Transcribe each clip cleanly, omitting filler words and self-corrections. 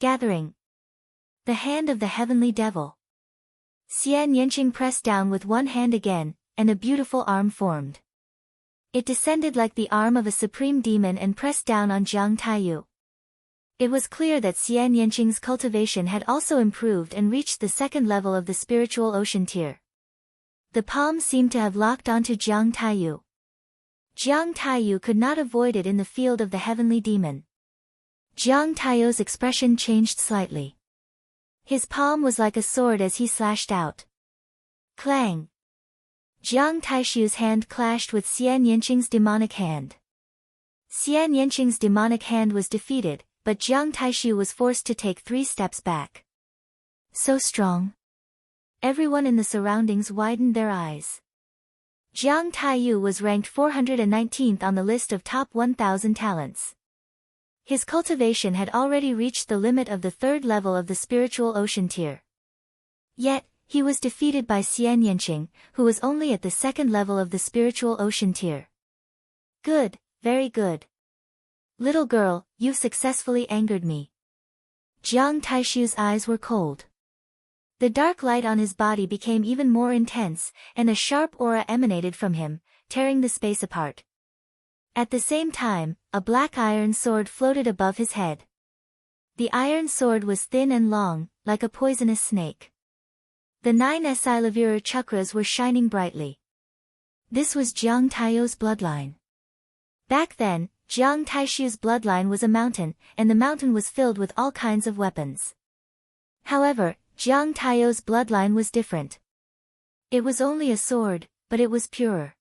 Gathering. The hand of the heavenly devil. Xian Yanqing pressed down with one hand again, and a beautiful arm formed. It descended like the arm of a supreme demon and pressed down on Jiang Taiyu. It was clear that Xian Yanqing's cultivation had also improved and reached the second level of the spiritual ocean tier. The palm seemed to have locked onto Jiang Taiyu. Jiang Taiyu could not avoid it in the field of the heavenly demon. Jiang Taiyu's expression changed slightly. His palm was like a sword as he slashed out. Clang! Jiang Taishu's hand clashed with Xian Yanqing's demonic hand. Xian Yanqing's demonic hand was defeated, but Jiang Taishu was forced to take 3 steps back. So strong. Everyone in the surroundings widened their eyes. Jiang Taiyu was ranked 419th on the list of top 1,000 talents. His cultivation had already reached the limit of the 3rd level of the spiritual ocean tier. Yet, he was defeated by Xian Yanqing, who was only at the 2nd level of the spiritual ocean tier. Good, very good. Little girl, you've successfully angered me. Jiang Taishu's eyes were cold. The dark light on his body became even more intense, and a sharp aura emanated from him, tearing the space apart. At the same time, a black iron sword floated above his head. The iron sword was thin and long, like a poisonous snake. The 9 Silavirar chakras were shining brightly. This was Jiang Taiyu's bloodline. Back then, Jiang Taishu's bloodline was a mountain, and the mountain was filled with all kinds of weapons. However, Jiang Taiyu's bloodline was different. It was only a sword, but it was purer.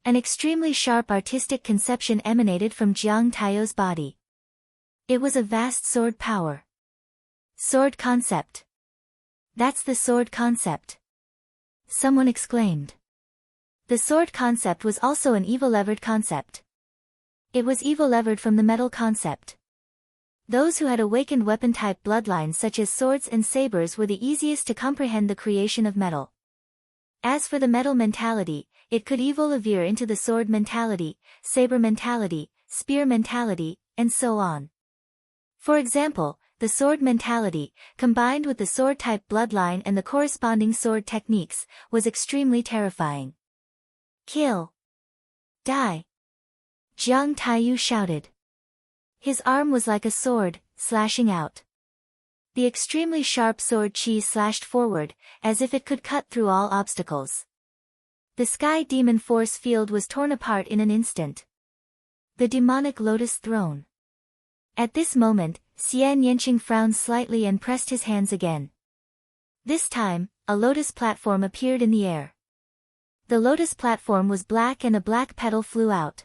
An extremely sharp artistic conception emanated from Jiang Taiyu's body. It was a vast sword power. Sword concept. That's the sword concept. Someone exclaimed. The sword concept was also an evo-levered concept. It was evo-levered from the metal concept. Those who had awakened weapon-type bloodlines such as swords and sabers were the easiest to comprehend the creation of metal. As for the metal mentality, it could evolve into the sword mentality, saber mentality, spear mentality, and so on. For example, the sword mentality, combined with the sword-type bloodline and the corresponding sword techniques, was extremely terrifying. Kill! Die! Jiang Taiyu shouted. His arm was like a sword, slashing out. The extremely sharp sword chi slashed forward, as if it could cut through all obstacles. The sky demon force field was torn apart in an instant. The demonic lotus throne. At this moment, Xian Yanqing frowned slightly and pressed his hands again. This time, a lotus platform appeared in the air. The lotus platform was black and a black petal flew out.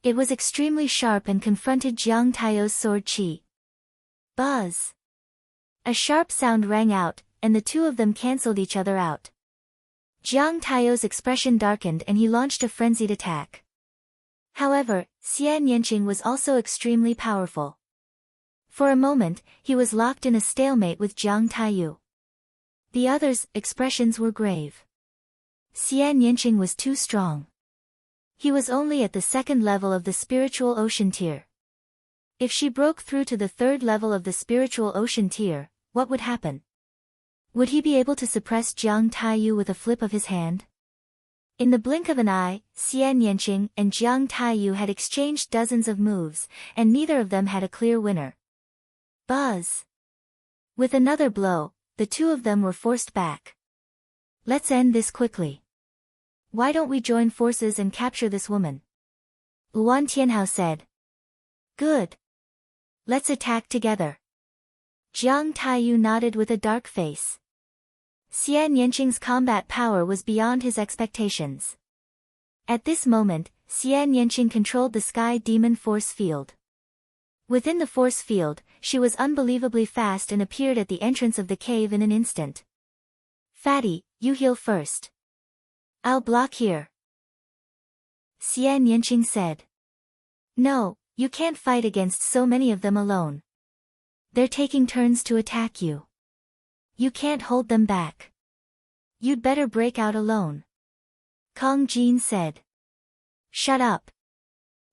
It was extremely sharp and confronted Jiang Taiyu's sword chi. Buzz! A sharp sound rang out, and the two of them cancelled each other out. Jiang Taiyu's expression darkened and he launched a frenzied attack. However, Xian Yanqing was also extremely powerful. For a moment, he was locked in a stalemate with Jiang Taiyu. The others' expressions were grave. Xian Yanqing was too strong. He was only at the 2nd level of the spiritual ocean tier. If she broke through to the 3rd level of the spiritual ocean tier, what would happen? Would he be able to suppress Jiang Taiyu with a flip of his hand? In the blink of an eye, Xian Yanqing and Jiang Taiyu had exchanged dozens of moves, and neither of them had a clear winner. Buzz! With another blow, the two of them were forced back. Let's end this quickly. Why don't we join forces and capture this woman? Luan Tianhao said. Good. Let's attack together. Jiang Taiyu nodded with a dark face. Xian Yanqing's combat power was beyond his expectations. At this moment, Xian Yanqing controlled the sky demon force field. Within the force field, she was unbelievably fast and appeared at the entrance of the cave in an instant. Fatty, you heal first. I'll block here. Xian Yanqing said. No, you can't fight against so many of them alone. They're taking turns to attack you. You can't hold them back. You'd better break out alone. Kong Jin said. Shut up.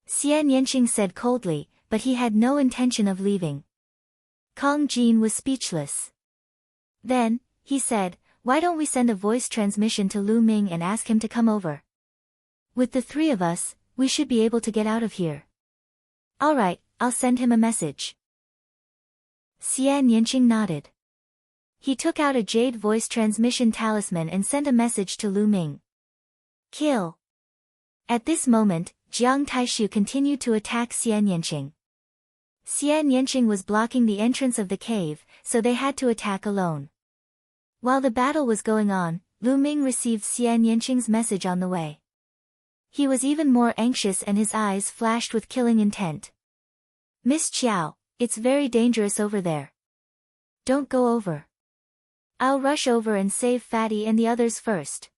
Xian Yanqing said coldly, but he had no intention of leaving. Kong Jin was speechless. Then, he said, "Why don't we send a voice transmission to Lu Ming and ask him to come over? With the three of us, we should be able to get out of here." "Alright, I'll send him a message." Xian Yanqing nodded. He took out a jade voice transmission talisman and sent a message to Lu Ming. "Kill." At this moment, Jiang Taishu continued to attack Xian Yanqing. Xian Yanqing was blocking the entrance of the cave, so they had to attack alone. While the battle was going on, Lu Ming received Xian Yanqing's message on the way. He was even more anxious and his eyes flashed with killing intent. "Miss Chiao, it's very dangerous over there. Don't go over. I'll rush over and save Fatty and the others first."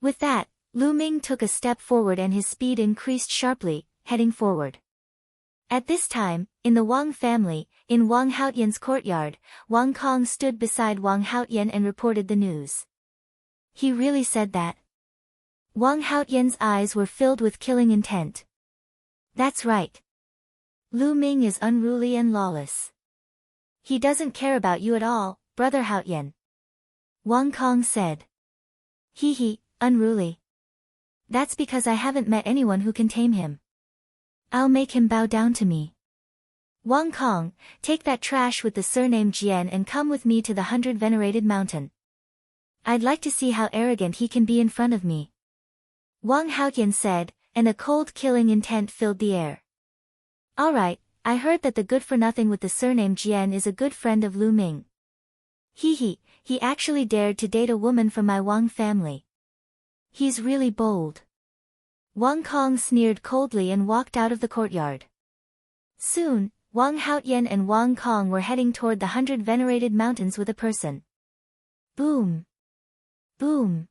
With that, Lu Ming took a step forward and his speed increased sharply, heading forward. At this time, in the Wang family, in Wang Haotian's courtyard, Wang Kong stood beside Wang Haotian and reported the news. "He really said that?" Wang Haotian's eyes were filled with killing intent. "That's right. Lu Ming is unruly and lawless. He doesn't care about you at all, Brother Haotian." Wang Kong said. "Hee, unruly. That's because I haven't met anyone who can tame him. I'll make him bow down to me. Wang Kong, take that trash with the surname Jian and come with me to the 100 Venerated Mountain. I'd like to see how arrogant he can be in front of me." Wang Haotian said, and a cold killing intent filled the air. "Alright, I heard that the good-for-nothing with the surname Jian is a good friend of Lu Ming. He actually dared to date a woman from my Wang family. He's really bold." Wang Kong sneered coldly and walked out of the courtyard. Soon, Wang Haotian and Wang Kong were heading toward the 100 Venerated Mountains with a person. Boom! Boom!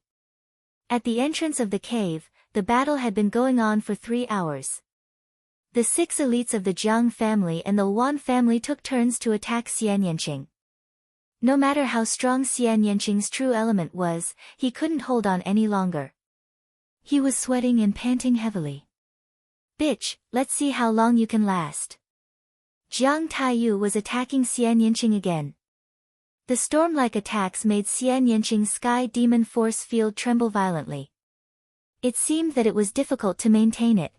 At the entrance of the cave, the battle had been going on for 3 hours. The 6 elites of the Jiang family and the Wan family took turns to attack Xian Yanqing. No matter how strong Xian Yanqing's true element was, he couldn't hold on any longer. He was sweating and panting heavily. "Bitch, let's see how long you can last." Jiang Taiyu was attacking Xian Yanqing again. The storm-like attacks made Xian Yanqing's sky demon force field tremble violently. It seemed that it was difficult to maintain it.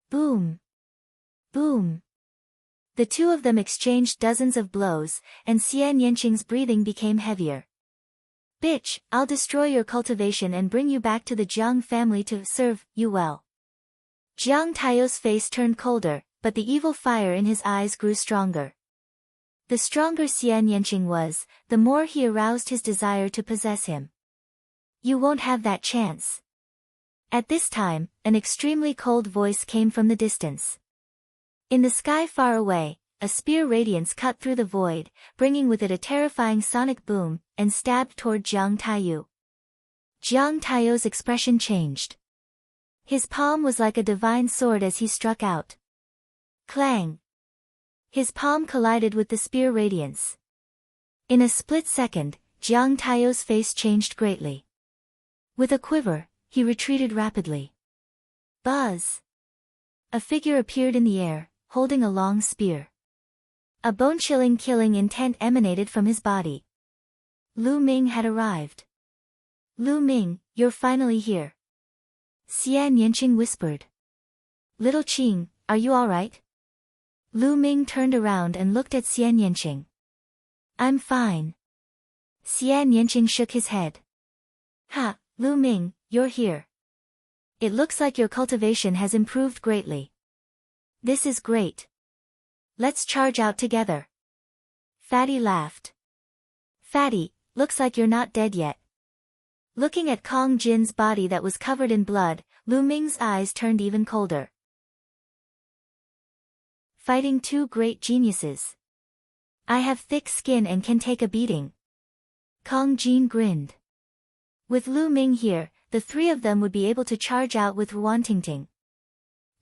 Boom! Boom! The two of them exchanged dozens of blows, and Xian Yanqing's breathing became heavier. "Bitch, I'll destroy your cultivation and bring you back to the Jiang family to serve you well." Jiang Taiyu's face turned colder, but the evil fire in his eyes grew stronger. The stronger Xian Yanqing was, the more he aroused his desire to possess him. "You won't have that chance." At this time, an extremely cold voice came from the distance. In the sky far away, a spear radiance cut through the void, bringing with it a terrifying sonic boom, and stabbed toward Jiang Taiyu. Jiang Taiyu's expression changed. His palm was like a divine sword as he struck out. Clang! His palm collided with the spear radiance. In a split second, Jiang Taiyu's face changed greatly. With a quiver, he retreated rapidly. Buzz! A figure appeared in the air, holding a long spear. A bone-chilling killing intent emanated from his body. Lu Ming had arrived. "Lu Ming, you're finally here." Xian Yanqing whispered. "Little Qing, are you alright?" Lu Ming turned around and looked at Xian Yanqing. "I'm fine." Xian Yanqing shook his head. "Ha, Lu Ming, you're here. It looks like your cultivation has improved greatly. This is great. Let's charge out together." Fatty laughed. "Fatty, looks like you're not dead yet." Looking at Kong Jin's body that was covered in blood, Lu Ming's eyes turned even colder. Fighting two great geniuses. I have thick skin and can take a beating. Kong Jin grinned. With Lu Ming here, the three of them would be able to charge out with Ruantingting.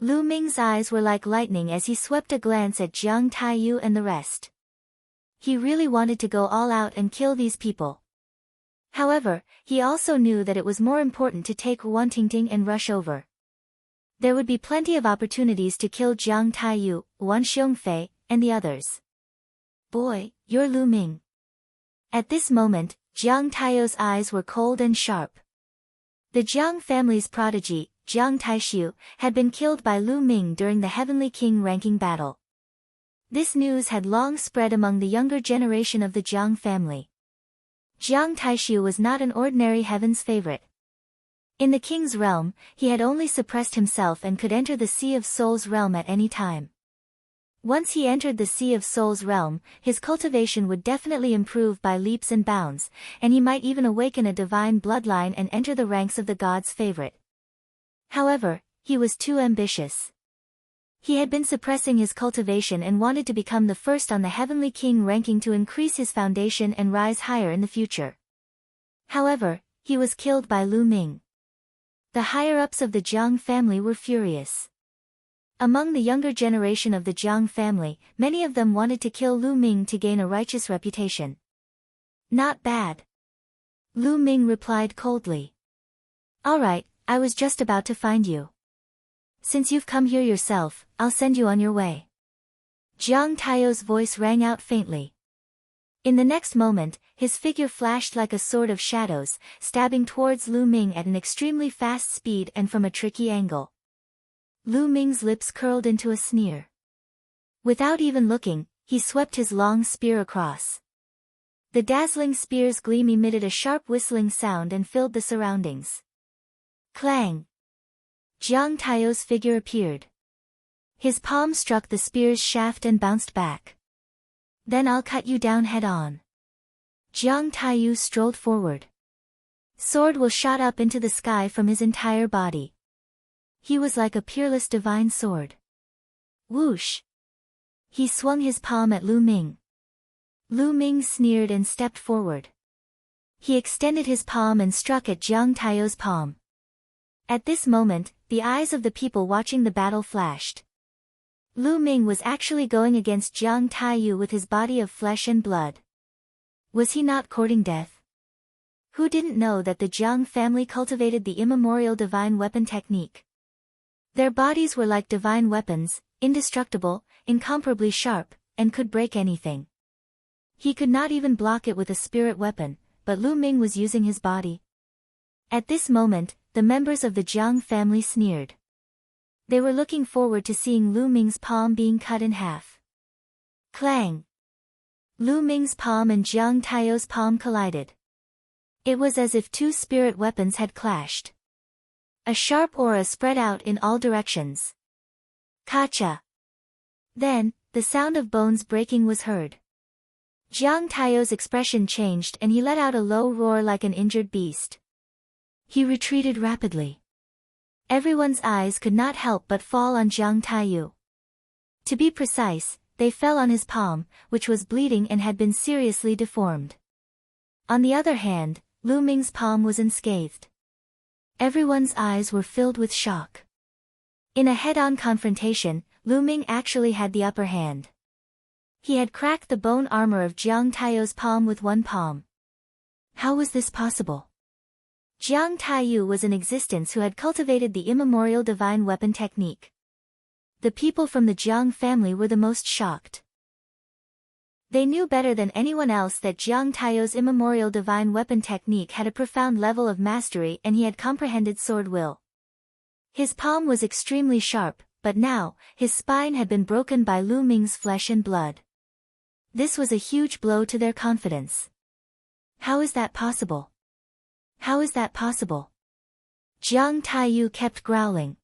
Lu Ming's eyes were like lightning as he swept a glance at Jiang Taiyu and the rest. He really wanted to go all out and kill these people. However, he also knew that it was more important to take Ruantingting and rush over. There would be plenty of opportunities to kill Jiang Taiyu, Wan Xiongfei, and the others. Boy, you're Lu Ming. At this moment, Jiang Taiyou's eyes were cold and sharp. The Jiang family's prodigy, Jiang Taishu, had been killed by Lu Ming during the Heavenly King ranking battle. This news had long spread among the younger generation of the Jiang family. Jiang Taishu was not an ordinary heaven's favorite. In the king's realm, he had only suppressed himself and could enter the Sea of Souls realm at any time. Once he entered the Sea of Souls realm, his cultivation would definitely improve by leaps and bounds, and he might even awaken a divine bloodline and enter the ranks of the gods' favorite. However, he was too ambitious. He had been suppressing his cultivation and wanted to become the first on the Heavenly King ranking to increase his foundation and rise higher in the future. However, he was killed by Lu Ming. The higher-ups of the Jiang family were furious. Among the younger generation of the Jiang family, many of them wanted to kill Lu Ming to gain a righteous reputation. Not bad. Lu Ming replied coldly. All right, I was just about to find you. Since you've come here yourself, I'll send you on your way. Jiang Taiyou's voice rang out faintly. In the next moment, his figure flashed like a sword of shadows, stabbing towards Lu Ming at an extremely fast speed and from a tricky angle. Lu Ming's lips curled into a sneer. Without even looking, he swept his long spear across. The dazzling spear's gleam emitted a sharp whistling sound and filled the surroundings. Clang! Jiang Taiyou's figure appeared. His palm struck the spear's shaft and bounced back. Then I'll cut you down head-on. Jiang Taiyou strolled forward. Sword will shot up into the sky from his entire body. He was like a peerless divine sword. Whoosh! He swung his palm at Lu Ming. Lu Ming sneered and stepped forward. He extended his palm and struck at Jiang Taiyou's palm. At this moment, the eyes of the people watching the battle flashed. Lu Ming was actually going against Jiang Taiyou with his body of flesh and blood. Was he not courting death? Who didn't know that the Jiang family cultivated the immemorial divine weapon technique? Their bodies were like divine weapons, indestructible, incomparably sharp, and could break anything. He could not even block it with a spirit weapon, but Lu Ming was using his body. At this moment, the members of the Jiang family sneered. They were looking forward to seeing Lu Ming's palm being cut in half. Clang! Lu Ming's palm and Jiang Taiyou's palm collided. It was as if two spirit weapons had clashed. A sharp aura spread out in all directions. Kacha! Then, the sound of bones breaking was heard. Jiang Taiyou's expression changed and he let out a low roar like an injured beast. He retreated rapidly. Everyone's eyes could not help but fall on Jiang Taiyou. To be precise, they fell on his palm, which was bleeding and had been seriously deformed. On the other hand, Lu Ming's palm was unscathed. Everyone's eyes were filled with shock. In a head-on confrontation, Lu Ming actually had the upper hand. He had cracked the bone armor of Jiang Taiyou's palm with one palm. How was this possible? Jiang Taiyou was in existence who had cultivated the immemorial divine weapon technique. The people from the Jiang family were the most shocked. They knew better than anyone else that Jiang Taiyou's immemorial divine weapon technique had a profound level of mastery and he had comprehended sword will. His palm was extremely sharp, but now, his spine had been broken by Lu Ming's flesh and blood. This was a huge blow to their confidence. How is that possible? How is that possible? Jiang Taiyou kept growling.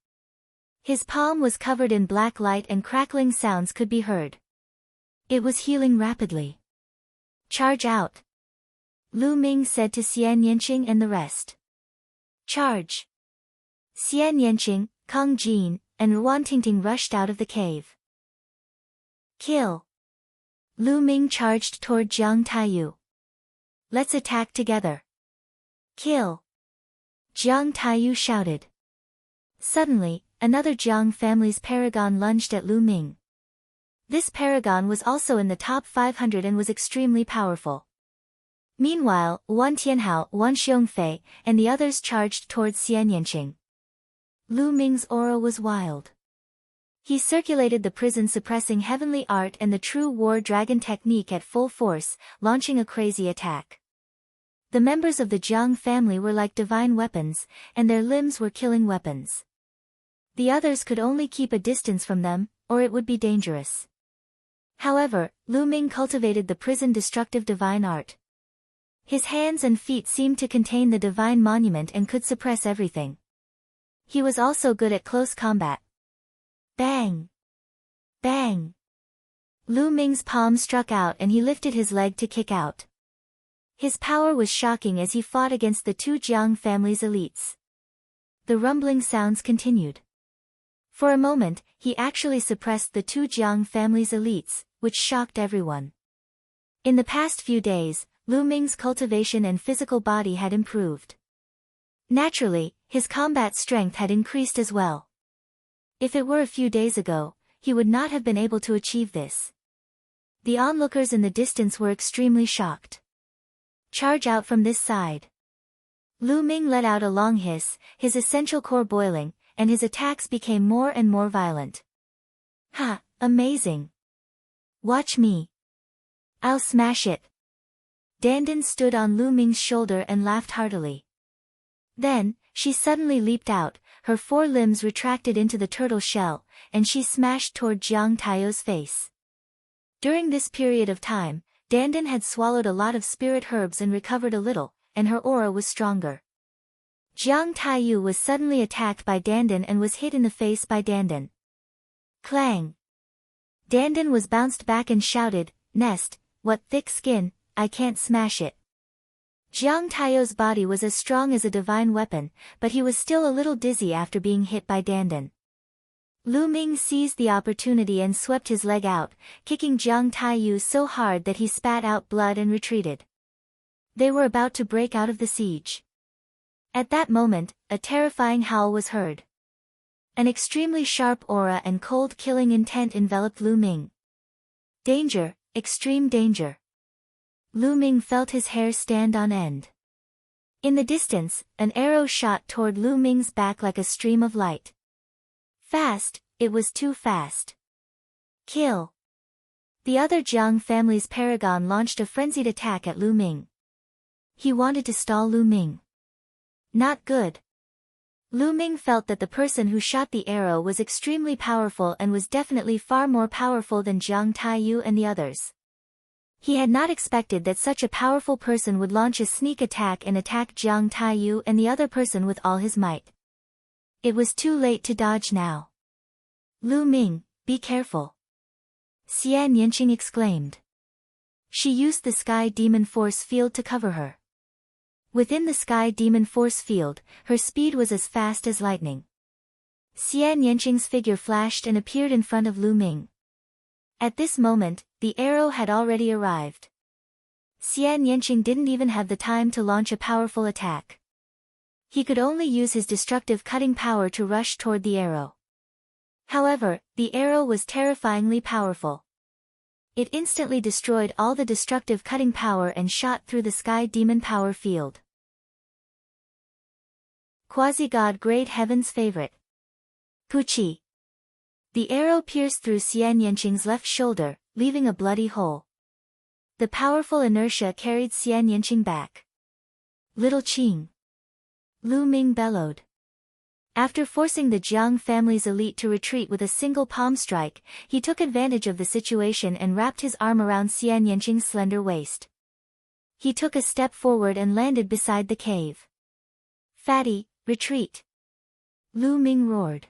His palm was covered in black light and crackling sounds could be heard. It was healing rapidly. Charge out! Lu Ming said to Xian Yanqing and the rest. Charge! Xian Yanqing, Kang Jin, and Ruan Tingting rushed out of the cave. Kill! Lu Ming charged toward Jiang Taiyou. Let's attack together. Kill! Jiang Taiyou shouted. Suddenly, another Jiang family's paragon lunged at Lu Ming. This paragon was also in the top 500 and was extremely powerful. Meanwhile, Wan Tianhao, Wan Xiongfei, and the others charged towards Xian Yanqing. Lu Ming's aura was wild. He circulated the prison, suppressing heavenly art and the true war dragon technique at full force, launching a crazy attack. The members of the Jiang family were like divine weapons, and their limbs were killing weapons. The others could only keep a distance from them, or it would be dangerous. However, Lu Ming cultivated the prison destructive divine art. His hands and feet seemed to contain the divine monument and could suppress everything. He was also good at close combat. Bang! Bang! Lu Ming's palm struck out and he lifted his leg to kick out. His power was shocking as he fought against the two Jiang family's elites. The rumbling sounds continued. For a moment, he actually suppressed the two Jiang family's elites, which shocked everyone. In the past few days, Lu Ming's cultivation and physical body had improved. Naturally, his combat strength had increased as well. If it were a few days ago, he would not have been able to achieve this. The onlookers in the distance were extremely shocked. Charge out from this side. Lu Ming let out a long hiss, his essential core boiling, and his attacks became more and more violent. Ha, amazing. Watch me. I'll smash it. Dandan stood on Lu Ming's shoulder and laughed heartily. Then, she suddenly leaped out, her four limbs retracted into the turtle shell, and she smashed toward Jiang Taiyu's face. During this period of time, Dandan had swallowed a lot of spirit herbs and recovered a little, and her aura was stronger. Jiang Taiyu was suddenly attacked by Dandan and was hit in the face by Dandan. Clang! Dandan was bounced back and shouted, "Nest, what thick skin, I can't smash it." Jiang Taiyu's body was as strong as a divine weapon, but he was still a little dizzy after being hit by Dandan. Lu Ming seized the opportunity and swept his leg out, kicking Jiang Taiyu so hard that he spat out blood and retreated. They were about to break out of the siege. At that moment, a terrifying howl was heard. An extremely sharp aura and cold killing intent enveloped Lu Ming. Danger, extreme danger. Lu Ming felt his hair stand on end. In the distance, an arrow shot toward Lu Ming's back like a stream of light. Fast, it was too fast. Kill. The other Jiang family's paragon launched a frenzied attack at Lu Ming. He wanted to stall Lu Ming. Not good. Lu Ming felt that the person who shot the arrow was extremely powerful and was definitely far more powerful than Jiang Taiyu and the others. He had not expected that such a powerful person would launch a sneak attack and attack Jiang Taiyu and the other person with all his might. It was too late to dodge now. Lu Ming, be careful. Xian Yanqing exclaimed. She used the Sky Demon Force field to cover her. Within the Sky Demon Force field, her speed was as fast as lightning. Xian Yanqing's figure flashed and appeared in front of Lu Ming. At this moment, the arrow had already arrived. Xian Yanqing didn't even have the time to launch a powerful attack. He could only use his destructive cutting power to rush toward the arrow. However, the arrow was terrifyingly powerful. It instantly destroyed all the destructive cutting power and shot through the Sky Demon Power field. Quasi-God Great Heaven's Favorite. Puchi. The arrow pierced through Xian Yanqing's left shoulder, leaving a bloody hole. The powerful inertia carried Xian Yanqing back. Little Qing. Lu Ming bellowed. After forcing the Jiang family's elite to retreat with a single palm strike, he took advantage of the situation and wrapped his arm around Xian Yanqing's slender waist. He took a step forward and landed beside the cave. Fatty, retreat. Lu Ming roared.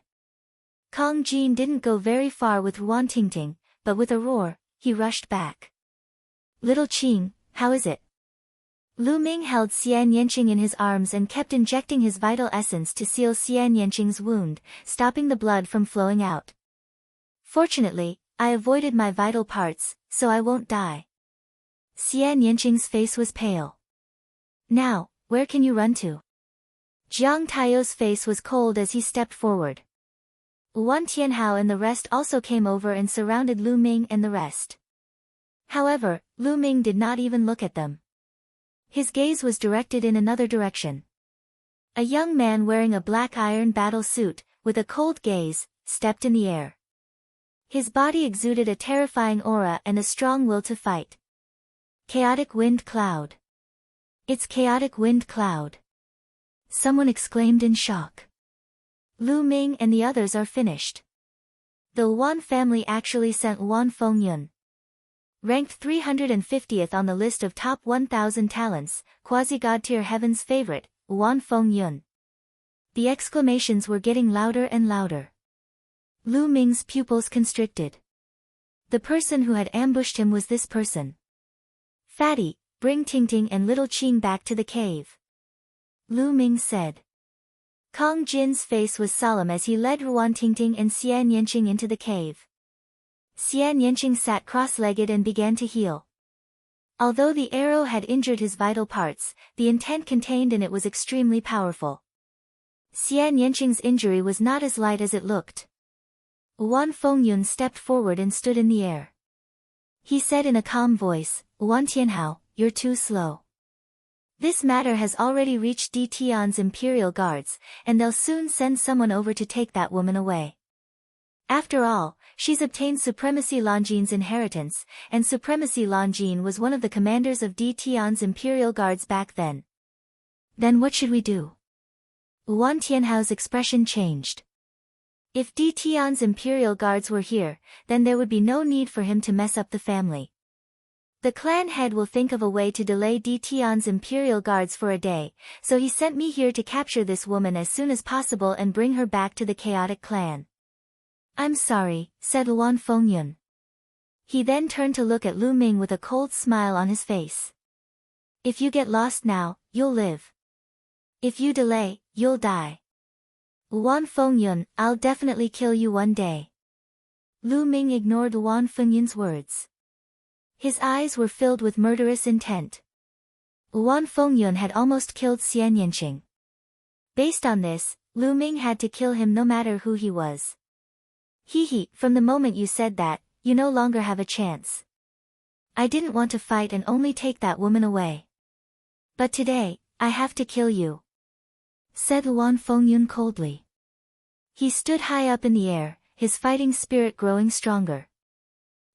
Kong Jin didn't go very far with Ruan Tingting, but with a roar, he rushed back. Little Qing, how is it? Lu Ming held Xian Yanqing in his arms and kept injecting his vital essence to seal Xian Yanqing's wound, stopping the blood from flowing out. Fortunately, I avoided my vital parts, so I won't die. Xian Yanqing's face was pale. Now, where can you run to? Jiang Taiyu's face was cold as he stepped forward. Wan Tianhao and the rest also came over and surrounded Lu Ming and the rest. However, Lu Ming did not even look at them. His gaze was directed in another direction. A young man wearing a black iron battle suit, with a cold gaze, stepped in the air. His body exuded a terrifying aura and a strong will to fight. Chaotic wind cloud. It's chaotic wind cloud. Someone exclaimed in shock. Lu Ming and the others are finished. The Wan family actually sent Wan Fengyun. Ranked 350th on the list of top 1,000 talents, quasi-god tier heaven's favorite, Wan Fengyun. The exclamations were getting louder and louder. Lu Ming's pupils constricted. The person who had ambushed him was this person. Fatty, bring Tingting and little Qing back to the cave. Lu Ming said. Kong Jin's face was solemn as he led Ruan Tingting and Xian Yanqing into the cave. Xian Yanqing sat cross-legged and began to heal. Although the arrow had injured his vital parts, the intent contained in it was extremely powerful. Xian Yanqing's injury was not as light as it looked. Wan Fengyun stepped forward and stood in the air. He said in a calm voice, Wan Tianhao, you're too slow. This matter has already reached Di Tian's Imperial Guards, and they'll soon send someone over to take that woman away. After all, she's obtained Supremacy Longines inheritance, and Supremacy Longine was one of the commanders of Di Tian's Imperial Guards back then. Then what should we do? Wan Tianhao's expression changed. If Di Tian's Imperial Guards were here, then there would be no need for him to mess up the family. The clan head will think of a way to delay Di Tian's Imperial Guards for a day, so he sent me here to capture this woman as soon as possible and bring her back to the chaotic clan. I'm sorry, said Wan Fengyun. He then turned to look at Lu Ming with a cold smile on his face. If you get lost now, you'll live. If you delay, you'll die. Wan Fengyun, I'll definitely kill you one day. Lu Ming ignored Wan Fengyun's words. His eyes were filled with murderous intent. Wan Fengyun had almost killed Xian Yanqing. Based on this, Lu Ming had to kill him no matter who he was. From the moment you said that, you no longer have a chance. I didn't want to fight and only take that woman away. But today, I have to kill you, said Wan Fengyun coldly. He stood high up in the air, his fighting spirit growing stronger.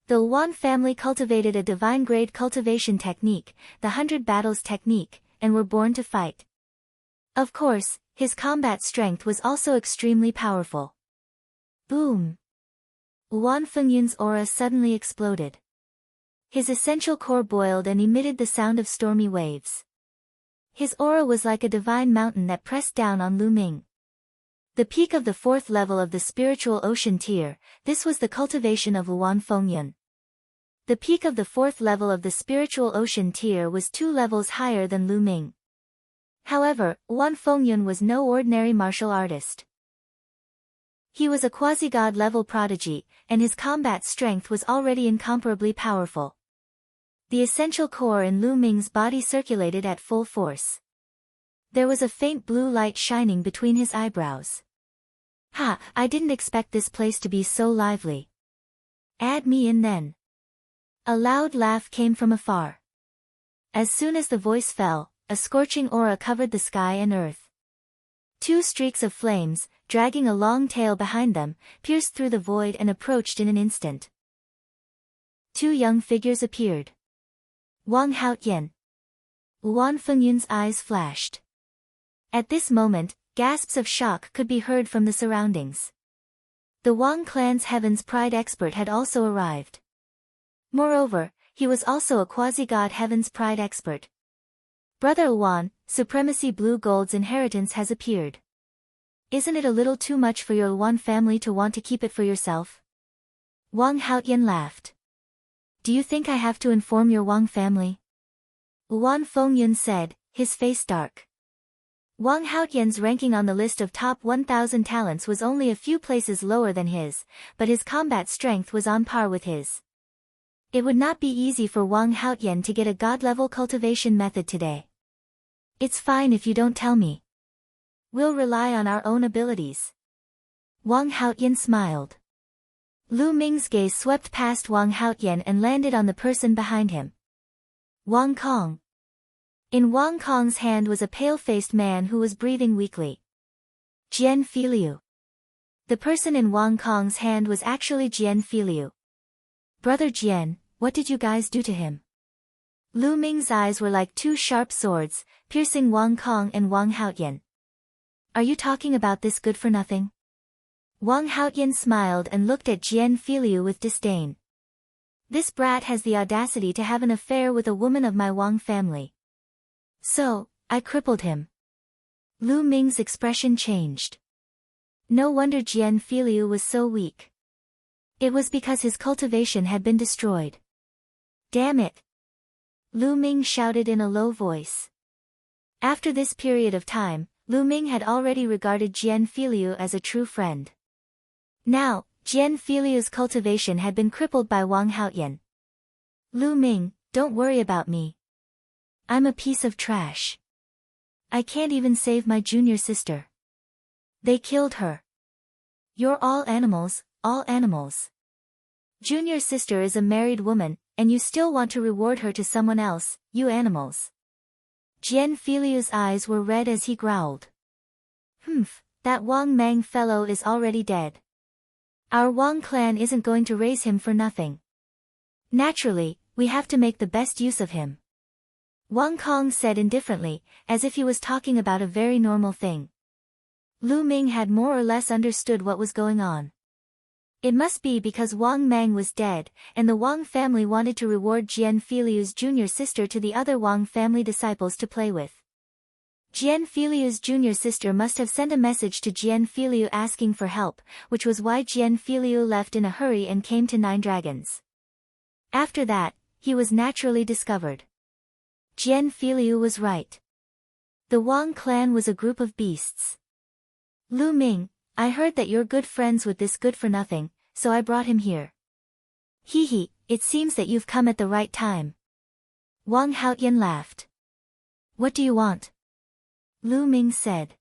The Wan family cultivated a divine-grade cultivation technique, the 100 Battles technique, and were born to fight. Of course, his combat strength was also extremely powerful. Boom! Wan Fengyun's aura suddenly exploded. His essential core boiled and emitted the sound of stormy waves. His aura was like a divine mountain that pressed down on Lu Ming. The peak of the 4th level of the spiritual ocean tier, this was the cultivation of Wan Fengyun. The peak of the 4th level of the spiritual ocean tier was 2 levels higher than Lu Ming. However, Wan Fengyun was no ordinary martial artist. He was a quasi-god level prodigy, and his combat strength was already incomparably powerful. The essential core in Lu Ming's body circulated at full force. There was a faint blue light shining between his eyebrows. I didn't expect this place to be so lively. Add me in then. A loud laugh came from afar. As soon as the voice fell, a scorching aura covered the sky and earth. 2 streaks of flames, dragging a long tail behind them, pierced through the void and approached in an instant. 2 young figures appeared. Wang Haotian. Wan Fengyun's eyes flashed. At this moment, gasps of shock could be heard from the surroundings. The Wang clan's Heaven's Pride expert had also arrived. Moreover, he was also a quasi-god Heaven's Pride expert. Brother Wan, Supremacy Blue Gold's inheritance has appeared. Isn't it a little too much for your Wan family to want to keep it for yourself? Wang Haotian laughed. Do you think I have to inform your Wang family? Wan Fengyun said, his face dark. Wang Haotian's ranking on the list of top 1,000 talents was only a few places lower than his, but his combat strength was on par with his. It would not be easy for Wang Haotian to get a god-level cultivation method today. It's fine if you don't tell me. We'll rely on our own abilities. Wang Haotian smiled. Lu Ming's gaze swept past Wang Haotian and landed on the person behind him. Wang Kong. In Wang Kong's hand was a pale-faced man who was breathing weakly. Jian Filiu. The person in Wang Kong's hand was actually Jian Filiu. Brother Jian, what did you guys do to him? Lu Ming's eyes were like two sharp swords, piercing Wang Kong and Wang Haotian. Are you talking about this good-for-nothing? Wang Haotian smiled and looked at Jian Filiu with disdain. This brat has the audacity to have an affair with a woman of my Wang family. So, I crippled him. Lu Ming's expression changed. No wonder Jian Filiu was so weak. It was because his cultivation had been destroyed. Damn it! Lu Ming shouted in a low voice. After this period of time, Lu Ming had already regarded Jian Filiu as a true friend. Now, Jian Filiu's cultivation had been crippled by Wang Haotian. Lu Ming, don't worry about me. I'm a piece of trash. I can't even save my junior sister. They killed her. You're all animals, all animals. Junior sister is a married woman, and you still want to reward her to someone else, you animals. Jian Filiu's eyes were red as he growled. That Wang Mang fellow is already dead. Our Wang clan isn't going to raise him for nothing. Naturally, we have to make the best use of him. Wang Kong said indifferently, as if he was talking about a very normal thing. Lu Ming had more or less understood what was going on. It must be because Wang Mang was dead, and the Wang family wanted to reward Jian Filiu's junior sister to the other Wang family disciples to play with. Jian Filiu's junior sister must have sent a message to Jian Filiu asking for help, which was why Jian Filiu left in a hurry and came to Nine Dragons. After that, he was naturally discovered. Jian Filiu was right. The Wang clan was a group of beasts. Lu Ming, I heard that you're good friends with this good-for-nothing, so I brought him here. Hee, it seems that you've come at the right time. Wang Haotian laughed. What do you want? Lu Ming said.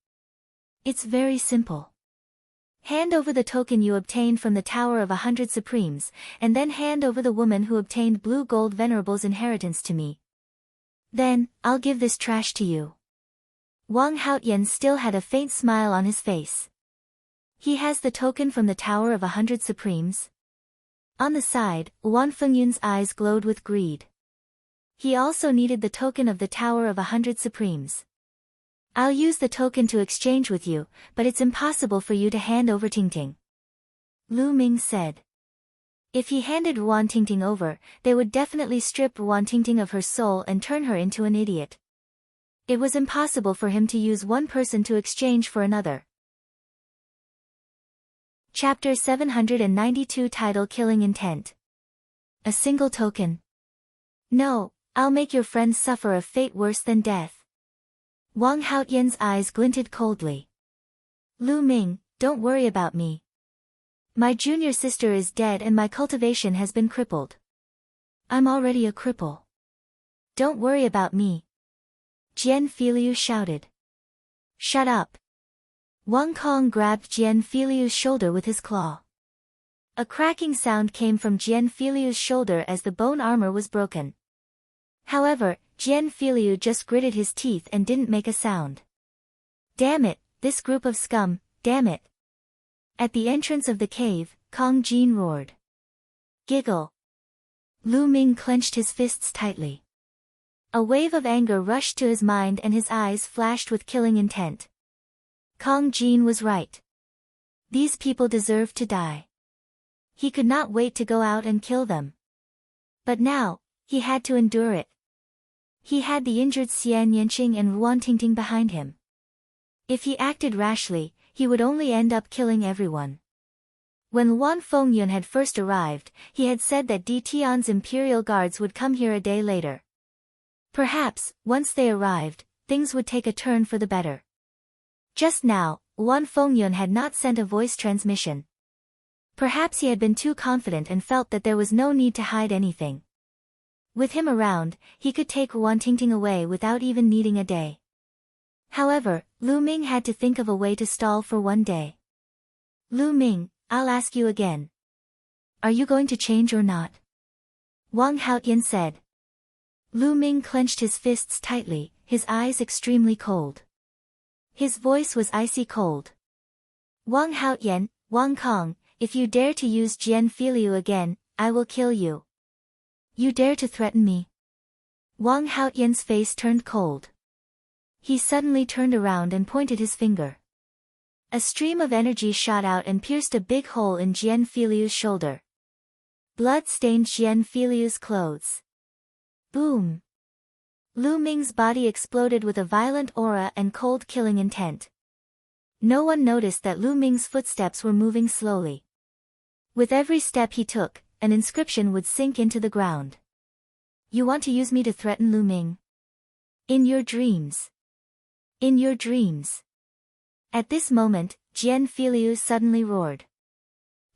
It's very simple. Hand over the token you obtained from the Tower of 100 Supremes, and then hand over the woman who obtained Blue Gold Venerable's inheritance to me. Then, I'll give this trash to you. Wang Haotian still had a faint smile on his face. He has the token from the Tower of 100 Supremes? On the side, Wan Fengyun's eyes glowed with greed. He also needed the token of the Tower of 100 Supremes. I'll use the token to exchange with you, but it's impossible for you to hand over Tingting. Lu Ming said. If he handed Ruan Tingting over, they would definitely strip Ruan Tingting of her soul and turn her into an idiot. It was impossible for him to use one person to exchange for another. Chapter 792 Title Killing Intent. A single token. No, I'll make your friends suffer a fate worse than death. Wang Haotian's eyes glinted coldly. Lu Ming, don't worry about me. My junior sister is dead and my cultivation has been crippled. I'm already a cripple. Don't worry about me. Jian Filiu shouted. Shut up. Wang Kong grabbed Jian Filiu's shoulder with his claw. A cracking sound came from Jian Filiu's shoulder as the bone armor was broken. However, Jian Filiu just gritted his teeth and didn't make a sound. Damn it, this group of scum, damn it. At the entrance of the cave, Kong Jin roared. Giggle. Lu Ming clenched his fists tightly. A wave of anger rushed to his mind and his eyes flashed with killing intent. Kong Jin was right. These people deserved to die. He could not wait to go out and kill them. But now, he had to endure it. He had the injured Xian Yanqing and Ruan Tingting behind him. If he acted rashly, he would only end up killing everyone. When Wan Fengyun had first arrived, he had said that Di Tian's imperial guards would come here a day later. Perhaps, once they arrived, things would take a turn for the better. Just now, Wan Fengyun had not sent a voice transmission. Perhaps he had been too confident and felt that there was no need to hide anything. With him around, he could take Ruan Tingting away without even needing a day. However, Lu Ming had to think of a way to stall for one day. Lu Ming, I'll ask you again. Are you going to change or not? Wang Haotian said. Lu Ming clenched his fists tightly, his eyes extremely cold. His voice was icy cold. Wang Haotian, Wang Kong, if you dare to use Jian Filiu again, I will kill you. You dare to threaten me? Wang Haotian's face turned cold. He suddenly turned around and pointed his finger. A stream of energy shot out and pierced a big hole in Jian Filiu's shoulder. Blood stained Jian Filiu's clothes. Boom! Lu Ming's body exploded with a violent aura and cold killing intent. No one noticed that Lu Ming's footsteps were moving slowly. With every step he took, an inscription would sink into the ground. You want to use me to threaten Lu Ming? In your dreams. In your dreams. At this moment, Jian Filiu suddenly roared.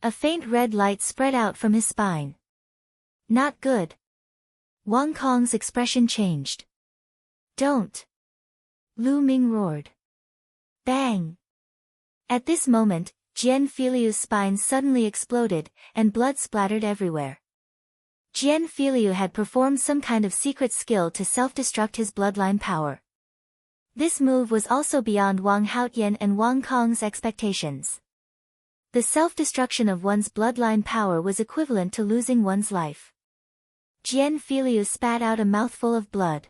A faint red light spread out from his spine. Not good. Wang Kong's expression changed. Don't. Lu Ming roared. Bang. At this moment, Jian Filiu's spine suddenly exploded, and blood splattered everywhere. Jian Filiu had performed some kind of secret skill to self-destruct his bloodline power. This move was also beyond Wang Haotian and Wang Kong's expectations. The self-destruction of one's bloodline power was equivalent to losing one's life. Jian Filiu spat out a mouthful of blood.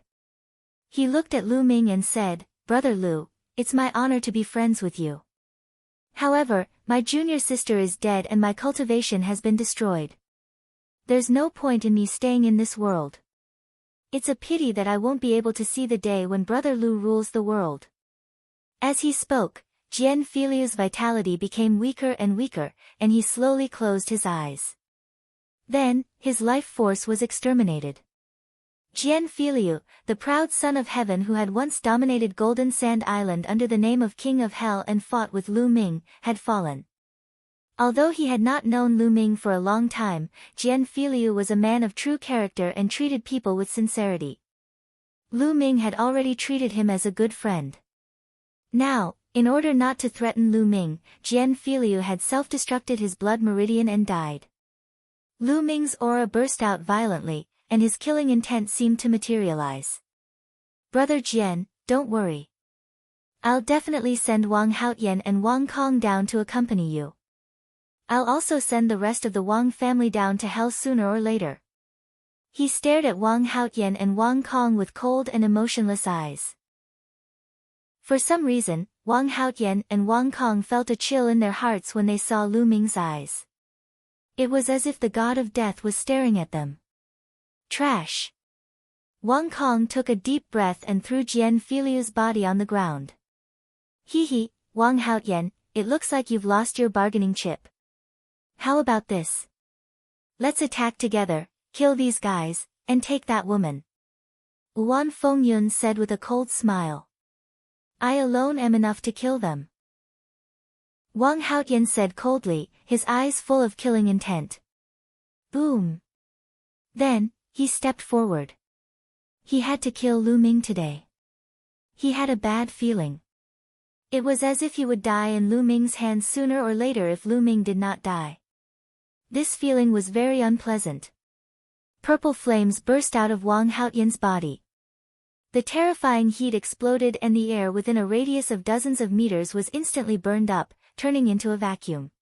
He looked at Lu Ming and said, Brother Lu, it's my honor to be friends with you. However, my junior sister is dead and my cultivation has been destroyed. There's no point in me staying in this world. It's a pity that I won't be able to see the day when Brother Lu rules the world. As he spoke, Jian Filiu's vitality became weaker and weaker, and he slowly closed his eyes. Then, his life force was exterminated. Jian Filiu, the proud son of heaven who had once dominated Golden Sand Island under the name of King of Hell and fought with Lu Ming, had fallen. Although he had not known Lu Ming for a long time, Jian Filiu was a man of true character and treated people with sincerity. Lu Ming had already treated him as a good friend. Now, in order not to threaten Lu Ming, Jian Filiu had self-destructed his blood meridian and died. Lu Ming's aura burst out violently, and his killing intent seemed to materialize. Brother Jian, don't worry. I'll definitely send Wang Haotian and Wang Kong down to accompany you. I'll also send the rest of the Wang family down to hell sooner or later. He stared at Wang Haotian and Wang Kong with cold and emotionless eyes. For some reason, Wang Haotian and Wang Kong felt a chill in their hearts when they saw Lu Ming's eyes. It was as if the god of death was staring at them. Trash. Wang Kong took a deep breath and threw Jian Filiu's body on the ground. Hee, Wang Haotian, it looks like you've lost your bargaining chip. How about this? Let's attack together, kill these guys, and take that woman. Wan Fengyun said with a cold smile. I alone am enough to kill them. Wang Haotian said coldly, his eyes full of killing intent. Boom. Then, he stepped forward. He had to kill Lu Ming today. He had a bad feeling. It was as if he would die in Lu Ming's hands sooner or later if Lu Ming did not die. This feeling was very unpleasant. Purple flames burst out of Wang Haotian's body. The terrifying heat exploded and the air within a radius of dozens of meters was instantly burned up, turning into a vacuum.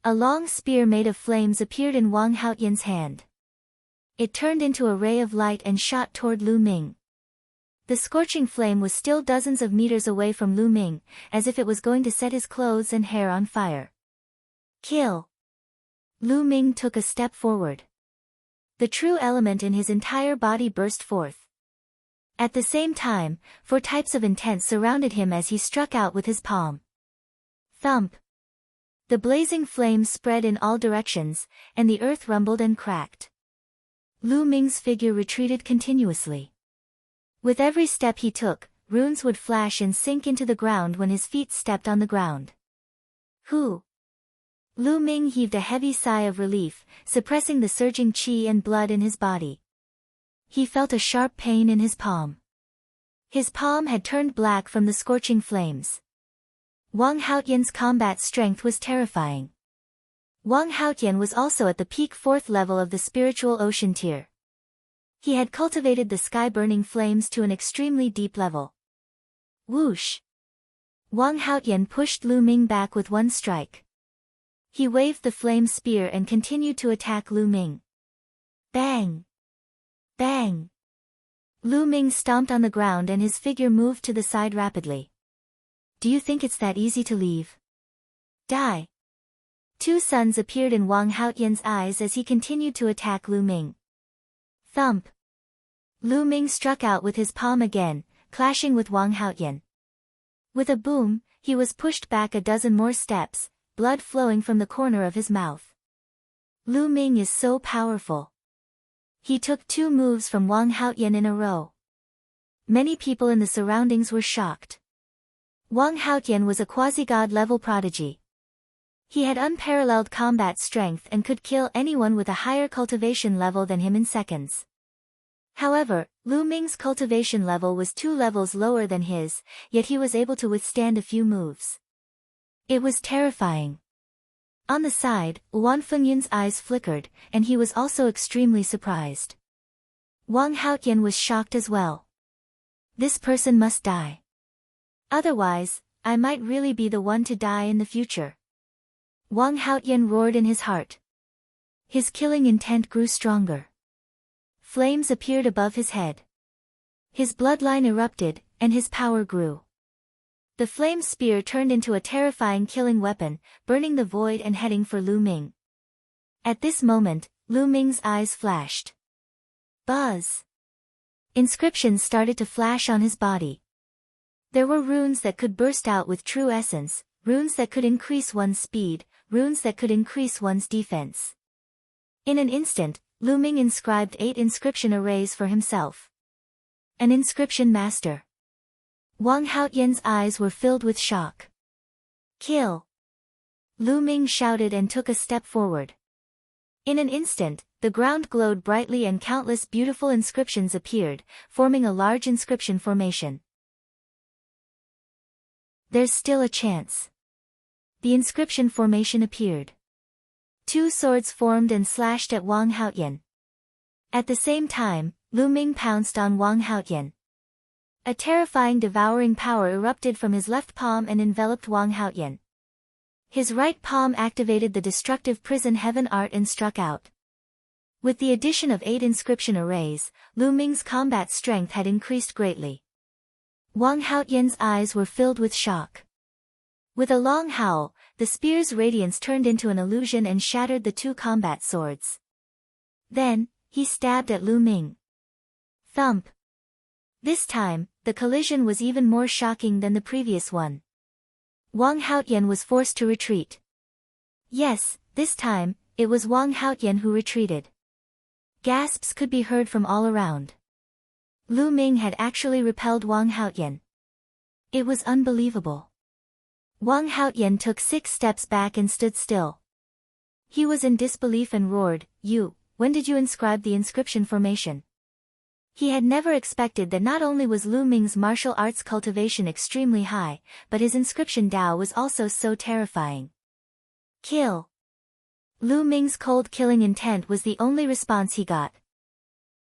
A long spear made of flames appeared in Wang Haotian's hand. It turned into a ray of light and shot toward Lu Ming. The scorching flame was still dozens of meters away from Lu Ming, as if it was going to set his clothes and hair on fire. Kill! Lu Ming took a step forward. The true element in his entire body burst forth. At the same time, 4 types of intent surrounded him as he struck out with his palm. Thump! The blazing flames spread in all directions, and the earth rumbled and cracked. Lu Ming's figure retreated continuously. With every step he took, runes would flash and sink into the ground when his feet stepped on the ground. Who? Lu Ming heaved a heavy sigh of relief, suppressing the surging qi and blood in his body. He felt a sharp pain in his palm. His palm had turned black from the scorching flames. Wang Haotian's combat strength was terrifying. Wang Haotian was also at the peak 4th level of the spiritual ocean tier. He had cultivated the sky-burning flames to an extremely deep level. Whoosh! Wang Haotian pushed Lu Ming back with one strike. He waved the flame spear and continued to attack Lu Ming. Bang! Bang! Lu Ming stomped on the ground and his figure moved to the side rapidly. Do you think it's that easy to leave? Die! Two suns appeared in Wang Haotian's eyes as he continued to attack Lu Ming. Thump! Lu Ming struck out with his palm again, clashing with Wang Haotian. With a boom, he was pushed back a dozen more steps, blood flowing from the corner of his mouth. Lu Ming is so powerful. He took 2 moves from Wang Haotian in a row. Many people in the surroundings were shocked. Wang Haotian was a quasi-god level prodigy. He had unparalleled combat strength and could kill anyone with a higher cultivation level than him in seconds. However, Lu Ming's cultivation level was 2 levels lower than his, yet he was able to withstand a few moves. It was terrifying. On the side, Wan Fengyun's eyes flickered, and he was also extremely surprised. Wang Haotian was shocked as well. This person must die. Otherwise, I might really be the one to die in the future. Wang Haotian roared in his heart. His killing intent grew stronger. Flames appeared above his head. His bloodline erupted, and his power grew. The flame spear turned into a terrifying killing weapon, burning the void and heading for Lu Ming. At this moment, Lu Ming's eyes flashed. Buzz! Inscriptions started to flash on his body. There were runes that could burst out with true essence, runes that could increase one's speed, runes that could increase one's defense. In an instant, Lu Ming inscribed 8 inscription arrays for himself. An inscription master. Wang Haotian's eyes were filled with shock. Kill! Lu Ming shouted and took a step forward. In an instant, the ground glowed brightly and countless beautiful inscriptions appeared, forming a large inscription formation. There's still a chance. The inscription formation appeared. 2 swords formed and slashed at Wang Haotian. At the same time, Lu Ming pounced on Wang Haotian. A terrifying devouring power erupted from his left palm and enveloped Wang Haotian. His right palm activated the destructive prison heaven art and struck out. With the addition of 8 inscription arrays, Lu Ming's combat strength had increased greatly. Wang Haotian's eyes were filled with shock. With a long howl, the spear's radiance turned into an illusion and shattered the 2 combat swords. Then, he stabbed at Lu Ming. Thump! This time, the collision was even more shocking than the previous one. Wang Haotian was forced to retreat. Yes, this time, it was Wang Haotian who retreated. Gasps could be heard from all around. Lu Ming had actually repelled Wang Haotian. It was unbelievable. Wang Haotian took 6 steps back and stood still. He was in disbelief and roared, when did you inscribe the inscription formation? He had never expected that not only was Lu Ming's martial arts cultivation extremely high, but his inscription Dao was also so terrifying. Kill! Lu Ming's cold killing intent was the only response he got.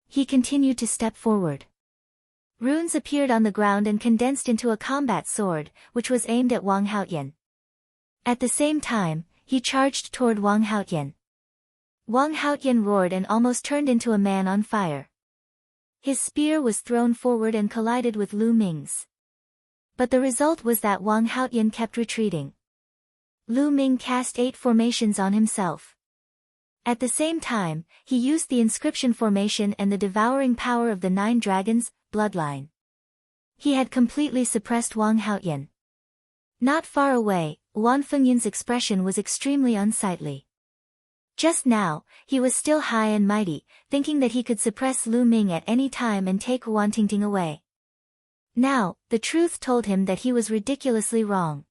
He continued to step forward. Runes appeared on the ground and condensed into a combat sword, which was aimed at Wang Haotian. At the same time, he charged toward Wang Haotian. Wang Haotian roared and almost turned into a man on fire. His spear was thrown forward and collided with Lu Ming's. But the result was that Wang Haotian kept retreating. Lu Ming cast 8 formations on himself. At the same time, he used the inscription formation and the devouring power of the 9 dragons, bloodline. He had completely suppressed Wang Haotian. Not far away, Wan Fengyun's expression was extremely unsightly. Just now, he was still high and mighty, thinking that he could suppress Lu Ming at any time and take Wan Tingting away. Now, the truth told him that he was ridiculously wrong.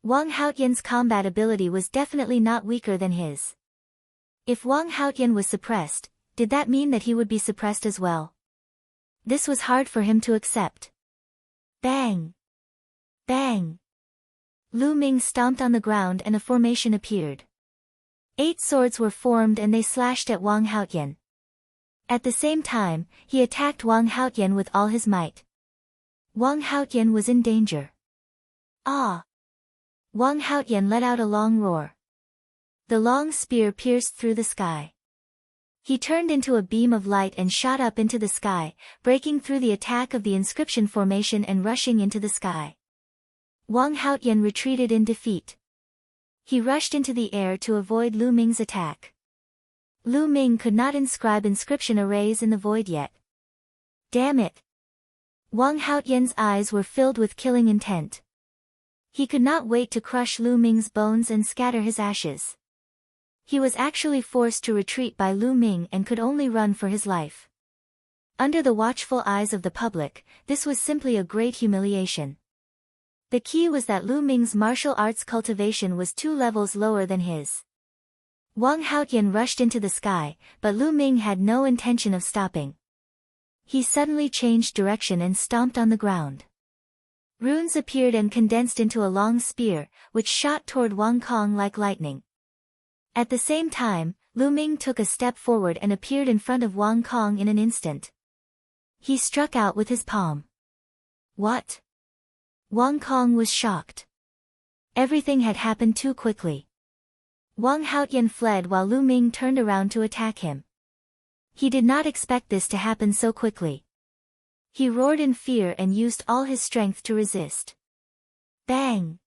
Wang Haotian's combat ability was definitely not weaker than his. If Wang Haotian was suppressed, did that mean that he would be suppressed as well? This was hard for him to accept. Bang! Bang! Lu Ming stomped on the ground and a formation appeared. 8 swords were formed and they slashed at Wang Haotian. At the same time, he attacked Wang Haotian with all his might. Wang Haotian was in danger. Ah! Wang Haotian let out a long roar. The long spear pierced through the sky. He turned into a beam of light and shot up into the sky, breaking through the attack of the inscription formation and rushing into the sky. Wang Haotian retreated in defeat. He rushed into the air to avoid Lu Ming's attack. Lu Ming could not inscribe inscription arrays in the void yet. Damn it! Wang Haotian's eyes were filled with killing intent. He could not wait to crush Lu Ming's bones and scatter his ashes. He was actually forced to retreat by Lu Ming and could only run for his life. Under the watchful eyes of the public, this was simply a great humiliation. The key was that Lu Ming's martial arts cultivation was 2 levels lower than his. Wang Haotian rushed into the sky, but Lu Ming had no intention of stopping. He suddenly changed direction and stomped on the ground. Runes appeared and condensed into a long spear, which shot toward Wang Kong like lightning. At the same time, Lu Ming took a step forward and appeared in front of Wang Kong in an instant. He struck out with his palm. What? Wang Kong was shocked. Everything had happened too quickly. Wang Haotian fled while Lu Ming turned around to attack him. He did not expect this to happen so quickly. He roared in fear and used all his strength to resist. Bang!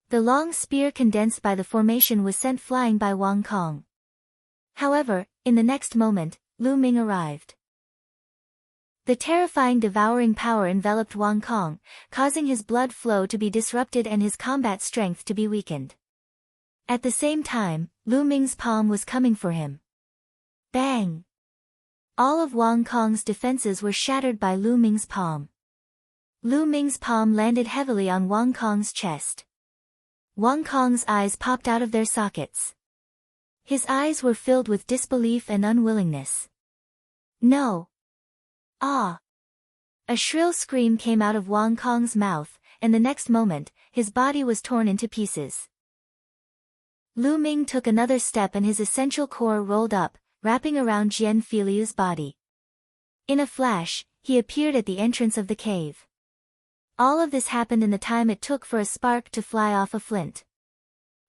The long spear condensed by the formation was sent flying by Wang Kong. However, in the next moment, Lu Ming arrived. The terrifying devouring power enveloped Wang Kong, causing his blood flow to be disrupted and his combat strength to be weakened. At the same time, Lu Ming's palm was coming for him. Bang! All of Wang Kong's defenses were shattered by Lu Ming's palm. Lu Ming's palm landed heavily on Wang Kong's chest. Wang Kong's eyes popped out of their sockets. His eyes were filled with disbelief and unwillingness. No! Ah! A shrill scream came out of Wang Kong's mouth, and the next moment, his body was torn into pieces. Lu Ming took another step and his essential core rolled up, wrapping around Jian Filiu's body. In a flash, he appeared at the entrance of the cave. All of this happened in the time it took for a spark to fly off a flint.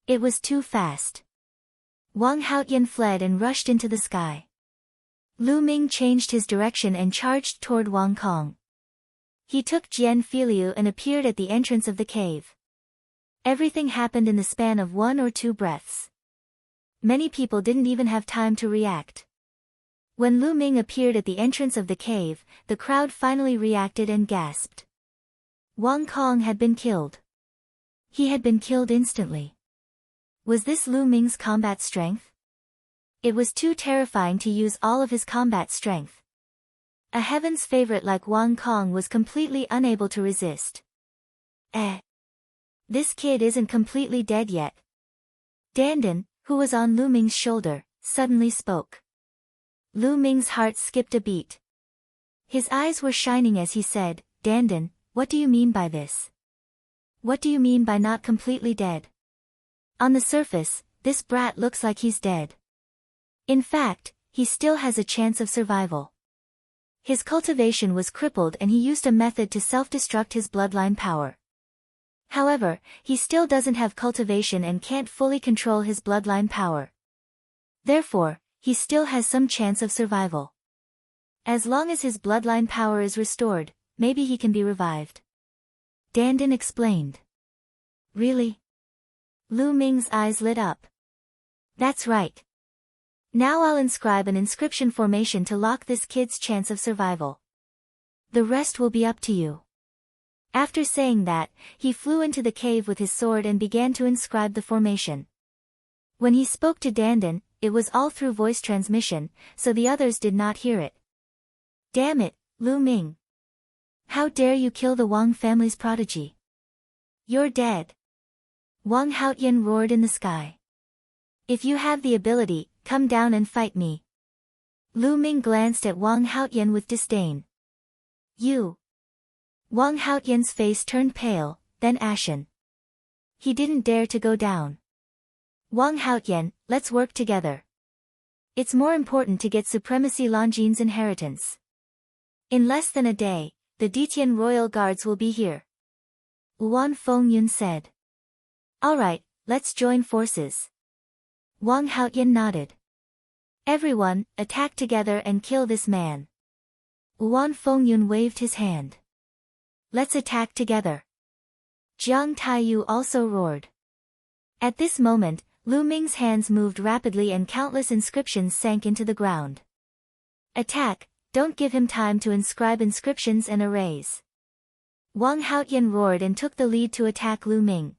It was too fast. Wang Haotian fled and rushed into the sky. Lu Ming changed his direction and charged toward Wang Kong. He took Jian Filiu and appeared at the entrance of the cave. Everything happened in the span of 1 or 2 breaths. Many people didn't even have time to react. When Lu Ming appeared at the entrance of the cave, the crowd finally reacted and gasped. Wang Kong had been killed. He had been killed instantly. Was this Lu Ming's combat strength? It was too terrifying to use all of his combat strength. A heaven's favorite like Wang Kong was completely unable to resist. This kid isn't completely dead yet. Dandan, who was on Lu Ming's shoulder, suddenly spoke. Lu Ming's heart skipped a beat. His eyes were shining as he said, Dandan, what do you mean by this? What do you mean by not completely dead? On the surface, this brat looks like he's dead. In fact, he still has a chance of survival. His cultivation was crippled and he used a method to self-destruct his bloodline power. However, he still doesn't have cultivation and can't fully control his bloodline power. Therefore, he still has some chance of survival. As long as his bloodline power is restored, maybe he can be revived. Dandan explained. Really? Lu Ming's eyes lit up. That's right. Now I'll inscribe an inscription formation to lock this kid's chance of survival. The rest will be up to you. After saying that, he flew into the cave with his sword and began to inscribe the formation. When he spoke to Dandan, it was all through voice transmission, so the others did not hear it. Damn it, Lu Ming. How dare you kill the Wang family's prodigy? You're dead. Wang Haotian roared in the sky. If you have the ability, come down and fight me. Lu Ming glanced at Wang Haotian with disdain. You. Wang Haotian's face turned pale, then ashen. He didn't dare to go down. Wang Haotian, let's work together. It's more important to get Supremacy Longines' inheritance. In less than a day, the Detian royal guards will be here. Wan Fengyun said. Alright, let's join forces. Wang Haoyan nodded. Everyone, attack together and kill this man. Wan Fengyun waved his hand. Let's attack together. Jiang Taiyu also roared. At this moment, Lu Ming's hands moved rapidly and countless inscriptions sank into the ground. Attack, don't give him time to inscribe inscriptions and erase. Wang Haoyan roared and took the lead to attack Lu Ming.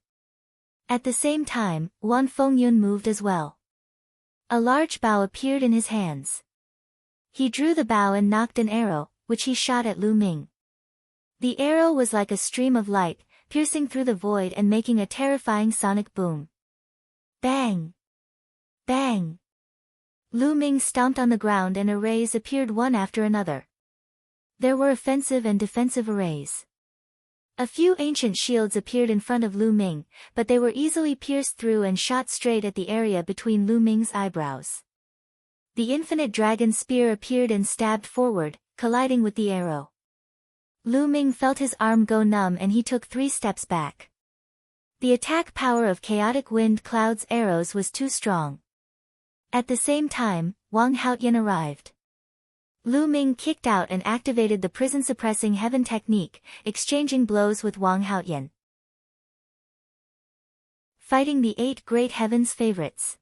At the same time, Wan Fengyun moved as well. A large bow appeared in his hands. He drew the bow and knocked an arrow, which he shot at Lu Ming. The arrow was like a stream of light, piercing through the void and making a terrifying sonic boom. Bang! Bang! Lu Ming stomped on the ground and arrays appeared one after another. There were offensive and defensive arrays. A few ancient shields appeared in front of Lu Ming, but they were easily pierced through and shot straight at the area between Lu Ming's eyebrows. The infinite dragon spear appeared and stabbed forward, colliding with the arrow. Lu Ming felt his arm go numb and he took 3 steps back. The attack power of chaotic wind clouds arrows was too strong. At the same time, Wang Haoyan arrived. Lu Ming kicked out and activated the prison-suppressing heaven technique, exchanging blows with Wang Haoyan. Fighting the 8 great heavens favorites.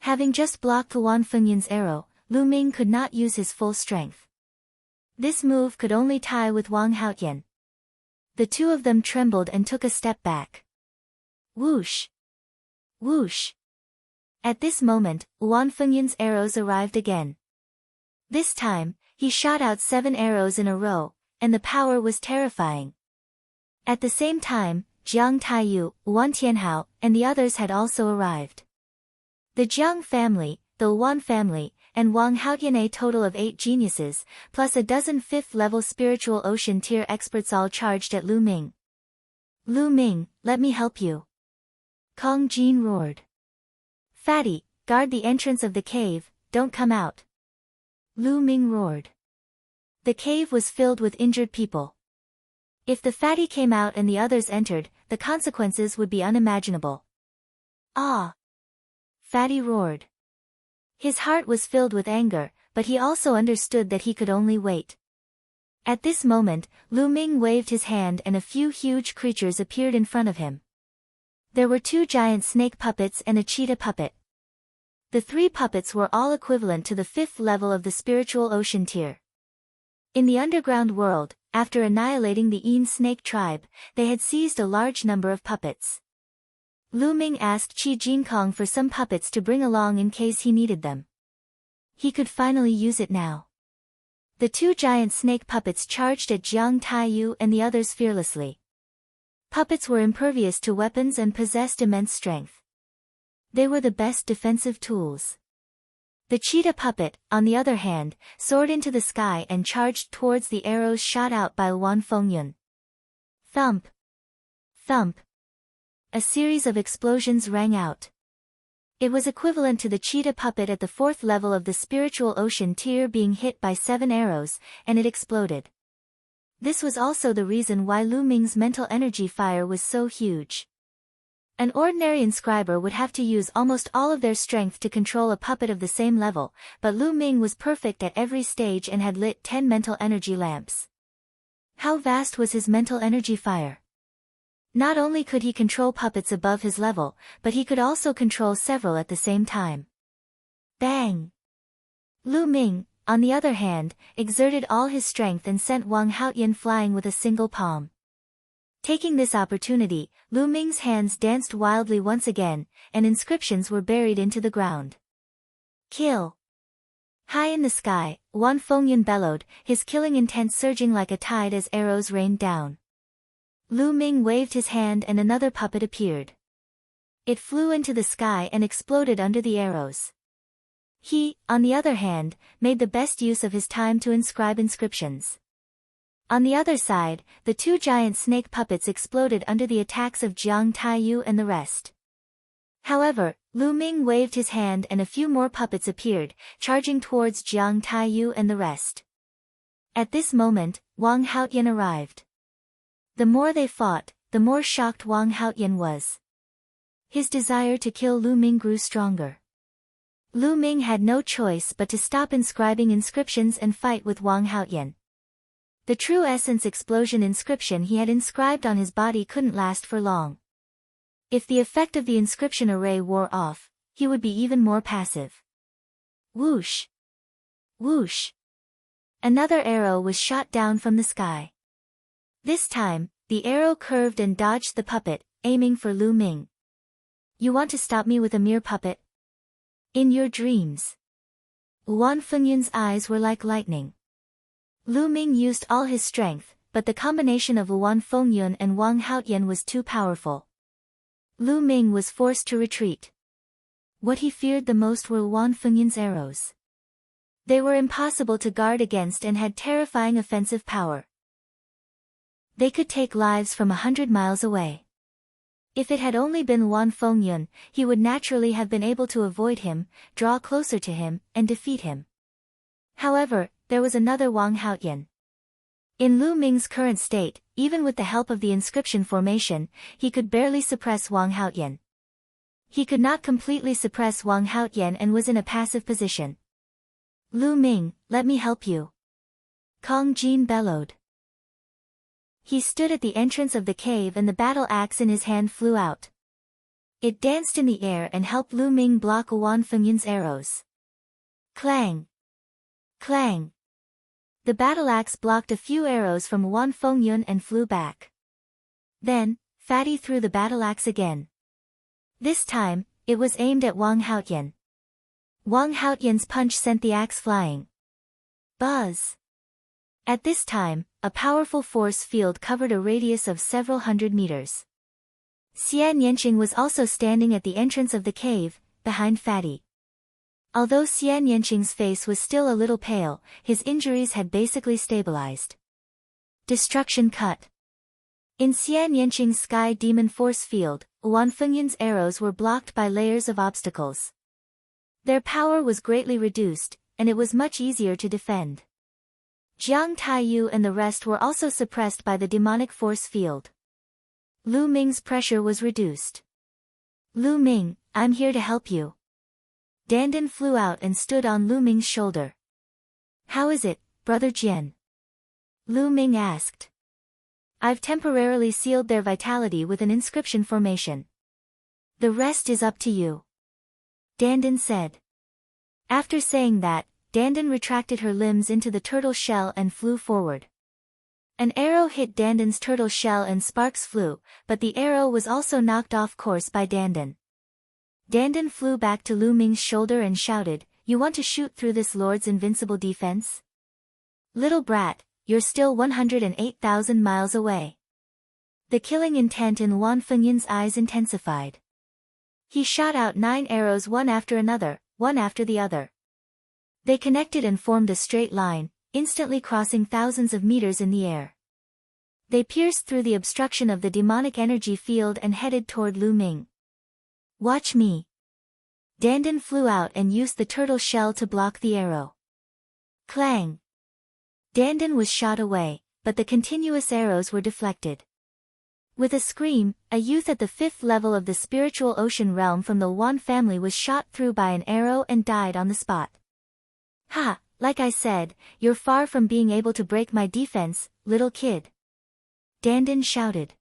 Having just blocked Wan Fengyun's arrow, Lu Ming could not use his full strength. This move could only tie with Wang Haoyan. The two of them trembled and took a step back. Whoosh! Whoosh! At this moment, Wan Fengyun's arrows arrived again. This time, he shot out 7 arrows in a row, and the power was terrifying. At the same time, Jiang Taiyu, Wan Tianhao, and the others had also arrived. The Jiang family, the Wan family, and Wang Haoyan, a total of 8 geniuses, plus a dozen 5th-level spiritual ocean tier experts all charged at Lu Ming. Lu Ming, let me help you. Kong Jin roared. Fatty, guard the entrance of the cave, don't come out. Lu Ming roared. The cave was filled with injured people. If the fatty came out and the others entered, the consequences would be unimaginable. Ah! Fatty roared. His heart was filled with anger, but he also understood that he could only wait. At this moment, Lu Ming waved his hand and a few huge creatures appeared in front of him. There were 2 giant snake puppets and a cheetah puppet. The 3 puppets were all equivalent to the 5th level of the spiritual ocean tier. In the underground world, after annihilating the Yin snake tribe, they had seized a large number of puppets. Lu Ming asked Qi Jinkong for some puppets to bring along in case he needed them. He could finally use it now. The 2 giant snake puppets charged at Jiang Taiyu and the others fearlessly. Puppets were impervious to weapons and possessed immense strength. They were the best defensive tools. The cheetah puppet, on the other hand, soared into the sky and charged towards the arrows shot out by Wan Fengyun. Thump! Thump! A series of explosions rang out. It was equivalent to the cheetah puppet at the 4th level of the spiritual ocean tier being hit by 7 arrows, and it exploded. This was also the reason why Lu Ming's mental energy fire was so huge. An ordinary inscriber would have to use almost all of their strength to control a puppet of the same level, but Lu Ming was perfect at every stage and had lit 10 mental energy lamps. How vast was his mental energy fire? Not only could he control puppets above his level, but he could also control several at the same time. Bang! Lu Ming, on the other hand, exerted all his strength and sent Wang Haoyan flying with a single palm. Taking this opportunity, Lu Ming's hands danced wildly once again, and inscriptions were buried into the ground. Kill! High in the sky, Wan Fengyun bellowed, his killing intent surging like a tide as arrows rained down. Lu Ming waved his hand and another puppet appeared. It flew into the sky and exploded under the arrows. He, on the other hand, made the best use of his time to inscribe inscriptions. On the other side, the 2 giant snake puppets exploded under the attacks of Jiang Taiyu and the rest. However, Lu Ming waved his hand and a few more puppets appeared, charging towards Jiang Taiyu and the rest. At this moment, Wang Haoyan arrived. The more they fought, the more shocked Wang Haoyan was. His desire to kill Lu Ming grew stronger. Lu Ming had no choice but to stop inscribing inscriptions and fight with Wang Haoyan. The true essence explosion inscription he had inscribed on his body couldn't last for long. If the effect of the inscription array wore off, he would be even more passive. Whoosh! Whoosh! Another arrow was shot down from the sky. This time, the arrow curved and dodged the puppet, aiming for Lu Ming. You want to stop me with a mere puppet? In your dreams. Wan Fengyun's eyes were like lightning. Lu Ming used all his strength, but the combination of Wan Fengyun and Wang Haoyan was too powerful. Lu Ming was forced to retreat. What he feared the most were Wan Fengyun's arrows. They were impossible to guard against and had terrifying offensive power. They could take lives from 100 miles away. If it had only been Wan Fengyun, he would naturally have been able to avoid him, draw closer to him, and defeat him. However, there was another Wang Haoyan. In Lu Ming's current state, even with the help of the inscription formation, he could barely suppress Wang Haoyan. He could not completely suppress Wang Haoyan and was in a passive position. Lu Ming, let me help you. Kong Jin bellowed. He stood at the entrance of the cave and the battle axe in his hand flew out. It danced in the air and helped Lu Ming block Wan Fengyun's arrows. Clang! Clang! The battle axe blocked a few arrows from Wan Fengyun and flew back. Then, Fatty threw the battle axe again. This time, it was aimed at Wang Haoyan. Wang Haoyan's punch sent the axe flying. Buzz! At this time, a powerful force field covered a radius of several hundred meters. Xian Yanqing was also standing at the entrance of the cave, behind Fatty. Although Xian Yanqing's face was still a little pale, his injuries had basically stabilized. Destruction cut. In Xian Yanqing's sky demon force field, Wan Fengyun's arrows were blocked by layers of obstacles. Their power was greatly reduced, and it was much easier to defend. Jiang Taiyu and the rest were also suppressed by the demonic force field. Lu Ming's pressure was reduced. Lu Ming, I'm here to help you. Dandan flew out and stood on Lu Ming's shoulder. How is it, Brother Jian? Lu Ming asked. I've temporarily sealed their vitality with an inscription formation. The rest is up to you. Dandan said. After saying that, Dandan retracted her limbs into the turtle shell and flew forward. An arrow hit Dandan's turtle shell and sparks flew, but the arrow was also knocked off course by Dandan. Dandan flew back to Lu Ming's shoulder and shouted, You want to shoot through this lord's invincible defense? Little brat, you're still 108,000 miles away. The killing intent in Wan Fengyun's eyes intensified. He shot out 9 arrows one after another, one after the other. They connected and formed a straight line, instantly crossing thousands of meters in the air. They pierced through the obstruction of the demonic energy field and headed toward Lu Ming. Watch me. Dandan flew out and used the turtle shell to block the arrow. Clang. Dandan was shot away, but the continuous arrows were deflected. With a scream, a youth at the 5th level of the spiritual ocean realm from the Wan family was shot through by an arrow and died on the spot. Ha, like I said, you're far from being able to break my defense, little kid. Dandan shouted.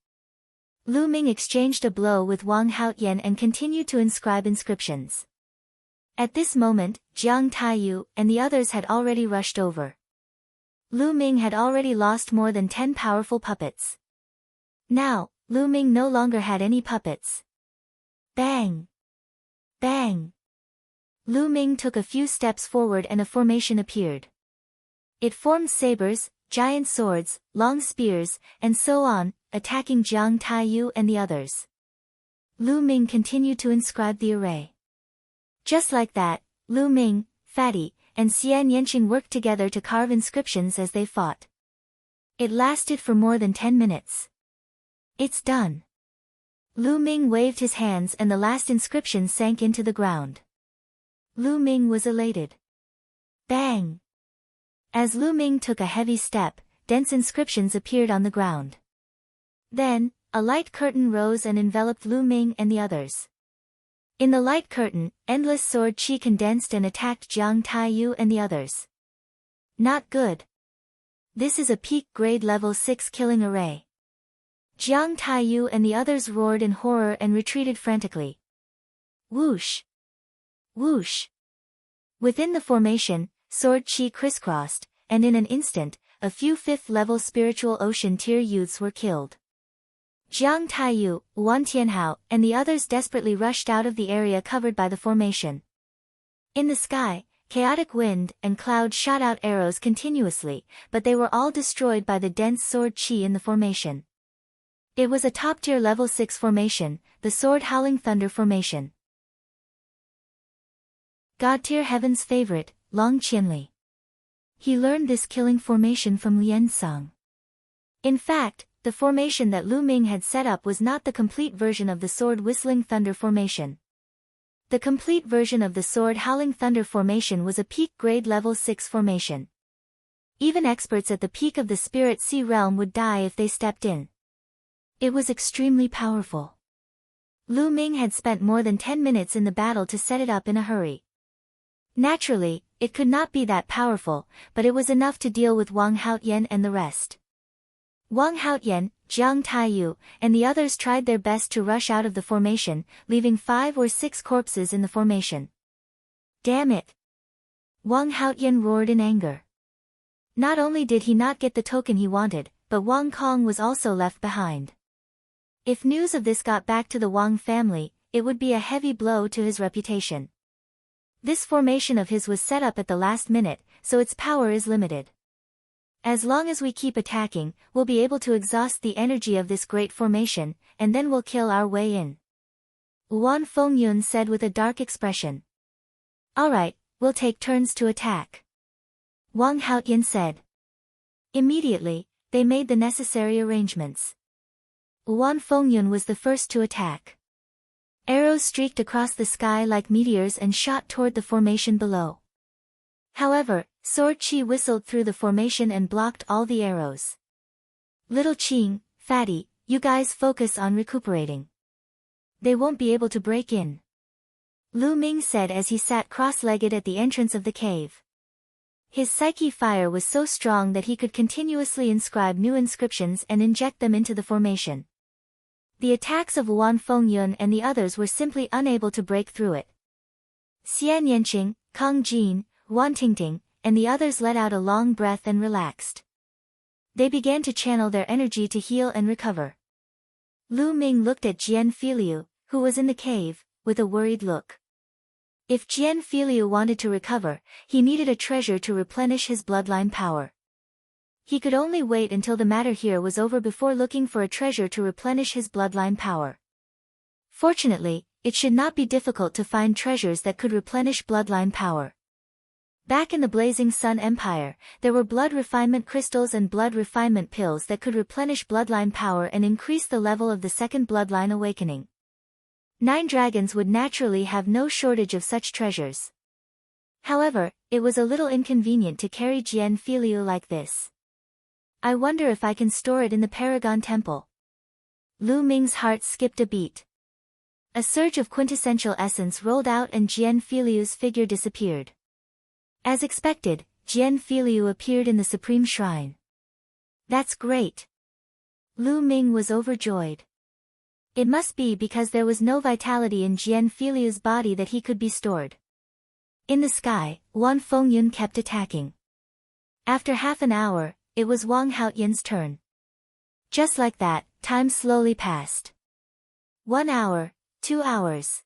Lu Ming exchanged a blow with Wang Haoyan and continued to inscribe inscriptions. At this moment, Jiang Taiyu and the others had already rushed over. Lu Ming had already lost more than 10 powerful puppets. Now, Lu Ming no longer had any puppets. Bang! Bang! Lu Ming took a few steps forward and a formation appeared. It formed sabers, giant swords, long spears, and so on, attacking Jiang Taiyu and the others. Lu Ming continued to inscribe the array. Just like that, Lu Ming, Fatty, and Xian Yanqing worked together to carve inscriptions as they fought. It lasted for more than 10 minutes. It's done. Lu Ming waved his hands and the last inscription sank into the ground. Lu Ming was elated. Bang! As Lu Ming took a heavy step, dense inscriptions appeared on the ground. Then, a light curtain rose and enveloped Lu Ming and the others. In the light curtain, endless sword chi condensed and attacked Jiang Taiyu and the others. Not good. This is a peak grade level 6 killing array. Jiang Taiyu and the others roared in horror and retreated frantically. Whoosh! Whoosh! Within the formation, sword chi crisscrossed, and in an instant, a few 5th level spiritual ocean tier youths were killed. Jiang Taiyu, Wan Tianhao, and the others desperately rushed out of the area covered by the formation. In the sky, chaotic wind and cloud shot out arrows continuously, but they were all destroyed by the dense sword chi in the formation. It was a top-tier level 6 formation, the Sword Howling Thunder formation. God-tier Heaven's favorite, Long Qianli. He learned this killing formation from Lian Song. In fact, the formation that Lu Ming had set up was not the complete version of the Sword Whistling Thunder formation. The complete version of the Sword Howling Thunder formation was a peak grade level 6 formation. Even experts at the peak of the Spirit Sea realm would die if they stepped in. It was extremely powerful. Lu Ming had spent more than 10 minutes in the battle to set it up in a hurry. Naturally, it could not be that powerful, but it was enough to deal with Wang Haotian and the rest. Wang Haotian, Jiang Taiyu, and the others tried their best to rush out of the formation, leaving 5 or 6 corpses in the formation. Damn it! Wang Haotian roared in anger. Not only did he not get the token he wanted, but Wang Kong was also left behind. If news of this got back to the Wang family, it would be a heavy blow to his reputation. This formation of his was set up at the last minute, so its power is limited. As long as we keep attacking, we'll be able to exhaust the energy of this great formation, and then we'll kill our way in. Wan Fengyun said with a dark expression. Alright, we'll take turns to attack. Wang Haotian said. Immediately, they made the necessary arrangements. Wan Fengyun was the first to attack. Arrows streaked across the sky like meteors and shot toward the formation below. However, sword chi whistled through the formation and blocked all the arrows. Little Qing, Fatty, you guys focus on recuperating. They won't be able to break in. Lu Ming said as he sat cross-legged at the entrance of the cave. His psyche fire was so strong that he could continuously inscribe new inscriptions and inject them into the formation. The attacks of Wan Fengyun and the others were simply unable to break through it. Xian Yanqing, Kang Jin, Wan Tingting, and the others let out a long breath and relaxed. They began to channel their energy to heal and recover. Lu Ming looked at Jian Filiu, who was in the cave, with a worried look. If Jian Filiu wanted to recover, he needed a treasure to replenish his bloodline power. He could only wait until the matter here was over before looking for a treasure to replenish his bloodline power. Fortunately, it should not be difficult to find treasures that could replenish bloodline power. Back in the Blazing Sun Empire, there were blood refinement crystals and blood refinement pills that could replenish bloodline power and increase the level of the second bloodline awakening. 9 dragons would naturally have no shortage of such treasures. However, it was a little inconvenient to carry Jian Filiu like this. I wonder if I can store it in the Paragon Temple. Lu Ming's heart skipped a beat. A surge of quintessential essence rolled out and Jian Filiu's figure disappeared. As expected, Jian Filiu appeared in the Supreme Shrine. That's great. Lu Ming was overjoyed. It must be because there was no vitality in Jian Filiu's body that he could be stored. In the sky, Wan Fengyun kept attacking. After half an hour, it was Wang Haotian's turn. Just like that, time slowly passed. 1 hour, 2 hours.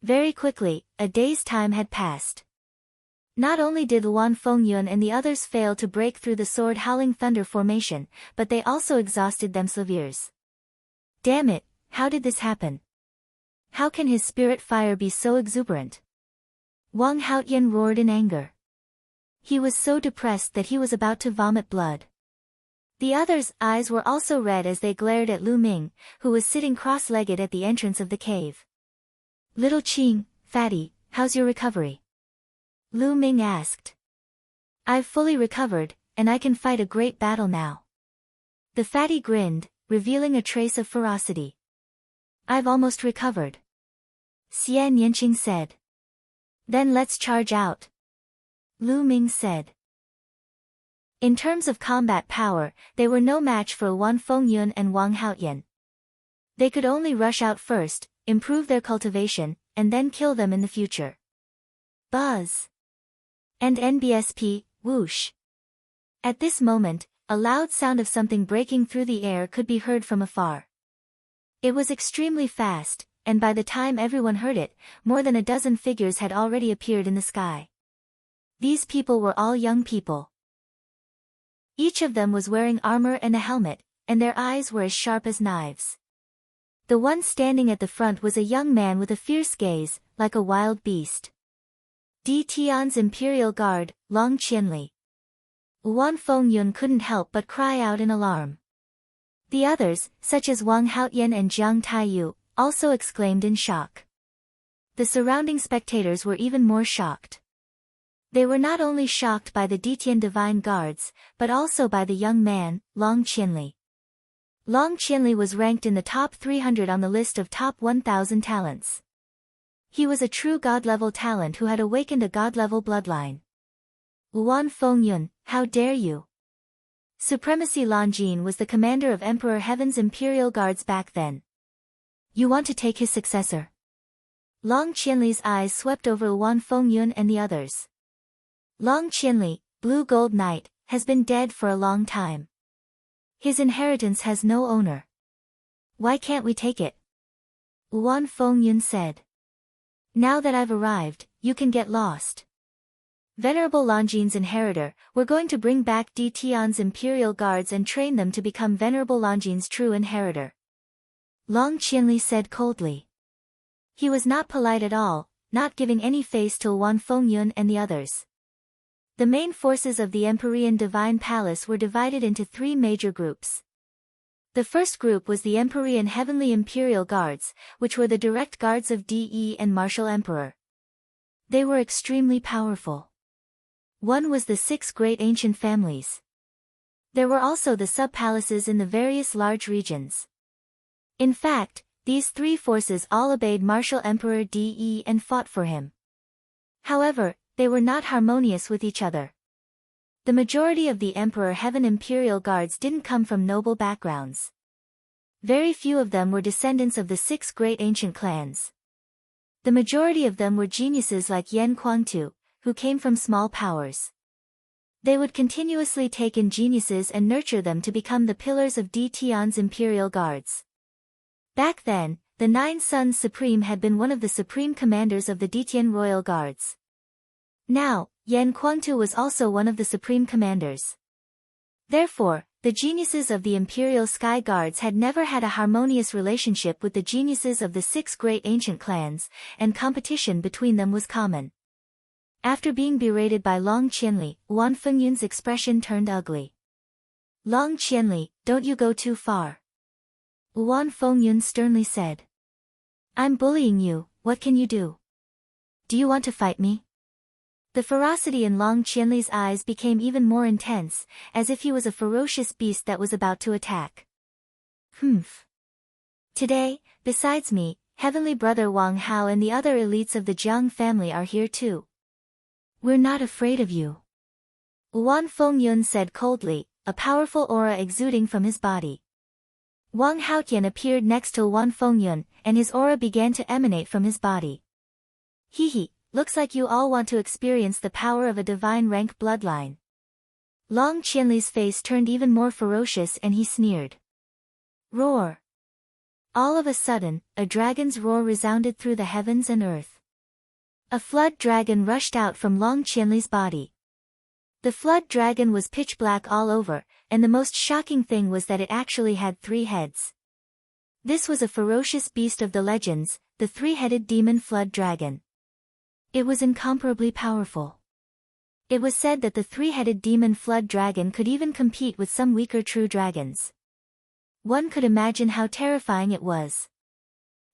Very quickly, a day's time had passed. Not only did Wan Fengyun and the others fail to break through the Sword Howling Thunder formation, but they also exhausted themselves. Damn it, how did this happen? How can his spirit fire be so exuberant? Wang Haotian roared in anger. He was so depressed that he was about to vomit blood. The others' eyes were also red as they glared at Lu Ming, who was sitting cross-legged at the entrance of the cave. Little Qing, Fatty, how's your recovery? Lu Ming asked. I've fully recovered, and I can fight a great battle now. The fatty grinned, revealing a trace of ferocity. I've almost recovered. Xian Yanqing said. Then let's charge out. Lu Ming said. In terms of combat power, they were no match for Wan Fengyun and Wang Haotian. They could only rush out first, improve their cultivation, and then kill them in the future. Buzz. And NBSP, whoosh. At this moment, a loud sound of something breaking through the air could be heard from afar. It was extremely fast, and by the time everyone heard it, more than a dozen figures had already appeared in the sky. These people were all young people. Each of them was wearing armor and a helmet, and their eyes were as sharp as knives. The one standing at the front was a young man with a fierce gaze, like a wild beast. Di Tian's Imperial Guard, Long Qianli. Wan Fengyun couldn't help but cry out in alarm. The others, such as Wang Haotian and Jiang Taiyu, also exclaimed in shock. The surrounding spectators were even more shocked. They were not only shocked by the Ditian Divine Guards, but also by the young man, Long Qianli. Long Qianli was ranked in the top 300 on the list of top 1,000 talents. He was a true god-level talent who had awakened a god-level bloodline. Wan Fengyun, how dare you? Supremacy Longjin was the commander of Emperor Heaven's Imperial Guards back then. You want to take his successor? Long Qianli's eyes swept over Wan Fengyun and the others. Long Qianli, Blue Gold Knight, has been dead for a long time. His inheritance has no owner. Why can't we take it? Wan Fengyun said. Now that I've arrived, you can get lost. Venerable Longjin's inheritor, we're going to bring back Di Tian's Imperial Guards and train them to become Venerable Longjin's true inheritor. Long Qianli said coldly. He was not polite at all, not giving any face to Wan Fengyun and the others. The main forces of the Empyrean Divine Palace were divided into three major groups. The first group was the Empyrean Heavenly Imperial Guards, which were the direct guards of De and Martial Emperor. They were extremely powerful. One was the 6 great ancient families. There were also the sub-palaces in the various large regions. In fact, these three forces all obeyed Martial Emperor De and fought for him. However, they were not harmonious with each other. The majority of the Emperor Heaven Imperial Guards didn't come from noble backgrounds. Very few of them were descendants of the 6 great ancient clans. The majority of them were geniuses like Yan Kuangtu, who came from small powers. They would continuously take in geniuses and nurture them to become the pillars of Di Tian's Imperial Guards. Back then, the 9 Sons Supreme had been one of the supreme commanders of the Ditian Royal Guards. Now, Yan Kuangtu was also one of the supreme commanders. Therefore, the geniuses of the Imperial Sky Guards had never had a harmonious relationship with the geniuses of the 6 great ancient clans, and competition between them was common. After being berated by Long Qianli, Wan Fengyun's expression turned ugly. Long Qianli, don't you go too far. Wan Fengyun sternly said. I'm bullying you, what can you do? Do you want to fight me? The ferocity in Long Qianli's eyes became even more intense, as if he was a ferocious beast that was about to attack. Humph. Today, besides me, Heavenly Brother Wang Hao and the other elites of the Jiang family are here too. We're not afraid of you. Wan Fengyun said coldly, a powerful aura exuding from his body. Wang Haotian appeared next to Wan Fengyun, and his aura began to emanate from his body. Hee, looks like you all want to experience the power of a divine rank bloodline. Long Qianli's face turned even more ferocious and he sneered. Roar! All of a sudden, a dragon's roar resounded through the heavens and earth. A flood dragon rushed out from Long Qianli's body. The flood dragon was pitch black all over, and the most shocking thing was that it actually had 3 heads. This was a ferocious beast of the legends, the 3-headed demon flood dragon. It was incomparably powerful. It was said that the 3-headed demon flood dragon could even compete with some weaker true dragons. One could imagine how terrifying it was.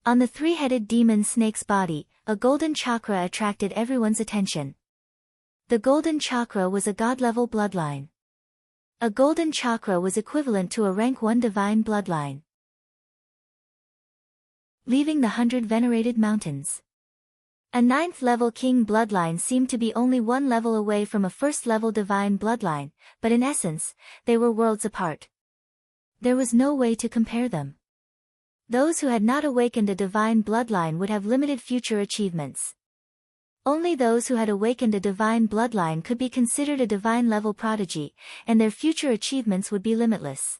On the 3-headed demon snake's body, a golden chakra attracted everyone's attention. The golden chakra was a god-level bloodline. A golden chakra was equivalent to a rank 1 divine bloodline. Leaving the 100 venerated mountains. A ninth-level king bloodline seemed to be only one level away from a first-level divine bloodline, but in essence, they were worlds apart. There was no way to compare them. Those who had not awakened a divine bloodline would have limited future achievements. Only those who had awakened a divine bloodline could be considered a divine-level prodigy, and their future achievements would be limitless.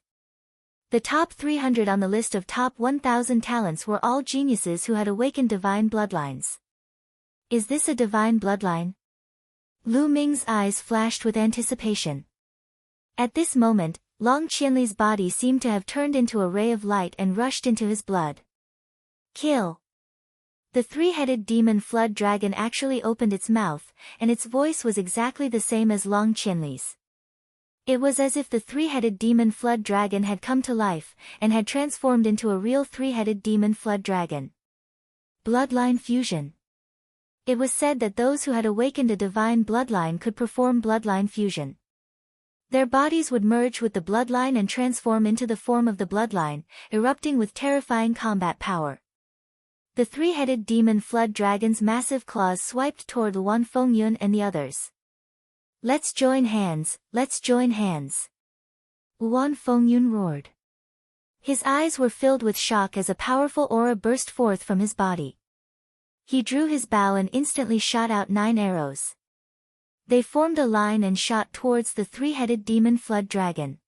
The top 300 on the list of top 1,000 talents were all geniuses who had awakened divine bloodlines. Is this a divine bloodline? Lu Ming's eyes flashed with anticipation. At this moment, Long Qianli's body seemed to have turned into a ray of light and rushed into his blood. Kill! The three-headed demon flood dragon actually opened its mouth, and its voice was exactly the same as Long Qianli's. It was as if the three-headed demon flood dragon had come to life, and had transformed into a real three-headed demon flood dragon. Bloodline fusion. It was said that those who had awakened a divine bloodline could perform bloodline fusion. Their bodies would merge with the bloodline and transform into the form of the bloodline, erupting with terrifying combat power. The three-headed demon flood dragon's massive claws swiped toward Luan Fengyun and the others. Let's join hands, let's join hands. Luan Fengyun roared. His eyes were filled with shock as a powerful aura burst forth from his body. He drew his bow and instantly shot out 9 arrows. They formed a line and shot towards the three-headed demon flood dragon.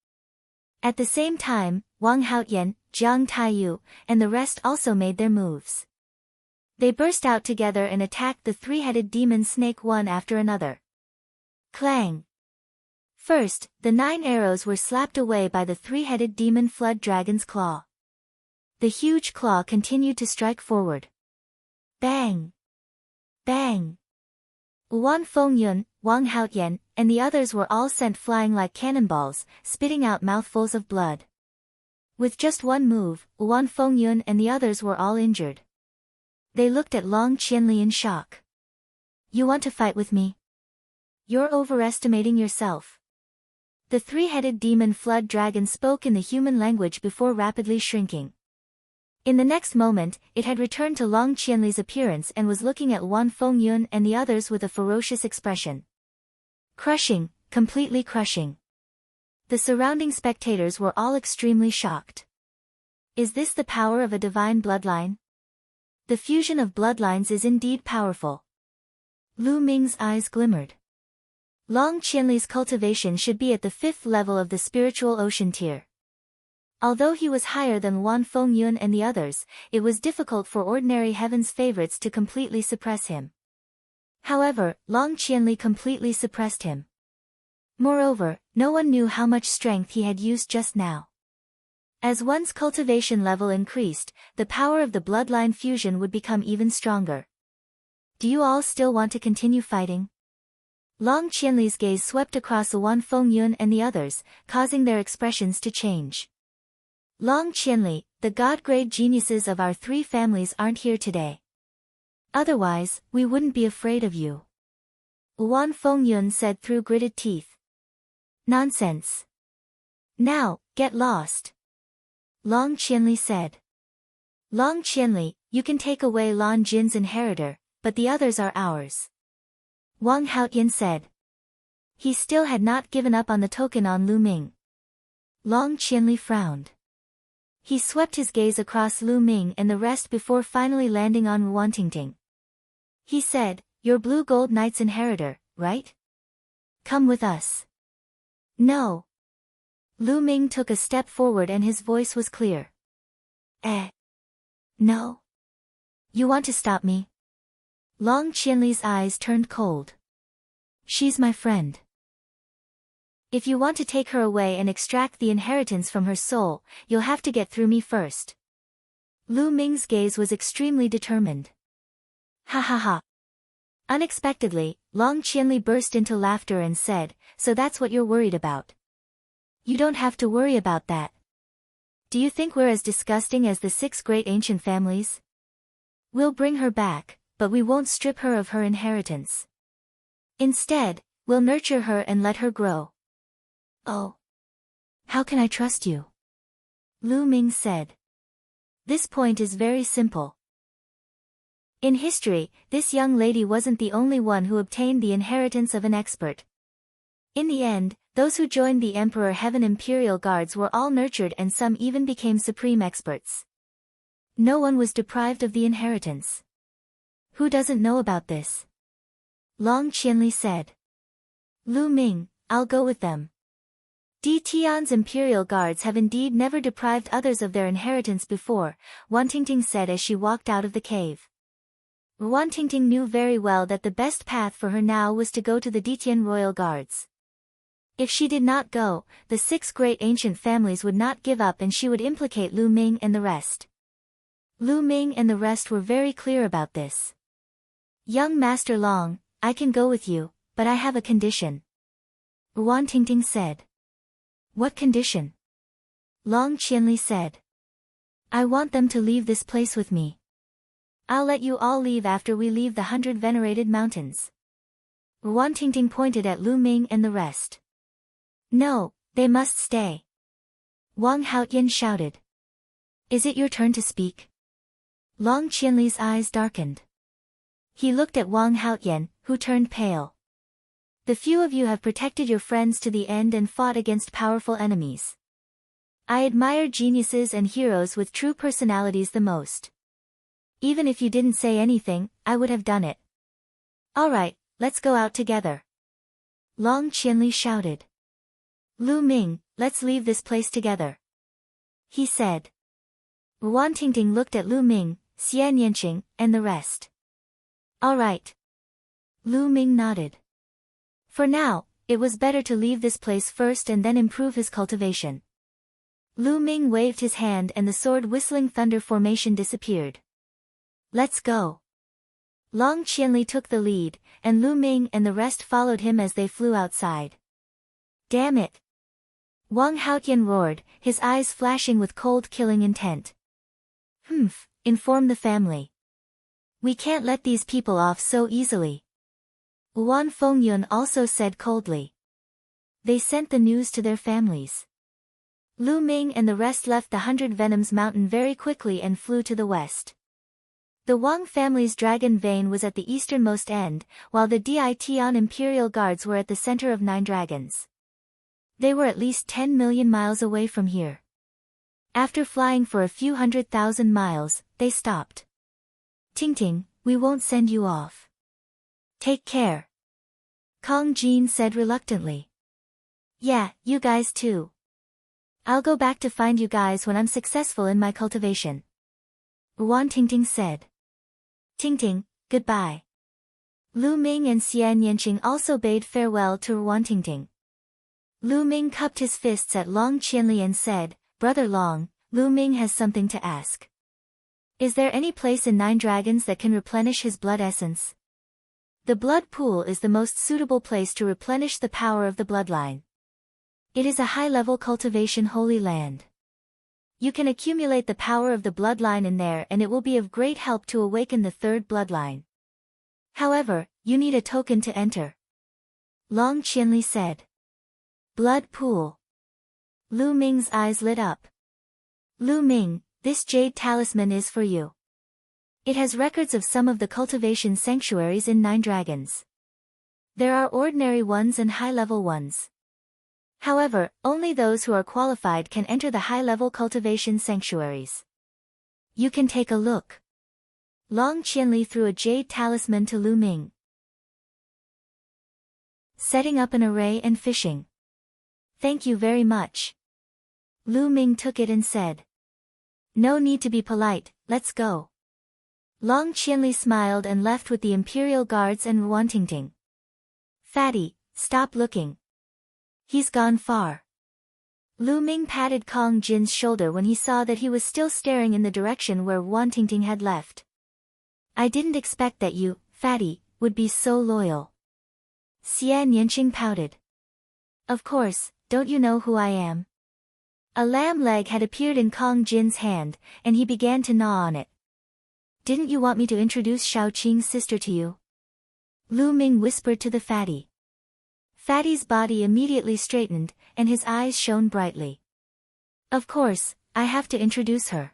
At the same time, Wang Haotian, Jiang Taiyu, and the rest also made their moves. They burst out together and attacked the three-headed demon snake one after another. Clang! First, the 9 arrows were slapped away by the three-headed demon flood dragon's claw. The huge claw continued to strike forward. Bang! Bang! Luan Fengyun, Wang Haotian, and the others were all sent flying like cannonballs, spitting out mouthfuls of blood. With just one move, Luan Fengyun and the others were all injured. They looked at Long Qianli in shock. You want to fight with me? You're overestimating yourself. The three-headed demon flood dragon spoke in the human language before rapidly shrinking. In the next moment, it had returned to Long Qianli's appearance and was looking at Luan Fengyun and the others with a ferocious expression. Crushing, completely crushing. The surrounding spectators were all extremely shocked. Is this the power of a divine bloodline? The fusion of bloodlines is indeed powerful. Lu Ming's eyes glimmered. Long Qianli's cultivation should be at the 5th level of the spiritual ocean tier. Although he was higher than Luan Fengyun and the others, it was difficult for ordinary heaven's favorites to completely suppress him. However, Long Qianli completely suppressed him. Moreover, no one knew how much strength he had used just now. As one's cultivation level increased, the power of the bloodline fusion would become even stronger. Do you all still want to continue fighting? Long Qianli's gaze swept across Luan Fengyun and the others, causing their expressions to change. Long Qianli, the god-grade geniuses of our 3 families aren't here today. Otherwise, we wouldn't be afraid of you. Luan Fengyun said through gritted teeth. Nonsense. Now, get lost. Long Qianli said. Long Qianli, you can take away Lan Jin's inheritor, but the others are ours. Wang Haotian said. He still had not given up on the token on Lu Ming. Long Qianli frowned. He swept his gaze across Lu Ming and the rest before finally landing on Ruan Tingting. He said, "You're Blue Gold Knight's inheritor, right? Come with us." No. Lu Ming took a step forward and his voice was clear. No. You want to stop me? Long Qianli's eyes turned cold. She's my friend. If you want to take her away and extract the inheritance from her soul, you'll have to get through me first. Lu Ming's gaze was extremely determined. Ha ha ha. Unexpectedly, Long Qianli burst into laughter and said, "So that's what you're worried about. You don't have to worry about that. Do you think we're as disgusting as the 6 great ancient families? We'll bring her back, but we won't strip her of her inheritance. Instead, we'll nurture her and let her grow." Oh. How can I trust you? Lu Ming said. This point is very simple. In history, this young lady wasn't the only one who obtained the inheritance of an expert. In the end, those who joined the Emperor Heaven Imperial Guards were all nurtured and some even became supreme experts. No one was deprived of the inheritance. Who doesn't know about this? Long Qianli said. Lu Ming, I'll go with them. Di Tian's Imperial Guards have indeed never deprived others of their inheritance before, Wan Tingting said as she walked out of the cave. Wan Tingting knew very well that the best path for her now was to go to the Ditian Royal Guards. If she did not go, the 6 great ancient families would not give up and she would implicate Lu Ming and the rest. Lu Ming and the rest were very clear about this. Young Master Long, I can go with you, but I have a condition. Wan Tingting said. What condition? Long Qianli said. I want them to leave this place with me. I'll let you all leave after we leave the 100 venerated mountains. Wan Tingting pointed at Lu Ming and the rest. No, they must stay. Wang Haoyan shouted. Is it your turn to speak? Long Qianli's eyes darkened. He looked at Wang Haoyan, who turned pale. The few of you have protected your friends to the end and fought against powerful enemies. I admire geniuses and heroes with true personalities the most. Even if you didn't say anything, I would have done it. All right, let's go out together. Long Qianli shouted. Lu Ming, let's leave this place together. He said. Wan Tingting looked at Lu Ming, Xian Yanqing, and the rest. All right. Lu Ming nodded. For now, it was better to leave this place first and then improve his cultivation. Lu Ming waved his hand and the sword whistling thunder formation disappeared. Let's go. Long Qianli took the lead, and Lu Ming and the rest followed him as they flew outside. Damn it! Wang Haoyan roared, his eyes flashing with cold killing intent. Humph, inform the family. We can't let these people off so easily. Wan Fengyun also said coldly. They sent the news to their families. Lu Ming and the rest left the 100 Venoms Mountain very quickly and flew to the west. The Wang family's dragon vein was at the easternmost end, while the Ditian Imperial Guards were at the center of 9 dragons. They were at least 10 million miles away from here. After flying for a few 100,000 miles, they stopped. Tingting, we won't send you off. Take care. Kong Jin said reluctantly. Yeah, you guys too. I'll go back to find you guys when I'm successful in my cultivation. Wan Tingting said. Tingting, goodbye. Lu Ming and Xian Yanqing also bade farewell to Wan Tingting. Lu Ming cupped his fists at Long Qianli and said, Brother Long, Lu Ming has something to ask. Is there any place in 9 dragons that can replenish his blood essence? The blood pool is the most suitable place to replenish the power of the bloodline. It is a high-level cultivation holy land. You can accumulate the power of the bloodline in there and it will be of great help to awaken the 3rd bloodline. However, you need a token to enter. Long Qianli said. Blood pool. Lu Ming's eyes lit up. Lu Ming, this jade talisman is for you. It has records of some of the cultivation sanctuaries in 9 dragons. There are ordinary ones and high-level ones. However, only those who are qualified can enter the high-level cultivation sanctuaries. You can take a look. Long Qianli threw a jade talisman to Lu Ming. Setting up an array and fishing. Thank you very much. Lu Ming took it and said. No need to be polite, let's go. Long Qianli smiled and left with the Imperial Guards and Wan Tingting. Fatty, stop looking. He's gone far. Lu Ming patted Kong Jin's shoulder when he saw that he was still staring in the direction where Wan Tingting had left. I didn't expect that you, Fatty, would be so loyal. Xian Yanqing pouted. Of course, don't you know who I am? A lamb leg had appeared in Kong Jin's hand, and he began to gnaw on it. Didn't you want me to introduce Shao Qing's sister to you? Lu Ming whispered to the fatty. Fatty's body immediately straightened, and his eyes shone brightly. Of course, I have to introduce her.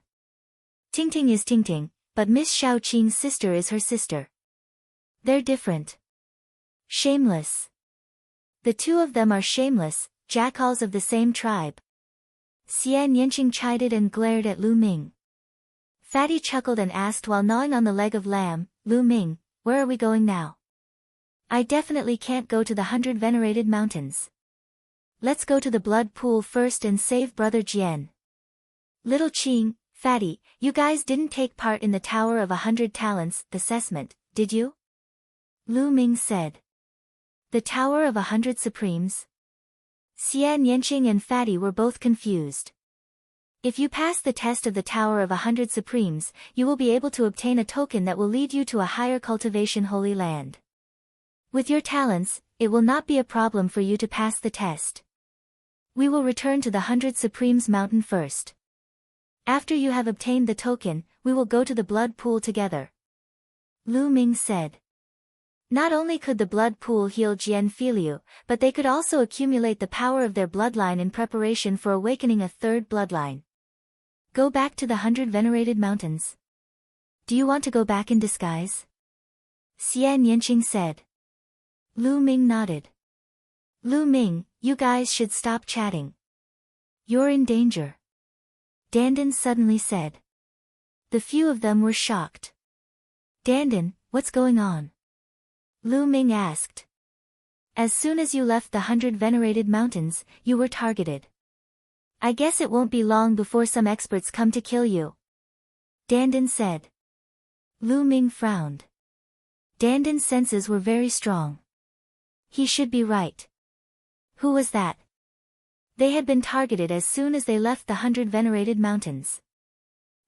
Tingting is Tingting, but Miss Shaoqing's sister is her sister. They're different. Shameless. The two of them are shameless, jackals of the same tribe. Xian Yanqing chided and glared at Lu Ming. Fatty chuckled and asked while gnawing on the leg of lamb, Lu Ming, where are we going now? I definitely can't go to the 100 venerated mountains. Let's go to the blood pool first and save Brother Jian. Little Qing, Fatty, you guys didn't take part in the Tower of 100 Talents assessment, did you? Lu Ming said. The Tower of 100 Supremes? Xian Yanqing and Fatty were both confused. If you pass the test of the Tower of 100 Supremes, you will be able to obtain a token that will lead you to a higher cultivation Holy Land. With your talents, it will not be a problem for you to pass the test. We will return to the 100 Supremes mountain first. After you have obtained the token, we will go to the blood pool together. Lu Ming said. Not only could the blood pool heal Jian Filiu, but they could also accumulate the power of their bloodline in preparation for awakening a third bloodline. Go back to the 100 venerated mountains. Do you want to go back in disguise? Xian Yanqing said. Lu Ming nodded. Lu Ming, you guys should stop chatting. You're in danger. Dandan suddenly said. The few of them were shocked. Dandan, what's going on? Lu Ming asked. As soon as you left the 100 venerated mountains, you were targeted. I guess it won't be long before some experts come to kill you. Dandan said. Lu Ming frowned. Dandan's senses were very strong. He should be right. Who was that? They had been targeted as soon as they left the 100 venerated mountains.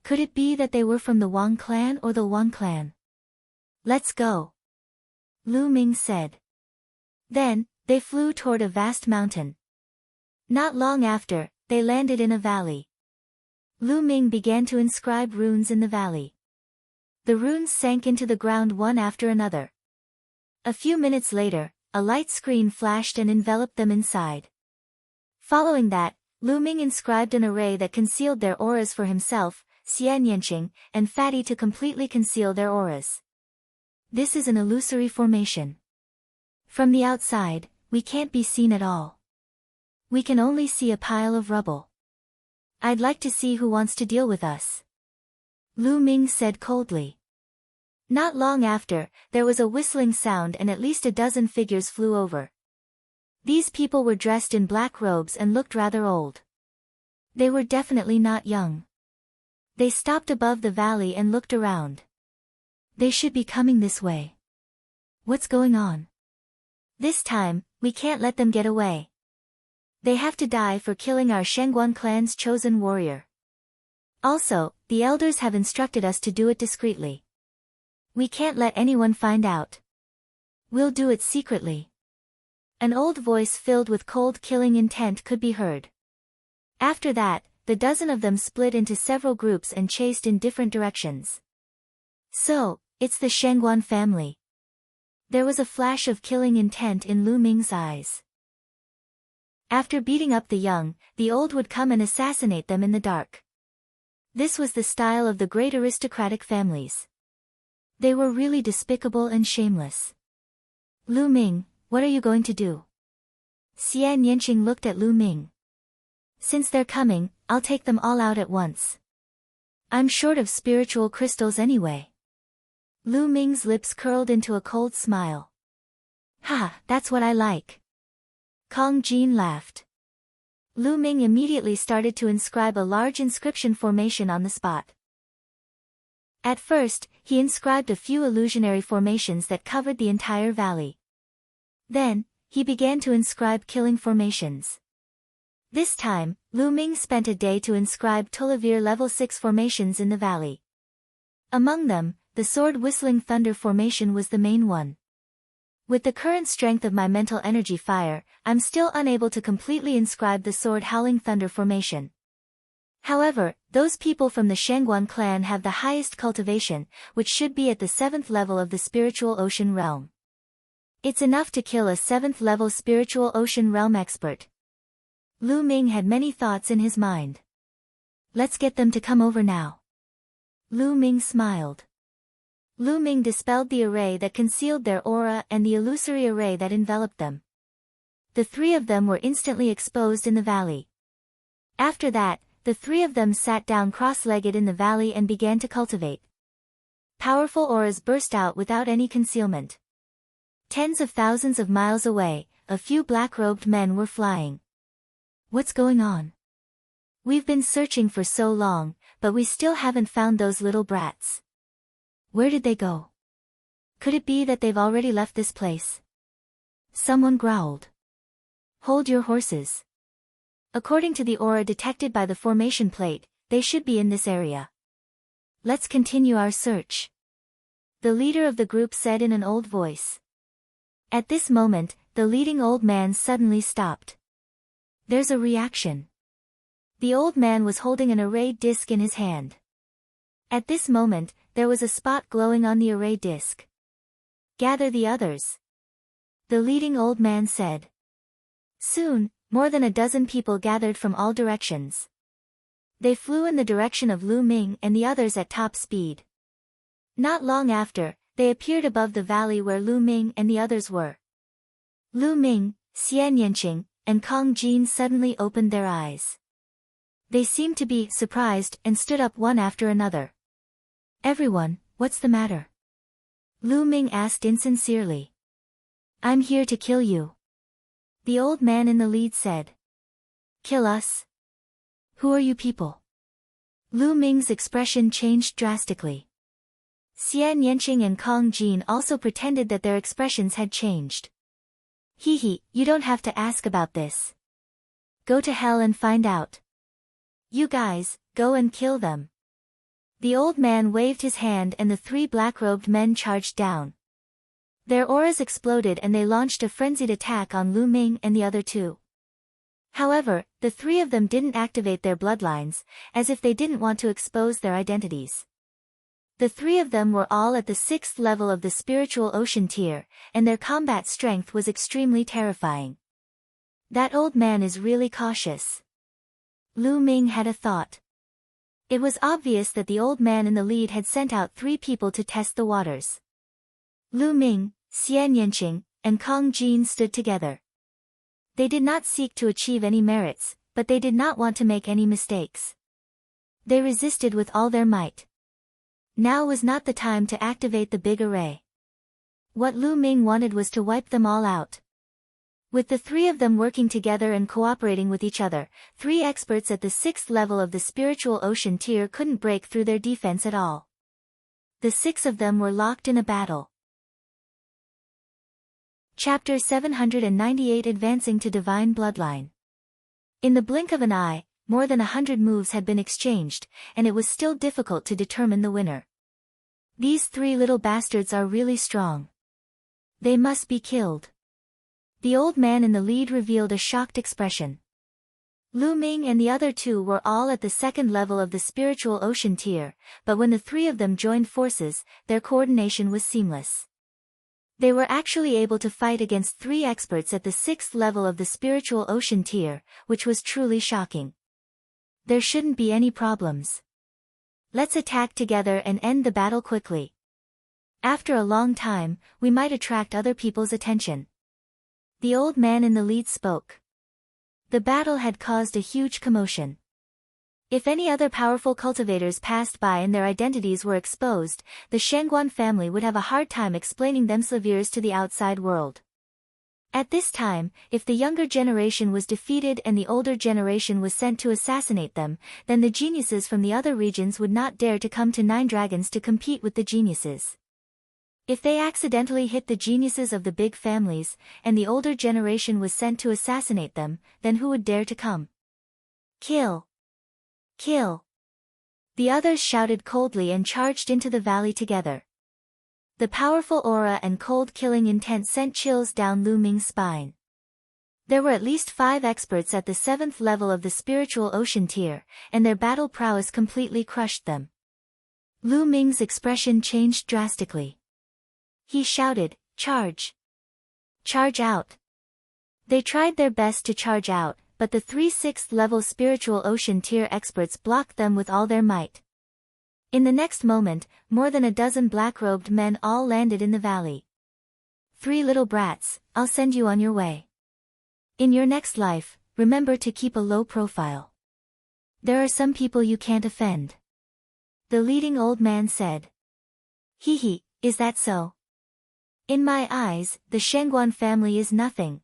Could it be that they were from the Wang clan or the Wang clan? Let's go. Lu Ming said. Then, they flew toward a vast mountain. Not long after, they landed in a valley. Lu Ming began to inscribe runes in the valley. The runes sank into the ground one after another. A few minutes later, a light screen flashed and enveloped them inside. Following that, Lu Ming inscribed an array that concealed their auras for himself, Xian Yanqing, and Fatty to completely conceal their auras. This is an illusory formation. From the outside, we can't be seen at all. We can only see a pile of rubble. I'd like to see who wants to deal with us. Lu Ming said coldly. Not long after, there was a whistling sound and at least a dozen figures flew over. These people were dressed in black robes and looked rather old. They were definitely not young. They stopped above the valley and looked around. They should be coming this way. What's going on? This time, we can't let them get away. They have to die for killing our Shengguan clan's chosen warrior. Also, the elders have instructed us to do it discreetly. We can't let anyone find out. We'll do it secretly. An old voice filled with cold killing intent could be heard. After that, the dozen of them split into several groups and chased in different directions. So, it's the Shengguan family. There was a flash of killing intent in Lu Ming's eyes. After beating up the young, the old would come and assassinate them in the dark. This was the style of the great aristocratic families. They were really despicable and shameless. Lu Ming, what are you going to do? Xian Yanqing looked at Lu Ming. Since they're coming, I'll take them all out at once. I'm short of spiritual crystals anyway. Lu Ming's lips curled into a cold smile. Ha, that's what I like. Kong Jin laughed. Lu Ming immediately started to inscribe a large inscription formation on the spot. At first, he inscribed a few illusionary formations that covered the entire valley. Then, he began to inscribe killing formations. This time, Lu Ming spent a day to inscribe Tulavir level 6 formations in the valley. Among them, the sword whistling thunder formation was the main one. With the current strength of my mental energy fire, I'm still unable to completely inscribe the sword howling thunder formation. However, those people from the Shengguan clan have the highest cultivation, which should be at the 7th level of the spiritual ocean realm. It's enough to kill a 7th level spiritual ocean realm expert. Lu Ming had many thoughts in his mind. Let's get them to come over now. Lu Ming smiled. Lu Ming dispelled the array that concealed their aura and the illusory array that enveloped them. The three of them were instantly exposed in the valley. After that, the three of them sat down cross-legged in the valley and began to cultivate. Powerful auras burst out without any concealment. Tens of thousands of miles away, a few black-robed men were flying. What's going on? We've been searching for so long, but we still haven't found those little brats. Where did they go? Could it be that they've already left this place? Someone growled. Hold your horses. According to the aura detected by the formation plate, they should be in this area. Let's continue our search. The leader of the group said in an old voice. At this moment, the leading old man suddenly stopped. There's a reaction. The old man was holding an array disc in his hand. At this moment, there was a spot glowing on the array disc. Gather the others. The leading old man said. Soon, more than a dozen people gathered from all directions. They flew in the direction of Lu Ming and the others at top speed. Not long after, they appeared above the valley where Lu Ming and the others were. Lu Ming, Xian Yanqing, and Kong Jin suddenly opened their eyes. They seemed to be surprised and stood up one after another. Everyone, what's the matter? Lu Ming asked insincerely. I'm here to kill you. The old man in the lead said. Kill us? Who are you people? Lu Ming's expression changed drastically. Xian Yanqing and Kong Jin also pretended that their expressions had changed. Hee, you don't have to ask about this. Go to hell and find out. You guys, go and kill them. The old man waved his hand and the three black-robed men charged down. Their auras exploded and they launched a frenzied attack on Lu Ming and the other two. However, the three of them didn't activate their bloodlines, as if they didn't want to expose their identities. The three of them were all at the 6th level of the spiritual ocean tier, and their combat strength was extremely terrifying. That old man is really cautious. Lu Ming had a thought. It was obvious that the old man in the lead had sent out 3 people to test the waters. Lu Ming, Xian Yanqing, and Kong Jin stood together. They did not seek to achieve any merits, but they did not want to make any mistakes. They resisted with all their might. Now was not the time to activate the big array. What Lu Ming wanted was to wipe them all out. With the 3 of them working together and cooperating with each other, 3 experts at the 6th level of the spiritual ocean tier couldn't break through their defense at all. The 6 of them were locked in a battle. Chapter 798 Advancing to Divine Bloodline. In the blink of an eye, more than 100 moves had been exchanged, and it was still difficult to determine the winner. These 3 little bastards are really strong. They must be killed. The old man in the lead revealed a shocked expression. Lu Ming and the other 2 were all at the 2nd level of the spiritual ocean tier, but when the 3 of them joined forces, their coordination was seamless. They were actually able to fight against 3 experts at the 6th level of the spiritual ocean tier, which was truly shocking. There shouldn't be any problems. Let's attack together and end the battle quickly. After a long time, we might attract other people's attention. The old man in the lead spoke. The battle had caused a huge commotion. If any other powerful cultivators passed by and their identities were exposed, the Shangguan family would have a hard time explaining themselves to the outside world. At this time, if the younger generation was defeated and the older generation was sent to assassinate them, then the geniuses from the other regions would not dare to come to Nine Dragons to compete with the geniuses. If they accidentally hit the geniuses of the big families, and the older generation was sent to assassinate them, then who would dare to come? Kill! Kill! The others shouted coldly and charged into the valley together. The powerful aura and cold killing intent sent chills down Lu Ming's spine. There were at least 5 experts at the 7th level of the spiritual ocean tier, and their battle prowess completely crushed them. Lu Ming's expression changed drastically. He shouted, "Charge! Charge out!" They tried their best to charge out, but the 3 6th level spiritual ocean tier experts blocked them with all their might. In the next moment, more than a dozen black-robed men all landed in the valley. 3 little brats, I'll send you on your way. In your next life, remember to keep a low profile. There are some people you can't offend. The leading old man said. Hee hee, is that so? In my eyes, the Shengguan family is nothing.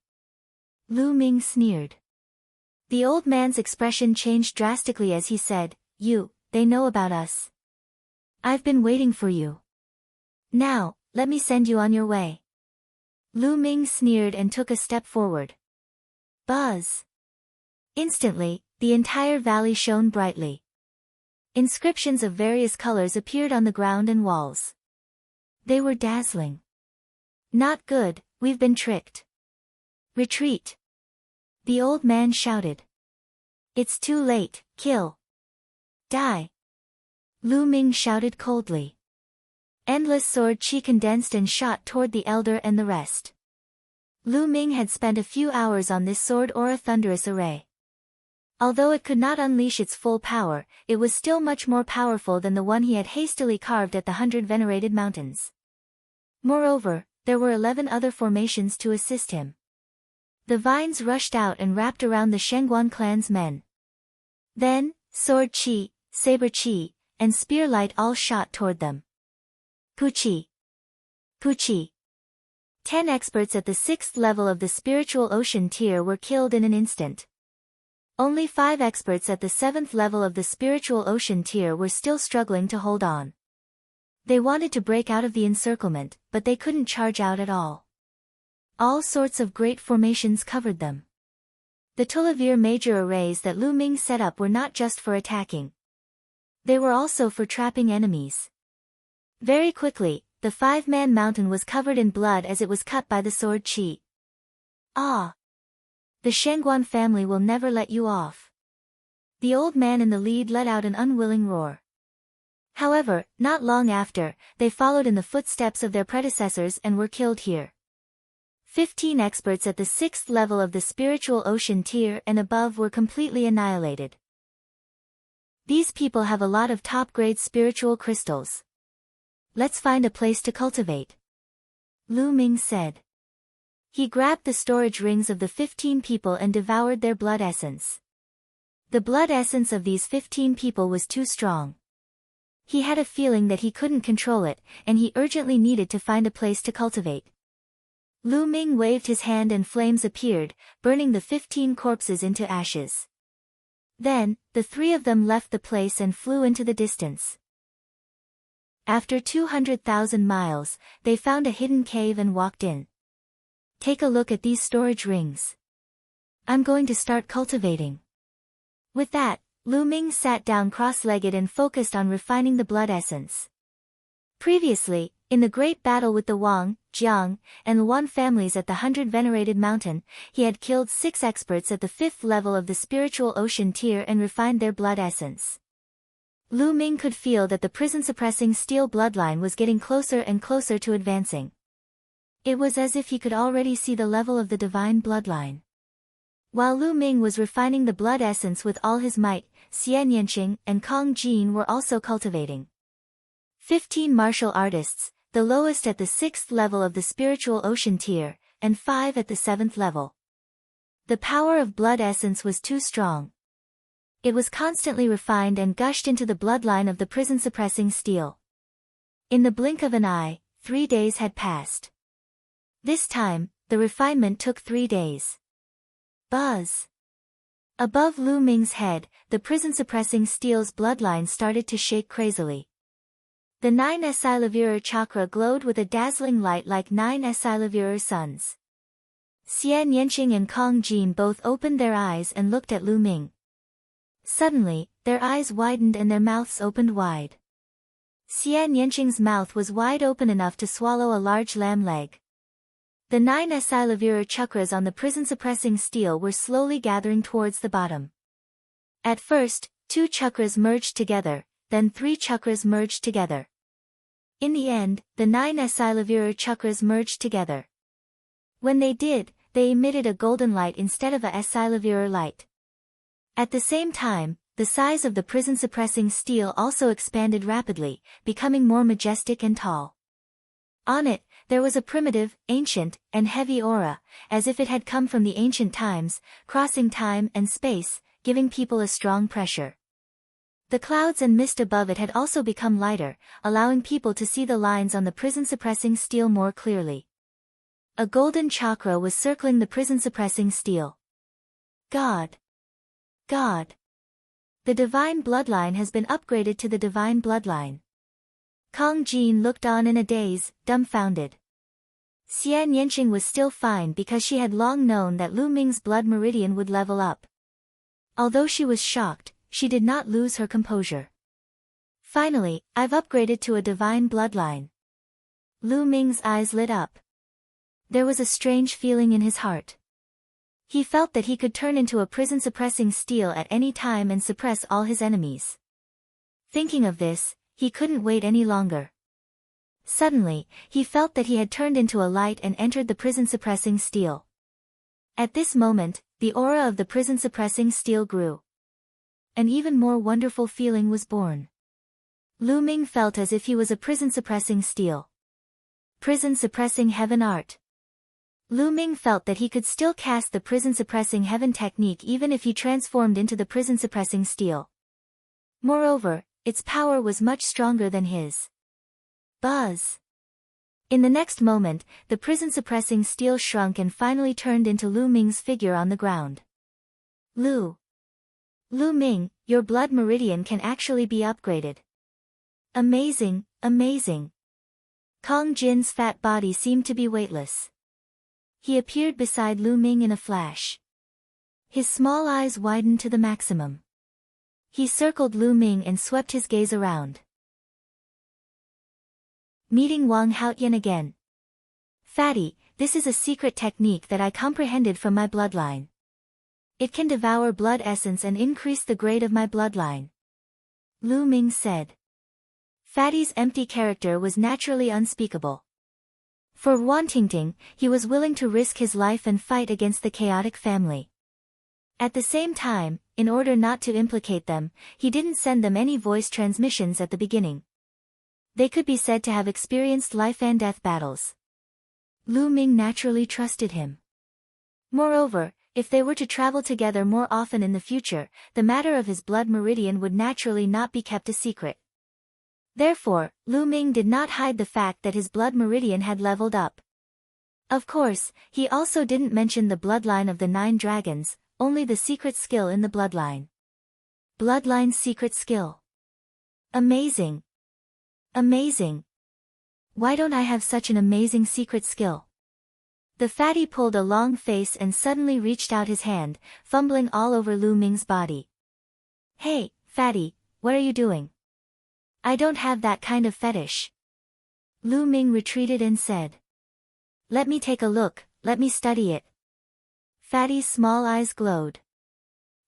Lu Ming sneered. The old man's expression changed drastically as he said, they know about us. I've been waiting for you. Now, let me send you on your way. Lu Ming sneered and took a step forward. Buzz! Instantly, the entire valley shone brightly. Inscriptions of various colors appeared on the ground and walls. They were dazzling. Not good, we've been tricked. Retreat! The old man shouted. It's too late, kill. Die! Lu Ming shouted coldly. Endless sword chi condensed and shot toward the elder and the rest. Lu Ming had spent a few hours on this sword aura thunderous array. Although it could not unleash its full power, it was still much more powerful than the one he had hastily carved at the 100 venerated mountains. Moreover, there were 11 other formations to assist him. The vines rushed out and wrapped around the Shengguan clan's men. Then, sword chi, saber chi, and spear light all shot toward them. Puchi! Puchi! 10 experts at the 6th level of the spiritual ocean tier were killed in an instant. Only 5 experts at the 7th level of the spiritual ocean tier were still struggling to hold on. They wanted to break out of the encirclement, but they couldn't charge out at all. All sorts of great formations covered them. The Tulavir major arrays that Lu Ming set up were not just for attacking. They were also for trapping enemies. Very quickly, the 5-man mountain was covered in blood as it was cut by the sword chi. Ah! The Shengguan family will never let you off. The old man in the lead let out an unwilling roar. However, not long after, they followed in the footsteps of their predecessors and were killed here. 15 experts at the 6th level of the spiritual ocean tier and above were completely annihilated. These people have a lot of top-grade spiritual crystals. Let's find a place to cultivate. Lu Ming said. He grabbed the storage rings of the 15 people and devoured their blood essence. The blood essence of these 15 people was too strong. He had a feeling that he couldn't control it, and he urgently needed to find a place to cultivate. Lu Ming waved his hand and flames appeared, burning the 15 corpses into ashes. Then, the 3 of them left the place and flew into the distance. After 200,000 miles, they found a hidden cave and walked in. Take a look at these storage rings. I'm going to start cultivating. With that, Lu Ming sat down cross-legged and focused on refining the blood essence. Previously, in the great battle with the Wang, Jiang, and Luan families at the 100 venerated mountain, he had killed 6 experts at the 5th level of the spiritual ocean tier and refined their blood essence. Lu Ming could feel that the prison-suppressing steel bloodline was getting closer and closer to advancing. It was as if he could already see the level of the divine bloodline. While Lu Ming was refining the blood essence with all his might, Xian Yanqing and Kong Jin were also cultivating. 15 martial artists, the lowest at the 6th level of the spiritual ocean tier, and 5 at the 7th level. The power of blood essence was too strong. It was constantly refined and gushed into the bloodline of the prison-suppressing steel. In the blink of an eye, 3 days had passed. This time, the refinement took 3 days. Buzz! Above Lu Ming's head, the prison-suppressing steel's bloodline started to shake crazily. The 9 Esilavurer chakra glowed with a dazzling light like 9 Esilavurer suns. Xian Yanqing and Kong Jin both opened their eyes and looked at Lu Ming. Suddenly, their eyes widened and their mouths opened wide. Xian Yanqing's mouth was wide open enough to swallow a large lamb leg. The 9 Esilavurer chakras on the prison-suppressing steel were slowly gathering towards the bottom. At first, 2 chakras merged together, then 3 chakras merged together. In the end, the 9 Esilavurer chakras merged together. When they did, they emitted a golden light instead of a Esilavurer light. At the same time, the size of the prison-suppressing steel also expanded rapidly, becoming more majestic and tall. On it, there was a primitive, ancient, and heavy aura, as if it had come from the ancient times, crossing time and space, giving people a strong pressure. The clouds and mist above it had also become lighter, allowing people to see the lines on the prison-suppressing steel more clearly. A golden chakra was circling the prison-suppressing steel. God. God. The divine bloodline has been upgraded to the divine bloodline. Kang Jin looked on in a daze, dumbfounded. Xian Yanqing was still fine because she had long known that Lu Ming's blood meridian would level up. Although she was shocked, she did not lose her composure. Finally, I've upgraded to a divine bloodline. Lu Ming's eyes lit up. There was a strange feeling in his heart. He felt that he could turn into a prison-suppressing steel at any time and suppress all his enemies. Thinking of this, he couldn't wait any longer. Suddenly, he felt that he had turned into a light and entered the prison-suppressing steel. At this moment, the aura of the prison-suppressing steel grew. An even more wonderful feeling was born. Lu Ming felt as if he was a prison-suppressing steel. Prison-suppressing heaven art. Lu Ming felt that he could still cast the prison-suppressing heaven technique even if he transformed into the prison-suppressing steel. Moreover, its power was much stronger than his. Buzz! In the next moment, the prison-suppressing steel shrunk and finally turned into Lu Ming's figure on the ground. Lu Ming, your blood meridian can actually be upgraded. Amazing, amazing. Kang Jin's fat body seemed to be weightless. He appeared beside Lu Ming in a flash. His small eyes widened to the maximum. He circled Lu Ming and swept his gaze around. Meeting Wang Haotian again. Fatty, this is a secret technique that I comprehended from my bloodline. It can devour blood essence and increase the grade of my bloodline. Lu Ming said. Fatty's empty character was naturally unspeakable. For Wan Tingting, he was willing to risk his life and fight against the chaotic family. At the same time, in order not to implicate them, he didn't send them any voice transmissions at the beginning. They could be said to have experienced life and death battles. Lu Ming naturally trusted him. Moreover, if they were to travel together more often in the future, the matter of his blood meridian would naturally not be kept a secret. Therefore, Lu Ming did not hide the fact that his blood meridian had leveled up. Of course, he also didn't mention the bloodline of the 9 dragons, only the secret skill in the bloodline. Bloodline secret skill. Amazing. Amazing. Why don't I have such an amazing secret skill? The fatty pulled a long face and suddenly reached out his hand, fumbling all over Lu Ming's body. Hey, fatty, what are you doing? I don't have that kind of fetish. Lu Ming retreated and said. Let me take a look, let me study it. Fatty's small eyes glowed.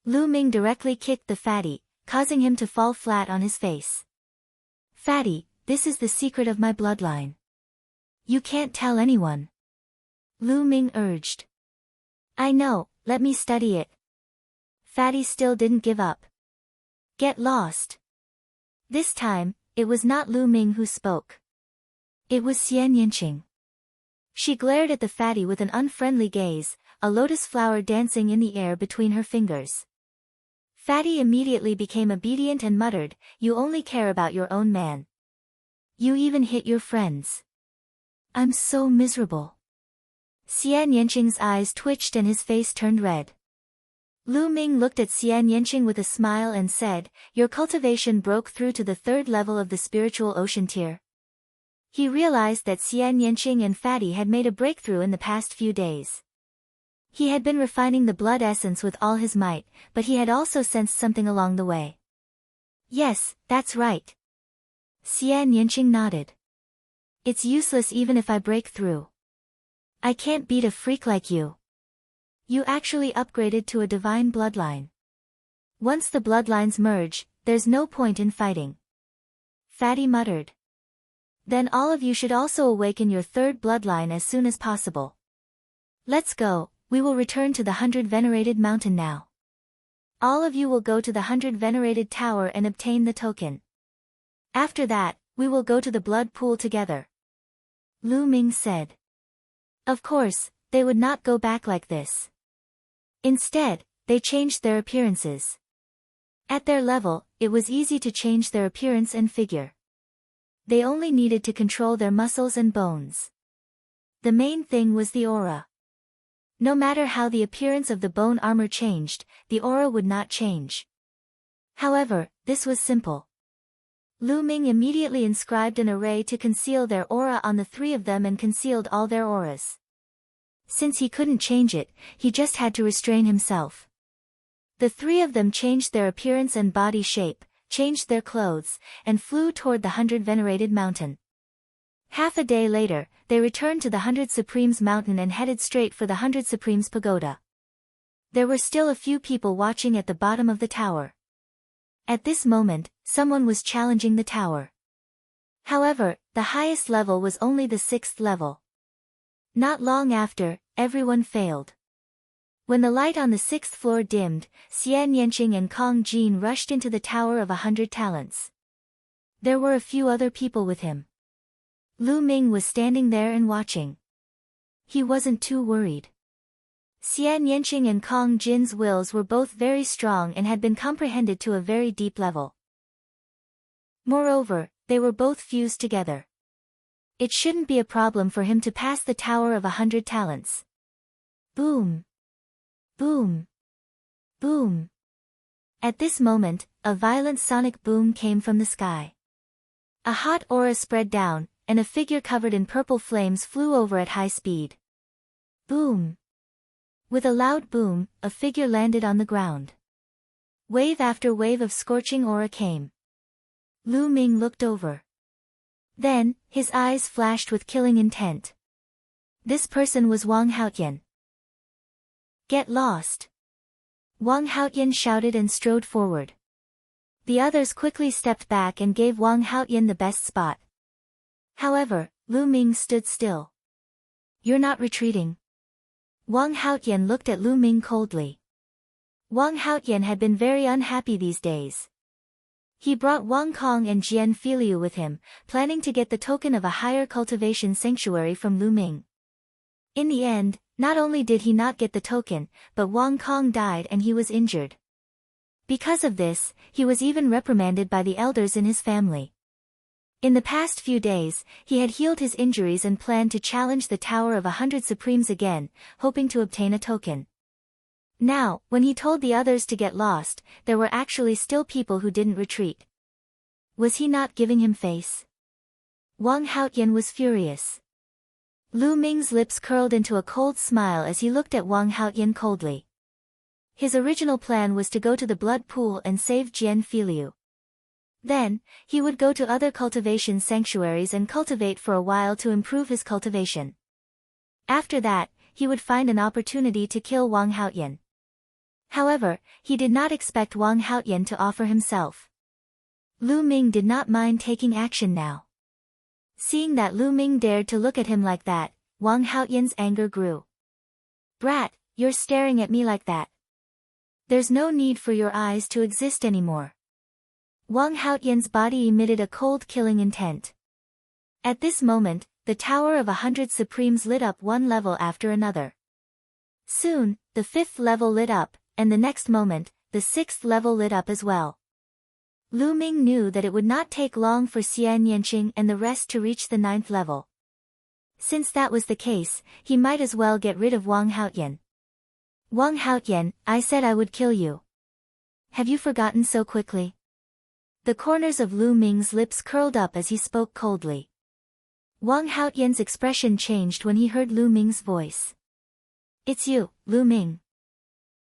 Lu Ming directly kicked the fatty, causing him to fall flat on his face. Fatty, this is the secret of my bloodline. You can't tell anyone. Lu Ming urged. I know, let me study it. Fatty still didn't give up. Get lost. This time, it was not Lu Ming who spoke. It was Xian Yanqing. She glared at the fatty with an unfriendly gaze, a lotus flower dancing in the air between her fingers. Fatty immediately became obedient and muttered, You only care about your own man. You even hit your friends. I'm so miserable. Xian Yanqing's eyes twitched and his face turned red. Lu Ming looked at Xian Yanqing with a smile and said, Your cultivation broke through to the 3rd level of the spiritual ocean tier. He realized that Xian Yanqing and Fatty had made a breakthrough in the past few days. He had been refining the blood essence with all his might, but he had also sensed something along the way. Yes, that's right. Xian Yanqing nodded. It's useless even if I break through. I can't beat a freak like you. You actually upgraded to a divine bloodline. Once the bloodlines merge, there's no point in fighting. Fatty muttered. Then all of you should also awaken your 3rd bloodline as soon as possible. Let's go, we will return to the 100 venerated mountain now. All of you will go to the 100 venerated tower and obtain the token. After that, we will go to the blood pool together. Lu Ming said. Of course, they would not go back like this. Instead, they changed their appearances. At their level, it was easy to change their appearance and figure. They only needed to control their muscles and bones. The main thing was the aura. No matter how the appearance of the bone armor changed, the aura would not change. However, this was simple. Lu Ming immediately inscribed an array to conceal their aura on the three of them and concealed all their auras. Since he couldn't change it, he just had to restrain himself. The three of them changed their appearance and body shape, changed their clothes, and flew toward the 100 venerated mountain. Half a day later, they returned to the 100 Supremes mountain and headed straight for the 100 Supremes pagoda. There were still a few people watching at the bottom of the tower. At this moment, someone was challenging the tower. However, the highest level was only the 6th level. Not long after, everyone failed. When the light on the 6th floor dimmed, Xian Yanqing and Kong Jin rushed into the Tower of 100 Talents. There were a few other people with him. Lu Ming was standing there and watching. He wasn't too worried. Xian Yanqing and Kong Jin's wills were both very strong and had been comprehended to a very deep level. Moreover, they were both fused together. It shouldn't be a problem for him to pass the Tower of 100 Talents. Boom! Boom! Boom! At this moment, a violent sonic boom came from the sky. A hot aura spread down, and a figure covered in purple flames flew over at high speed. Boom! With a loud boom, a figure landed on the ground. Wave after wave of scorching aura came. Lu Ming looked over. Then, his eyes flashed with killing intent. This person was Wang Haotian. Get lost! Wang Haotian shouted and strode forward. The others quickly stepped back and gave Wang Haotian the best spot. However, Lu Ming stood still. You're not retreating. Wang Haotian looked at Lu Ming coldly. Wang Haotian had been very unhappy these days. He brought Wang Kong and Jian Filiu with him, planning to get the token of a higher cultivation sanctuary from Lu Ming. In the end, not only did he not get the token, but Wang Kong died and he was injured. Because of this, he was even reprimanded by the elders in his family. In the past few days, he had healed his injuries and planned to challenge the Tower of 100 Supremes again, hoping to obtain a token. Now, when he told the others to get lost, there were actually still people who didn't retreat. Was he not giving him face? Wang Haotian was furious. Lu Ming's lips curled into a cold smile as he looked at Wang Haotian coldly. His original plan was to go to the blood pool and save Jian Filiu. Then, he would go to other cultivation sanctuaries and cultivate for a while to improve his cultivation. After that, he would find an opportunity to kill Wang Haotian. However, he did not expect Wang Haotian to offer himself. Lu Ming did not mind taking action now. Seeing that Lu Ming dared to look at him like that, Wang Haotian's anger grew. Brat, you're staring at me like that. There's no need for your eyes to exist anymore. Wang Haotian's body emitted a cold killing intent. At this moment, the Tower of 100 Supremes lit up one level after another. Soon, the 5th level lit up, and the next moment, the 6th level lit up as well. Lu Ming knew that it would not take long for Xian Yanqing and the rest to reach the 9th level. Since that was the case, he might as well get rid of Wang Haotian. Wang Haotian, I said I would kill you. Have you forgotten so quickly? The corners of Lu Ming's lips curled up as he spoke coldly. Wang Haotian's expression changed when he heard Lu Ming's voice. It's you, Lu Ming.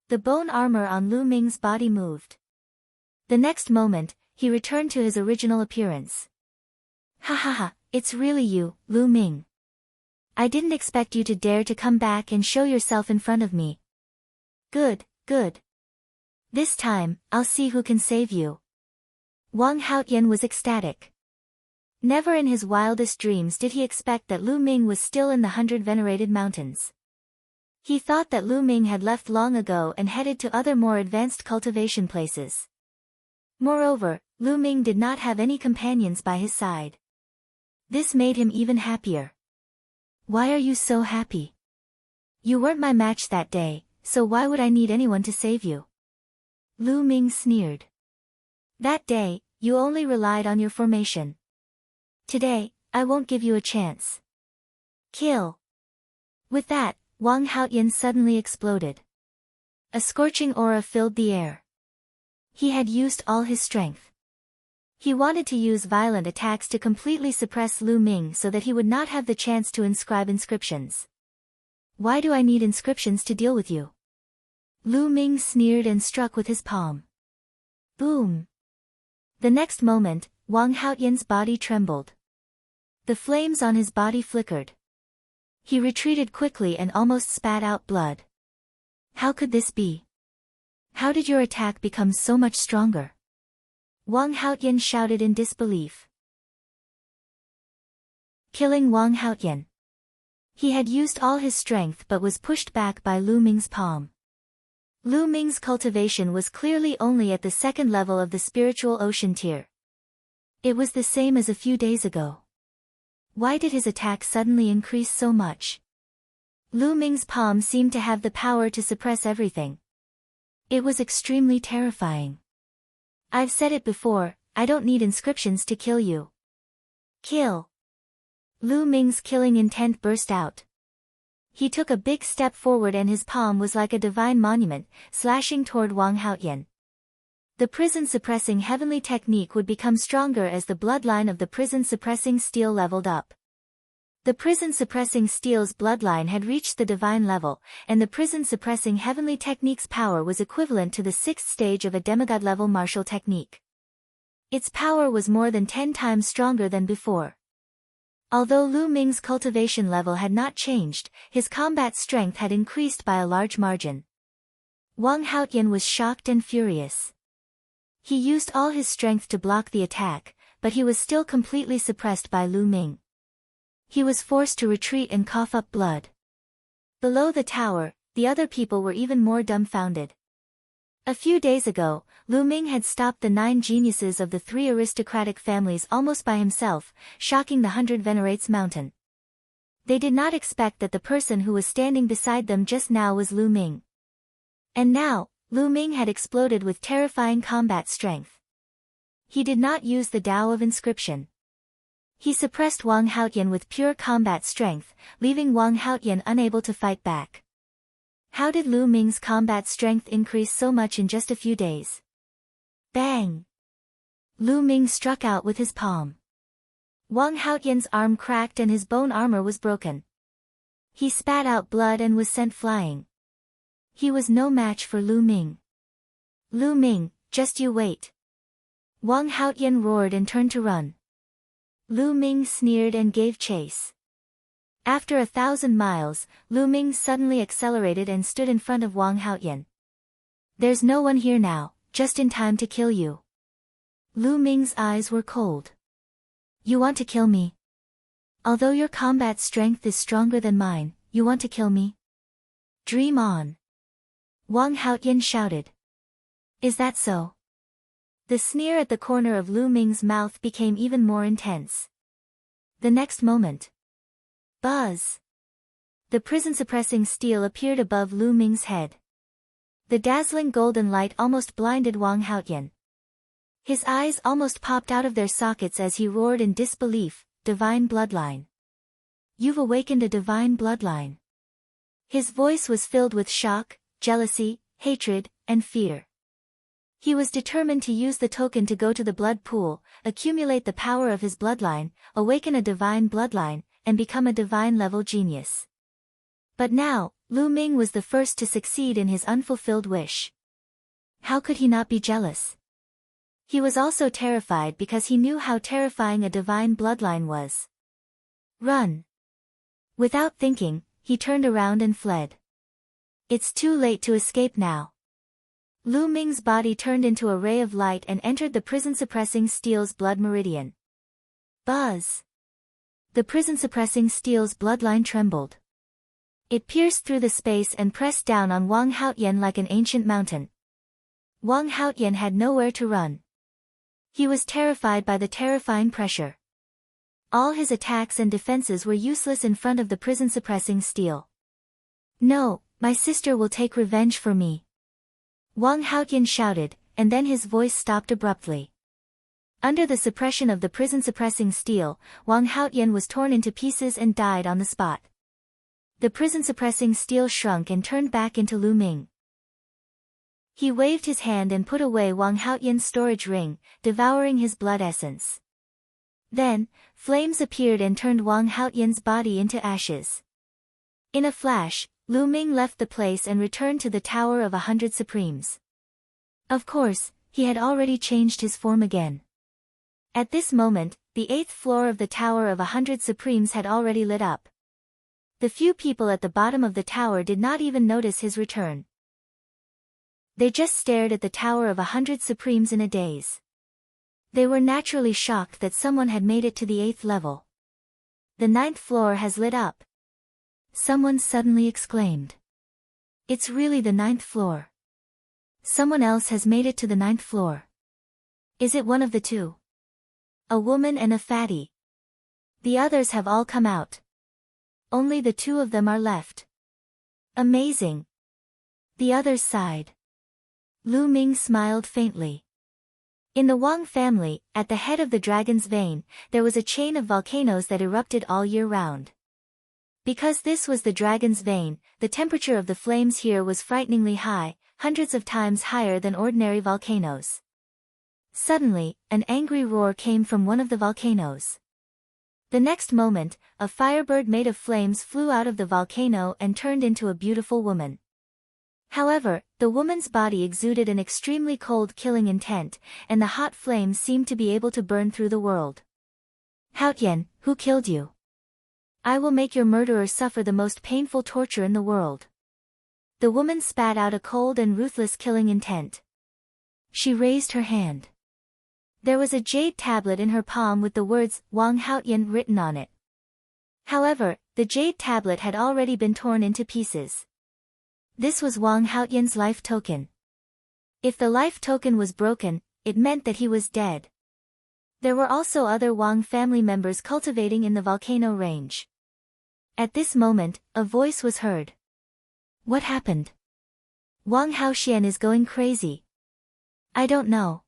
The bone armor on Lu Ming's body moved. The next moment, he returned to his original appearance. Ha ha ha, it's really you, Lu Ming. I didn't expect you to dare to come back and show yourself in front of me. Good, good. This time, I'll see who can save you. Wang Haotian was ecstatic. Never in his wildest dreams did he expect that Lu Ming was still in the 100 venerated mountains. He thought that Lu Ming had left long ago and headed to other more advanced cultivation places. Moreover, Lu Ming did not have any companions by his side. This made him even happier. Why are you so happy? You weren't my match that day, so why would I need anyone to save you? Lu Ming sneered. That day, you only relied on your formation. Today, I won't give you a chance. Kill. With that, Wang Haoyan suddenly exploded. A scorching aura filled the air. He had used all his strength. He wanted to use violent attacks to completely suppress Lu Ming so that he would not have the chance to inscribe inscriptions. Why do I need inscriptions to deal with you? Lu Ming sneered and struck with his palm. Boom. The next moment, Wang Haoyan's body trembled. The flames on his body flickered. He retreated quickly and almost spat out blood. How could this be? How did your attack become so much stronger? Wang Haoyan shouted in disbelief. Killing Wang Haoyan. He had used all his strength but was pushed back by Lu Ming's palm. Lu Ming's cultivation was clearly only at the second level of the spiritual ocean tier. It was the same as a few days ago. Why did his attack suddenly increase so much? Lu Ming's palm seemed to have the power to suppress everything. It was extremely terrifying. I've said it before, I don't need inscriptions to kill you. Kill. Lu Ming's killing intent burst out. He took a big step forward and his palm was like a divine monument, slashing toward Wang Haoyan. The prison-suppressing heavenly technique would become stronger as the bloodline of the prison-suppressing steel leveled up. The prison-suppressing steel's bloodline had reached the divine level, and the prison-suppressing heavenly technique's power was equivalent to the 6th stage of a demigod-level martial technique. Its power was more than 10 times stronger than before. Although Lu Ming's cultivation level had not changed, his combat strength had increased by a large margin. Wang Haoyan was shocked and furious. He used all his strength to block the attack, but he was still completely suppressed by Lu Ming. He was forced to retreat and cough up blood. Below the tower, the other people were even more dumbfounded. A few days ago, Lu Ming had stopped the 9 geniuses of the 3 aristocratic families almost by himself, shocking the 100 Venerates mountain. They did not expect that the person who was standing beside them just now was Lu Ming. And now, Lu Ming had exploded with terrifying combat strength. He did not use the Tao of inscription. He suppressed Wang Haoyan with pure combat strength, leaving Wang Haoyan unable to fight back. How did Lu Ming's combat strength increase so much in just a few days? Bang! Lu Ming struck out with his palm. Wang Haoyan's arm cracked and his bone armor was broken. He spat out blood and was sent flying. He was no match for Lu Ming. Lu Ming, just you wait. Wang Haoyan roared and turned to run. Lu Ming sneered and gave chase. After 1,000 miles, Lu Ming suddenly accelerated and stood in front of Wang Haoyan. There's no one here now, just in time to kill you. Lu Ming's eyes were cold. You want to kill me? Although your combat strength is stronger than mine, you want to kill me? Dream on. Wang Haoyan shouted. Is that so? The sneer at the corner of Lu Ming's mouth became even more intense. The next moment. Buzz! The prison-suppressing steel appeared above Lu Ming's head. The dazzling golden light almost blinded Wang Haoyan. His eyes almost popped out of their sockets as he roared in disbelief, Divine Bloodline. You've awakened a divine bloodline. His voice was filled with shock, jealousy, hatred, and fear. He was determined to use the token to go to the blood pool, accumulate the power of his bloodline, awaken a divine bloodline, and become a divine-level genius. But now, Lu Ming was the first to succeed in his unfulfilled wish. How could he not be jealous? He was also terrified because he knew how terrifying a divine bloodline was. Run! Without thinking, he turned around and fled. It's too late to escape now. Lu Ming's body turned into a ray of light and entered the prison-suppressing steel's blood meridian. Buzz! The prison-suppressing steel's bloodline trembled. It pierced through the space and pressed down on Wang Haotian like an ancient mountain. Wang Haotian had nowhere to run. He was terrified by the terrifying pressure. All his attacks and defenses were useless in front of the prison-suppressing steel. No, my sister will take revenge for me. Wang Haotian shouted, and then his voice stopped abruptly. Under the suppression of the prison-suppressing steel, Wang Haotian was torn into pieces and died on the spot. The prison-suppressing steel shrunk and turned back into Lu Ming. He waved his hand and put away Wang Haotian's storage ring, devouring his blood essence. Then, flames appeared and turned Wang Haotian's body into ashes. In a flash, Lu Ming left the place and returned to the Tower of 100 Supremes. Of course, he had already changed his form again. At this moment, the 8th floor of the Tower of 100 Supremes had already lit up. The few people at the bottom of the tower did not even notice his return. They just stared at the Tower of 100 Supremes in a daze. They were naturally shocked that someone had made it to the 8th level. The 9th floor has lit up. Someone suddenly exclaimed. It's really the 9th floor. Someone else has made it to the 9th floor. Is it one of the two? A woman and a fatty. The others have all come out. Only the two of them are left. Amazing. The others sighed. Lu Ming smiled faintly. In the Wang family, at the head of the dragon's vein, there was a chain of volcanoes that erupted all year round. Because this was the dragon's vein, the temperature of the flames here was frighteningly high, hundreds of times higher than ordinary volcanoes. Suddenly, an angry roar came from one of the volcanoes. The next moment, a firebird made of flames flew out of the volcano and turned into a beautiful woman. However, the woman's body exuded an extremely cold killing intent, and the hot flames seemed to be able to burn through the world. Haotian, who killed you? I will make your murderer suffer the most painful torture in the world. The woman spat out a cold and ruthless killing intent. She raised her hand. There was a jade tablet in her palm with the words, Wang Haotian written on it. However, the jade tablet had already been torn into pieces. This was Wang Haotian's life token. If the life token was broken, it meant that he was dead. There were also other Wang family members cultivating in the volcano range. At this moment, a voice was heard. What happened? Wang Haotian is going crazy. I don't know.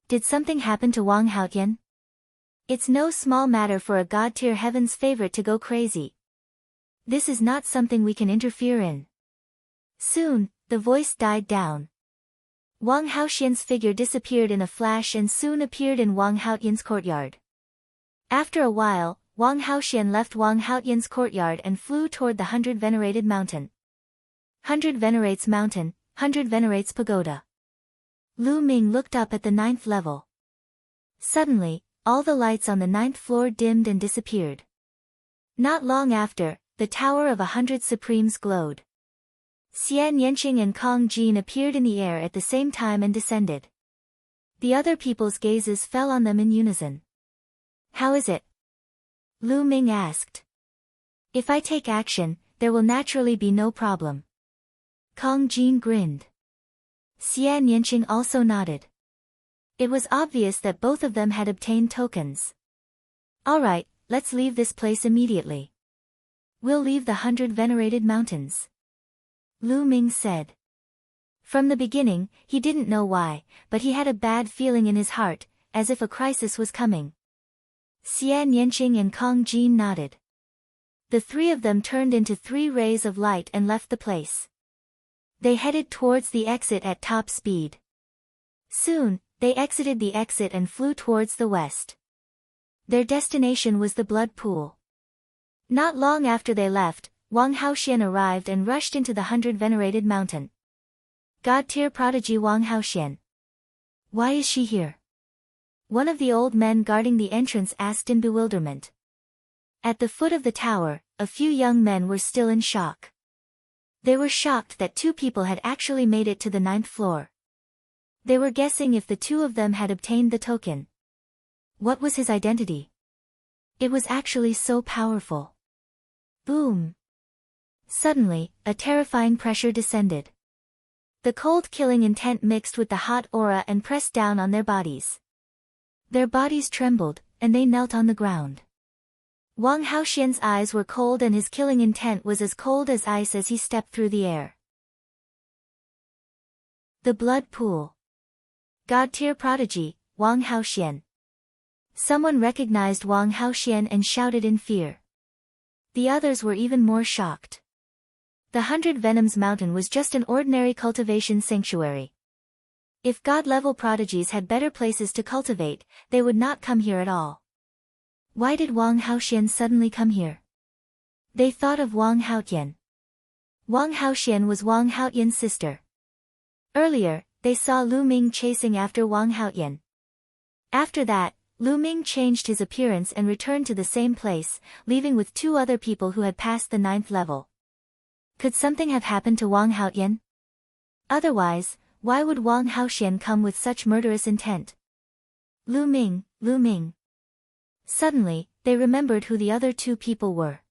Did something happen to Wang Haotian? It's no small matter for a god-tier heaven's favorite to go crazy. This is not something we can interfere in. Soon, the voice died down. Wang Haotian's figure disappeared in a flash and soon appeared in Wang Haotian's courtyard. After a while, Wang Haotian left Wang Haotian's courtyard and flew toward the 100 Venerated Mountain. 100 Venerates Mountain, 100 Venerates Pagoda. Lu Ming looked up at the 9th level. Suddenly, all the lights on the 9th floor dimmed and disappeared. Not long after, the Tower of 100 Supremes glowed. Xian Yanqing and Kong Jin appeared in the air at the same time and descended. The other people's gazes fell on them in unison. How is it? Lu Ming asked. If I take action, there will naturally be no problem. Kong Jin grinned. Xian Yanqing also nodded. It was obvious that both of them had obtained tokens. Alright, let's leave this place immediately. We'll leave the 100 Venerated Mountains. Lu Ming said. From the beginning, he didn't know why, but he had a bad feeling in his heart, as if a crisis was coming. Xian Yanqing and Kong Jin nodded. The three of them turned into 3 rays of light and left the place. They headed towards the exit at top speed. Soon, they exited the exit and flew towards the west. Their destination was the blood pool. Not long after they left, Wang Haotian arrived and rushed into the 100 Venerated Mountain. God-tier prodigy Wang Haotian. Why is she here? One of the old men guarding the entrance asked in bewilderment. At the foot of the tower, a few young men were still in shock. They were shocked that 2 people had actually made it to the 9th floor. They were guessing if the 2 of them had obtained the token. What was his identity? It was actually so powerful. Boom! Suddenly, a terrifying pressure descended. The cold killing intent mixed with the hot aura and pressed down on their bodies. Their bodies trembled, and they knelt on the ground. Wang Haoxian's eyes were cold and his killing intent was as cold as ice as he stepped through the air. The Blood Pool. God-tier prodigy, Wang Haoxian. Someone recognized Wang Haoxian and shouted in fear. The others were even more shocked. The 100 Venoms Mountain was just an ordinary cultivation sanctuary. If God-level prodigies had better places to cultivate, they would not come here at all. Why did Wang Haoxian suddenly come here? They thought of Wang Haotian. Wang Haoxian was Wang Haotian's sister. Earlier, they saw Lu Ming chasing after Wang Haotian. After that, Lu Ming changed his appearance and returned to the same place, leaving with 2 other people who had passed the 9th level. Could something have happened to Wang Haotian? Otherwise, why would Wang Haoxian come with such murderous intent? Lu Ming, Lu Ming. Suddenly, they remembered who the other 2 people were.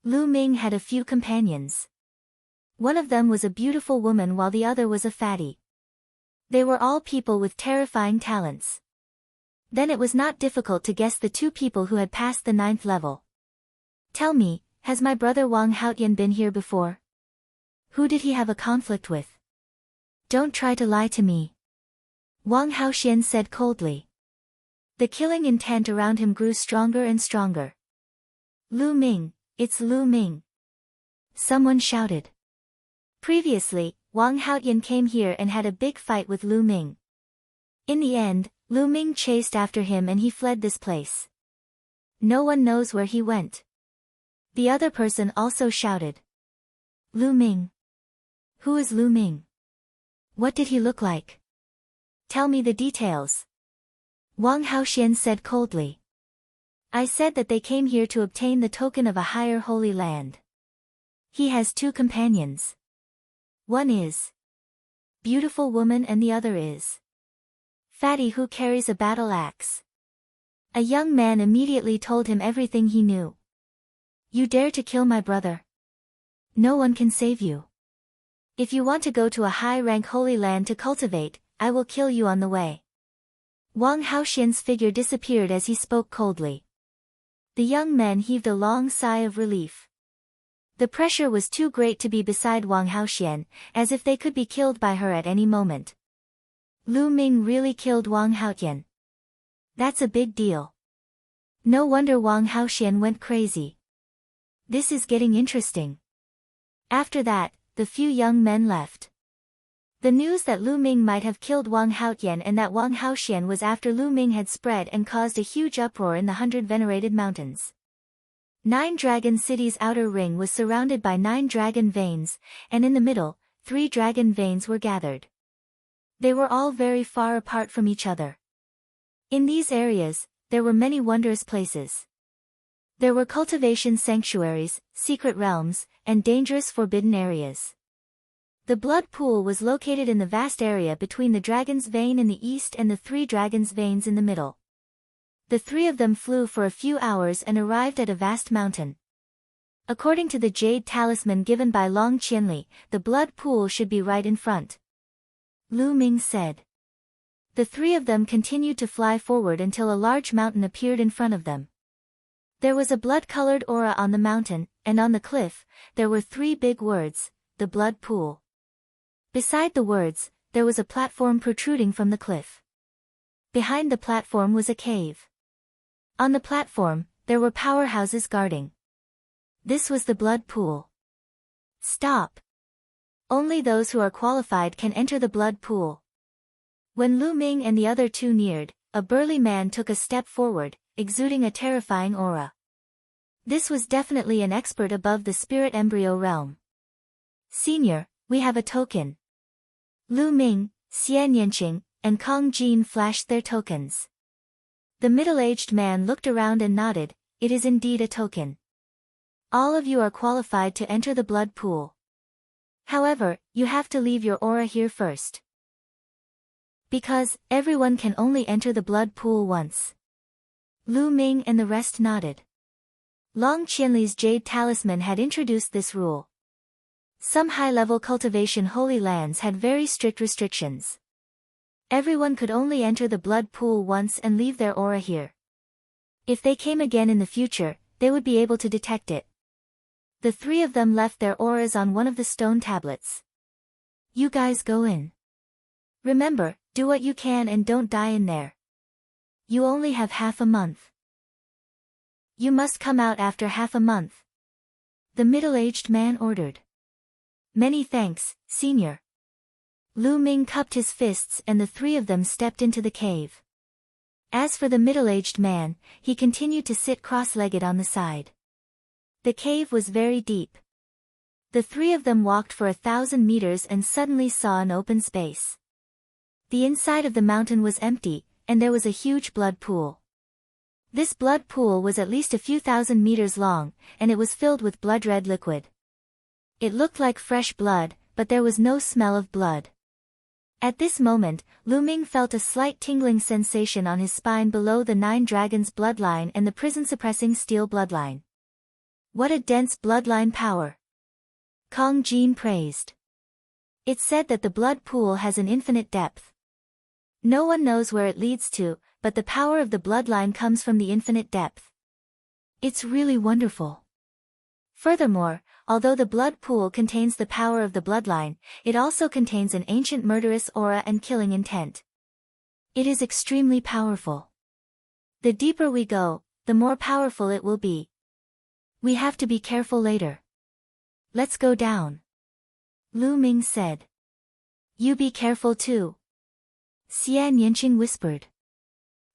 Lu Ming had a few companions. One of them was a beautiful woman while the other was a fatty. They were all people with terrifying talents. Then it was not difficult to guess the 2 people who had passed the 9th level. Tell me, has my brother Wang Haotian been here before? Who did he have a conflict with? Don't try to lie to me. Wang Haoxian said coldly. The killing intent around him grew stronger and stronger. Lu Ming, it's Lu Ming. Someone shouted. Previously, Wang Haotian came here and had a big fight with Lu Ming. In the end, Lu Ming chased after him and he fled this place. No one knows where he went. The other person also shouted. Lu Ming. Who is Lu Ming? What did he look like? Tell me the details. Wang Haoxian said coldly. I said that they came here to obtain the token of a higher holy land. He has 2 companions. One is beautiful woman and the other is fatty who carries a battle axe. A young man immediately told him everything he knew. You dare to kill my brother? No one can save you. If you want to go to a high-rank holy land to cultivate, I will kill you on the way. Wang Haoxian's figure disappeared as he spoke coldly. The young men heaved a long sigh of relief. The pressure was too great to be beside Wang Haoxian, as if they could be killed by her at any moment. Lu Ming really killed Wang Haotian. That's a big deal. No wonder Wang Haoxian went crazy. This is getting interesting. After that, the few young men left. The news that Lu Ming might have killed Wang Haotian and that Wang Haoxian was after Lu Ming had spread and caused a huge uproar in the 100 venerated mountains. 9 Dragon City's outer ring was surrounded by 9 dragon veins, and in the middle, 3 dragon veins were gathered. They were all very far apart from each other. In these areas, there were many wondrous places. There were cultivation sanctuaries, secret realms, and dangerous forbidden areas. The blood pool was located in the vast area between the dragon's vein in the east and the 3 dragons' veins in the middle. The 3 of them flew for a few hours and arrived at a vast mountain. According to the jade talisman given by Long Qianli, the blood pool should be right in front. Lu Ming said. The 3 of them continued to fly forward until a large mountain appeared in front of them. There was a blood-colored aura on the mountain, and on the cliff, there were 3 big words, the blood pool. Beside the words, there was a platform protruding from the cliff. Behind the platform was a cave. On the platform, there were powerhouses guarding. This was the blood pool. Stop. Only those who are qualified can enter the blood pool. When Lu Ming and the other 2 neared, a burly man took a step forward, exuding a terrifying aura. This was definitely an expert above the spirit embryo realm. Senior, we have a token. Lu Ming, Xian Yanqing, and Kong Jin flashed their tokens. The middle-aged man looked around and nodded, it is indeed a token. All of you are qualified to enter the blood pool. However, you have to leave your aura here first. Because, everyone can only enter the blood pool once. Lu Ming and the rest nodded. Long Qianli's jade talisman had introduced this rule. Some high-level cultivation holy lands had very strict restrictions. Everyone could only enter the blood pool once and leave their aura here. If they came again in the future, they would be able to detect it. The three of them left their auras on one of the stone tablets. You guys go in. Remember, do what you can and don't die in there. You only have half a month. You must come out after half a month. The middle-aged man ordered. Many thanks, Senior. Lu Ming cupped his fists and the three of them stepped into the cave. As for the middle-aged man, he continued to sit cross-legged on the side. The cave was very deep. The three of them walked for 1,000 meters and suddenly saw an open space. The inside of the mountain was empty, and there was a huge blood pool. This blood pool was at least a few thousand meters long, and it was filled with blood-red liquid. It looked like fresh blood, but there was no smell of blood. At this moment, Lu Ming felt a slight tingling sensation on his spine below the 9 dragons bloodline and the prison-suppressing steel bloodline. What a dense bloodline power! Kong Jin praised. It's said that the blood pool has an infinite depth. No one knows where it leads to, but the power of the bloodline comes from the infinite depth. It's really wonderful. Furthermore, although the blood pool contains the power of the bloodline, it also contains an ancient murderous aura and killing intent. It is extremely powerful. The deeper we go, the more powerful it will be. We have to be careful later. Let's go down. Lu Ming said. You be careful too. Xian Yanqing whispered.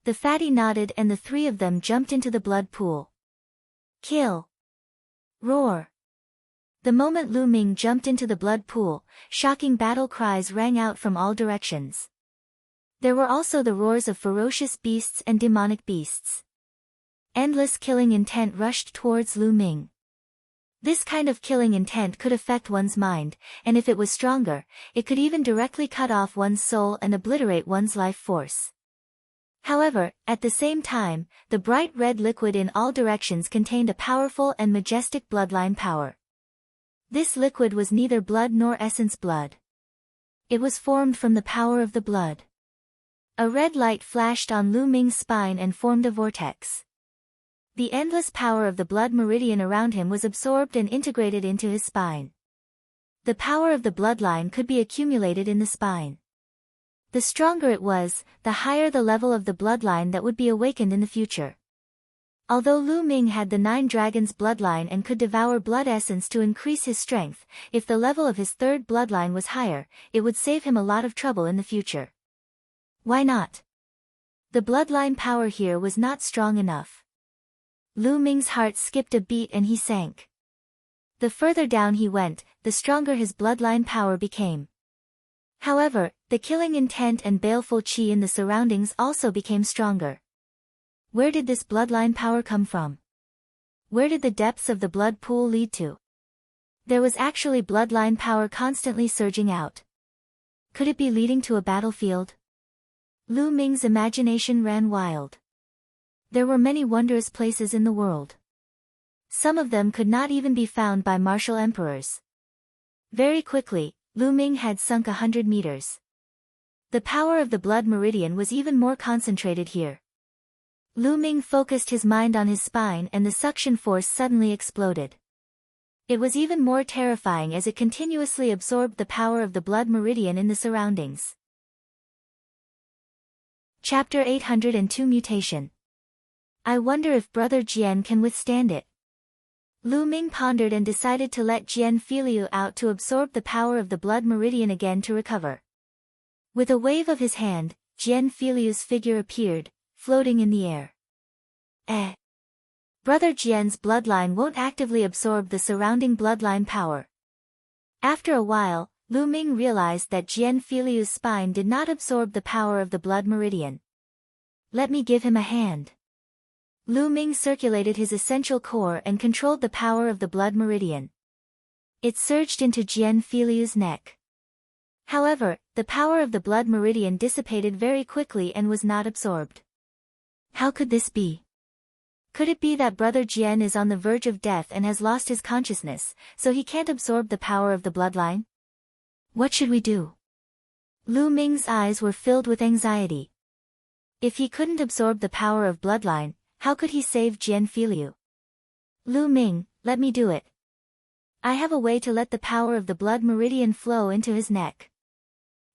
The fatty nodded and the three of them jumped into the blood pool. Kill! Roar! The moment Lu Ming jumped into the blood pool, shocking battle cries rang out from all directions. There were also the roars of ferocious beasts and demonic beasts. Endless killing intent rushed towards Lu Ming. This kind of killing intent could affect one's mind, and if it was stronger, it could even directly cut off one's soul and obliterate one's life force. However, at the same time, the bright red liquid in all directions contained a powerful and majestic bloodline power. This liquid was neither blood nor essence blood. It was formed from the power of the blood. A red light flashed on Lu Ming's spine and formed a vortex. The endless power of the blood meridian around him was absorbed and integrated into his spine. The power of the bloodline could be accumulated in the spine. The stronger it was, the higher the level of the bloodline that would be awakened in the future. Although Lu Ming had the 9 dragons bloodline and could devour blood essence to increase his strength, if the level of his third bloodline was higher, it would save him a lot of trouble in the future. Why not? The bloodline power here was not strong enough. Lu Ming's heart skipped a beat and he sank. The further down he went, the stronger his bloodline power became. However, the killing intent and baleful qi in the surroundings also became stronger. Where did this bloodline power come from? Where did the depths of the blood pool lead to? There was actually bloodline power constantly surging out. Could it be leading to a battlefield? Lu Ming's imagination ran wild. There were many wondrous places in the world. Some of them could not even be found by martial emperors. Very quickly, Lu Ming had sunk 100 meters. The power of the blood meridian was even more concentrated here. Lu Ming focused his mind on his spine and the suction force suddenly exploded. It was even more terrifying as it continuously absorbed the power of the blood meridian in the surroundings. Chapter 802 Mutation. I wonder if Brother Jian can withstand it. Lu Ming pondered and decided to let Jian Filiu out to absorb the power of the blood meridian again to recover. With a wave of his hand, Jian Filiu's figure appeared, floating in the air. Brother Jian's bloodline won't actively absorb the surrounding bloodline power. After a while, Lu Ming realized that Jian Filiu's spine did not absorb the power of the blood meridian. Let me give him a hand. Lu Ming circulated his essential core and controlled the power of the blood meridian. It surged into Jian Filiu's neck. However, the power of the blood meridian dissipated very quickly and was not absorbed. How could this be? Could it be that Brother Jian is on the verge of death and has lost his consciousness, so he can't absorb the power of the bloodline? What should we do? Lu Ming's eyes were filled with anxiety. If he couldn't absorb the power of bloodline, how could he save Jian Filiu? Lu Ming, let me do it. I have a way to let the power of the blood meridian flow into his neck.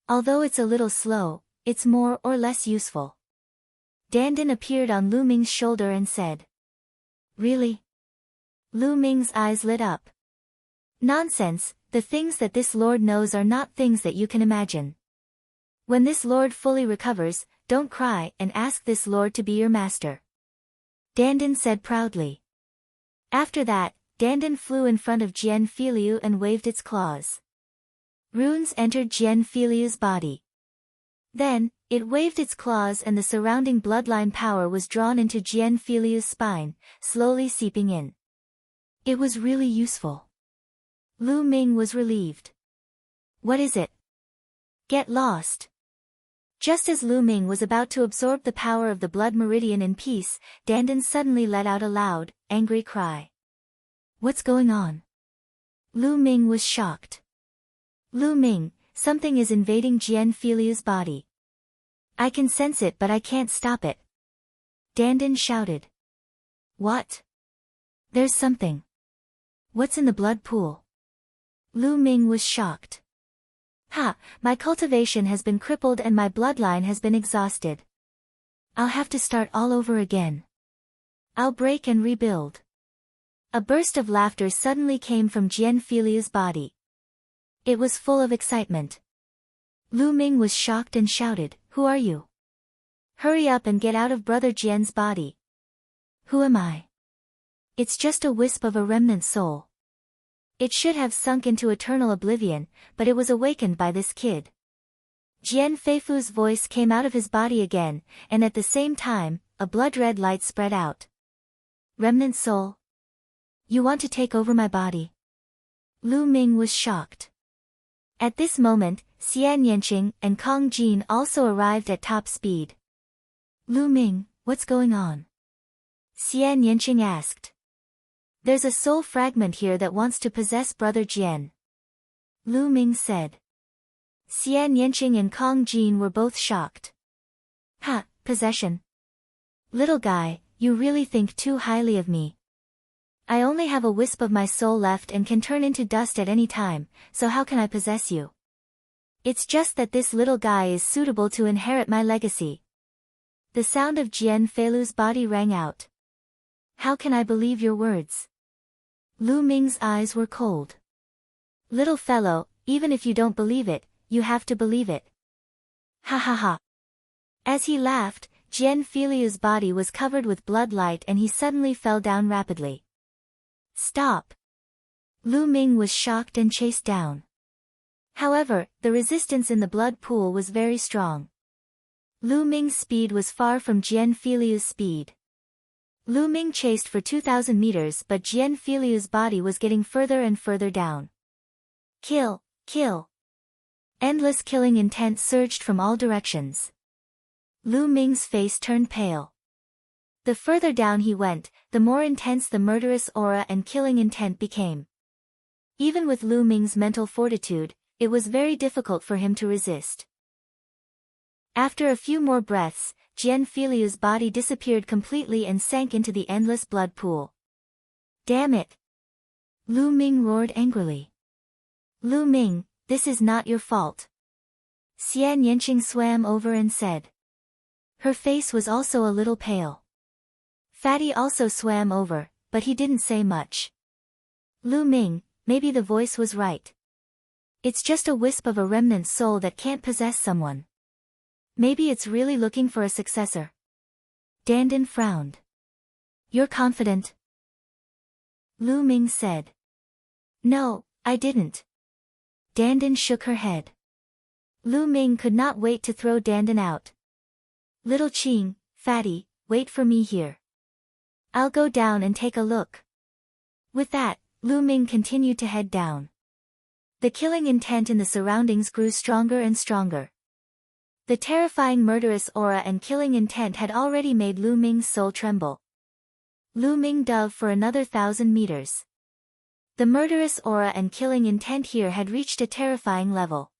Although it's a little slow, it's more or less useful. Dandan appeared on Lu Ming's shoulder and said. Really? Lu Ming's eyes lit up. Nonsense, the things that this lord knows are not things that you can imagine. When this lord fully recovers, don't cry and ask this lord to be your master. Dandan said proudly. After that, Dandan flew in front of Jian Filiu and waved its claws. Runes entered Jian Filiu's body. Then, it waved its claws and the surrounding bloodline power was drawn into Jian Filiu's spine, slowly seeping in. It was really useful. Lu Ming was relieved. What is it? Get lost. Just as Lu Ming was about to absorb the power of the blood meridian in peace, Dandan suddenly let out a loud, angry cry. What's going on? Lu Ming was shocked. Lu Ming, something is invading Jian Filiu's body. I can sense it but I can't stop it. Dandan shouted. What? There's something. What's in the blood pool? Lu Ming was shocked. Ha, my cultivation has been crippled and my bloodline has been exhausted. I'll have to start all over again. I'll break and rebuild. A burst of laughter suddenly came from Jian Filiu's body. It was full of excitement. Lu Ming was shocked and shouted, Who are you? Hurry up and get out of Brother Jian's body. Who am I? It's just a wisp of a remnant soul. It should have sunk into eternal oblivion, but it was awakened by this kid. Jian Feifu's voice came out of his body again, and at the same time, a blood-red light spread out. Remnant soul? You want to take over my body? Lu Ming was shocked. At this moment, Xian Yanqing and Kong Jin also arrived at top speed. Lu Ming, what's going on? Xian Yanqing asked. There's a soul fragment here that wants to possess Brother Jian. Lu Ming said. Xian Yanqing and Kong Jin were both shocked. Ha, possession. Little guy, you really think too highly of me. I only have a wisp of my soul left and can turn into dust at any time, so how can I possess you? It's just that this little guy is suitable to inherit my legacy. The sound of Jian Feilu's body rang out. How can I believe your words? Lu Ming's eyes were cold. Little fellow, even if you don't believe it, you have to believe it. Ha ha ha. As he laughed, Jian Filiu's body was covered with blood light and he suddenly fell down rapidly. Stop. Lu Ming was shocked and chased down. However, the resistance in the blood pool was very strong. Lu Ming's speed was far from Jian Filiu's speed. Lu Ming chased for 2,000 meters but Jian Filiu's body was getting further and further down. Kill, kill. Endless killing intent surged from all directions. Lu Ming's face turned pale. The further down he went, the more intense the murderous aura and killing intent became. Even with Lu Ming's mental fortitude, it was very difficult for him to resist. After a few more breaths, Jian Filiu's body disappeared completely and sank into the endless blood pool. Damn it! Lu Ming roared angrily. Lu Ming, this is not your fault. Xian Yanqing swam over and said. Her face was also a little pale. Fatty also swam over, but he didn't say much. Lu Ming, maybe the voice was right. It's just a wisp of a remnant soul that can't possess someone. Maybe it's really looking for a successor. Dandan frowned. You're confident? Lu Ming said. No, I didn't. Dandan shook her head. Lu Ming could not wait to throw Dandan out. Little Qing, Fatty, wait for me here. I'll go down and take a look. With that, Lu Ming continued to head down. The killing intent in the surroundings grew stronger and stronger. The terrifying murderous aura and killing intent had already made Lu Ming's soul tremble. Lu Ming dove for another 1,000 meters. The murderous aura and killing intent here had reached a terrifying level.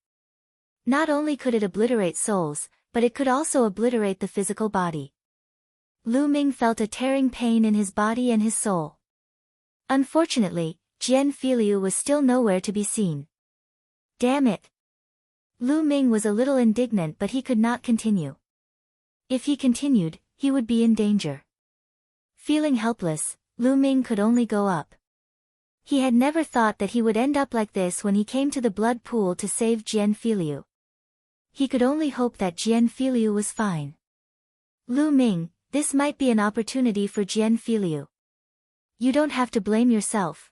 Not only could it obliterate souls, but it could also obliterate the physical body. Lu Ming felt a tearing pain in his body and his soul. Unfortunately, Jian Filiu was still nowhere to be seen. Damn it! Lu Ming was a little indignant, but he could not continue. If he continued, he would be in danger. Feeling helpless, Lu Ming could only go up. He had never thought that he would end up like this when he came to the blood pool to save Jian Filiu. He could only hope that Jian Filiu was fine. Lu Ming, this might be an opportunity for Jian Filiu. You don't have to blame yourself.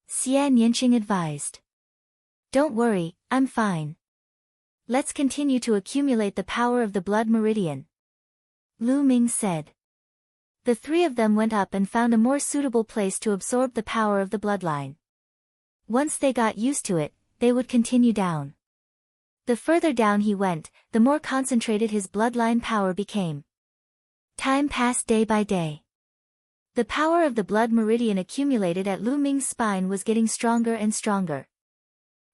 Xian Yanqing advised. Don't worry, I'm fine. Let's continue to accumulate the power of the blood meridian. Lu Ming said. The three of them went up and found a more suitable place to absorb the power of the bloodline. Once they got used to it, they would continue down. The further down he went, the more concentrated his bloodline power became. Time passed day by day. The power of the blood meridian accumulated at Lu Ming's spine was getting stronger and stronger.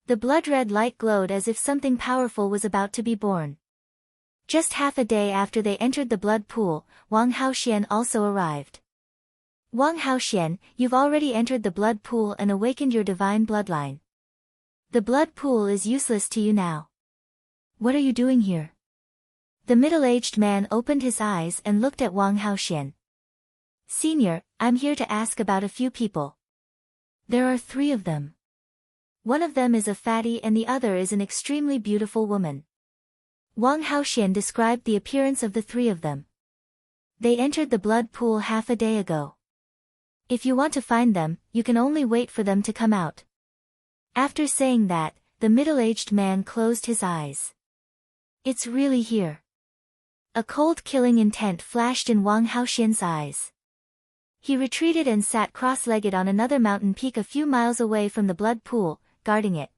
The blood-red light glowed as if something powerful was about to be born. Just half a day after they entered the blood pool, Wang Haoxian also arrived. Wang Haoxian, you've already entered the blood pool and awakened your divine bloodline. The blood pool is useless to you now. What are you doing here? The middle-aged man opened his eyes and looked at Wang Haoxian. Senior, I'm here to ask about a few people. There are 3 of them. One of them is a fatty and the other is an extremely beautiful woman. Wang Haoxian described the appearance of the 3 of them. They entered the blood pool half a day ago. If you want to find them, you can only wait for them to come out. After saying that, the middle-aged man closed his eyes. It's really here. A cold killing intent flashed in Wang Haoxian's eyes. He retreated and sat cross-legged on another mountain peak a few miles away from the blood pool, guarding it.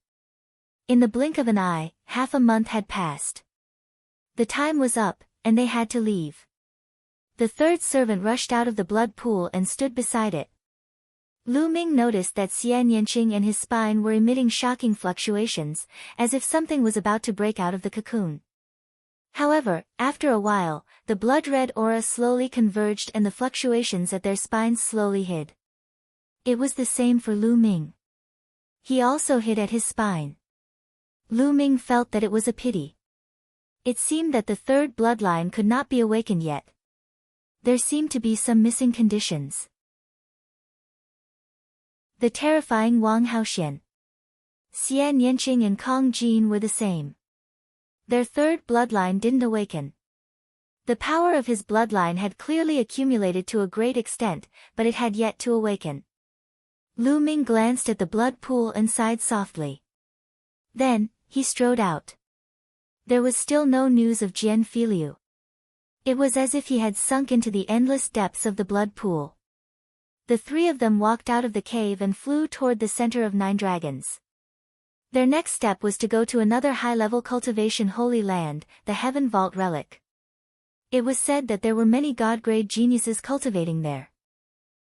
In the blink of an eye, half a month had passed. The time was up, and they had to leave. The 3rd servant rushed out of the blood pool and stood beside it. Lu Ming noticed that Xian Yanqing and his spine were emitting shocking fluctuations, as if something was about to break out of the cocoon. However, after a while, the blood-red aura slowly converged and the fluctuations at their spines slowly hid. It was the same for Lu Ming. He also hid at his spine. Lu Ming felt that it was a pity. It seemed that the 3rd bloodline could not be awakened yet. There seemed to be some missing conditions. The terrifying Wang Haoxian. Xian Yanqing and Kong Jin were the same. Their 3rd bloodline didn't awaken. The power of his bloodline had clearly accumulated to a great extent, but it had yet to awaken. Lu Ming glanced at the blood pool and sighed softly. Then, he strode out. There was still no news of Jian Filiu. It was as if he had sunk into the endless depths of the blood pool. The 3 of them walked out of the cave and flew toward the center of 9 dragons. Their next step was to go to another high-level cultivation holy land, the Heaven Vault Relic. It was said that there were many god-grade geniuses cultivating there.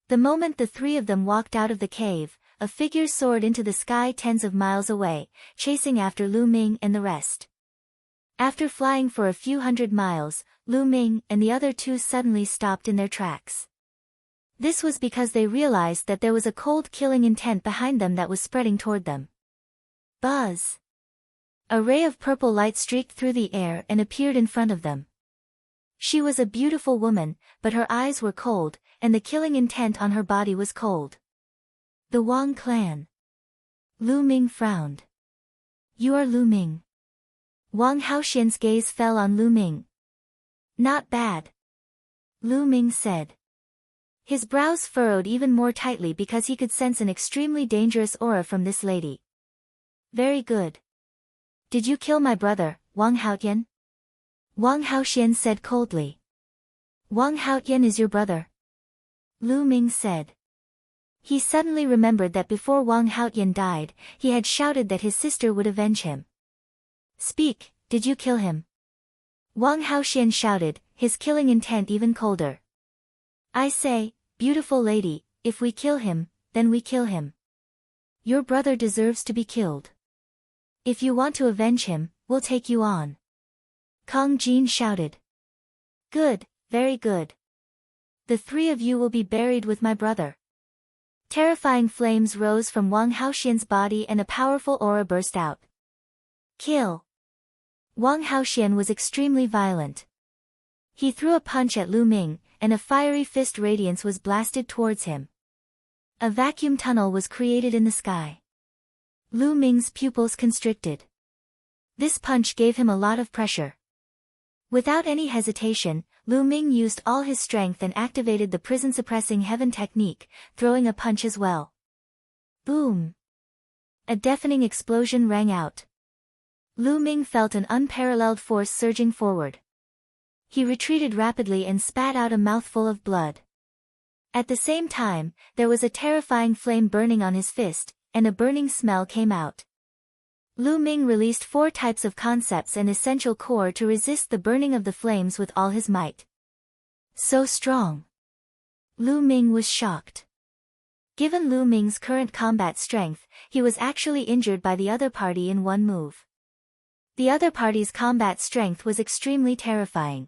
The moment the 3 of them walked out of the cave, a figure soared into the sky tens of miles away, chasing after Lu Ming and the rest. After flying for a few hundred miles, Lu Ming and the other 2 suddenly stopped in their tracks. This was because they realized that there was a cold killing intent behind them that was spreading toward them. Buzz! A ray of purple light streaked through the air and appeared in front of them. She was a beautiful woman, but her eyes were cold, and the killing intent on her body was cold. The Wang clan. Lu Ming frowned. You are Lu Ming. Wang Haoxian's gaze fell on Lu Ming. Not bad. Lu Ming said. His brows furrowed even more tightly because he could sense an extremely dangerous aura from this lady. Very good. Did you kill my brother, Wang Haotian? Wang Haoxian said coldly. Wang Haotian is your brother? Lu Ming said. He suddenly remembered that before Wang Haotian died, he had shouted that his sister would avenge him. Speak, did you kill him? Wang Haoxian shouted, his killing intent even colder. I say, "Beautiful lady, if we kill him, then we kill him. Your brother deserves to be killed. If you want to avenge him, we'll take you on." Kong Jin shouted. "Good, very good. The three of you will be buried with my brother." Terrifying flames rose from Wang Haoxian's body and a powerful aura burst out. Kill! Wang Haoxian was extremely violent. He threw a punch at Lu Ming, and a fiery fist radiance was blasted towards him. A vacuum tunnel was created in the sky. Lu Ming's pupils constricted. This punch gave him a lot of pressure. Without any hesitation, Lu Ming used all his strength and activated the prison-suppressing heaven technique, throwing a punch as well. Boom! A deafening explosion rang out. Lu Ming felt an unparalleled force surging forward. He retreated rapidly and spat out a mouthful of blood. At the same time, there was a terrifying flame burning on his fist, and a burning smell came out. Lu Ming released 4 types of concepts and essential core to resist the burning of the flames with all his might. So strong! Lu Ming was shocked. Given Lu Ming's current combat strength, he was actually injured by the other party in one move. The other party's combat strength was extremely terrifying.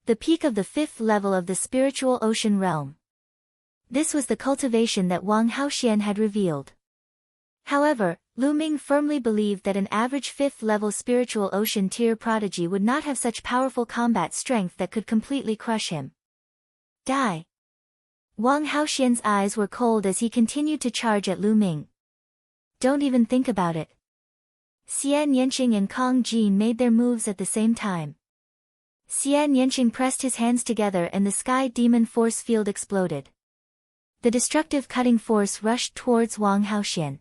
The peak of the 5th level of the spiritual ocean realm. This was the cultivation that Wang Haoxian had revealed. However, Lu Ming firmly believed that an average 5th-level spiritual ocean tier prodigy would not have such powerful combat strength that could completely crush him. Die! Wang Haoxian's eyes were cold as he continued to charge at Lu Ming. Don't even think about it. Xian Yanqing and Kong Jin made their moves at the same time. Xian Yanqing pressed his hands together and the sky demon force field exploded. The destructive cutting force rushed towards Wang Haoxian.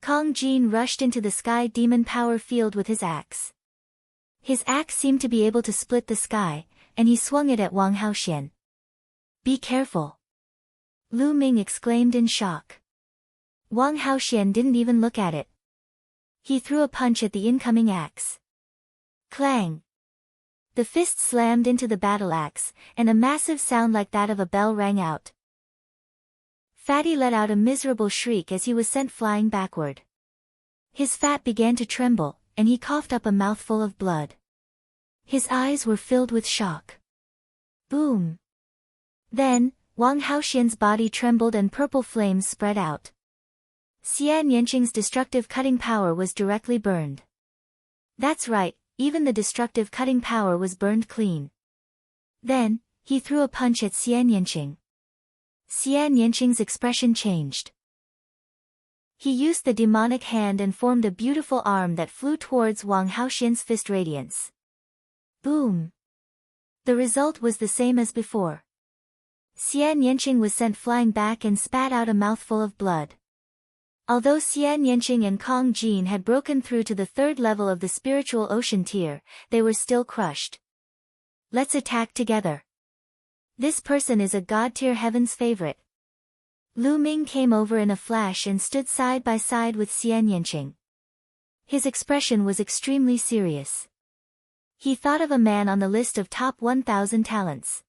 Kong Jin rushed into the sky demon power field with his axe. His axe seemed to be able to split the sky, and he swung it at Wang Haoxian. Be careful! Lu Ming exclaimed in shock. Wang Haoxian didn't even look at it. He threw a punch at the incoming axe. Clang! The fist slammed into the battle axe, and a massive sound like that of a bell rang out. Fatty let out a miserable shriek as he was sent flying backward. His fat began to tremble, and he coughed up a mouthful of blood. His eyes were filled with shock. Boom! Then, Wang Haoxian's body trembled and purple flames spread out. Xian Yanqing's destructive cutting power was directly burned. That's right, even the destructive cutting power was burned clean. Then, he threw a punch at Xian Yanqing. Xian Yanqing's expression changed. He used the demonic hand and formed a beautiful arm that flew towards Wang Haoxian's fist radiance. Boom! The result was the same as before. Xian Yanqing was sent flying back and spat out a mouthful of blood. Although Xian Yanqing and Kong Jin had broken through to the 3rd level of the spiritual ocean tier, they were still crushed. Let's attack together. This person is a god-tier heaven's favorite. Lu Ming came over in a flash and stood side by side with Xian Yanqing. His expression was extremely serious. He thought of a man on the list of top 1,000 talents.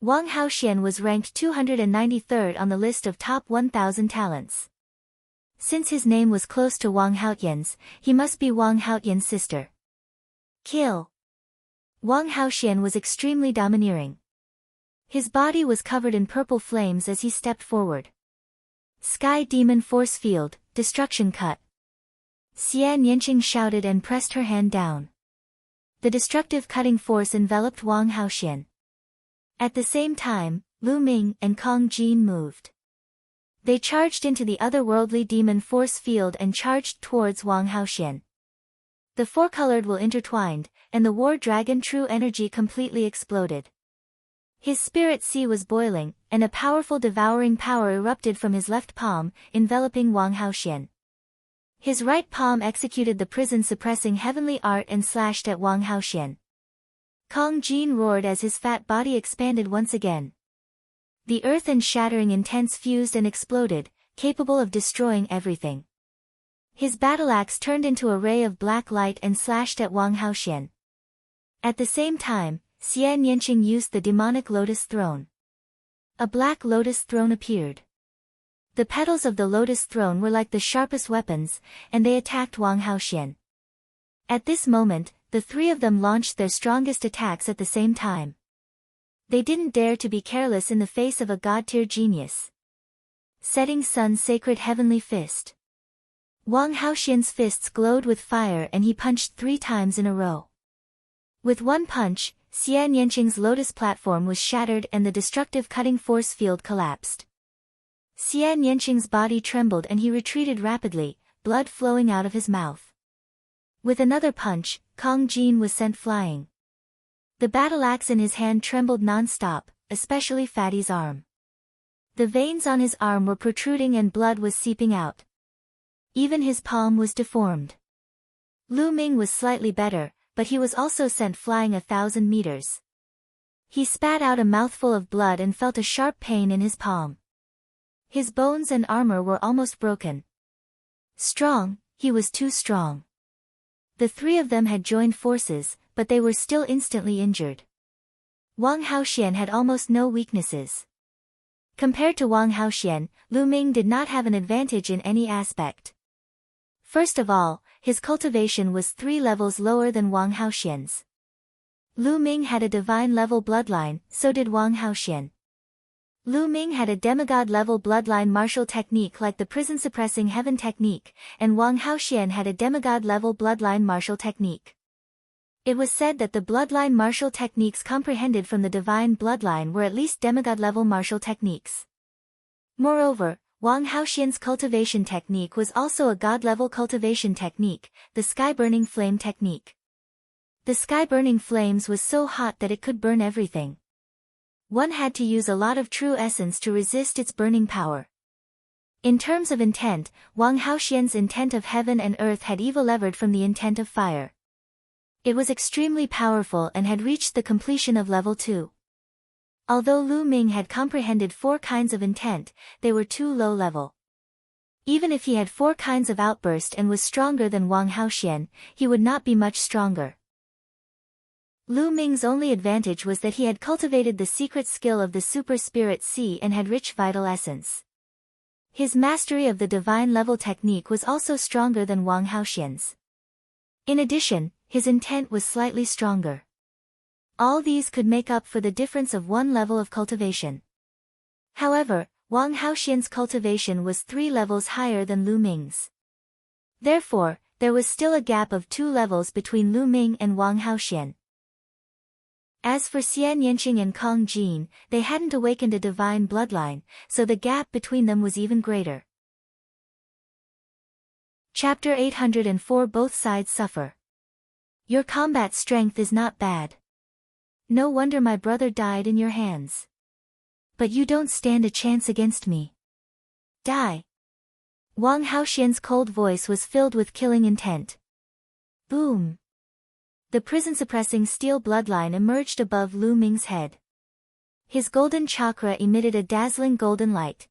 Wang Haoxian was ranked 293rd on the list of top 1,000 talents. Since his name was close to Wang Haotian's, he must be Wang Haotian's sister. Kill! Wang Haoxian was extremely domineering. His body was covered in purple flames as he stepped forward. Sky Demon Force Field, Destruction Cut. Xian Yanqing shouted and pressed her hand down. The destructive cutting force enveloped Wang Haoxian. At the same time, Lu Ming and Kong Jin moved. They charged into the otherworldly demon force field and charged towards Wang Haoxian. The four-colored will intertwined, and the war dragon true energy completely exploded. His spirit sea was boiling, and a powerful devouring power erupted from his left palm, enveloping Wang Haoxian. His right palm executed the prison-suppressing heavenly art and slashed at Wang Haoxian. Kong Jin roared as his fat body expanded once again. The earth and shattering intense fused and exploded, capable of destroying everything. His battle axe turned into a ray of black light and slashed at Wang Haoxian. At the same time, Xian Yanqing used the demonic lotus throne. A black lotus throne appeared. The petals of the lotus throne were like the sharpest weapons, and they attacked Wang Haoxian. At this moment, the three of them launched their strongest attacks at the same time. They didn't dare to be careless in the face of a god-tier genius. Setting Sun's sacred heavenly fist. Wang Haoxian's fists glowed with fire and he punched 3 times in a row. With one punch, Xian Yanqing's lotus platform was shattered and the destructive cutting force field collapsed. Xian Yanqing's body trembled and he retreated rapidly, blood flowing out of his mouth. With another punch, Kong Jin was sent flying. The battle axe in his hand trembled non-stop, especially Fatty's arm. The veins on his arm were protruding and blood was seeping out. Even his palm was deformed. Lu Ming was slightly better, but he was also sent flying 1,000 meters. He spat out a mouthful of blood and felt a sharp pain in his palm. His bones and armor were almost broken. Strong, he was too strong. The three of them had joined forces, but they were still instantly injured. Wang Haoxian had almost no weaknesses. Compared to Wang Haoxian, Lu Ming did not have an advantage in any aspect. First of all, his cultivation was 3 levels lower than Wang Haoxian's. Lu Ming had a divine-level bloodline, so did Wang Haoxian. Lu Ming had a demigod-level bloodline martial technique like the prison-suppressing heaven technique, and Wang Haoxian had a demigod-level bloodline martial technique. It was said that the bloodline martial techniques comprehended from the divine bloodline were at least demigod-level martial techniques. Moreover, Wang Haoxian's cultivation technique was also a god-level cultivation technique, the sky-burning flame technique. The sky-burning flames was so hot that it could burn everything. One had to use a lot of true essence to resist its burning power. In terms of intent, Wang Haoxian's intent of heaven and earth had evo-levered from the intent of fire. It was extremely powerful and had reached the completion of level 2. Although Lu Ming had comprehended 4 kinds of intent, they were too low level. Even if he had 4 kinds of outburst and was stronger than Wang Haoxian, he would not be much stronger. Lu Ming's only advantage was that he had cultivated the secret skill of the Super Spirit Sea and had rich vital essence. His mastery of the divine level technique was also stronger than Wang Haoxian's. In addition, his intent was slightly stronger. All these could make up for the difference of 1 level of cultivation. However, Wang Haoxian's cultivation was 3 levels higher than Lu Ming's. Therefore, there was still a gap of 2 levels between Lu Ming and Wang Haoxian. As for Xian Yanqing and Kong Jin, they hadn't awakened a divine bloodline, so the gap between them was even greater. Chapter 804 Both sides suffer. Your combat strength is not bad. No wonder my brother died in your hands. But you don't stand a chance against me. Die. Wang Haoxian's cold voice was filled with killing intent. Boom. The prison-suppressing steel bloodline emerged above Lu Ming's head. His golden chakra emitted a dazzling golden light.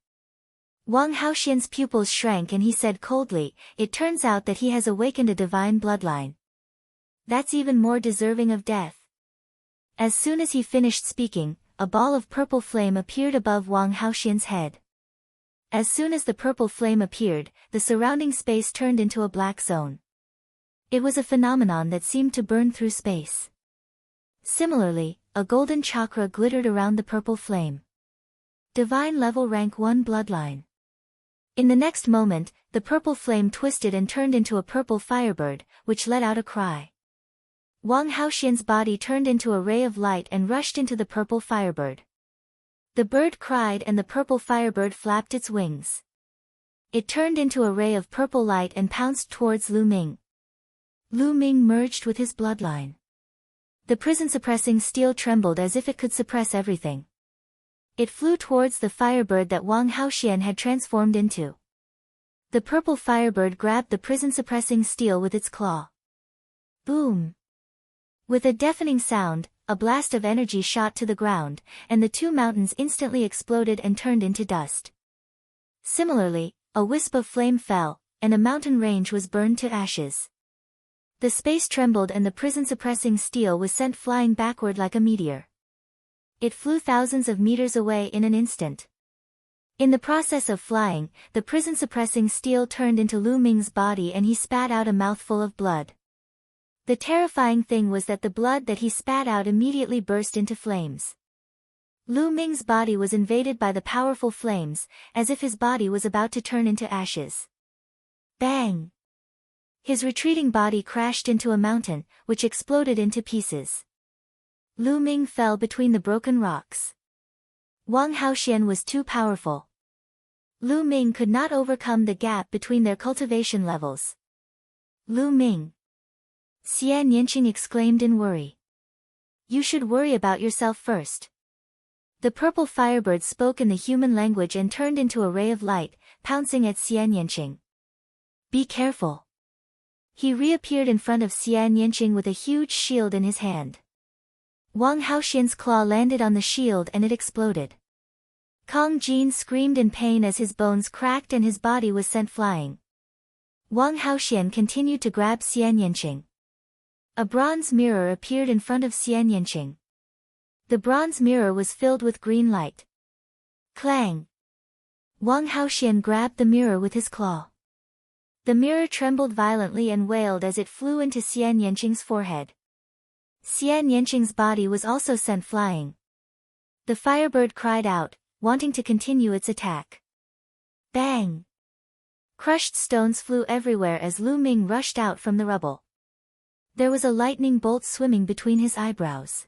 Wang Haoxian's pupils shrank and he said coldly, "It turns out that he has awakened a divine bloodline. That's even more deserving of death." As soon as he finished speaking, a ball of purple flame appeared above Wang Haoxian's head. As soon as the purple flame appeared, the surrounding space turned into a black zone. It was a phenomenon that seemed to burn through space. Similarly, a golden chakra glittered around the purple flame. Divine level rank 1 bloodline. In the next moment, the purple flame twisted and turned into a purple firebird, which let out a cry. Wang Haoxian's body turned into a ray of light and rushed into the purple firebird. The bird cried and the purple firebird flapped its wings. It turned into a ray of purple light and pounced towards Lu Ming. Lu Ming merged with his bloodline. The prison-suppressing steel trembled as if it could suppress everything. It flew towards the firebird that Wang Haoxian had transformed into. The purple firebird grabbed the prison-suppressing steel with its claw. Boom! With a deafening sound, a blast of energy shot to the ground, and the 2 mountains instantly exploded and turned into dust. Similarly, a wisp of flame fell, and a mountain range was burned to ashes. The space trembled and the prison-suppressing steel was sent flying backward like a meteor. It flew thousands of meters away in an instant. In the process of flying, the prison-suppressing steel turned into Lu Ming's body and he spat out a mouthful of blood. The terrifying thing was that the blood that he spat out immediately burst into flames. Lu Ming's body was invaded by the powerful flames, as if his body was about to turn into ashes. Bang! His retreating body crashed into a mountain, which exploded into pieces. Lu Ming fell between the broken rocks. Wang Haoxian was too powerful. Lu Ming could not overcome the gap between their cultivation levels. Lu Ming! Xian Yanqing exclaimed in worry. You should worry about yourself first. The purple firebird spoke in the human language and turned into a ray of light, pouncing at Xian Yanqing. Be careful. He reappeared in front of Xian Yanqing with a huge shield in his hand. Wang Haoxian's claw landed on the shield and it exploded. Kong Jin screamed in pain as his bones cracked and his body was sent flying. Wang Haoxian continued to grab Xian Yanqing. A bronze mirror appeared in front of Xian Yanqing. The bronze mirror was filled with green light. Clang! Wang Haoxian grabbed the mirror with his claw. The mirror trembled violently and wailed as it flew into Xian Yanqing's forehead. Xian Yanqing's body was also sent flying. The firebird cried out, wanting to continue its attack. Bang! Crushed stones flew everywhere as Lu Ming rushed out from the rubble. There was a lightning bolt swimming between his eyebrows.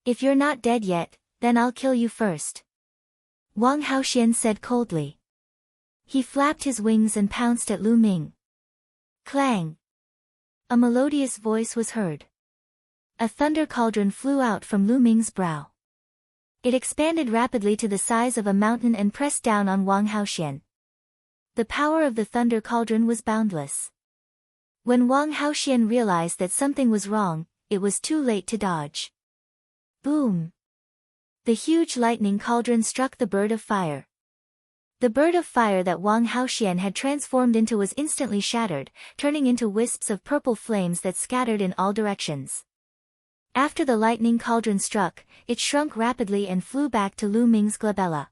If you're not dead yet, then I'll kill you first. Wang Haoxian said coldly. He flapped his wings and pounced at Lu Ming. Clang! A melodious voice was heard. A thunder cauldron flew out from Lu Ming's brow. It expanded rapidly to the size of a mountain and pressed down on Wang Haoxian. The power of the thunder cauldron was boundless. When Wang Haoxian realized that something was wrong, it was too late to dodge. Boom! The huge lightning cauldron struck the bird of fire. The bird of fire that Wang Haoxian had transformed into was instantly shattered, turning into wisps of purple flames that scattered in all directions. After the lightning cauldron struck, it shrunk rapidly and flew back to Lu Ming's glabella.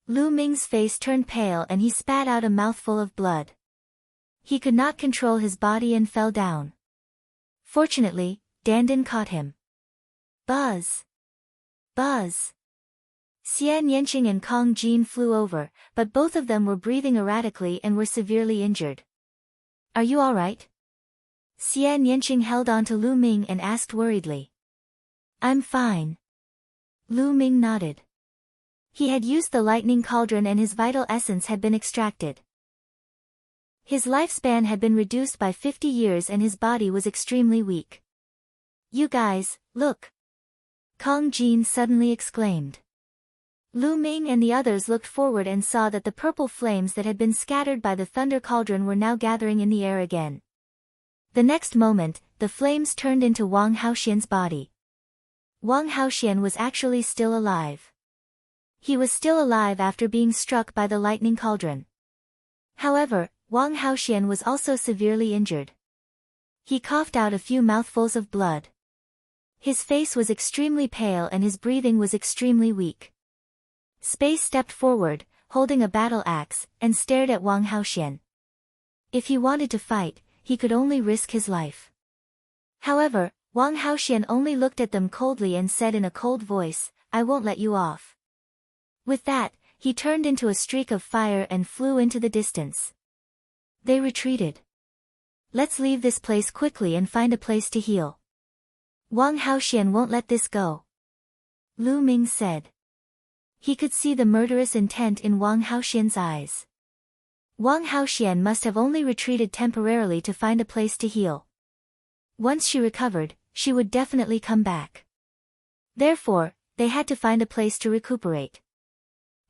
Lu Ming's face turned pale and he spat out a mouthful of blood. He could not control his body and fell down. Fortunately, Dandan caught him. Buzz! Buzz! Xian Yanqing and Kong Jin flew over, but both of them were breathing erratically and were severely injured. Are you all right? Xian Yanqing held on to Lu Ming and asked worriedly. I'm fine. Lu Ming nodded. He had used the lightning cauldron and his vital essence had been extracted. His lifespan had been reduced by 50 years and his body was extremely weak. You guys, look! Kong Jin suddenly exclaimed. Lu Ming and the others looked forward and saw that the purple flames that had been scattered by the thunder cauldron were now gathering in the air again. The next moment, the flames turned into Wang Haoxian's body. Wang Haoxian was actually still alive. He was still alive after being struck by the lightning cauldron. However, Wang Haoxian was also severely injured. He coughed out a few mouthfuls of blood. His face was extremely pale and his breathing was extremely weak. Space stepped forward, holding a battle axe, and stared at Wang Haoxian. If he wanted to fight, he could only risk his life. However, Wang Haoxian only looked at them coldly and said in a cold voice, I won't let you off. With that, he turned into a streak of fire and flew into the distance. They retreated. Let's leave this place quickly and find a place to heal. Wang Haoxian won't let this go. Lu Ming said. He could see the murderous intent in Wang Haoxian's eyes. Wang Haoxian must have only retreated temporarily to find a place to heal. Once she recovered, she would definitely come back. Therefore, they had to find a place to recuperate.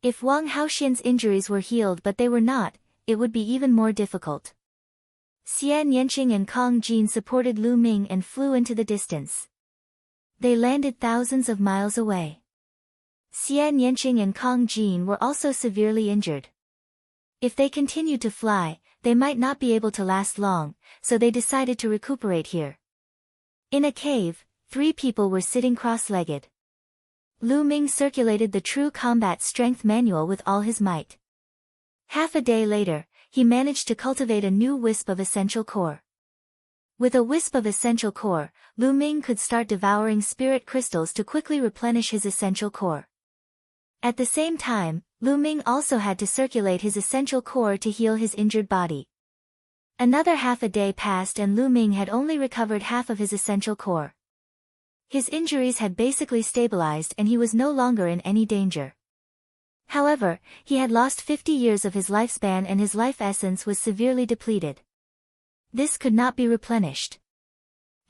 If Wang Haoxian's injuries were healed but they were not, it would be even more difficult. Xian Yanqing and Kong Jin supported Lu Ming and flew into the distance. They landed thousands of miles away. Xian Yanqing and Kong Jin were also severely injured. If they continued to fly, they might not be able to last long, so they decided to recuperate here. In a cave, 3 people were sitting cross-legged. Lu Ming circulated the True Combat Strength Manual with all his might. Half a day later, he managed to cultivate a new wisp of essential core. With a wisp of essential core, Lu Ming could start devouring spirit crystals to quickly replenish his essential core. At the same time, Lu Ming also had to circulate his essential core to heal his injured body. Another half a day passed and Lu Ming had only recovered half of his essential core. His injuries had basically stabilized and he was no longer in any danger. However, he had lost 50 years of his lifespan and his life essence was severely depleted. This could not be replenished.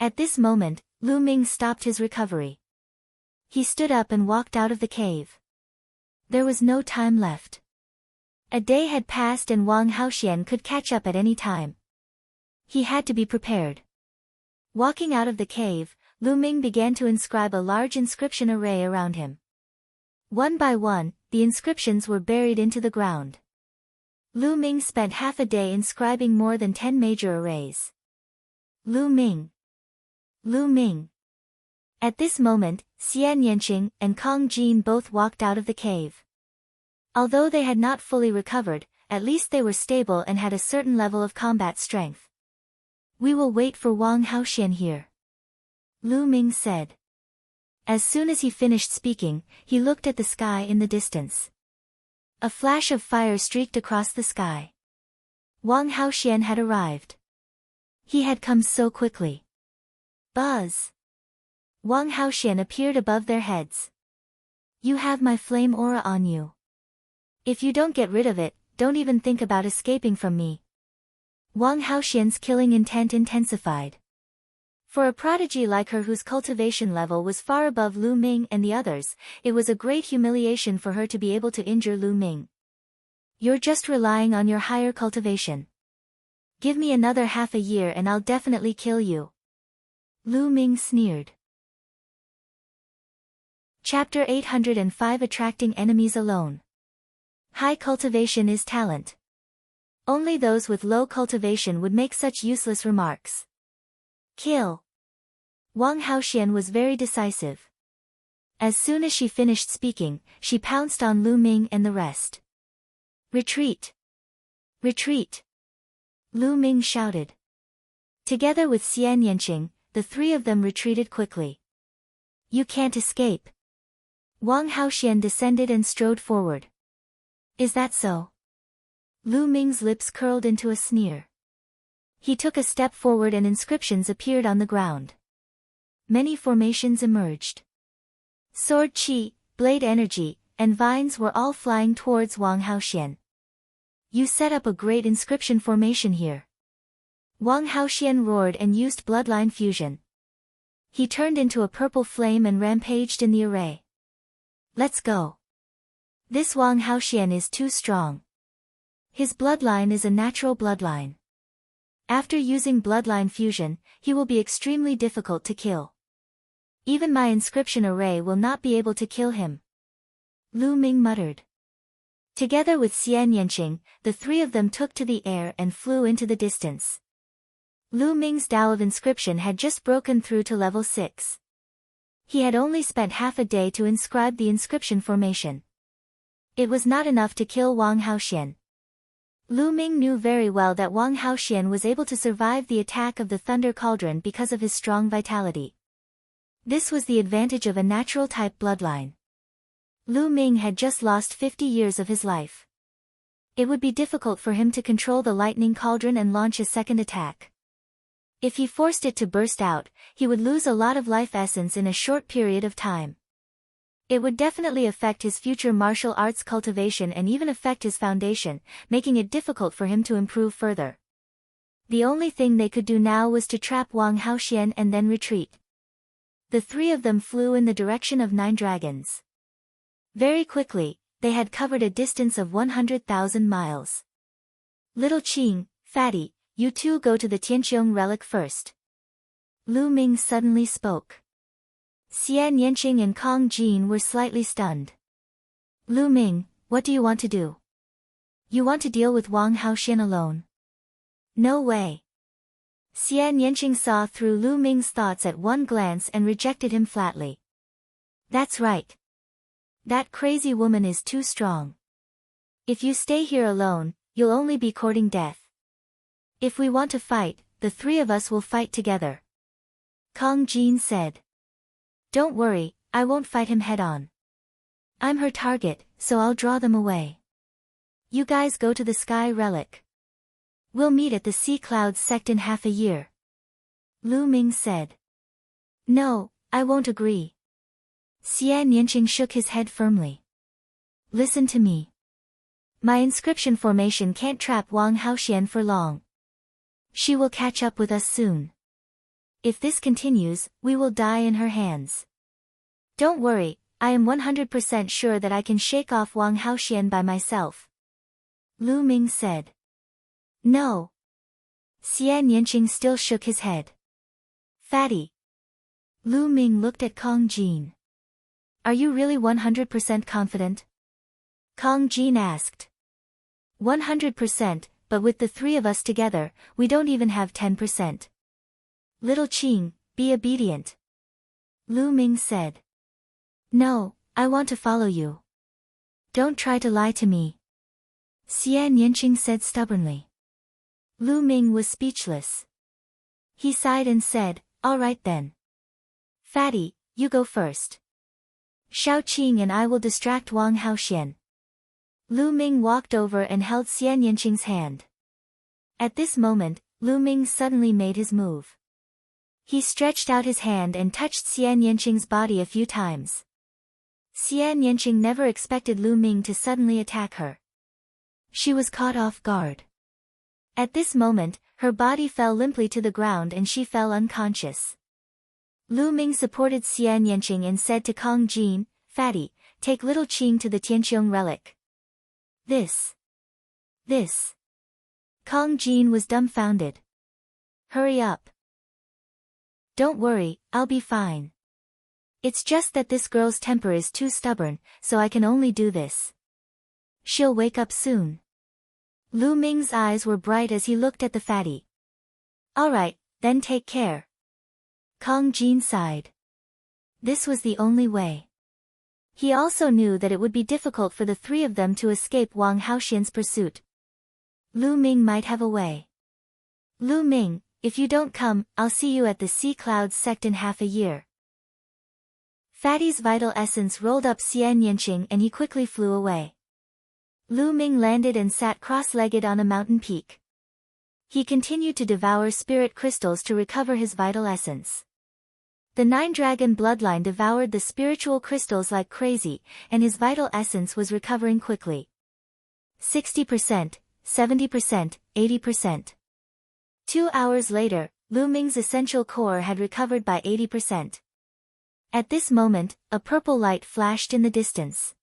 At this moment, Lu Ming stopped his recovery. He stood up and walked out of the cave. There was no time left. A day had passed and Wang Haoxian could catch up at any time. He had to be prepared. Walking out of the cave, Lu Ming began to inscribe a large inscription array around him. One by one, the inscriptions were buried into the ground. Lu Ming spent half a day inscribing more than 10 major arrays. Lu Ming. Lu Ming. At this moment, Xian Yanqing and Kong Jin both walked out of the cave. Although they had not fully recovered, at least they were stable and had a certain level of combat strength. We will wait for Wang Haoxian here, Lu Ming said. As soon as he finished speaking, he looked at the sky in the distance. A flash of fire streaked across the sky. Wang Haoxian had arrived. He had come so quickly. Buzz! Wang Haoxian appeared above their heads. You have my flame aura on you. If you don't get rid of it, don't even think about escaping from me. Wang Haoxian's killing intent intensified. For a prodigy like her whose cultivation level was far above Lu Ming and the others, it was a great humiliation for her to be able to injure Lu Ming. You're just relying on your higher cultivation. Give me another half a year and I'll definitely kill you. Lu Ming sneered. Chapter 805 Attracting Enemies Alone. High cultivation is talent. Only those with low cultivation would make such useless remarks. Kill. Wang Haoxian was very decisive. As soon as she finished speaking, she pounced on Lu Ming and the rest. Retreat! Retreat! Lu Ming shouted. Together with Xian Yanqing, the three of them retreated quickly. You can't escape. Wang Haoxian descended and strode forward. Is that so? Lu Ming's lips curled into a sneer. He took a step forward and inscriptions appeared on the ground. Many formations emerged. Sword chi, blade energy, and vines were all flying towards Wang Haoxian. You set up a great inscription formation here. Wang Haoxian roared and used bloodline fusion. He turned into a purple flame and rampaged in the array. Let's go. This Wang Haoxian is too strong. His bloodline is a natural bloodline. After using bloodline fusion, he will be extremely difficult to kill. Even my inscription array will not be able to kill him. Lu Ming muttered. Together with Xian Yanqing, the three of them took to the air and flew into the distance. Lu Ming's Tao of inscription had just broken through to level 6. He had only spent half a day to inscribe the inscription formation. It was not enough to kill Wang Haoxian. Lu Ming knew very well that Wang Haoxian was able to survive the attack of the Thunder Cauldron because of his strong vitality. This was the advantage of a natural-type bloodline. Lu Ming had just lost 50 years of his life. It would be difficult for him to control the Lightning Cauldron and launch a second attack. If he forced it to burst out, he would lose a lot of life essence in a short period of time. It would definitely affect his future martial arts cultivation and even affect his foundation, making it difficult for him to improve further. The only thing they could do now was to trap Wang Haoxian and then retreat. The three of them flew in the direction of 9 dragons. Very quickly, they had covered a distance of 100,000 miles. Little Qing, Fatty, you two go to the Tianqiong relic first. Lu Ming suddenly spoke. Xian Yanqing and Kong Jin were slightly stunned. Lu Ming, what do you want to do? You want to deal with Wang Haoxian alone? No way. Xian Yanqing saw through Lu Ming's thoughts at one glance and rejected him flatly. That's right. That crazy woman is too strong. If you stay here alone, you'll only be courting death. If we want to fight, the three of us will fight together. Kong Jin said. Don't worry, I won't fight him head-on. I'm her target, so I'll draw them away. You guys go to the Sky Relic. We'll meet at the Sea Clouds sect in half a year. Lu Ming said. No, I won't agree. Xian Yanqing shook his head firmly. Listen to me. My inscription formation can't trap Wang Haoxian for long. She will catch up with us soon. If this continues, we will die in her hands. Don't worry, I am 100% sure that I can shake off Wang Haoxian by myself. Lu Ming said. No. Xian Yanqing still shook his head. Fatty. Lu Ming looked at Kong Jin. Are you really 100% confident? Kong Jin asked. 100%, but with the three of us together, we don't even have 10%. Little Qing, be obedient. Lu Ming said. No, I want to follow you. Don't try to lie to me. Xian Yanqing said stubbornly. Lu Ming was speechless. He sighed and said, all right then. Fatty, you go first. Shao Qing and I will distract Wang Haoxian. Lu Ming walked over and held Xian Yanqing's hand. At this moment, Lu Ming suddenly made his move. He stretched out his hand and touched Xian Yanqing's body a few times. Xian Yanqing never expected Lu Ming to suddenly attack her. She was caught off guard. At this moment, her body fell limply to the ground and she fell unconscious. Lu Ming supported Xian Yanqing and said to Kong Jin, Fatty, take little Qing to the Tianqiong relic. This. Kong Jin was dumbfounded. Hurry up. Don't worry, I'll be fine. It's just that this girl's temper is too stubborn, so I can only do this. She'll wake up soon. Lu Ming's eyes were bright as he looked at the fatty. Alright, then take care. Kong Jin sighed. This was the only way. He also knew that it would be difficult for the three of them to escape Wang Haoxian's pursuit. Lu Ming might have a way. Lu Ming, if you don't come, I'll see you at the Sea Clouds sect in half a year. Fatty's vital essence rolled up Xian Yanqing and he quickly flew away. Lu Ming landed and sat cross-legged on a mountain peak. He continued to devour spirit crystals to recover his vital essence. The Nine-Dragon bloodline devoured the spiritual crystals like crazy, and his vital essence was recovering quickly. 60%, 70%, 80%. 2 hours later, Lu Ming's essential core had recovered by 80%. At this moment, a purple light flashed in the distance.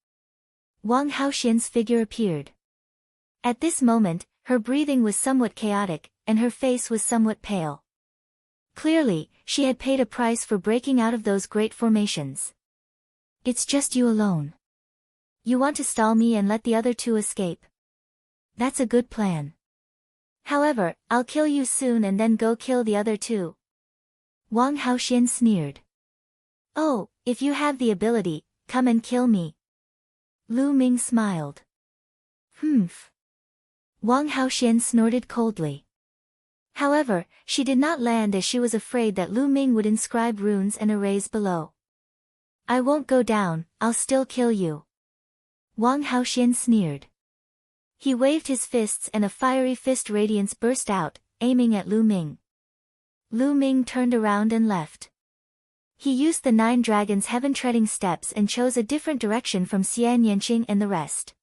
Wang Haoxian's figure appeared. At this moment, her breathing was somewhat chaotic, and her face was somewhat pale. Clearly, she had paid a price for breaking out of those great formations. It's just you alone. You want to stall me and let the other two escape. That's a good plan. However, I'll kill you soon and then go kill the other two. Wang Haoxian sneered. Oh, if you have the ability, come and kill me. Lu Ming smiled. Humph. Wang Haoxian snorted coldly. However, she did not land as she was afraid that Lu Ming would inscribe runes and arrays below. I won't go down, I'll still kill you. Wang Haoxian sneered. He waved his fists and a fiery fist radiance burst out, aiming at Lu Ming. Lu Ming turned around and left. He used the 9 dragons' heaven-treading steps and chose a different direction from Xian Yanqing and the rest.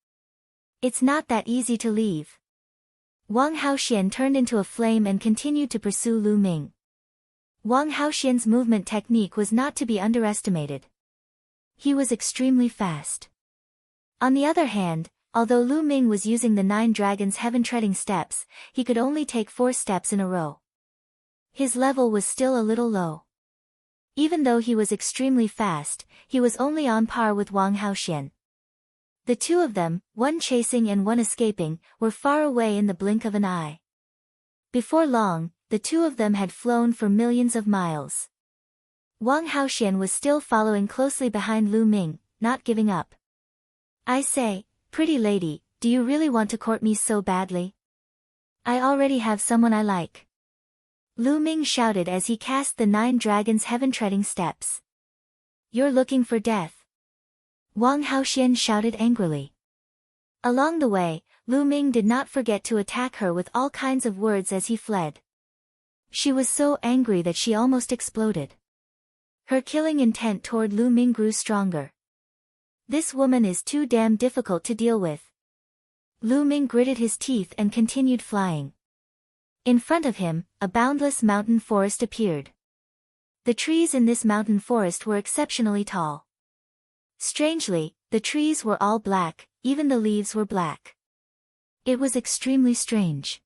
It's not that easy to leave. Wang Haoxian turned into a flame and continued to pursue Lu Ming. Wang Haoxian's movement technique was not to be underestimated. He was extremely fast. On the other hand, although Lu Ming was using the 9 dragons' heaven-treading steps, he could only take 4 steps in a row. His level was still a little low. Even though he was extremely fast, he was only on par with Wang Haoxian. The two of them, one chasing and one escaping, were far away in the blink of an eye. Before long, the two of them had flown for millions of miles. Wang Haoxian was still following closely behind Lu Ming, not giving up. I say, pretty lady, do you really want to court me so badly? I already have someone I like. Lu Ming shouted as he cast the 9 dragons' heaven-treading steps. You're looking for death. Wang Haoxian shouted angrily. Along the way, Lu Ming did not forget to attack her with all kinds of words as he fled. She was so angry that she almost exploded. Her killing intent toward Lu Ming grew stronger. This woman is too damn difficult to deal with. Lu Ming gritted his teeth and continued flying. In front of him, a boundless mountain forest appeared. The trees in this mountain forest were exceptionally tall. Strangely, the trees were all black, even the leaves were black. It was extremely strange.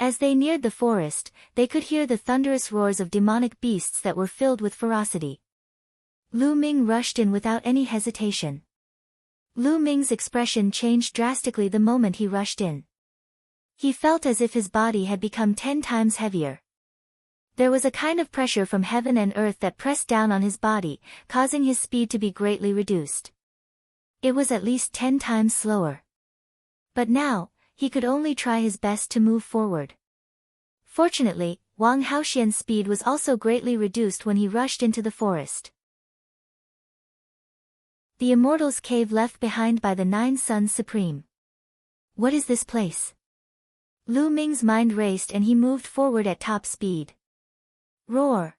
As they neared the forest, they could hear the thunderous roars of demonic beasts that were filled with ferocity. Lu Ming rushed in without any hesitation. Lu Ming's expression changed drastically the moment he rushed in. He felt as if his body had become 10 times heavier. There was a kind of pressure from heaven and earth that pressed down on his body, causing his speed to be greatly reduced. It was at least 10 times slower. But now, he could only try his best to move forward. Fortunately, Wang Haoxian's speed was also greatly reduced when he rushed into the forest. The Immortal's Cave left behind by the 9 Suns Supreme. What is this place? Lu Ming's mind raced and he moved forward at top speed. Roar!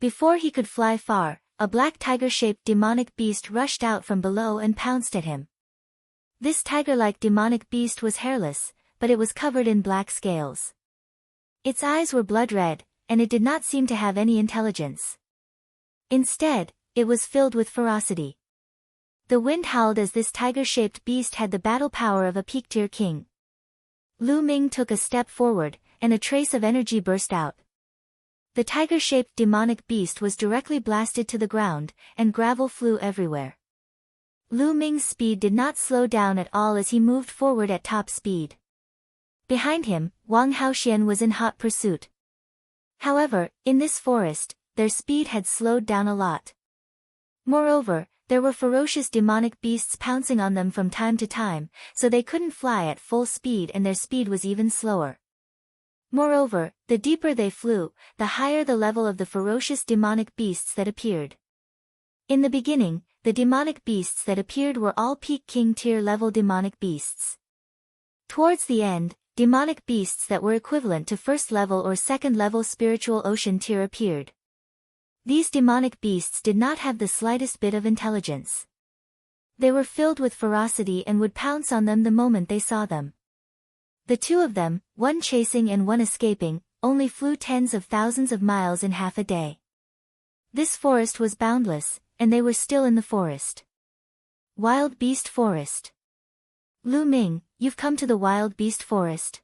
Before he could fly far, a black tiger-shaped demonic beast rushed out from below and pounced at him. This tiger-like demonic beast was hairless, but it was covered in black scales. Its eyes were blood red, and it did not seem to have any intelligence. Instead, it was filled with ferocity. The wind howled as this tiger-shaped beast had the battle power of a peak-tier king. Lu Ming took a step forward, and a trace of energy burst out. The tiger-shaped demonic beast was directly blasted to the ground, and gravel flew everywhere. Lu Ming's speed did not slow down at all as he moved forward at top speed. Behind him, Wang Haoxian was in hot pursuit. However, in this forest, their speed had slowed down a lot. Moreover, there were ferocious demonic beasts pouncing on them from time to time, so they couldn't fly at full speed and their speed was even slower. Moreover, the deeper they flew, the higher the level of the ferocious demonic beasts that appeared. In the beginning, the demonic beasts that appeared were all peak king tier level demonic beasts. Towards the end, demonic beasts that were equivalent to first level or second level spiritual ocean tier appeared. These demonic beasts did not have the slightest bit of intelligence. They were filled with ferocity and would pounce on them the moment they saw them. The 2 of them, one chasing and one escaping, only flew tens of thousands of miles in half a day. This forest was boundless, and they were still in the forest. Wild Beast Forest. Lu Ming, you've come to the Wild Beast Forest.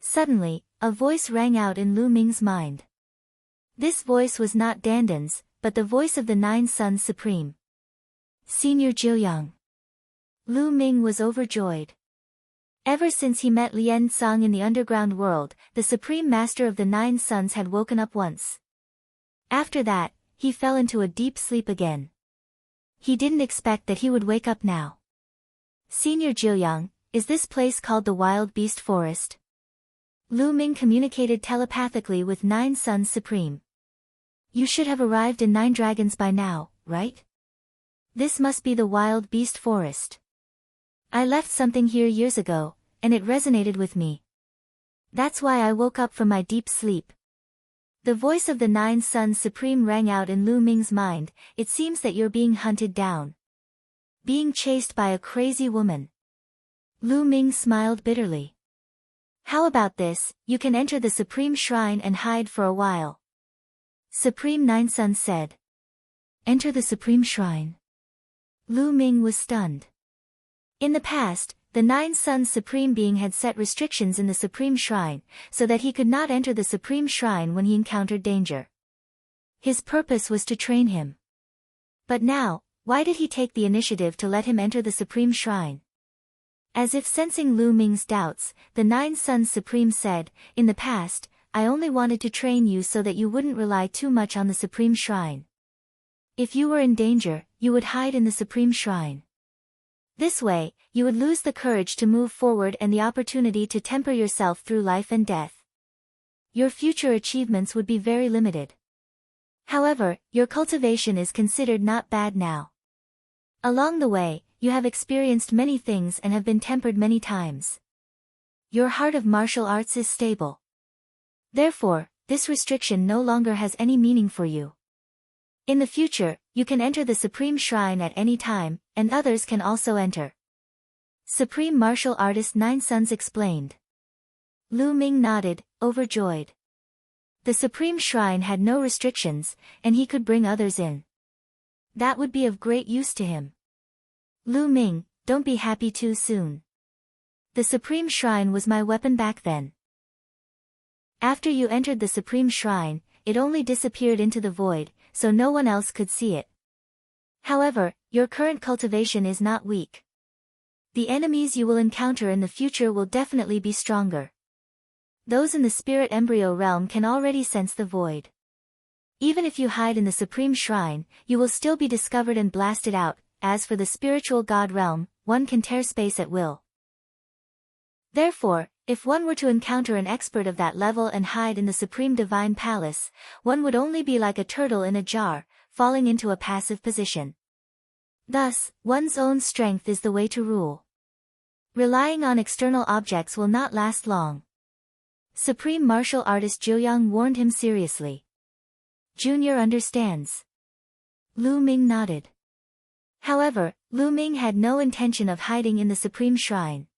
Suddenly, a voice rang out in Lu Ming's mind. This voice was not Dandan's, but the voice of the 9 Suns Supreme. Senior Jiuyang. Lu Ming was overjoyed. Ever since he met Lian Cong in the underground world, the Supreme Master of the 9 Suns had woken up once. After that, he fell into a deep sleep again. He didn't expect that he would wake up now. Senior Jiuyang, is this place called the Wild Beast Forest? Lu Ming communicated telepathically with 9 Suns Supreme. You should have arrived in 9 Dragons by now, right? This must be the Wild Beast Forest. I left something here years ago, and it resonated with me. That's why I woke up from my deep sleep. The voice of the 9 Suns Supreme rang out in Lu Ming's mind. It seems that you're being hunted down. Being chased by a crazy woman. Lu Ming smiled bitterly. How about this, you can enter the Supreme Shrine and hide for a while. Supreme 9 Suns said. Enter the Supreme Shrine. Lu Ming was stunned. In the past, the 9 Suns Supreme Being had set restrictions in the Supreme Shrine, so that he could not enter the Supreme Shrine when he encountered danger. His purpose was to train him. But now, why did he take the initiative to let him enter the Supreme Shrine? As if sensing Lu Ming's doubts, the 9 Suns Supreme said, in the past, I only wanted to train you so that you wouldn't rely too much on the Supreme Shrine. If you were in danger, you would hide in the Supreme Shrine. This way, you would lose the courage to move forward and the opportunity to temper yourself through life and death. Your future achievements would be very limited. However, your cultivation is considered not bad now. Along the way, you have experienced many things and have been tempered many times. Your heart of martial arts is stable. Therefore, this restriction no longer has any meaning for you. In the future, you can enter the Supreme Shrine at any time, and others can also enter. Supreme Martial Artist Nine Suns explained. Lu Ming nodded, overjoyed. The Supreme Shrine had no restrictions, and he could bring others in. That would be of great use to him. Lu Ming, don't be happy too soon. The Supreme Shrine was my weapon back then. After you entered the Supreme Shrine, it only disappeared into the void, so no one else could see it. However, your current cultivation is not weak. The enemies you will encounter in the future will definitely be stronger. Those in the spirit embryo realm can already sense the void. Even if you hide in the Supreme Shrine, you will still be discovered and blasted out. As for the spiritual God realm, one can tear space at will. Therefore, if one were to encounter an expert of that level and hide in the Supreme Divine Palace, one would only be like a turtle in a jar, falling into a passive position. Thus, one's own strength is the way to rule. Relying on external objects will not last long. Supreme Martial Artist Zhou warned him seriously. Junior understands. Lu Ming nodded. However, Lu Ming had no intention of hiding in the Supreme Shrine.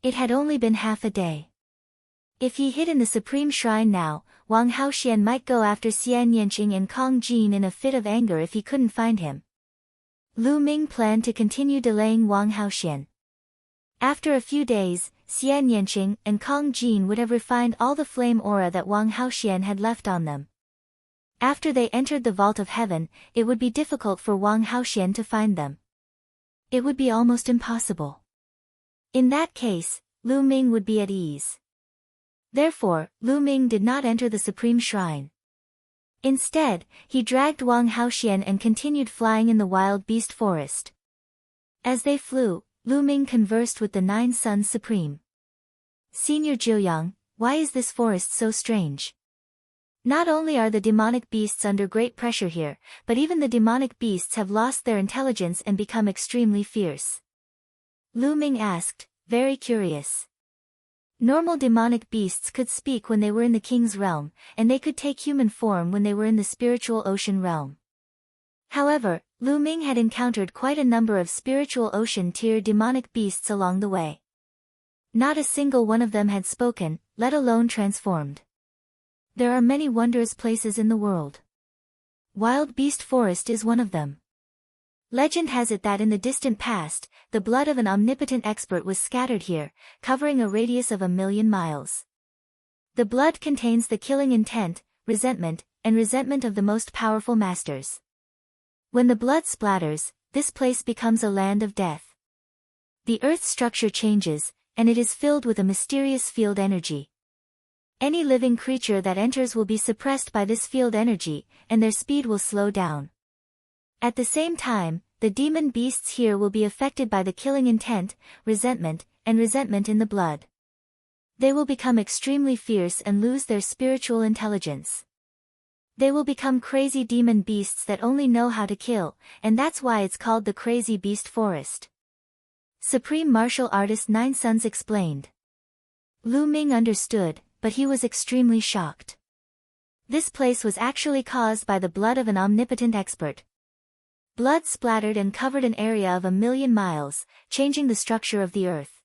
It had only been half a day. If he hid in the Supreme Shrine now, Wang Haoxian might go after Xian Yanqing and Kong Jin in a fit of anger if he couldn't find him. Lu Ming planned to continue delaying Wang Haoxian. After a few days, Xian Yanqing and Kong Jin would have refined all the flame aura that Wang Haoxian had left on them. After they entered the Vault of Heaven, it would be difficult for Wang Haoxian to find them. It would be almost impossible. In that case, Lu Ming would be at ease. Therefore, Lu Ming did not enter the Supreme Shrine. Instead, he dragged Wang Haoxian and continued flying in the wild beast forest. As they flew, Lu Ming conversed with the Nine Suns Supreme. Senior Zhou, why is this forest so strange? Not only are the demonic beasts under great pressure here, but even the demonic beasts have lost their intelligence and become extremely fierce. Lu Ming asked, very curious. Normal demonic beasts could speak when they were in the king's realm, and they could take human form when they were in the spiritual ocean realm. However, Lu Ming had encountered quite a number of spiritual ocean-tier demonic beasts along the way. Not a single one of them had spoken, let alone transformed. There are many wondrous places in the world. Wild Beast Forest is one of them. Legend has it that in the distant past, the blood of an omnipotent expert was scattered here, covering a radius of 1,000,000 miles. The blood contains the killing intent, resentment of the most powerful masters. When the blood splatters, this place becomes a land of death. The earth's structure changes, and it is filled with a mysterious field energy. Any living creature that enters will be suppressed by this field energy, and their speed will slow down. At the same time, the demon beasts here will be affected by the killing intent, resentment in the blood. They will become extremely fierce and lose their spiritual intelligence. They will become crazy demon beasts that only know how to kill, and that's why it's called the Crazy Beast Forest. Supreme Martial Artist Nine Suns explained. Lu Ming understood, but he was extremely shocked. This place was actually caused by the blood of an omnipotent expert. Blood splattered and covered an area of 1,000,000 miles, changing the structure of the earth.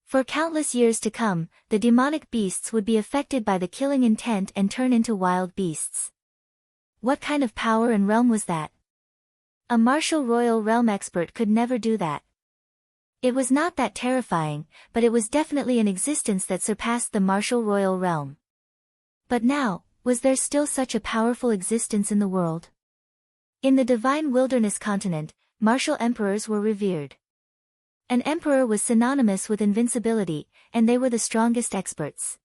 For countless years to come, the demonic beasts would be affected by the killing intent and turn into wild beasts. What kind of power and realm was that? A martial royal realm expert could never do that. It was not that terrifying, but it was definitely an existence that surpassed the martial royal realm. But now, was there still such a powerful existence in the world? In the divine wilderness continent, martial emperors were revered. An emperor was synonymous with invincibility, and they were the strongest experts.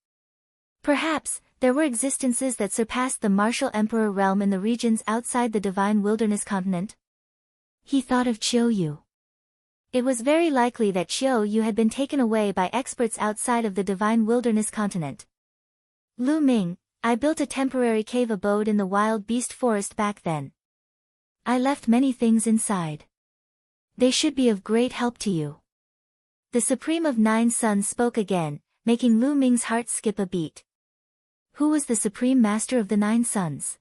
Perhaps, there were existences that surpassed the martial emperor realm in the regions outside the divine wilderness continent? He thought of Qiu Yu. It was very likely that Qiu Yu had been taken away by experts outside of the divine wilderness continent. Lu Ming, I built a temporary cave abode in the wild beast forest back then. I left many things inside. They should be of great help to you. The Supreme of Nine Suns spoke again, making Lu Ming's heart skip a beat. Who was the Supreme Master of the Nine Suns?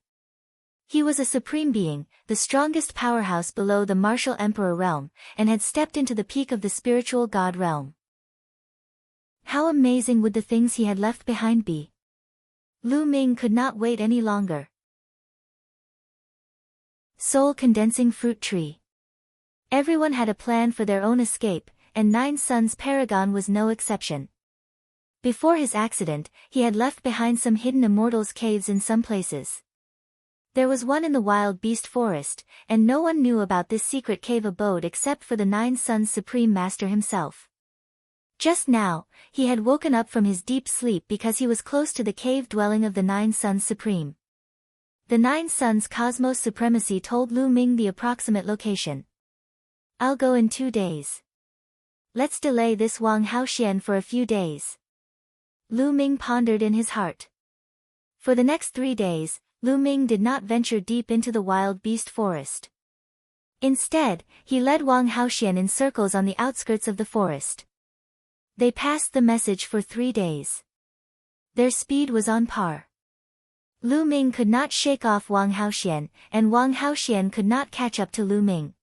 He was a supreme being, the strongest powerhouse below the martial emperor realm, and had stepped into the peak of the spiritual god realm. How amazing would the things he had left behind be? Lu Ming could not wait any longer. Soul Condensing Fruit Tree. Everyone had a plan for their own escape, and Nine Suns Paragon was no exception. Before his accident, he had left behind some hidden immortals' caves in some places. There was one in the wild beast forest, and no one knew about this secret cave abode except for the Nine Suns Supreme Master himself. Just now, he had woken up from his deep sleep because he was close to the cave dwelling of the Nine Suns Supreme. The Nine Suns Cosmos Supremacy told Lu Ming the approximate location. I'll go in 2 days. Let's delay this Wang Haoxian for a few days. Lu Ming pondered in his heart. For the next 3 days, Lu Ming did not venture deep into the wild beast forest. Instead, he led Wang Haoxian in circles on the outskirts of the forest. They passed the message for 3 days. Their speed was on par. Lu Ming could not shake off Wang Haoxian, and Wang Haoxian could not catch up to Lu Ming.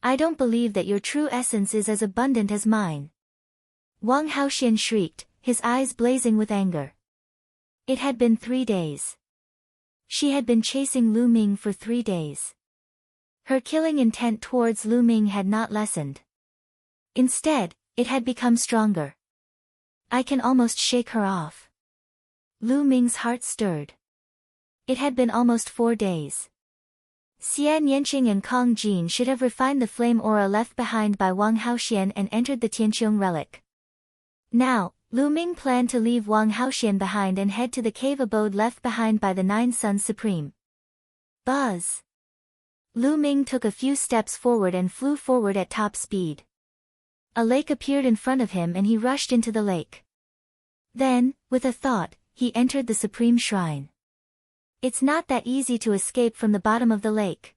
I don't believe that your true essence is as abundant as mine. Wang Haoxian shrieked, his eyes blazing with anger. It had been 3 days. She had been chasing Lu Ming for 3 days. Her killing intent towards Lu Ming had not lessened. Instead, it had become stronger. I can almost shake her off. Lu Ming's heart stirred. It had been almost 4 days. Xian Yanqing and Kong Jin should have refined the flame aura left behind by Wang Haoxian and entered the Tianqiong relic. Now, Lu Ming planned to leave Wang Haoxian behind and head to the cave abode left behind by the Nine Suns Supreme. Buzz! Lu Ming took a few steps forward and flew forward at top speed. A lake appeared in front of him and he rushed into the lake. Then, with a thought, he entered the Supreme Shrine. It's not that easy to escape from the bottom of the lake.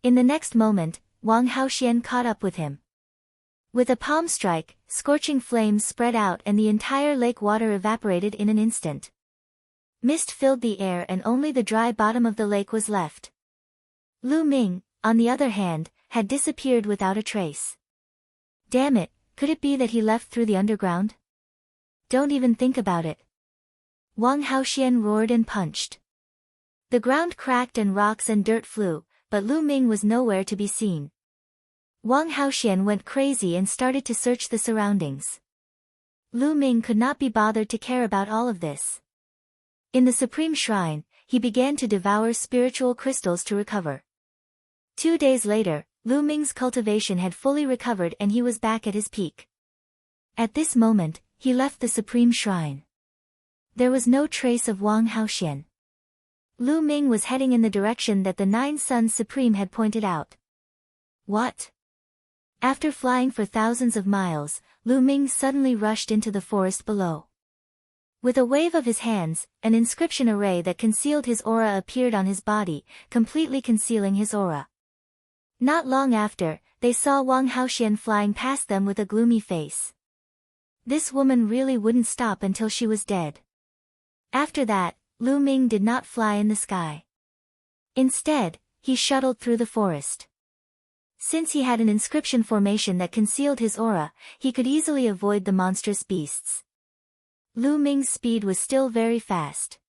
In the next moment, Wang Haoxian caught up with him. With a palm strike, scorching flames spread out and the entire lake water evaporated in an instant. Mist filled the air and only the dry bottom of the lake was left. Lu Ming, on the other hand, had disappeared without a trace. Damn it, could it be that he left through the underground? Don't even think about it. Wang Haoxian roared and punched. The ground cracked and rocks and dirt flew, but Lu Ming was nowhere to be seen. Wang Haoxian went crazy and started to search the surroundings. Lu Ming could not be bothered to care about all of this. In the Supreme Shrine, he began to devour spiritual crystals to recover. 2 days later, Lu Ming's cultivation had fully recovered and he was back at his peak. At this moment, he left the Supreme Shrine. There was no trace of Wang Haoxian. Lu Ming was heading in the direction that the Nine Suns Supreme had pointed out. What? After flying for thousands of miles, Lu Ming suddenly rushed into the forest below. With a wave of his hands, an inscription array that concealed his aura appeared on his body, completely concealing his aura. Not long after, they saw Wang Haoxian flying past them with a gloomy face. This woman really wouldn't stop until she was dead. After that, Lu Ming did not fly in the sky. Instead, he shuttled through the forest. Since he had an inscription formation that concealed his aura, he could easily avoid the monstrous beasts. Lu Ming's speed was still very fast.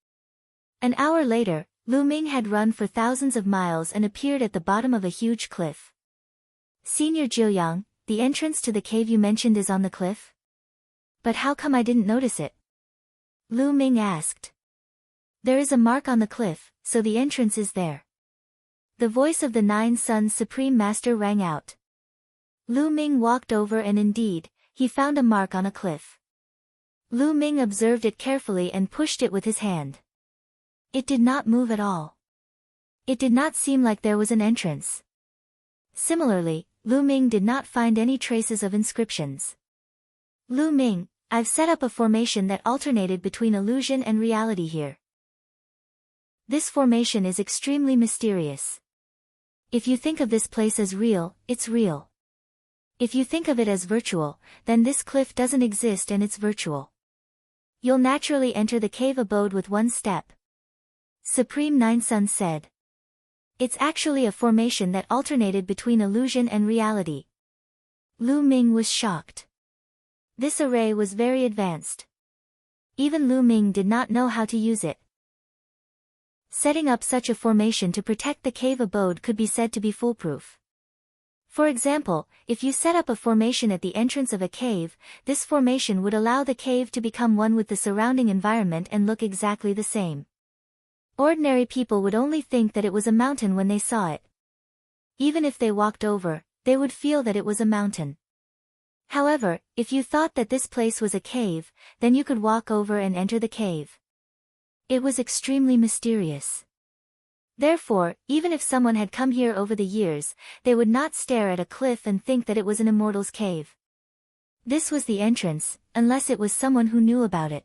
An hour later, Lu Ming had run for thousands of miles and appeared at the bottom of a huge cliff. Senior Jiuyang, the entrance to the cave you mentioned is on the cliff? But how come I didn't notice it? Lu Ming asked. There is a mark on the cliff, so the entrance is there. The voice of the Nine Suns Supreme Master rang out. Lu Ming walked over and indeed, he found a mark on a cliff. Lu Ming observed it carefully and pushed it with his hand. It did not move at all. It did not seem like there was an entrance. Similarly, Lu Ming did not find any traces of inscriptions. Lu Ming, I've set up a formation that alternated between illusion and reality here. This formation is extremely mysterious. If you think of this place as real, it's real. If you think of it as virtual, then this cliff doesn't exist and it's virtual. You'll naturally enter the cave abode with one step. Supreme Nine Sun said. It's actually a formation that alternated between illusion and reality. Lu Ming was shocked. This array was very advanced. Even Lu Ming did not know how to use it. Setting up such a formation to protect the cave abode could be said to be foolproof. For example, if you set up a formation at the entrance of a cave, this formation would allow the cave to become one with the surrounding environment and look exactly the same. Ordinary people would only think that it was a mountain when they saw it. Even if they walked over, they would feel that it was a mountain. However, if you thought that this place was a cave, then you could walk over and enter the cave. It was extremely mysterious. Therefore, even if someone had come here over the years, they would not stare at a cliff and think that it was an immortal's cave. This was the entrance, unless it was someone who knew about it.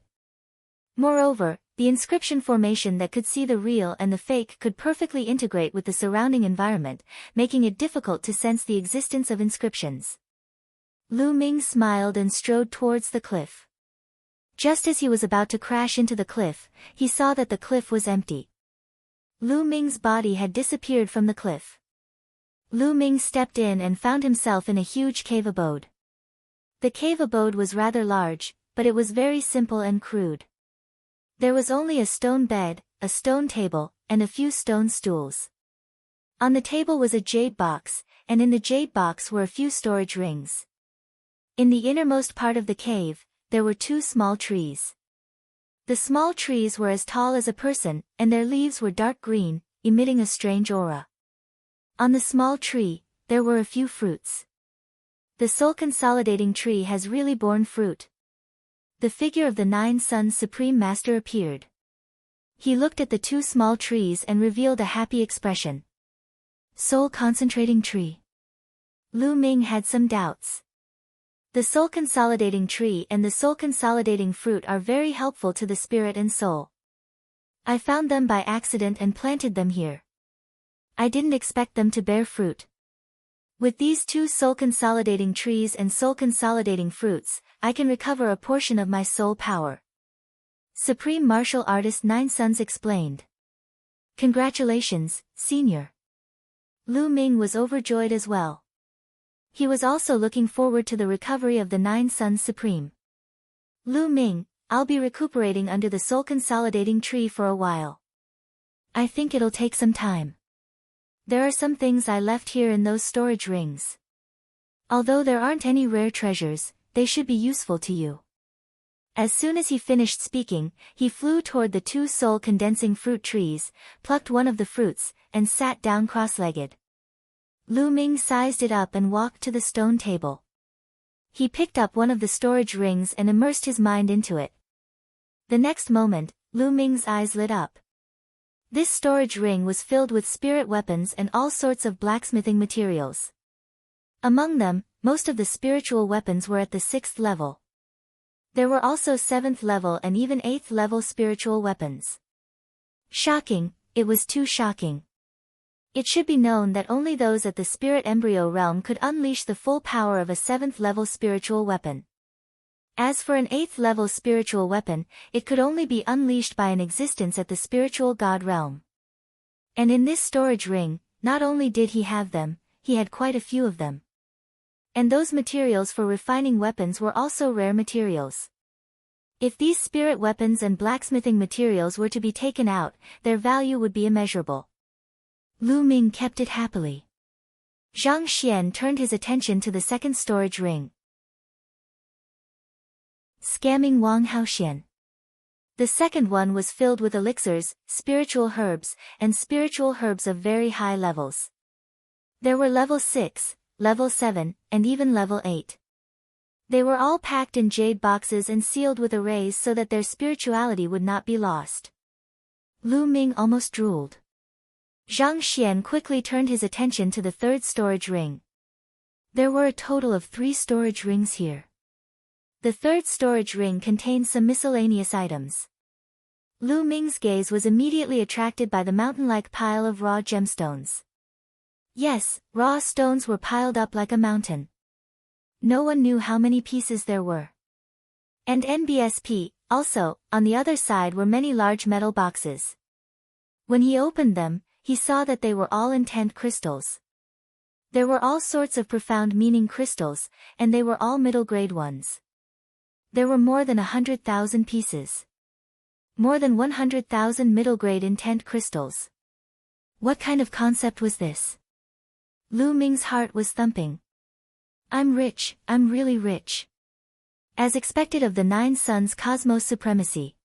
Moreover, the inscription formation that could see the real and the fake could perfectly integrate with the surrounding environment, making it difficult to sense the existence of inscriptions. Lu Ming smiled and strode towards the cliff. Just as he was about to crash into the cliff, he saw that the cliff was empty. Lu Ming's body had disappeared from the cliff. Lu Ming stepped in and found himself in a huge cave abode. The cave abode was rather large, but it was very simple and crude. There was only a stone bed, a stone table, and a few stone stools. On the table was a jade box, and in the jade box were a few storage rings. In the innermost part of the cave, there were 2 small trees. The small trees were as tall as a person, and their leaves were dark green, emitting a strange aura. On the small tree, there were a few fruits. The soul consolidating tree has really borne fruit. The figure of the Nine Suns Supreme Master appeared. He looked at the 2 small trees and revealed a happy expression. Soul concentrating tree. Lu Ming had some doubts. The soul consolidating tree and the soul consolidating fruit are very helpful to the spirit and soul. I found them by accident and planted them here. I didn't expect them to bear fruit. With these 2 soul consolidating trees and soul consolidating fruits, I can recover a portion of my soul power. Supreme Martial Artist Nine Suns explained. Congratulations, Senior. Lu Ming was overjoyed as well. He was also looking forward to the recovery of the Nine Suns Supreme. Lu Ming, I'll be recuperating under the soul consolidating tree for a while. I think it'll take some time. There are some things I left here in those storage rings. Although there aren't any rare treasures, they should be useful to you. As soon as he finished speaking, he flew toward the 2 soul condensing fruit trees, plucked one of the fruits, and sat down cross-legged. Lu Ming sized it up and walked to the stone table. He picked up one of the storage rings and immersed his mind into it. The next moment, Lu Ming's eyes lit up. This storage ring was filled with spirit weapons and all sorts of blacksmithing materials. Among them, most of the spiritual weapons were at the 6th level. There were also 7th level and even 8th level spiritual weapons. Shocking, it was too shocking. It should be known that only those at the spirit embryo realm could unleash the full power of a 7th level spiritual weapon. As for an 8th level spiritual weapon, it could only be unleashed by an existence at the spiritual god realm. And in this storage ring, not only did he have them, he had quite a few of them. And those materials for refining weapons were also rare materials. If these spirit weapons and blacksmithing materials were to be taken out, their value would be immeasurable. Lu Ming kept it happily. Zhang Xian turned his attention to the 2nd storage ring. Scamming Wang Haoxian. The 2nd one was filled with elixirs, spiritual herbs, and spiritual herbs of very high levels. There were level 6, level 7, and even level 8. They were all packed in jade boxes and sealed with arrays so that their spirituality would not be lost. Lu Ming almost drooled. Zhang Xian quickly turned his attention to the 3rd storage ring. There were a total of 3 storage rings here. The third storage ring contained some miscellaneous items. Lu Ming's gaze was immediately attracted by the mountain-like pile of raw gemstones. Yes, raw stones were piled up like a mountain. No one knew how many pieces there were. And NBSP, also, on the other side were many large metal boxes. When he opened them, he saw that they were all intent crystals. There were all sorts of profound meaning crystals, and they were all middle-grade ones. There were more than 100,000 pieces. More than 100,000 middle-grade intent crystals. What kind of concept was this? Lu Ming's heart was thumping. I'm rich, I'm really rich. As expected of the Nine Suns' cosmos supremacy.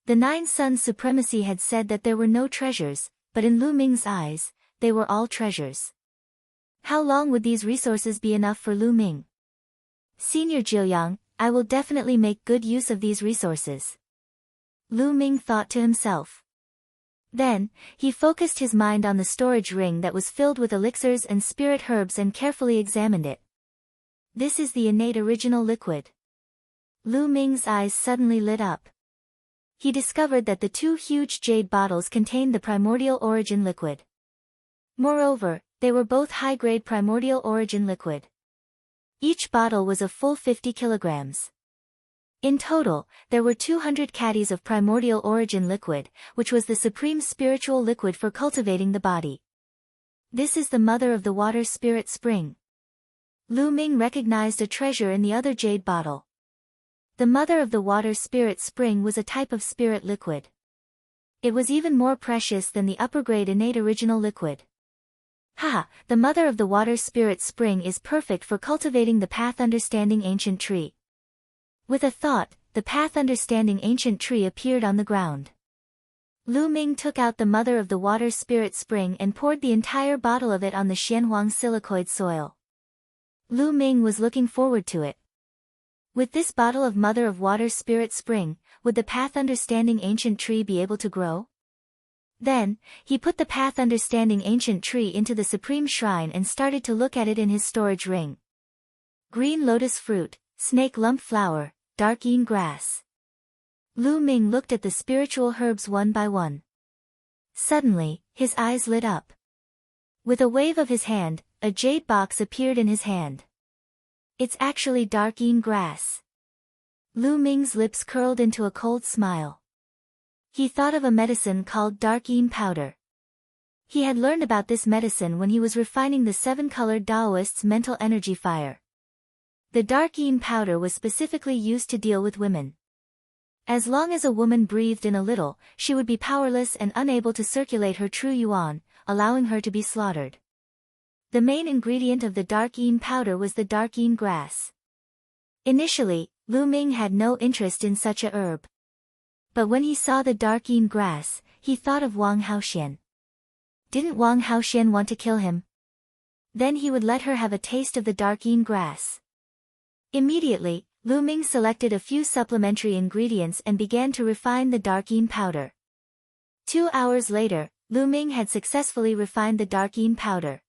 The Nine Suns' supremacy had said that there were no treasures, but in Lu Ming's eyes, they were all treasures. How long would these resources be enough for Lu Ming? Senior Jiuyang, I will definitely make good use of these resources. Lu Ming thought to himself. Then, he focused his mind on the storage ring that was filled with elixirs and spirit herbs and carefully examined it. This is the innate original liquid. Lu Ming's eyes suddenly lit up. He discovered that the 2 huge jade bottles contained the primordial origin liquid. Moreover, they were both high-grade primordial origin liquid. Each bottle was a full 50 kilograms. In total, there were 200 caddies of primordial origin liquid, which was the supreme spiritual liquid for cultivating the body. This is the mother of the water spirit spring. Lu Ming recognized a treasure in the other jade bottle. The mother of the water spirit spring was a type of spirit liquid. It was even more precious than the upper-grade innate original liquid. Haha, the mother of the water spirit spring is perfect for cultivating the path understanding ancient tree. With a thought, the path understanding ancient tree appeared on the ground. Lu Ming took out the mother of the water spirit spring and poured the entire bottle of it on the Xianhuang silicoid soil. Lu Ming was looking forward to it. With this bottle of mother of water spirit spring, would the path understanding ancient tree be able to grow? Then, he put the path understanding ancient tree into the supreme shrine and started to look at it in his storage ring. Green lotus fruit, snake lump flower, dark yin grass. Lu Ming looked at the spiritual herbs one by one. Suddenly, his eyes lit up. With a wave of his hand, a jade box appeared in his hand. It's actually dark yin grass. Lu Ming's lips curled into a cold smile. He thought of a medicine called dark yin powder. He had learned about this medicine when he was refining the 7-colored Taoist's mental energy fire. The dark yin powder was specifically used to deal with women. As long as a woman breathed in a little, she would be powerless and unable to circulate her true yuan, allowing her to be slaughtered. The main ingredient of the dark yin powder was the dark yin grass. Initially, Lu Ming had no interest in such a herb. But when he saw the dark yin grass, he thought of Wang Haoxian. Didn't Wang Haoxian want to kill him? Then he would let her have a taste of the dark yin grass. Immediately, Lu Ming selected a few supplementary ingredients and began to refine the dark yin powder. 2 hours later, Lu Ming had successfully refined the dark yin powder.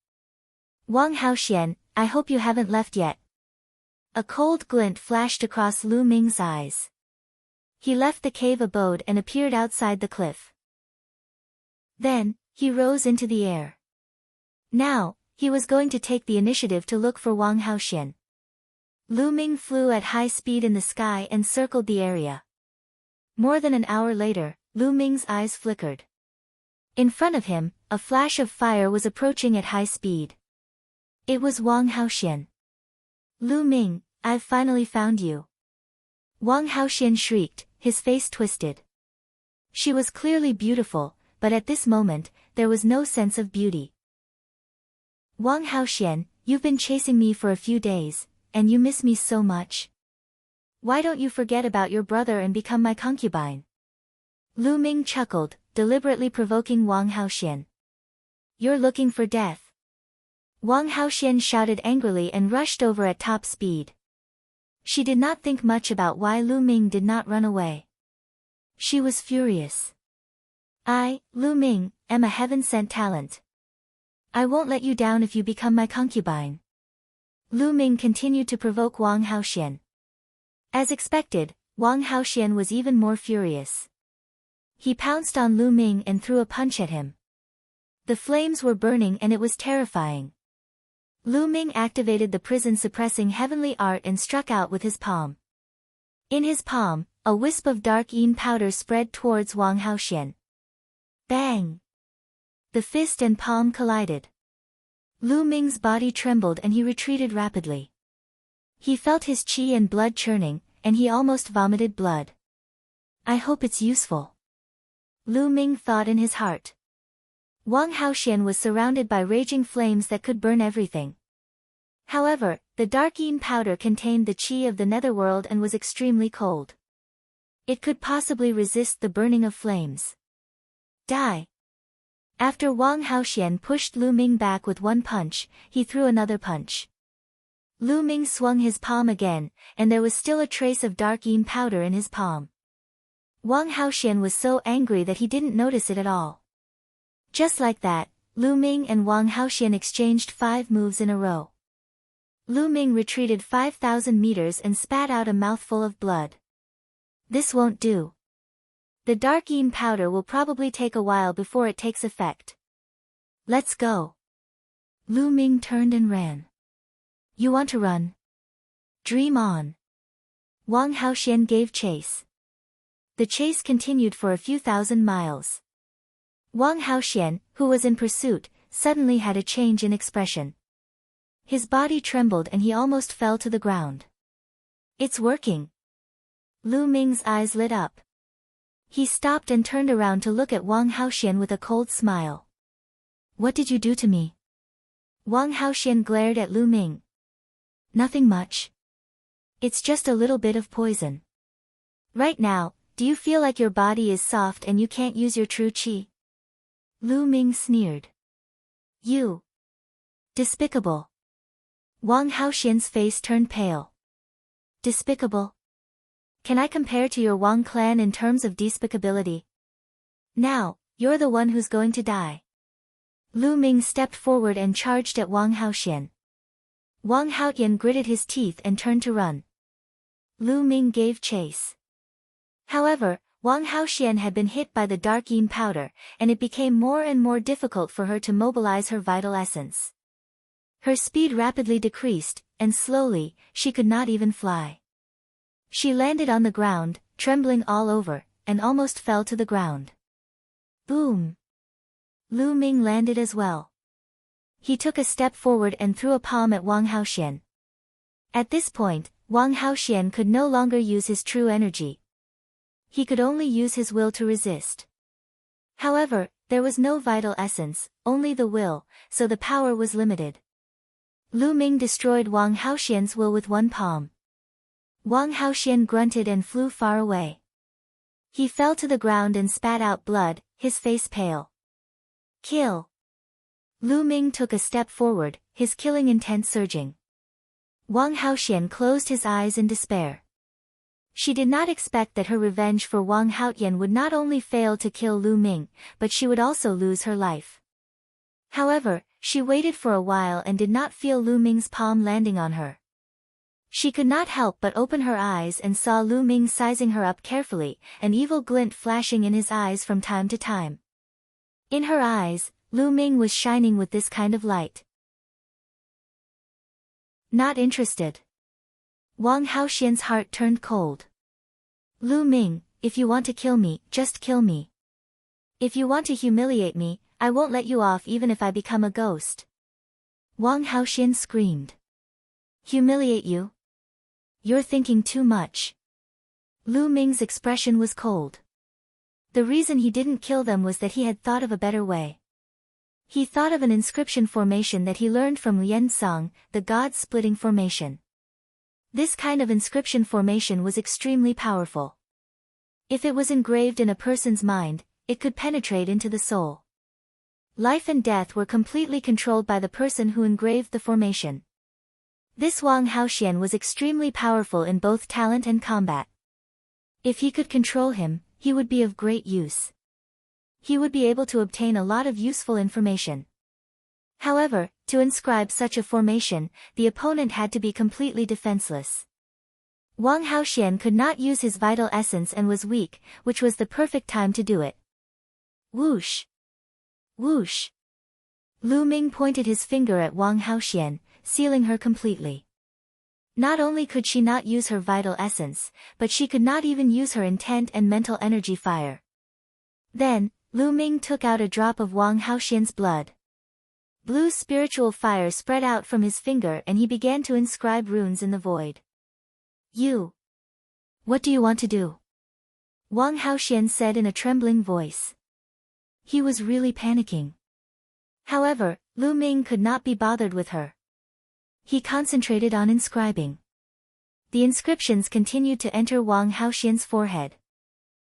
Wang Haoxian, I hope you haven't left yet. A cold glint flashed across Lu Ming's eyes. He left the cave abode and appeared outside the cliff. Then, he rose into the air. Now, he was going to take the initiative to look for Wang Haoxian. Lu Ming flew at high speed in the sky and circled the area. More than an hour later, Lu Ming's eyes flickered. In front of him, a flash of fire was approaching at high speed. It was Wang Haoxian. Lu Ming, I've finally found you. Wang Haoxian shrieked, his face twisted. She was clearly beautiful, but at this moment, there was no sense of beauty. Wang Haoxian, you've been chasing me for a few days, and you miss me so much. Why don't you forget about your brother and become my concubine? Lu Ming chuckled, deliberately provoking Wang Haoxian. You're looking for death. Wang Haoxian shouted angrily and rushed over at top speed. She did not think much about why Lu Ming did not run away. She was furious. I, Lu Ming, am a heaven-sent talent. I won't let you down if you become my concubine. Lu Ming continued to provoke Wang Haoxian. As expected, Wang Haoxian was even more furious. He pounced on Lu Ming and threw a punch at him. The flames were burning and it was terrifying. Lu Ming activated the prison-suppressing heavenly art and struck out with his palm. In his palm, a wisp of dark yin powder spread towards Wang Haoxian. Bang! The fist and palm collided. Lu Ming's body trembled and he retreated rapidly. He felt his qi and blood churning, and he almost vomited blood. I hope it's useful. Lu Ming thought in his heart. Wang Haoxian was surrounded by raging flames that could burn everything. However, the dark yin powder contained the qi of the netherworld and was extremely cold. It could possibly resist the burning of flames. Die! After Wang Haoxian pushed Lu Ming back with one punch, he threw another punch. Lu Ming swung his palm again, and there was still a trace of dark yin powder in his palm. Wang Haoxian was so angry that he didn't notice it at all. Just like that, Lu Ming and Wang Haoxian exchanged 5 moves in a row. Lu Ming retreated 5,000 meters and spat out a mouthful of blood. This won't do. The dark yin powder will probably take a while before it takes effect. Let's go. Lu Ming turned and ran. You want to run? Dream on. Wang Haoxian gave chase. The chase continued for a few thousand miles. Wang Haoxian, who was in pursuit, suddenly had a change in expression. His body trembled and he almost fell to the ground. It's working. Lu Ming's eyes lit up. He stopped and turned around to look at Wang Haoxian with a cold smile. What did you do to me? Wang Haoxian glared at Lu Ming. Nothing much. It's just a little bit of poison. Right now, do you feel like your body is soft and you can't use your true qi? Lu Ming sneered. You. Despicable. Wang Haoxian's face turned pale. Despicable? Can I compare to your Wang clan in terms of despicability? Now, you're the one who's going to die. Lu Ming stepped forward and charged at Wang Haoxian. Wang Haoxian gritted his teeth and turned to run. Lu Ming gave chase. However, Wang Haoxian had been hit by the dark yin powder, and it became more and more difficult for her to mobilize her vital essence. Her speed rapidly decreased, and slowly, she could not even fly. She landed on the ground, trembling all over, and almost fell to the ground. Boom! Lu Ming landed as well. He took a step forward and threw a palm at Wang Haoxian. At this point, Wang Haoxian could no longer use his true energy. He could only use his will to resist. However, there was no vital essence, only the will, so the power was limited. Lu Ming destroyed Wang Haoxian's will with one palm. Wang Haoxian grunted and flew far away. He fell to the ground and spat out blood, his face pale. Kill! Lu Ming took a step forward, his killing intent surging. Wang Haoxian closed his eyes in despair. She did not expect that her revenge for Wang Haoxian would not only fail to kill Lu Ming, but she would also lose her life. However, she waited for a while and did not feel Lu Ming's palm landing on her. She could not help but open her eyes and saw Lu Ming sizing her up carefully, an evil glint flashing in his eyes from time to time. In her eyes, Lu Ming was shining with this kind of light. Not interested. Wang Haoxian's heart turned cold. Lu Ming, if you want to kill me, just kill me. If you want to humiliate me, I won't let you off even if I become a ghost. Wang Haoxian screamed. Humiliate you? You're thinking too much. Lu Ming's expression was cold. The reason he didn't kill them was that he had thought of a better way. He thought of an inscription formation that he learned from Lian Song, the god-splitting formation. This kind of inscription formation was extremely powerful. If it was engraved in a person's mind, it could penetrate into the soul. Life and death were completely controlled by the person who engraved the formation. This Wang Haoxian was extremely powerful in both talent and combat. If he could control him, he would be of great use. He would be able to obtain a lot of useful information. However, to inscribe such a formation, the opponent had to be completely defenseless. Wang Haoxian could not use his vital essence and was weak, which was the perfect time to do it. Whoosh! Whoosh! Lu Ming pointed his finger at Wang Haoxian, sealing her completely. Not only could she not use her vital essence, but she could not even use her intent and mental energy fire. Then, Lu Ming took out a drop of Wang Haoxian's blood. Blue spiritual fire spread out from his finger and he began to inscribe runes in the void. You! What do you want to do? Wang Haoxian said in a trembling voice. He was really panicking. However, Lu Ming could not be bothered with her. He concentrated on inscribing. The inscriptions continued to enter Wang Haoxian's forehead.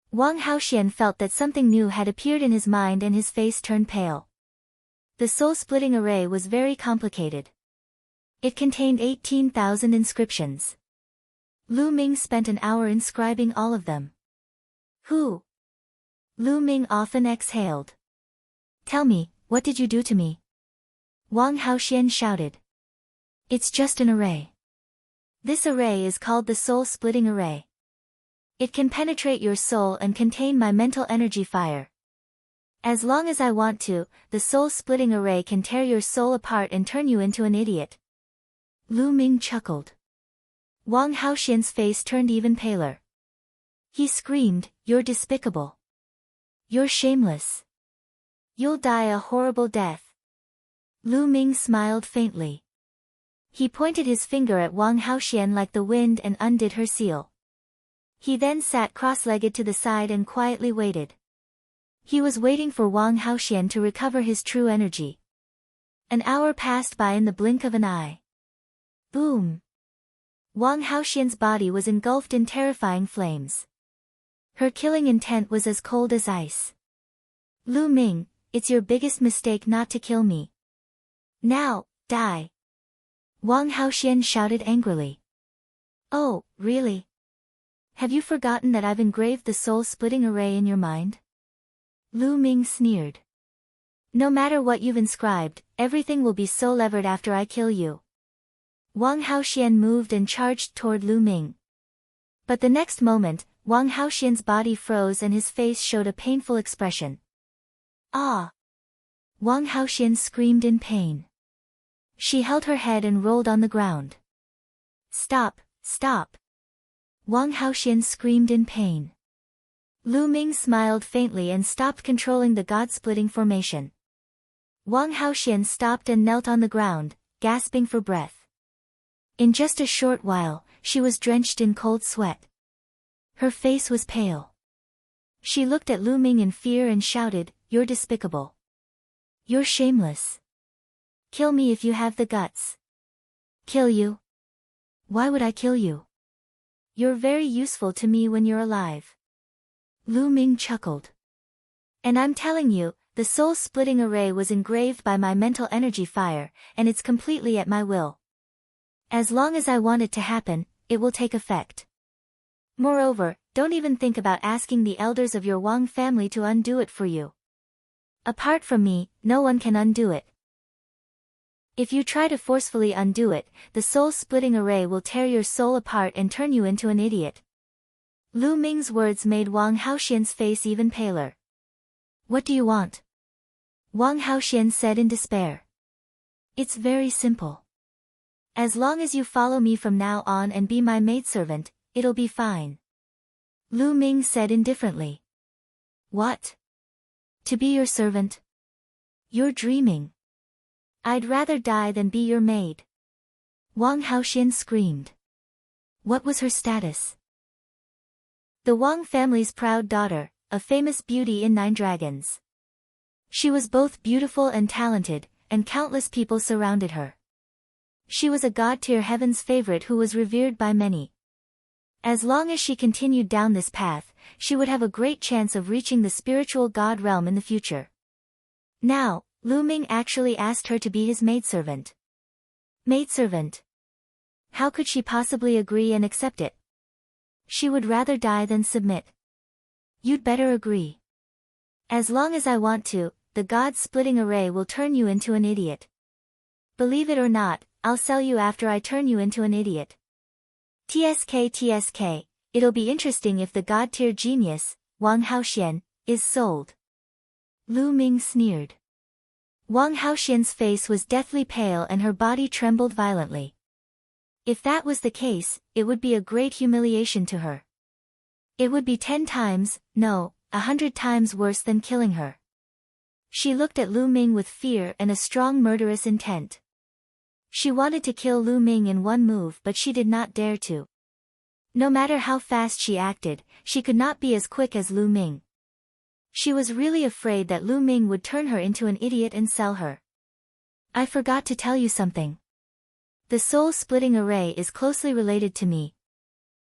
Wang Haoxian felt that something new had appeared in his mind and his face turned pale. The soul-splitting array was very complicated. It contained 18,000 inscriptions. Lu Ming spent an hour inscribing all of them. Who? Lu Ming often exhaled. Tell me, what did you do to me? Wang Haoxian shouted. It's just an array. This array is called the soul-splitting array. It can penetrate your soul and contain my mental energy fire. As long as I want to, the soul-splitting array can tear your soul apart and turn you into an idiot. Lu Ming chuckled. Wang Haoxian's face turned even paler. He screamed, You're despicable. You're shameless. You'll die a horrible death. Lu Ming smiled faintly. He pointed his finger at Wang Haoxian like the wind and undid her seal. He then sat cross-legged to the side and quietly waited. He was waiting for Wang Haoxian to recover his true energy. An hour passed by in the blink of an eye. Boom! Wang Haoxian's body was engulfed in terrifying flames. Her killing intent was as cold as ice. Lu Ming, it's your biggest mistake not to kill me. Now, die! Wang Haoxian shouted angrily. Oh, really? Have you forgotten that I've engraved the soul-splitting array in your mind? Lu Ming sneered. No matter what you've inscribed, everything will be so levered after I kill you. Wang Haoxian moved and charged toward Lu Ming. But the next moment, Wang Haoxian's body froze and his face showed a painful expression. Ah! Wang Haoxian screamed in pain. She held her head and rolled on the ground. Stop, stop! Wang Haoxian screamed in pain. Lu Ming smiled faintly and stopped controlling the god-splitting formation. Wang Haoxian stopped and knelt on the ground, gasping for breath. In just a short while, she was drenched in cold sweat. Her face was pale. She looked at Lu Ming in fear and shouted, You're despicable. You're shameless. Kill me if you have the guts. Kill you? Why would I kill you? You're very useful to me when you're alive. Lu Ming chuckled. And I'm telling you, the soul-splitting array was engraved by my mental energy fire, and it's completely at my will. As long as I want it to happen, it will take effect. Moreover, don't even think about asking the elders of your Wang family to undo it for you. Apart from me, no one can undo it. If you try to forcefully undo it, the soul-splitting array will tear your soul apart and turn you into an idiot. Lu Ming's words made Wang Haoxian's face even paler. What do you want? Wang Haoxian said in despair. It's very simple. As long as you follow me from now on and be my maidservant, it'll be fine. Lu Ming said indifferently. What? To be your servant? You're dreaming. I'd rather die than be your maid. Wang Haoxian screamed. What was her status? The Wang family's proud daughter, a famous beauty in 9 Dragons. She was both beautiful and talented, and countless people surrounded her. She was a god-tier heaven's favorite who was revered by many. As long as she continued down this path, she would have a great chance of reaching the spiritual god realm in the future. Now, Lu Ming actually asked her to be his maidservant. Maidservant? How could she possibly agree and accept it? She would rather die than submit. You'd better agree. As long as I want to, the god-splitting array will turn you into an idiot. Believe it or not, I'll sell you after I turn you into an idiot. TSK, it'll be interesting if the god-tier genius, Wang Haoxian, is sold. Lu Ming sneered. Wang Haoxian's face was deathly pale and her body trembled violently. If that was the case, it would be a great humiliation to her. It would be 10 times, no, 100 times worse than killing her. She looked at Lu Ming with fear and a strong murderous intent. She wanted to kill Lu Ming in one move, but she did not dare to. No matter how fast she acted, she could not be as quick as Lu Ming. She was really afraid that Lu Ming would turn her into an idiot and sell her. I forgot to tell you something. The soul-splitting array is closely related to me.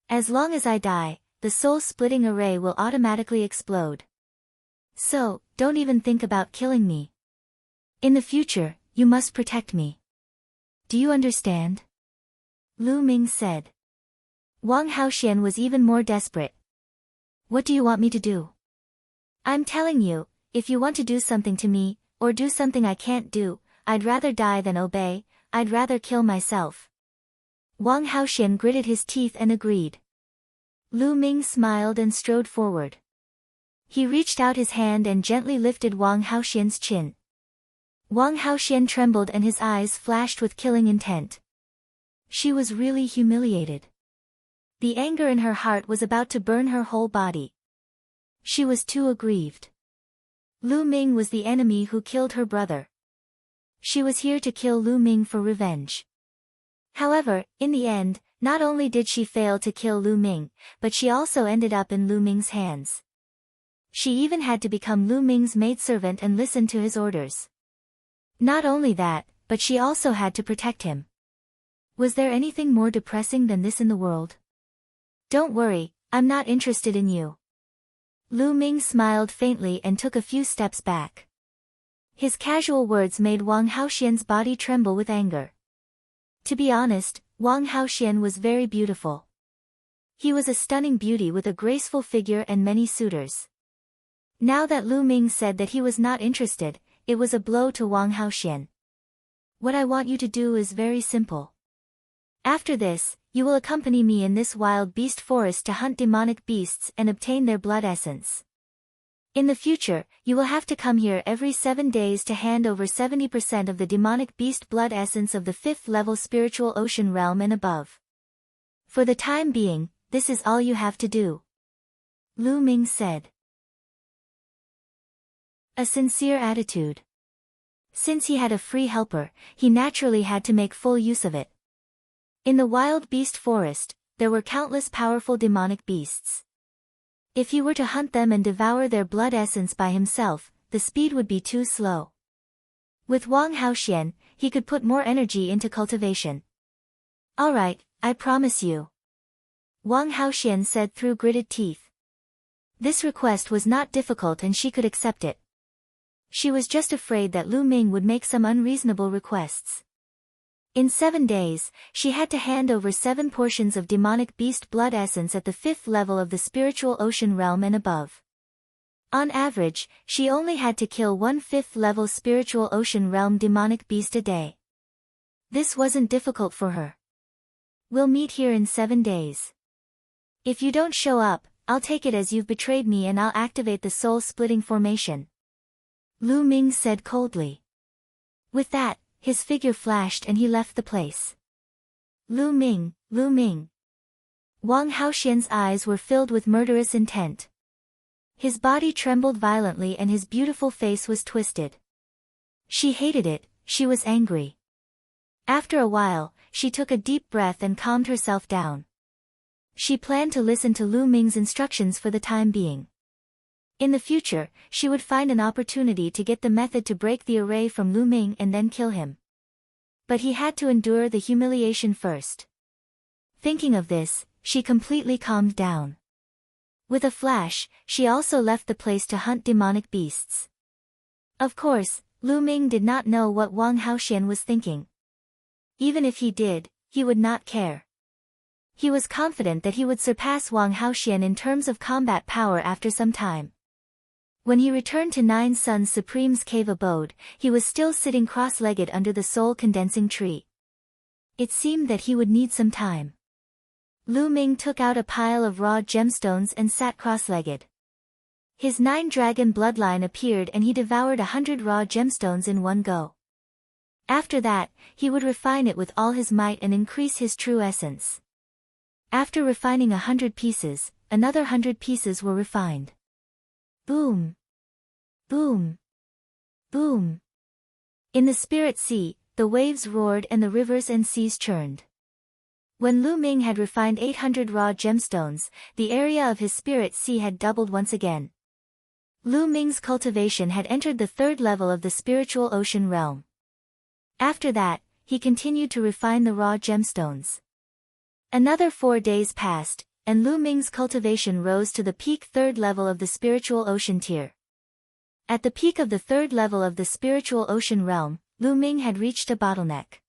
As long as I die, the soul-splitting array will automatically explode. So, don't even think about killing me. In the future, you must protect me. Do you understand? Lu Ming said. Wang Haoxian was even more desperate. What do you want me to do? I'm telling you, if you want to do something to me, or do something I can't do, I'd rather die than obey, I'd rather kill myself. Wang Haoxian gritted his teeth and agreed. Lu Ming smiled and strode forward. He reached out his hand and gently lifted Wang Haoxian's chin. Wang Haoxian trembled and his eyes flashed with killing intent. She was really humiliated. The anger in her heart was about to burn her whole body. She was too aggrieved. Lu Ming was the enemy who killed her brother. She was here to kill Lu Ming for revenge. However, in the end, not only did she fail to kill Lu Ming, but she also ended up in Lu Ming's hands. She even had to become Lu Ming's maidservant and listen to his orders. Not only that, but she also had to protect him. Was there anything more depressing than this in the world? Don't worry, I'm not interested in you. Lu Ming smiled faintly and took a few steps back. His casual words made Wang Haoxian's body tremble with anger. To be honest, Wang Haoxian was very beautiful. He was a stunning beauty with a graceful figure and many suitors. Now that Lu Ming said that he was not interested, it was a blow to Wang Haoxian. What I want you to do is very simple. After this, you will accompany me in this wild beast forest to hunt demonic beasts and obtain their blood essence. In the future, you will have to come here every 7 days to hand over 70% of the demonic beast blood essence of the 5th level spiritual ocean realm and above. For the time being, this is all you have to do. Lu Ming said. A sincere attitude. Since he had a free helper, he naturally had to make full use of it. In the wild beast forest, there were countless powerful demonic beasts. If he were to hunt them and devour their blood essence by himself, the speed would be too slow. With Wang Haoxian, he could put more energy into cultivation. Alright, I promise you. Wang Haoxian said through gritted teeth. This request was not difficult and she could accept it. She was just afraid that Lu Ming would make some unreasonable requests. In 7 days, she had to hand over 7 portions of demonic beast blood essence at the 5th level of the spiritual ocean realm and above. On average, she only had to kill 1 5th level spiritual ocean realm demonic beast a day. This wasn't difficult for her. We'll meet here in 7 days. If you don't show up, I'll take it as you've betrayed me and I'll activate the soul-splitting formation. Lu Ming said coldly. With that, his figure flashed and he left the place. Lu Ming, Lu Ming. Wang Haoxian's eyes were filled with murderous intent. His body trembled violently and his beautiful face was twisted. She hated it, she was angry. After a while, she took a deep breath and calmed herself down. She planned to listen to Lu Ming's instructions for the time being. In the future, she would find an opportunity to get the method to break the array from Lu Ming and then kill him. But he had to endure the humiliation first. Thinking of this, she completely calmed down. With a flash, she also left the place to hunt demonic beasts. Of course, Lu Ming did not know what Wang Haoxian was thinking. Even if he did, he would not care. He was confident that he would surpass Wang Haoxian in terms of combat power after some time. When he returned to Nine Suns Supreme's cave abode, he was still sitting cross-legged under the soul-condensing tree. It seemed that he would need some time. Lu Ming took out a pile of raw gemstones and sat cross-legged. His 9-dragon bloodline appeared and he devoured 100 raw gemstones in one go. After that, he would refine it with all his might and increase his true essence. After refining 100 pieces, another 100 pieces were refined. Boom! Boom! Boom! In the spirit sea, the waves roared and the rivers and seas churned. When Lu Ming had refined 800 raw gemstones, the area of his spirit sea had doubled once again. Lu Ming's cultivation had entered the 3rd level of the spiritual ocean realm. After that, he continued to refine the raw gemstones. Another 4 days passed, and Lu Ming's cultivation rose to the peak 3rd level of the spiritual ocean tier. At the peak of the 3rd level of the spiritual ocean realm, Lu Ming had reached a bottleneck.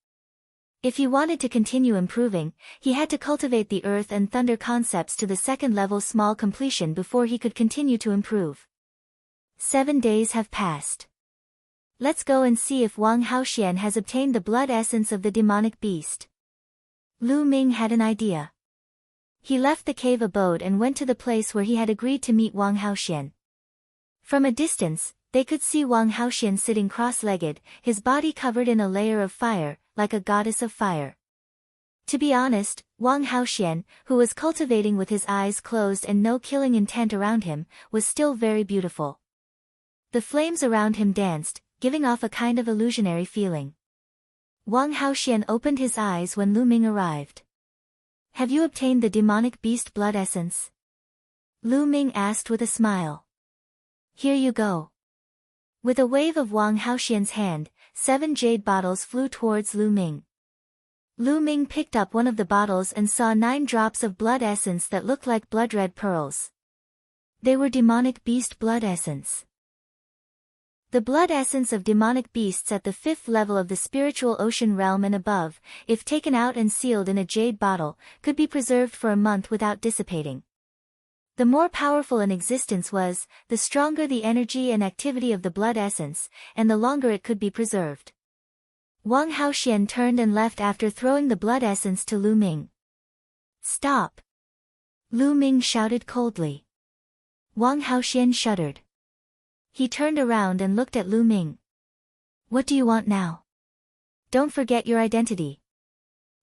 If he wanted to continue improving, he had to cultivate the earth and thunder concepts to the 2nd level small completion before he could continue to improve. 7 days have passed. Let's go and see if Wang Haoxian has obtained the blood essence of the demonic beast. Lu Ming had an idea. He left the cave abode and went to the place where he had agreed to meet Wang Haoxian. From a distance, they could see Wang Haoxian sitting cross-legged, his body covered in a layer of fire, like a goddess of fire. To be honest, Wang Haoxian, who was cultivating with his eyes closed and no killing intent around him, was still very beautiful. The flames around him danced, giving off a kind of illusionary feeling. Wang Haoxian opened his eyes when Lu Ming arrived. Have you obtained the demonic beast blood essence? Lu Ming asked with a smile. Here you go. With a wave of Wang Haoxian's hand, 7 jade bottles flew towards Lu Ming. Lu Ming picked up one of the bottles and saw 9 drops of blood essence that looked like blood-red pearls. They were demonic beast blood essence. The blood essence of demonic beasts at the 5th level of the spiritual ocean realm and above, if taken out and sealed in a jade bottle, could be preserved for a month without dissipating. The more powerful an existence was, the stronger the energy and activity of the blood essence, and the longer it could be preserved. Wang Haoxian turned and left after throwing the blood essence to Lu Ming. Stop! Lu Ming shouted coldly. Wang Haoxian shuddered. He turned around and looked at Lu Ming. What do you want now? Don't forget your identity.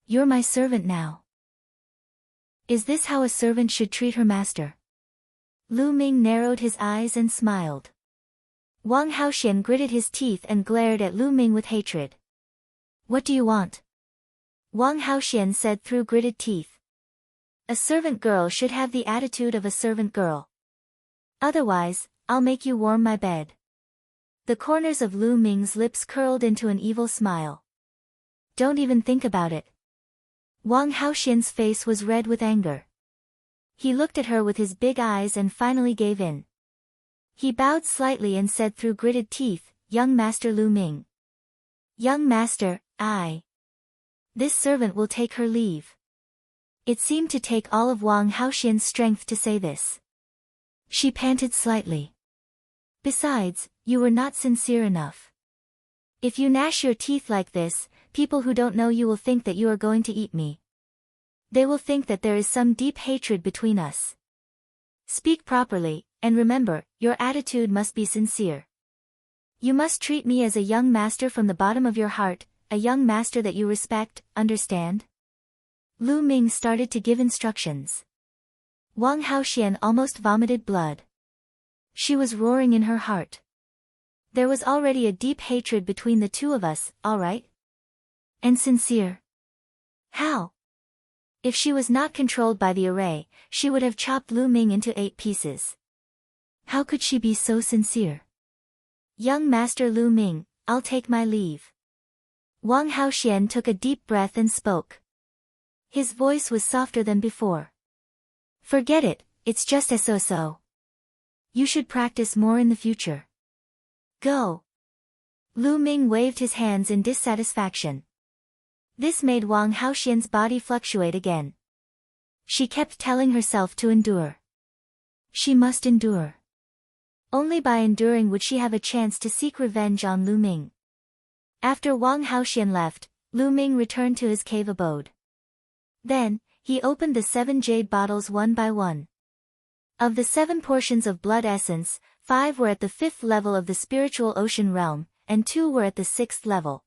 You're my servant now. Is this how a servant should treat her master? Lu Ming narrowed his eyes and smiled. Wang Haoxian gritted his teeth and glared at Lu Ming with hatred. What do you want? Wang Haoxian said through gritted teeth. A servant girl should have the attitude of a servant girl. Otherwise, I'll make you warm my bed. The corners of Lu Ming's lips curled into an evil smile. Don't even think about it. Wang Haoxian's face was red with anger. He looked at her with his big eyes and finally gave in. He bowed slightly and said through gritted teeth, Young Master Lu Ming. Young Master, this servant will take her leave. It seemed to take all of Wang Haoxian's strength to say this. She panted slightly. Besides, you were not sincere enough. If you gnash your teeth like this, people who don't know you will think that you are going to eat me. They will think that there is some deep hatred between us. Speak properly, and remember, your attitude must be sincere. You must treat me as a young master from the bottom of your heart, a young master that you respect, understand? Lu Ming started to give instructions. Wang Haoxian almost vomited blood. She was roaring in her heart. There was already a deep hatred between the two of us, all right? And sincere. How? If she was not controlled by the array, she would have chopped Lu Ming into 8 pieces. How could she be so sincere? Young Master Lu Ming, I'll take my leave. Wang Haoxian took a deep breath and spoke. His voice was softer than before. Forget it, it's just a so-so. You should practice more in the future. Go. Lu Ming waved his hands in dissatisfaction. This made Wang Haoxian's body fluctuate again. She kept telling herself to endure. She must endure. Only by enduring would she have a chance to seek revenge on Lu Ming. After Wang Haoxian left, Lu Ming returned to his cave abode. Then, he opened the 7 jade bottles one by one. Of the 7 portions of blood essence, 5 were at the 5th level of the spiritual ocean realm, and 2 were at the 6th level.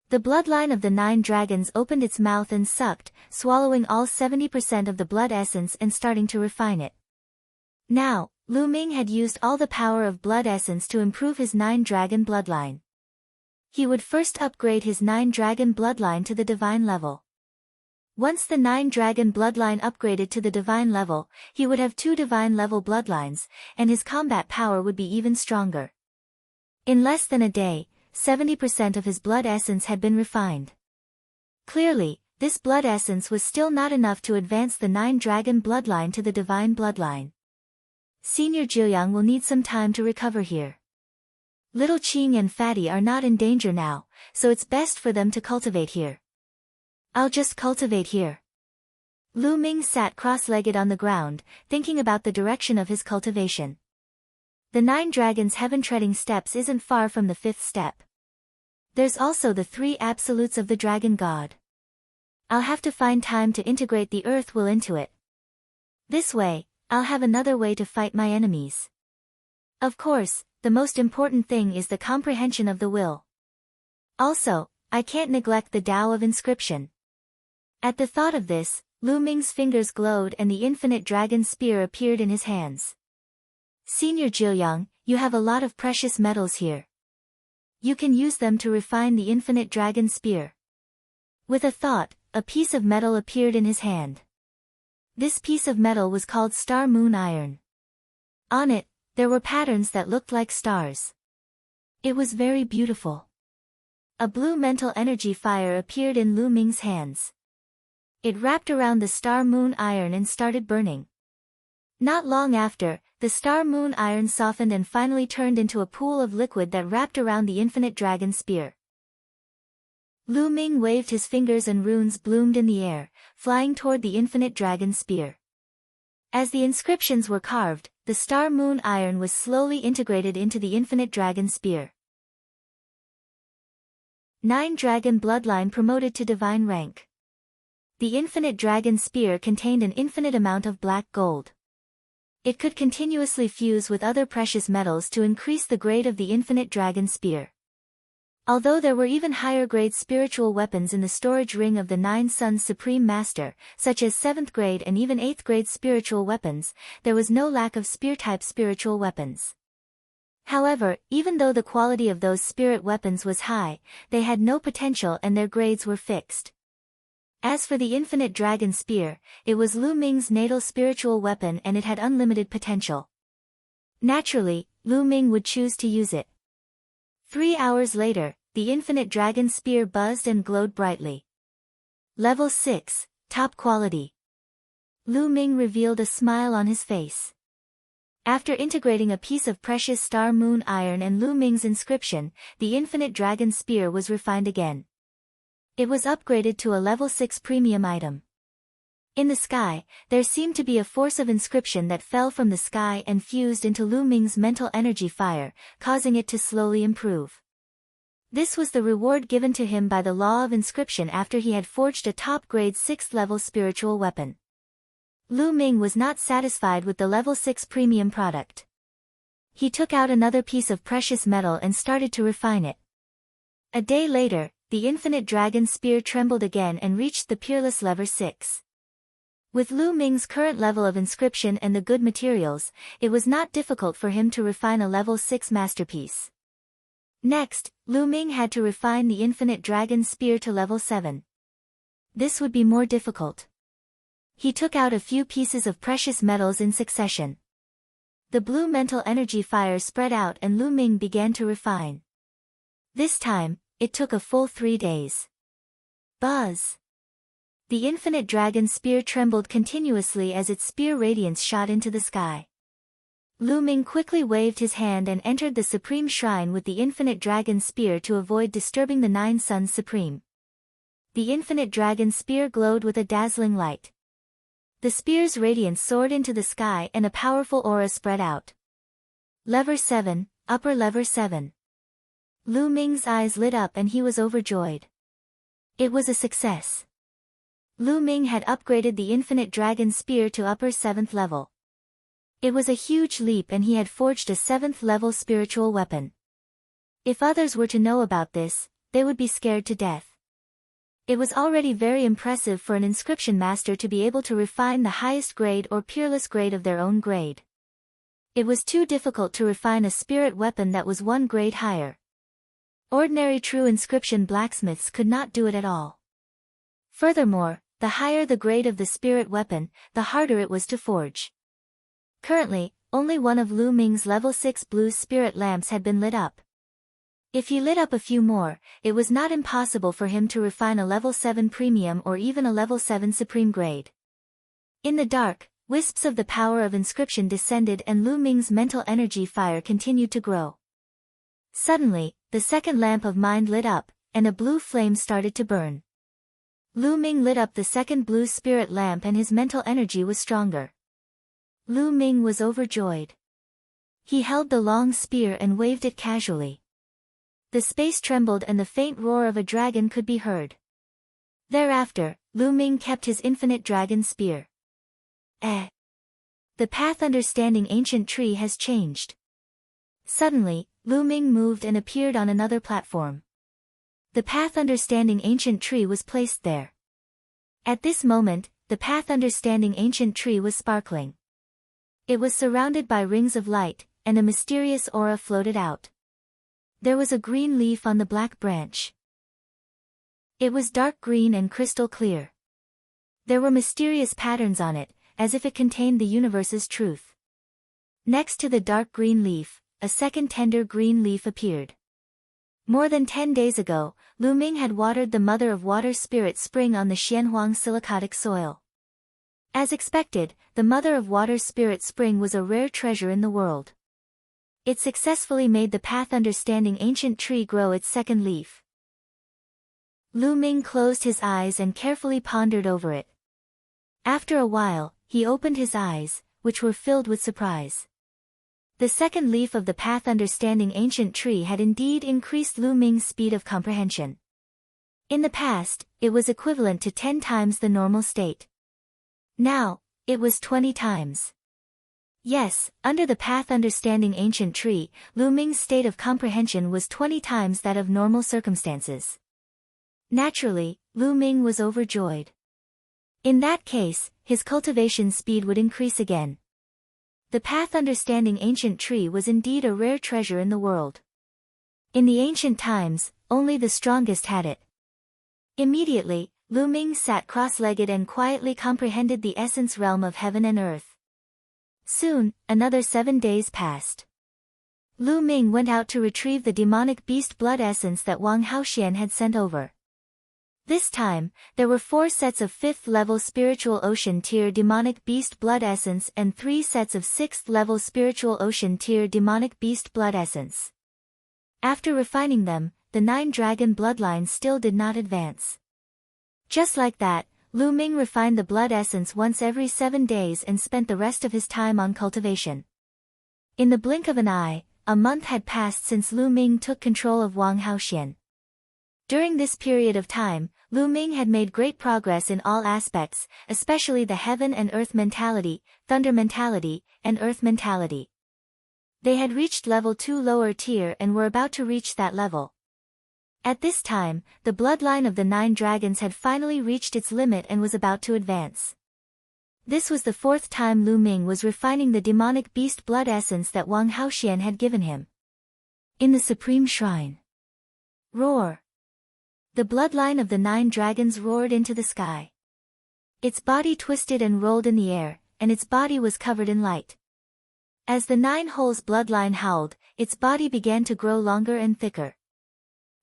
The bloodline of the 9 dragons opened its mouth and sucked, swallowing all 70% of the blood essence and starting to refine it. Now, Lu Ming had used all the power of blood essence to improve his 9 dragon bloodline. He would first upgrade his 9 dragon bloodline to the divine level. Once the 9 dragon bloodline upgraded to the divine level, he would have 2 divine level bloodlines, and his combat power would be even stronger. In less than a day, 70% of his blood essence had been refined. Clearly, this blood essence was still not enough to advance the 9 dragon bloodline to the divine bloodline. Senior Jiuyang will need some time to recover here. Little Qing and Fatty are not in danger now, so it's best for them to cultivate here. I'll just cultivate here. Lu Ming sat cross-legged on the ground, thinking about the direction of his cultivation. The 9 dragons' heaven-treading steps isn't far from the 5th step. There's also the 3 absolutes of the dragon god. I'll have to find time to integrate the earth will into it. This way, I'll have another way to fight my enemies. Of course, the most important thing is the comprehension of the will. Also, I can't neglect the Tao of inscription. At the thought of this, Lu Ming's fingers glowed and the infinite dragon spear appeared in his hands. Senior Jiuyang, you have a lot of precious metals here. You can use them to refine the infinite dragon spear. With a thought, a piece of metal appeared in his hand. This piece of metal was called Star Moon Iron. On it, there were patterns that looked like stars. It was very beautiful. A blue mental energy fire appeared in Lu Ming's hands. It wrapped around the Star Moon Iron and started burning. Not long after, the Star Moon Iron softened and finally turned into a pool of liquid that wrapped around the infinite dragon spear. Lu Ming waved his fingers and runes bloomed in the air, flying toward the infinite dragon spear. As the inscriptions were carved, the Star Moon Iron was slowly integrated into the infinite dragon spear. 9 dragon bloodline promoted to divine rank. The infinite dragon spear contained an infinite amount of black gold. It could continuously fuse with other precious metals to increase the grade of the infinite dragon spear. Although there were even higher-grade spiritual weapons in the storage ring of the 9 Suns Supreme Master, such as 7th grade and even 8th grade spiritual weapons, there was no lack of spear-type spiritual weapons. However, even though the quality of those spirit weapons was high, they had no potential and their grades were fixed. As for the infinite dragon spear, it was Lu Ming's natal spiritual weapon and it had unlimited potential. Naturally, Lu Ming would choose to use it. 3 hours later, the infinite dragon spear buzzed and glowed brightly. Level 6, top quality. Lu Ming revealed a smile on his face. After integrating a piece of precious Star Moon Iron and Lu Ming's inscription, the infinite dragon spear was refined again. It was upgraded to a level 6 premium item. In the sky, there seemed to be a force of inscription that fell from the sky and fused into Lu Ming's mental energy fire, causing it to slowly improve. This was the reward given to him by the law of inscription after he had forged a top-grade 6th level spiritual weapon. Lu Ming was not satisfied with the level 6 premium product. He took out another piece of precious metal and started to refine it. A day later, the infinite dragon spear trembled again and reached the peerless level 6. With Lu Ming's current level of inscription and the good materials, it was not difficult for him to refine a level 6 masterpiece. Next, Lu Ming had to refine the infinite dragon spear to level 7. This would be more difficult. He took out a few pieces of precious metals in succession. The blue mental energy fire spread out and Lu Ming began to refine. This time, it took a full 3 days. Buzz! The infinite dragon spear trembled continuously as its spear radiance shot into the sky. Lu Ming quickly waved his hand and entered the Supreme Shrine with the infinite dragon spear to avoid disturbing the 9 Suns Supreme. The infinite dragon spear glowed with a dazzling light. The spear's radiance soared into the sky and a powerful aura spread out. Lever 7, upper lever 7. Lu Ming's eyes lit up and he was overjoyed. It was a success. Lu Ming had upgraded the Infinite Dragon Spear to upper 7th level. It was a huge leap and he had forged a 7th level spiritual weapon. If others were to know about this, they would be scared to death. It was already very impressive for an inscription master to be able to refine the highest grade or peerless grade of their own grade. It was too difficult to refine a spirit weapon that was one grade higher. Ordinary true inscription blacksmiths could not do it at all. Furthermore, the higher the grade of the spirit weapon, the harder it was to forge. Currently, only one of Lu Ming's level 6 blue spirit lamps had been lit up. If he lit up a few more, it was not impossible for him to refine a level 7 premium or even a level 7 supreme grade. In the dark, wisps of the power of inscription descended and Lu Ming's mental energy fire continued to grow. Suddenly, the second lamp of mind lit up, and a blue flame started to burn. Lu Ming lit up the second blue spirit lamp and his mental energy was stronger. Lu Ming was overjoyed. He held the long spear and waved it casually. The space trembled and the faint roar of a dragon could be heard. Thereafter, Lu Ming kept his infinite dragon spear. The path understanding ancient tree has changed. Suddenly, Lu Ming moved and appeared on another platform. The path understanding ancient tree was placed there. At this moment, the path understanding ancient tree was sparkling. It was surrounded by rings of light, and a mysterious aura floated out. There was a green leaf on the black branch. It was dark green and crystal clear. There were mysterious patterns on it, as if it contained the universe's truth. Next to the dark green leaf, a second tender green leaf appeared. More than 10 days ago, Lu Ming had watered the Mother of Water Spirit Spring on the Xianhuang silicotic soil. As expected, the Mother of Water Spirit Spring was a rare treasure in the world. It successfully made the path understanding ancient tree grow its second leaf. Lu Ming closed his eyes and carefully pondered over it. After a while, he opened his eyes, which were filled with surprise. The second leaf of the path understanding ancient tree had indeed increased Lu Ming's speed of comprehension. In the past, it was equivalent to 10 times the normal state. Now, it was 20 times. Yes, under the path understanding ancient tree, Lu Ming's state of comprehension was 20 times that of normal circumstances. Naturally, Lu Ming was overjoyed. In that case, his cultivation speed would increase again. The path understanding ancient tree was indeed a rare treasure in the world. In the ancient times, only the strongest had it. Immediately, Lu Ming sat cross-legged and quietly comprehended the essence realm of heaven and earth. Soon, another 7 days passed. Lu Ming went out to retrieve the demonic beast blood essence that Wang Haoxian had sent over. This time, there were 4 sets of 5th level spiritual ocean tier demonic beast blood essence and 3 sets of 6th level spiritual ocean tier demonic beast blood essence. After refining them, the 9 dragon bloodline still did not advance. Just like that, Lu Ming refined the blood essence once every 7 days and spent the rest of his time on cultivation. In the blink of an eye, a month had passed since Lu Ming took control of Wang Haoxian. During this period of time, Lu Ming had made great progress in all aspects, especially the heaven and earth mentality, thunder mentality, and earth mentality. They had reached level 2 lower tier and were about to reach that level. At this time, the bloodline of the 9 dragons had finally reached its limit and was about to advance. This was the 4th time Lu Ming was refining the demonic beast blood essence that Wang Haoxian had given him. In the Supreme Shrine. Roar! The bloodline of the 9 dragons roared into the sky. Its body twisted and rolled in the air, and its body was covered in light. As the 9 holes bloodline howled, its body began to grow longer and thicker.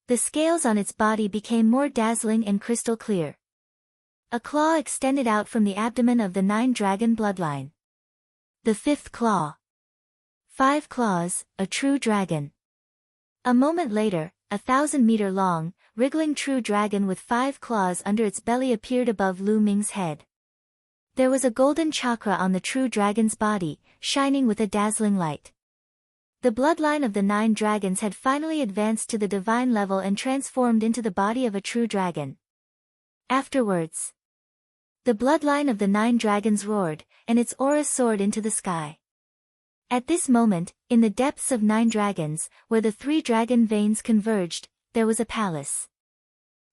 The scales on its body became more dazzling and crystal clear. A claw extended out from the abdomen of the 9 dragon bloodline. The 5th claw. 5 claws, a true dragon. A moment later, a 1,000-meter long, wriggling true dragon with 5 claws under its belly appeared above Lu Ming's head. There was a golden chakra on the true dragon's body, shining with a dazzling light. The bloodline of the 9 dragons had finally advanced to the divine level and transformed into the body of a true dragon. Afterwards, the bloodline of the 9 dragons roared, and its aura soared into the sky. At this moment, in the depths of 9 dragons, where the 3 dragon veins converged, there was a palace.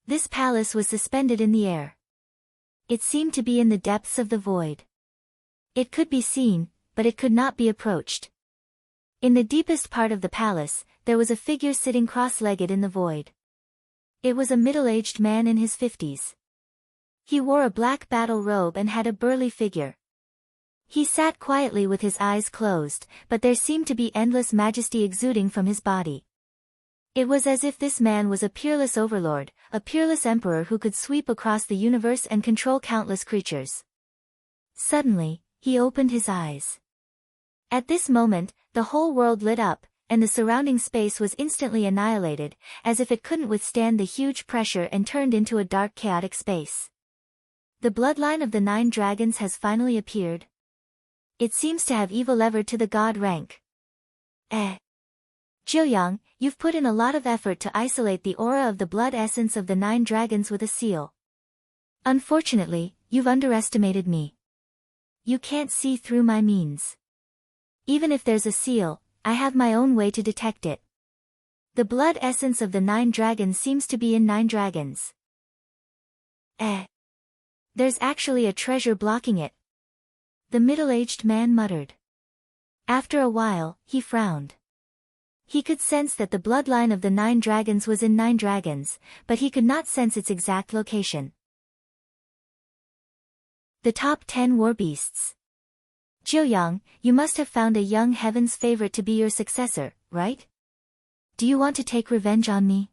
This palace was suspended in the air. It seemed to be in the depths of the void. It could be seen, but it could not be approached. In the deepest part of the palace, there was a figure sitting cross-legged in the void. It was a middle-aged man in his 50s. He wore a black battle robe and had a burly figure. He sat quietly with his eyes closed, but there seemed to be endless majesty exuding from his body. It was as if this man was a peerless overlord, a peerless emperor who could sweep across the universe and control countless creatures. Suddenly, he opened his eyes. At this moment, the whole world lit up, and the surrounding space was instantly annihilated, as if it couldn't withstand the huge pressure and turned into a dark chaotic space. The bloodline of the 9 dragons has finally appeared. It seems to have evo-levered to the god rank. Jiuyang, you've put in a lot of effort to isolate the aura of the blood essence of the 9 dragons with a seal. Unfortunately, you've underestimated me. You can't see through my means. Even if there's a seal, I have my own way to detect it. The blood essence of the 9 dragons seems to be in 9 dragons. There's actually a treasure blocking it. The middle-aged man muttered. After a while, he frowned. He could sense that the bloodline of the 9 dragons was in 9 dragons, but he could not sense its exact location. The top 10 war beasts. Jiuyang, you must have found a young heaven's favorite to be your successor, right? Do you want to take revenge on me?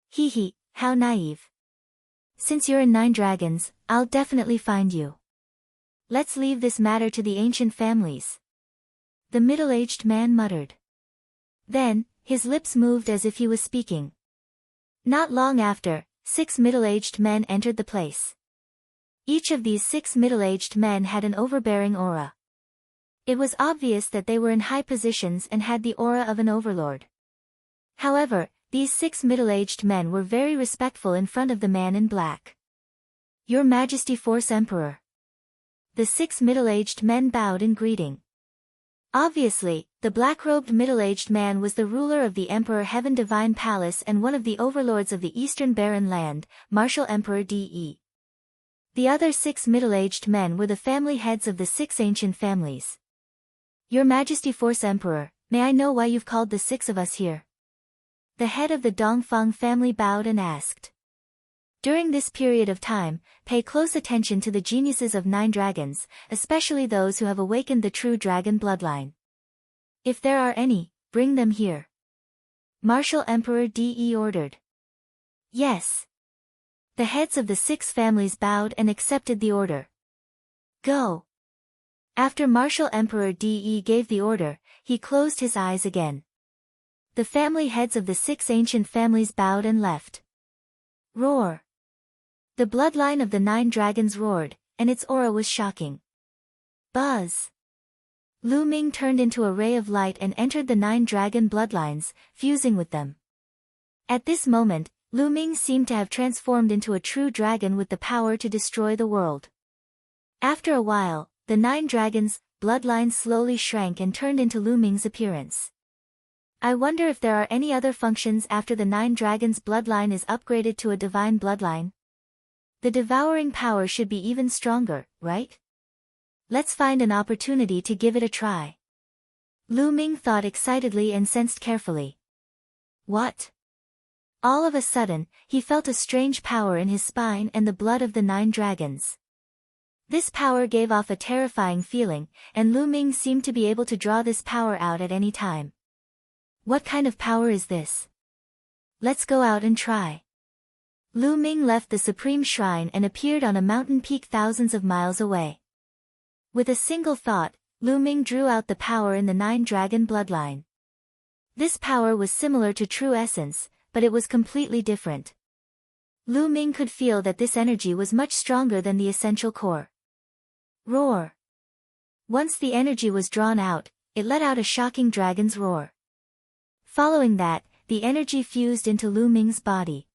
Hee hee, how naive. Since you're in 9 dragons, I'll definitely find you. Let's leave this matter to the ancient families. The middle-aged man muttered. Then, his lips moved as if he was speaking. Not long after, 6 middle-aged men entered the place. Each of these 6 middle-aged men had an overbearing aura. It was obvious that they were in high positions and had the aura of an overlord. However, these 6 middle-aged men were very respectful in front of the man in black. Your Majesty Force Emperor. The 6 middle-aged men bowed in greeting. Obviously, the black-robed middle-aged man was the ruler of the Emperor Heaven Divine Palace and one of the overlords of the Eastern Barren Land, Martial Emperor De. The other 6 middle-aged men were the family heads of the 6 ancient families. Your Majesty Force Emperor, may I know why you've called the 6 of us here? The head of the Dongfang family bowed and asked. During this period of time, pay close attention to the geniuses of 9 dragons, especially those who have awakened the true dragon bloodline. If there are any, bring them here. Martial Emperor De ordered. Yes. The heads of the 6 families bowed and accepted the order. Go. After Martial Emperor De gave the order, he closed his eyes again. The family heads of the 6 ancient families bowed and left. Roar. The bloodline of the 9 dragons roared, and its aura was shocking. Buzz. Lu Ming turned into a ray of light and entered the 9 dragon bloodlines, fusing with them. At this moment, Lu Ming seemed to have transformed into a true dragon with the power to destroy the world. After a while, the 9 dragons' bloodlines slowly shrank and turned into Lu Ming's appearance. I wonder if there are any other functions after the 9 dragons' bloodline is upgraded to a divine bloodline. The devouring power should be even stronger, right? Let's find an opportunity to give it a try. Lu Ming thought excitedly and sensed carefully. What? All of a sudden, he felt a strange power in his spine and the blood of the 9 dragons. This power gave off a terrifying feeling, and Lu Ming seemed to be able to draw this power out at any time. What kind of power is this? Let's go out and try. Lu Ming left the Supreme Shrine and appeared on a mountain peak thousands of miles away. With a single thought, Lu Ming drew out the power in the 9 dragon bloodline. This power was similar to true essence, but it was completely different. Lu Ming could feel that this energy was much stronger than the essential core. Roar. Once the energy was drawn out, it let out a shocking dragon's roar. Following that, the energy fused into Lu Ming's body.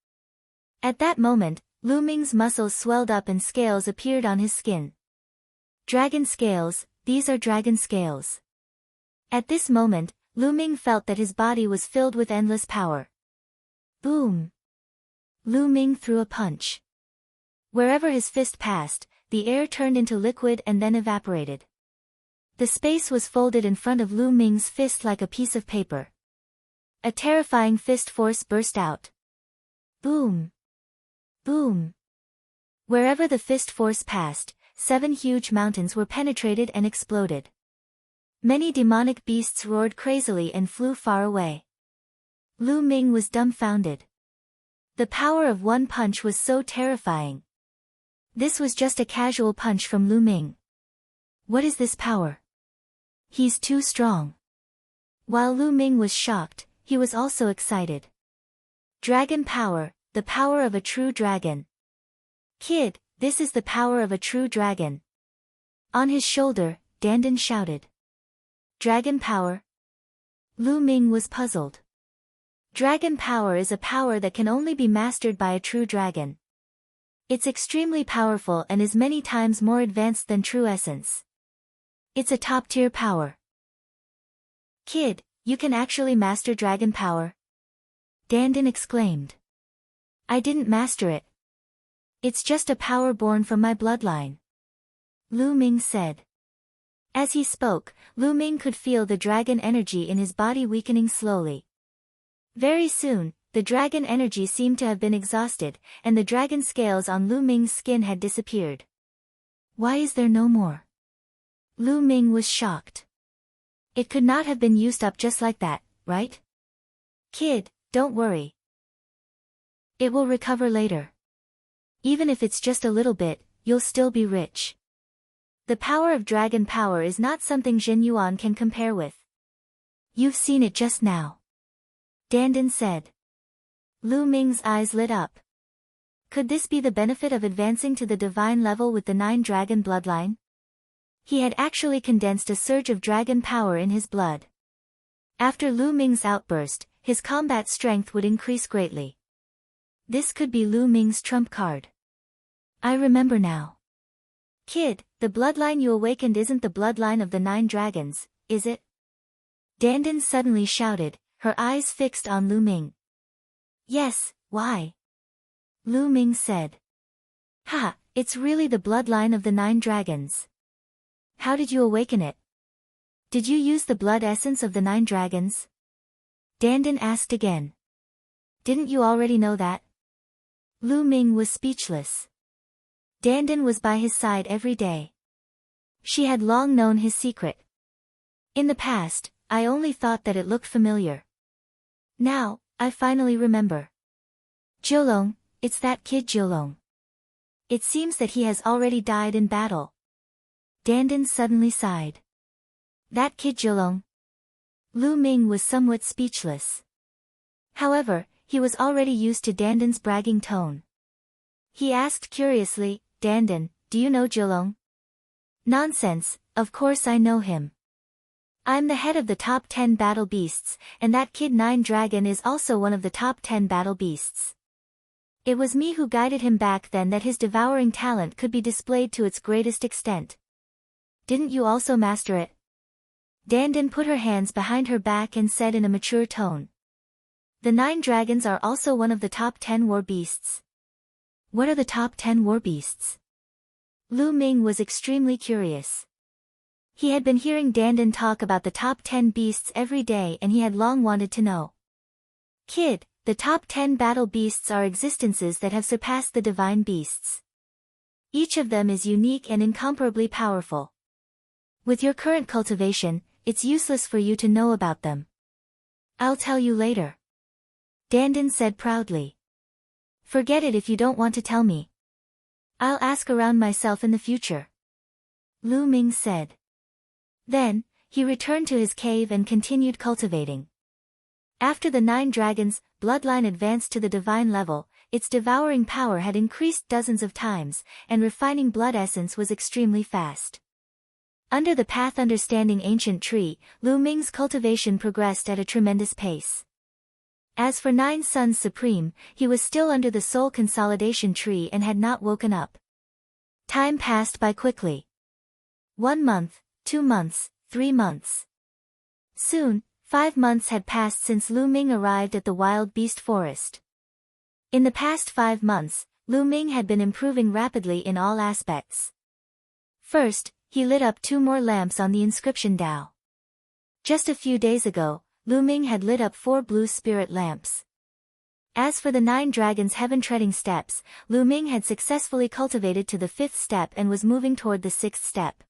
At that moment, Lu Ming's muscles swelled up and scales appeared on his skin. Dragon scales, these are dragon scales. At this moment, Lu Ming felt that his body was filled with endless power. Boom! Lu Ming threw a punch. Wherever his fist passed, the air turned into liquid and then evaporated. The space was folded in front of Lu Ming's fist like a piece of paper. A terrifying fist force burst out. Boom! Boom! Wherever the fist force passed, 7 huge mountains were penetrated and exploded. Many demonic beasts roared crazily and flew far away. Lu Ming was dumbfounded. The power of one punch was so terrifying. This was just a casual punch from Lu Ming. What is this power? He's too strong. While Lu Ming was shocked, he was also excited. Dragon power, the power of a true dragon. Kid, this is the power of a true dragon. On his shoulder, Dandan shouted. Dragon power? Lu Ming was puzzled. Dragon power is a power that can only be mastered by a true dragon. It's extremely powerful and is many times more advanced than true essence. It's a top-tier power. Kid, you can actually master dragon power? Dandan exclaimed. I didn't master it. It's just a power born from my bloodline. Lu Ming said. As he spoke, Lu Ming could feel the dragon energy in his body weakening slowly. Very soon, the dragon energy seemed to have been exhausted, and the dragon scales on Lu Ming's skin had disappeared. Why is there no more? Lu Ming was shocked. It could not have been used up just like that, right? Kid, don't worry. It will recover later. Even if it's just a little bit, you'll still be rich. The power of dragon power is not something Zhen Yuan can compare with. You've seen it just now. Dandan said. Lu Ming's eyes lit up. Could this be the benefit of advancing to the divine level with the 9-dragon bloodline? He had actually condensed a surge of dragon power in his blood. After Lu Ming's outburst, his combat strength would increase greatly. This could be Lu Ming's trump card. I remember now. Kid, the bloodline you awakened isn't the bloodline of the 9 dragons, is it? Dandan suddenly shouted, her eyes fixed on Lu Ming. Yes, why? Lu Ming said. Ha, it's really the bloodline of the 9 dragons. How did you awaken it? Did you use the blood essence of the 9 dragons? Dandan asked again. Didn't you already know that? Lu Ming was speechless. Dandan was by his side every day. She had long known his secret. In the past, I only thought that it looked familiar. Now, I finally remember. Jiulong, it's that kid Jiulong. It seems that he has already died in battle. Dandan suddenly sighed. That kid Jiulong? Lu Ming was somewhat speechless. However, he was already used to Dandan's bragging tone. He asked curiously, Dandan, do you know Jiulong? Nonsense, of course I know him. I'm the head of the top 10 battle beasts, and that kid 9 dragon is also one of the top 10 battle beasts. It was me who guided him back then that his devouring talent could be displayed to its greatest extent. Didn't you also master it? Dandan put her hands behind her back and said in a mature tone. The 9 dragons are also one of the top 10 war beasts. What are the top 10 war beasts? Lu Ming was extremely curious. He had been hearing Dandan talk about the top 10 beasts every day and he had long wanted to know. Kid, the top 10 battle beasts are existences that have surpassed the divine beasts. Each of them is unique and incomparably powerful. With your current cultivation, it's useless for you to know about them. I'll tell you later. Dandan said proudly. Forget it if you don't want to tell me. I'll ask around myself in the future. Lu Ming said. Then, he returned to his cave and continued cultivating. After the 9 dragons' bloodline advanced to the divine level, its devouring power had increased dozens of times, and refining blood essence was extremely fast. Under the path understanding ancient tree, Lu Ming's cultivation progressed at a tremendous pace. As for Nine Suns Supreme, he was still under the soul consolidation tree and had not woken up. Time passed by quickly. 1 month, 2 months, 3 months. Soon, 5 months had passed since Lu Ming arrived at the wild beast forest. In the past 5 months, Lu Ming had been improving rapidly in all aspects. First, he lit up 2 more lamps on the inscription Dao. Just a few days ago, Lu Ming had lit up 4 blue spirit lamps. As for the 9 dragons heaven-treading steps, Lu Ming had successfully cultivated to the 5th step and was moving toward the 6th step.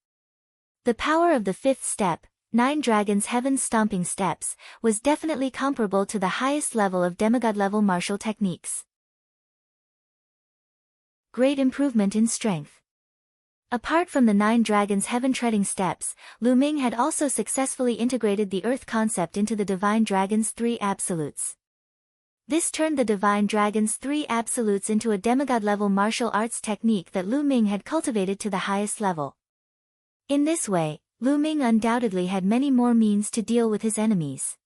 The power of the 5th step, 9 dragons heaven-stomping steps, was definitely comparable to the highest level of demigod-level martial techniques. Great improvement in strength. Apart from the 9 dragons heaven-treading steps, Lu Ming had also successfully integrated the earth concept into the divine dragon's 3 absolutes. This turned the divine dragon's 3 absolutes into a demigod-level martial arts technique that Lu Ming had cultivated to the highest level. In this way, Lu Ming undoubtedly had many more means to deal with his enemies.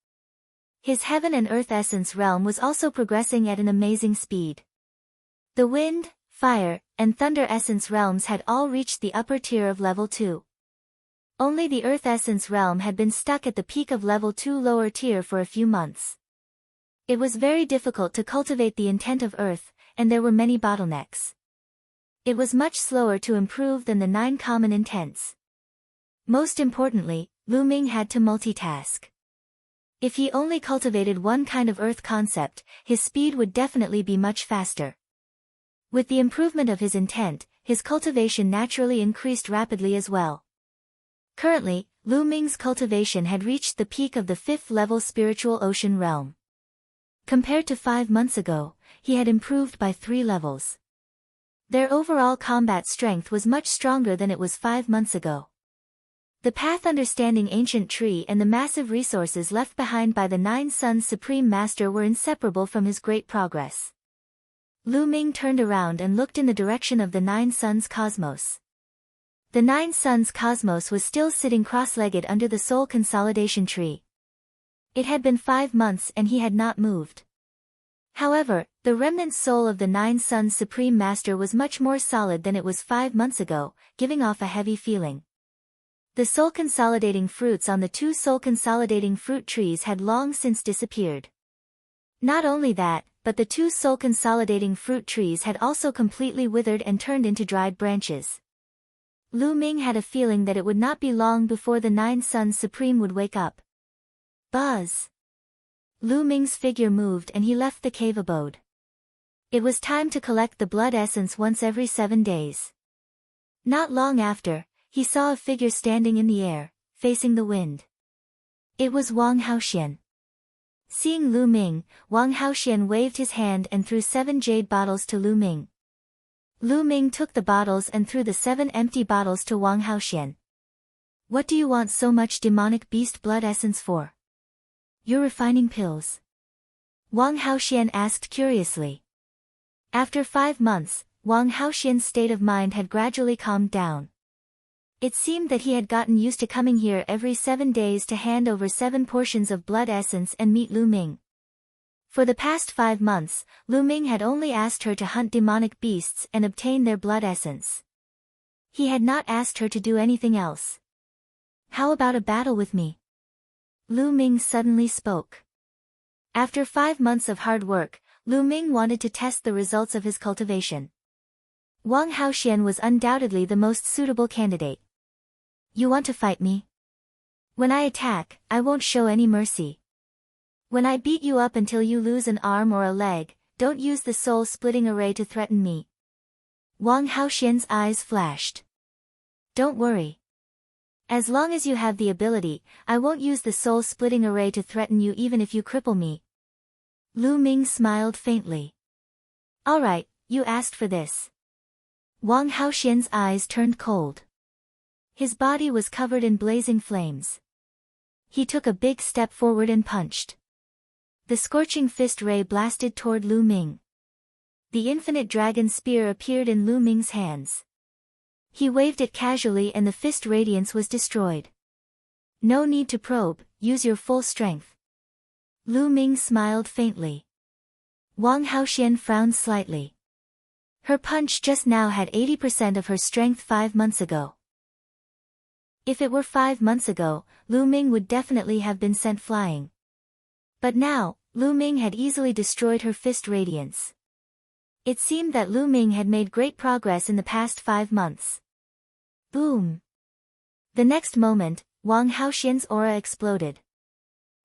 His heaven and earth essence realm was also progressing at an amazing speed. The wind, fire, and thunder essence realms had all reached the upper tier of level 2. Only the earth essence realm had been stuck at the peak of level 2 lower tier for a few months. It was very difficult to cultivate the intent of earth, and there were many bottlenecks. It was much slower to improve than the 9 common intents. Most importantly, Lu Ming had to multitask. If he only cultivated one kind of earth concept, his speed would definitely be much faster. With the improvement of his intent, his cultivation naturally increased rapidly as well. Currently, Lu Ming's cultivation had reached the peak of the 5th level spiritual ocean realm. Compared to 5 months ago, he had improved by 3 levels. Their overall combat strength was much stronger than it was 5 months ago. The path understanding ancient tree and the massive resources left behind by the 9 Suns Supreme Master were inseparable from his great progress. Lu Ming turned around and looked in the direction of the 9 Suns Cosmos. The 9 Suns Cosmos was still sitting cross-legged under the soul consolidation tree. It had been 5 months and he had not moved. However, the remnant soul of the 9 Suns Supreme Master was much more solid than it was 5 months ago, giving off a heavy feeling. The soul consolidating fruits on the 2 soul consolidating fruit trees had long since disappeared. Not only that, but the 2 soul consolidating fruit trees had also completely withered and turned into dried branches. Lu Ming had a feeling that it would not be long before the 9 Suns Supreme would wake up. Buzz! Lu Ming's figure moved and he left the cave abode. It was time to collect the blood essence once every 7 days. Not long after, he saw a figure standing in the air, facing the wind. It was Wang Haoxian. Seeing Lu Ming, Wang Haoxian waved his hand and threw 7 jade bottles to Lu Ming. Lu Ming took the bottles and threw the 7 empty bottles to Wang Haoxian. What do you want so much demonic beast blood essence for? You're refining pills? Wang Haoxian asked curiously. After 5 months, Wang Haoxian's state of mind had gradually calmed down. It seemed that he had gotten used to coming here every 7 days to hand over 7 portions of blood essence and meet Lu Ming. For the past 5 months, Lu Ming had only asked her to hunt demonic beasts and obtain their blood essence. He had not asked her to do anything else. How about a battle with me? Lu Ming suddenly spoke. After 5 months of hard work, Lu Ming wanted to test the results of his cultivation. Wang Haoxian was undoubtedly the most suitable candidate. You want to fight me? When I attack, I won't show any mercy. When I beat you up until you lose an arm or a leg, don't use the soul-splitting array to threaten me. Wang Haoxian's eyes flashed. Don't worry. As long as you have the ability, I won't use the soul-splitting array to threaten you even if you cripple me. Lu Ming smiled faintly. Alright, you asked for this. Wang Haoxian's eyes turned cold. His body was covered in blazing flames. He took a big step forward and punched. The scorching fist ray blasted toward Lu Ming. The infinite dragon spear appeared in Lu Ming's hands. He waved it casually and the fist radiance was destroyed. No need to probe, use your full strength. Lu Ming smiled faintly. Wang Haoxian frowned slightly. Her punch just now had 80% of her strength 5 months ago. If it were 5 months ago, Lu Ming would definitely have been sent flying. But now, Lu Ming had easily destroyed her fist radiance. It seemed that Lu Ming had made great progress in the past 5 months. Boom! The next moment, Wang Haoxian's aura exploded.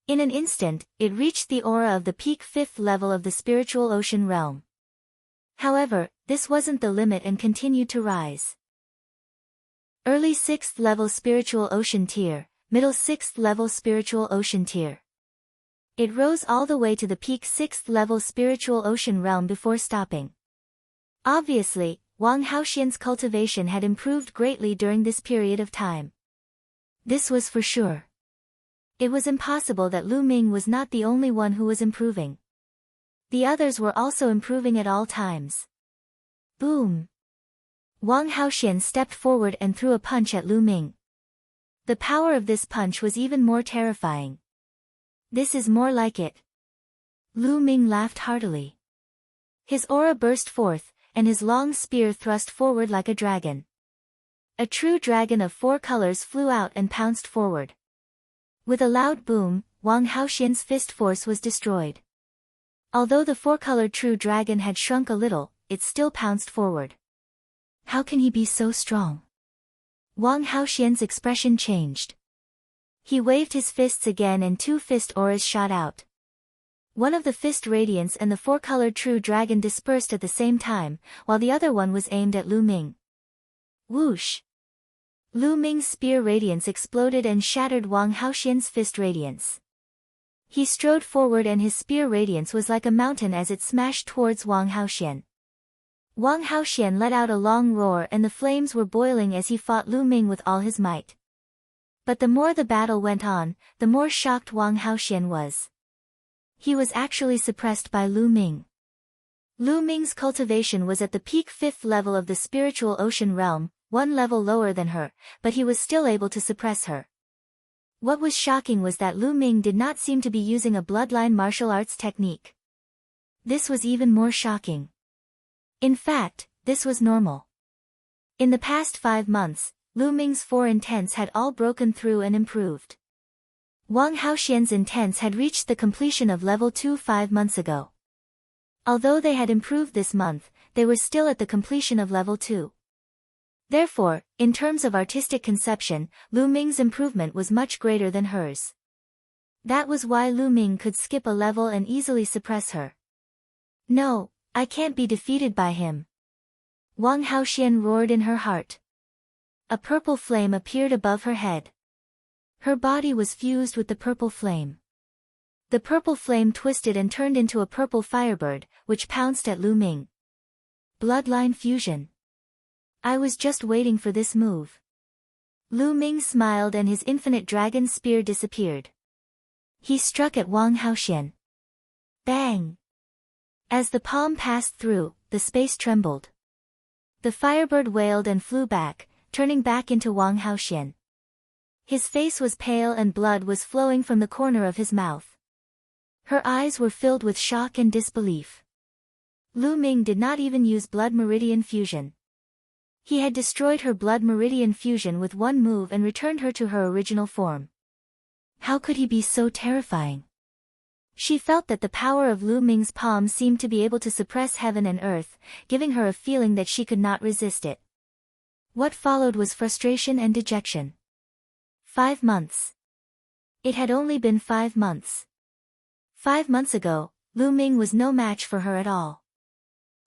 In an instant, it reached the aura of the peak 5th level of the spiritual ocean realm. However, this wasn't the limit and continued to rise. Early 6th level spiritual ocean tier, middle 6th level spiritual ocean tier. It rose all the way to the peak 6th level spiritual ocean realm before stopping. Obviously, Wang Haoxian's cultivation had improved greatly during this period of time. This was for sure. It was impossible that Lu Ming was not the only one who was improving. The others were also improving at all times. Boom! Wang Haoxian stepped forward and threw a punch at Lu Ming. The power of this punch was even more terrifying. This is more like it. Lu Ming laughed heartily. His aura burst forth, and his long spear thrust forward like a dragon. A true dragon of 4 colors flew out and pounced forward. With a loud boom, Wang Haoxian's fist force was destroyed. Although the 4-colored true dragon had shrunk a little, it still pounced forward. How can he be so strong? Wang Haoxian's expression changed. He waved his fists again and 2 fist auras shot out. One of the fist radiance and the 4-colored true dragon dispersed at the same time, while the other one was aimed at Lu Ming. Whoosh! Lu Ming's spear radiance exploded and shattered Wang Haoxian's fist radiance. He strode forward and his spear radiance was like a mountain as it smashed towards Wang Haoxian. Wang Haoxian let out a long roar and the flames were boiling as he fought Lu Ming with all his might. But the more the battle went on, the more shocked Wang Haoxian was. He was actually suppressed by Lu Ming. Lu Ming's cultivation was at the peak 5th level of the spiritual ocean realm, 1 level lower than her, but he was still able to suppress her. What was shocking was that Lu Ming did not seem to be using a bloodline martial arts technique. This was even more shocking. In fact, this was normal. In the past 5 months, Lu Ming's 4 intents had all broken through and improved. Wang Haoxian's intents had reached the completion of level 2 5 months ago. Although they had improved this month, they were still at the completion of level 2. Therefore, in terms of artistic conception, Lu Ming's improvement was much greater than hers. That was why Lu Ming could skip a level and easily suppress her. No, I can't be defeated by him. Wang Haoxian roared in her heart. A purple flame appeared above her head. Her body was fused with the purple flame. The purple flame twisted and turned into a purple firebird, which pounced at Lu Ming. Bloodline fusion. I was just waiting for this move. Lu Ming smiled and his infinite dragon spear disappeared. He struck at Wang Haoxian. Bang! As the palm passed through, the space trembled. The firebird wailed and flew back, turning back into Wang Haoxian. His face was pale and blood was flowing from the corner of his mouth. Her eyes were filled with shock and disbelief. Lu Ming did not even use blood meridian fusion. He had destroyed her blood meridian fusion with one move and returned her to her original form. How could he be so terrifying? She felt that the power of Lu Ming's palm seemed to be able to suppress heaven and earth, giving her a feeling that she could not resist it. What followed was frustration and dejection. 5 months. It had only been 5 months. 5 months ago, Lu Ming was no match for her at all.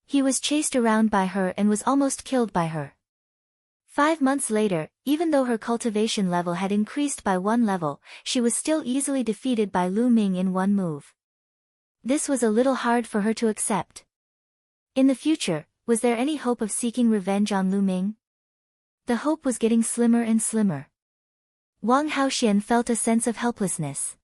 He was chased around by her and was almost killed by her. 5 months later, even though her cultivation level had increased by 1 level, she was still easily defeated by Lu Ming in 1 move. This was a little hard for her to accept. In the future, was there any hope of seeking revenge on Lu Ming? The hope was getting slimmer and slimmer. Wang Haoxian felt a sense of helplessness.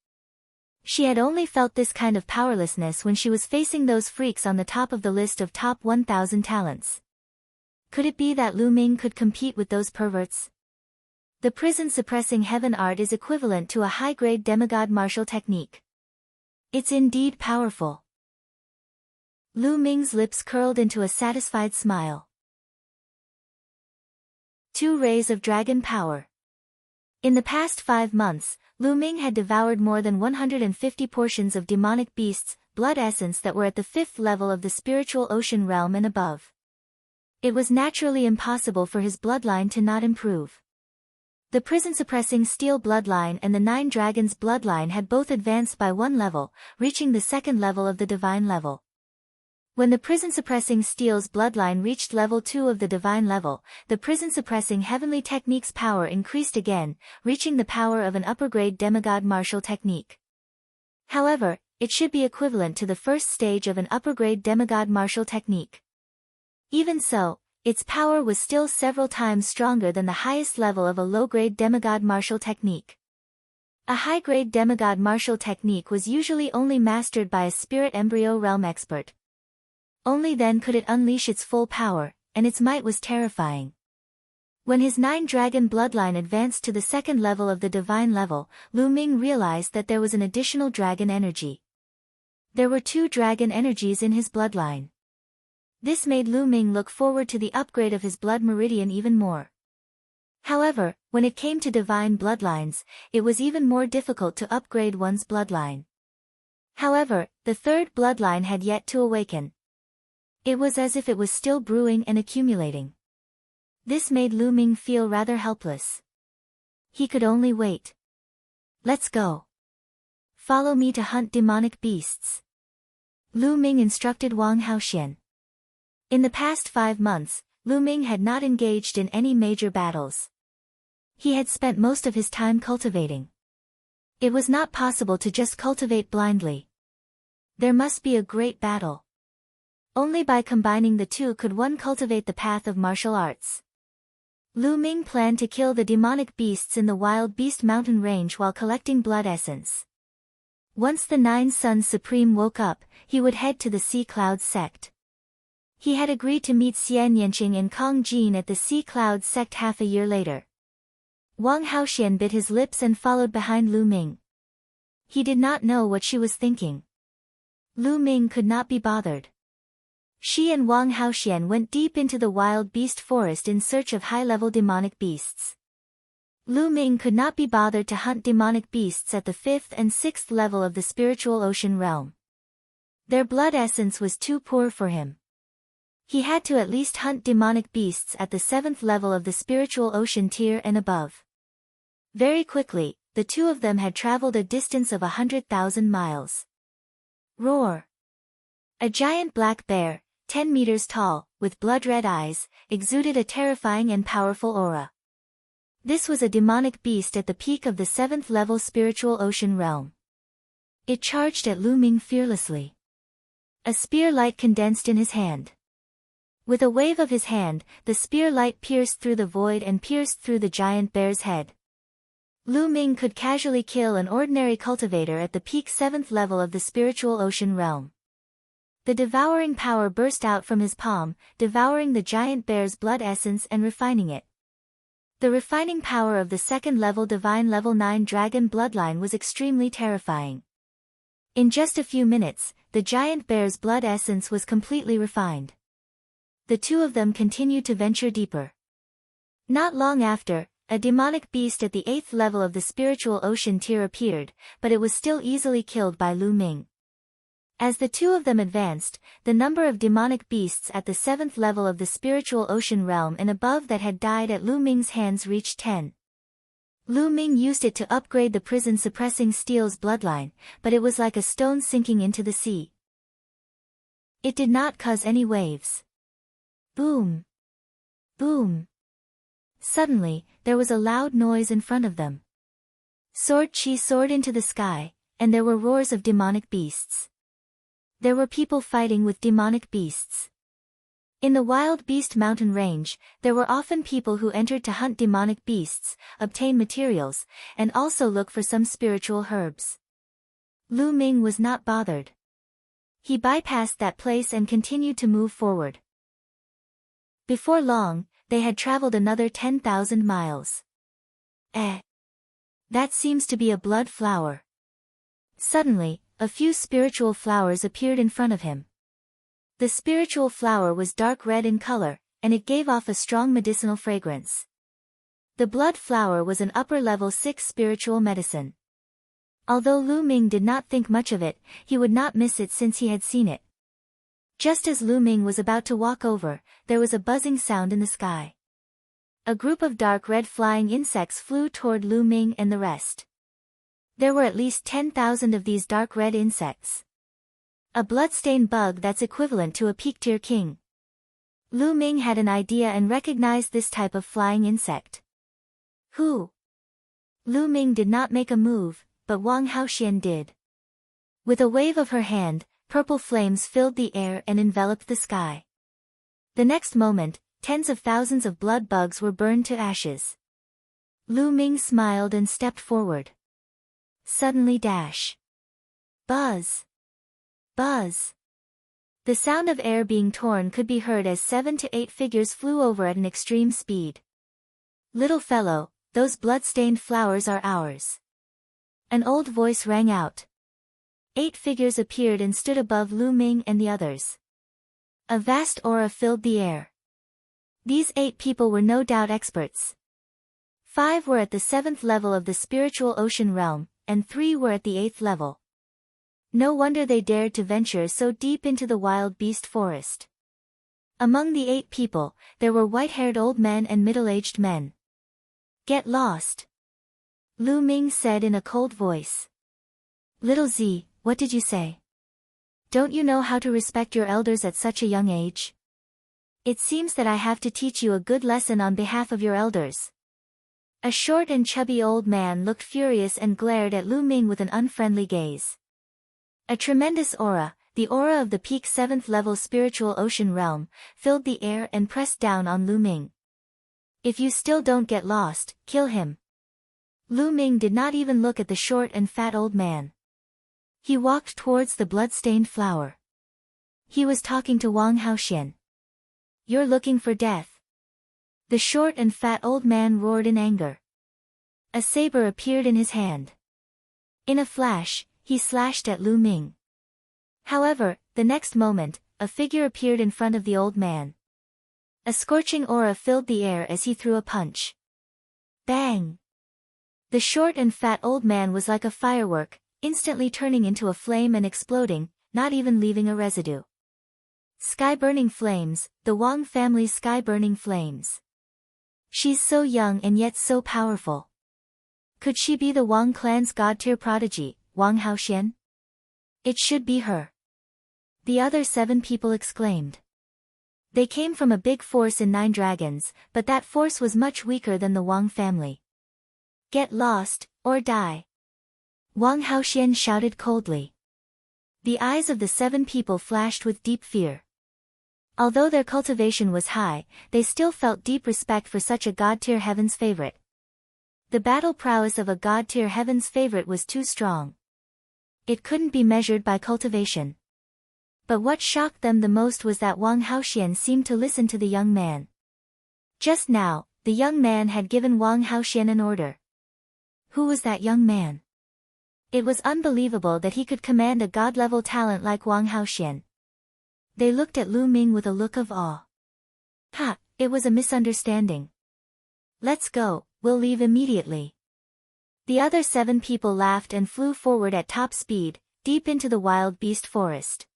She had only felt this kind of powerlessness when she was facing those freaks on the top of the list of top 1,000 talents. Could it be that Lu Ming could compete with those perverts? The prison-suppressing heaven art is equivalent to a high-grade demigod martial technique. It's indeed powerful. Lu Ming's lips curled into a satisfied smile. 2 rays of dragon power. In the past 5 months, Lu Ming had devoured more than 150 portions of demonic beasts' blood essence that were at the 5th level of the spiritual ocean realm and above. It was naturally impossible for his bloodline to not improve. The prison-suppressing steel bloodline and the 9 dragons bloodline had both advanced by 1 level, reaching the 2nd level of the divine level. When the prison-suppressing steel's bloodline reached level 2 of the divine level, the prison-suppressing heavenly technique's power increased again, reaching the power of an upper-grade demigod martial technique. However, it should be equivalent to the first stage of an upper-grade demigod martial technique. Even so, its power was still several times stronger than the highest level of a low-grade demigod martial technique. A high-grade demigod martial technique was usually only mastered by a spirit embryo realm expert. Only then could it unleash its full power, and its might was terrifying. When his 9-dragon bloodline advanced to the 2nd level of the divine level, Lu Ming realized that there was an additional dragon energy. There were 2 dragon energies in his bloodline. This made Lu Ming look forward to the upgrade of his blood meridian even more. However, when it came to divine bloodlines, it was even more difficult to upgrade one's bloodline. However, the 3rd bloodline had yet to awaken. It was as if it was still brewing and accumulating. This made Lu Ming feel rather helpless. He could only wait. Let's go. Follow me to hunt demonic beasts. Lu Ming instructed Wang Haoxian. In the past 5 months, Lu Ming had not engaged in any major battles. He had spent most of his time cultivating. It was not possible to just cultivate blindly. There must be a great battle. Only by combining the 2 could one cultivate the path of martial arts. Lu Ming planned to kill the demonic beasts in the Wild Beast Mountain range while collecting blood essence. Once the 9 Suns Supreme woke up, he would head to the Sea Clouds sect. He had agreed to meet Xian Yanqing and Kong Jin at the Sea Clouds sect half a year later. Wang Haoxian bit his lips and followed behind Lu Ming. He did not know what she was thinking. Lu Ming could not be bothered. She and Wang Haoxian went deep into the wild beast forest in search of high-level demonic beasts. Lu Ming could not be bothered to hunt demonic beasts at the 5th and 6th level of the spiritual ocean realm. Their blood essence was too poor for him. He had to at least hunt demonic beasts at the 7th level of the spiritual ocean tier and above. Very quickly, the 2 of them had traveled a distance of 100,000 miles. Roar! A giant black bear, 10 meters tall, with blood-red eyes, exuded a terrifying and powerful aura. This was a demonic beast at the peak of the 7th level spiritual ocean realm. It charged at Lu Ming fearlessly. A spear light condensed in his hand. With a wave of his hand, the spear light pierced through the void and pierced through the giant bear's head. Lu Ming could casually kill an ordinary cultivator at the peak 7th level of the spiritual ocean realm. The devouring power burst out from his palm, devouring the giant bear's blood essence and refining it. The refining power of the 2nd level divine level 9 dragon bloodline was extremely terrifying. In just a few minutes, the giant bear's blood essence was completely refined. The 2 of them continued to venture deeper. Not long after, a demonic beast at the 8th level of the spiritual ocean tier appeared, but it was still easily killed by Lu Ming. As the 2 of them advanced, the number of demonic beasts at the 7th level of the spiritual ocean realm and above that had died at Lu Ming's hands reached 10. Lu Ming used it to upgrade the prison-suppressing steel's bloodline, but it was like a stone sinking into the sea. It did not cause any waves. Boom! Boom! Suddenly, there was a loud noise in front of them. Sword Chi soared into the sky, and there were roars of demonic beasts. There were people fighting with demonic beasts. In the Wild Beast Mountain range, there were often people who entered to hunt demonic beasts, obtain materials, and also look for some spiritual herbs. Lu Ming was not bothered. He bypassed that place and continued to move forward. Before long, they had traveled another 10,000 miles. That seems to be a blood flower. Suddenly, a few spiritual flowers appeared in front of him. The spiritual flower was dark red in color, and it gave off a strong medicinal fragrance. The blood flower was an upper-level 6 spiritual medicine. Although Lu Ming did not think much of it, he would not miss it since he had seen it. Just as Lu Ming was about to walk over, there was a buzzing sound in the sky. A group of dark red flying insects flew toward Lu Ming and the rest. There were at least 10,000 of these dark red insects. A bloodstained bug that's equivalent to a peak-tier king. Lu Ming had an idea and recognized this type of flying insect. Who? Lu Ming did not make a move, but Wang Haoxian did. With a wave of her hand, purple flames filled the air and enveloped the sky. The next moment, tens of thousands of blood bugs were burned to ashes. Lu Ming smiled and stepped forward. Suddenly dash. Buzz. Buzz. The sound of air being torn could be heard as 7 to 8 figures flew over at an extreme speed. Little fellow, those blood-stained flowers are ours. An old voice rang out. 8 figures appeared and stood above Lu Ming and the others. A vast aura filled the air. These 8 people were no doubt experts. 5 were at the 7th level of the spiritual ocean realm, and 3 were at the 8th level. No wonder they dared to venture so deep into the wild beast forest. Among the 8 people, there were white-haired old men and middle-aged men. Get lost. Lu Ming said in a cold voice. Little Z, what did you say? Don't you know how to respect your elders at such a young age? It seems that I have to teach you a good lesson on behalf of your elders. A short and chubby old man looked furious and glared at Lu Ming with an unfriendly gaze. A tremendous aura, the aura of the peak 7th level spiritual ocean realm, filled the air and pressed down on Lu Ming. If you still don't get lost, kill him. Lu Ming did not even look at the short and fat old man. He walked towards the blood-stained flower. He was talking to Wang Haoxian. You're looking for death. The short and fat old man roared in anger. A saber appeared in his hand. In a flash, he slashed at Lu Ming. However, the next moment, a figure appeared in front of the old man. A scorching aura filled the air as he threw a punch. Bang! The short and fat old man was like a firework, instantly turning into a flame and exploding, not even leaving a residue. Sky-burning flames, the Wang family's sky-burning flames. She's so young and yet so powerful. Could she be the Wang clan's god-tier prodigy, Wang Haoxian? It should be her. The other 7 people exclaimed. They came from a big force in 9 dragons, but that force was much weaker than the Wang family. Get lost, or die. Wang Haoxian shouted coldly. The eyes of the 7 people flashed with deep fear. Although their cultivation was high, they still felt deep respect for such a god-tier heaven's favorite. The battle prowess of a god-tier heaven's favorite was too strong. It couldn't be measured by cultivation. But what shocked them the most was that Wang Haoxian seemed to listen to the young man. Just now, the young man had given Wang Haoxian an order. Who was that young man? It was unbelievable that he could command a god-level talent like Wang Haoxian. They looked at Lu Ming with a look of awe. Ha, it was a misunderstanding. Let's go, we'll leave immediately. The other 7 people laughed and flew forward at top speed, deep into the wild beast forest.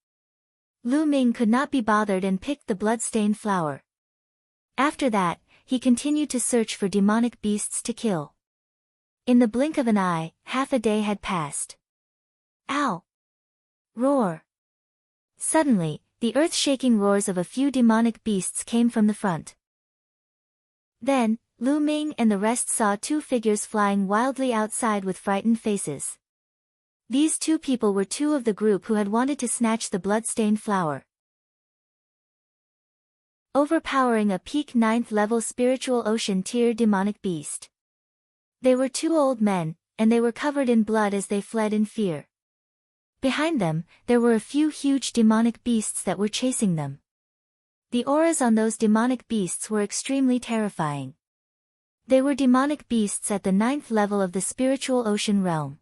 Lu Ming could not be bothered and picked the blood-stained flower. After that, he continued to search for demonic beasts to kill. In the blink of an eye, half a day had passed. Ow! Roar! Suddenly, the earth-shaking roars of a few demonic beasts came from the front. Then, Lu Ming and the rest saw 2 figures flying wildly outside with frightened faces. These 2 people were 2 of the group who had wanted to snatch the blood-stained flower. Overpowering a peak 9th level spiritual ocean tier demonic beast. They were 2 old men, and they were covered in blood as they fled in fear. Behind them, there were a few huge demonic beasts that were chasing them. The auras on those demonic beasts were extremely terrifying. They were demonic beasts at the 9th level of the spiritual ocean realm.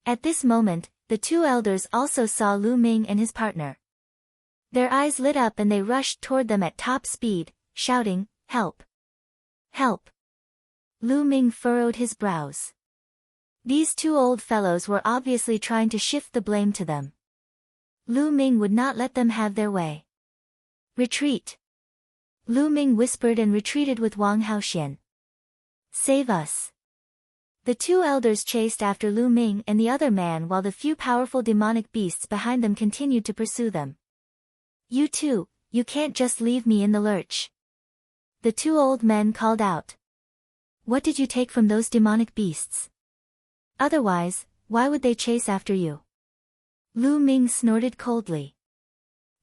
At this moment, the two elders also saw Lu Ming and his partner. Their eyes lit up and they rushed toward them at top speed, shouting, "Help! Help!" Lu Ming furrowed his brows. These two old fellows were obviously trying to shift the blame to them. Lu Ming would not let them have their way. "Retreat!" Lu Ming whispered and retreated with Wang Haoxian. "Save us!" The two elders chased after Lu Ming and the other man while the few powerful demonic beasts behind them continued to pursue them. "You two, you can't just leave me in the lurch." The two old men called out. "What did you take from those demonic beasts? Otherwise, why would they chase after you?" Lu Ming snorted coldly.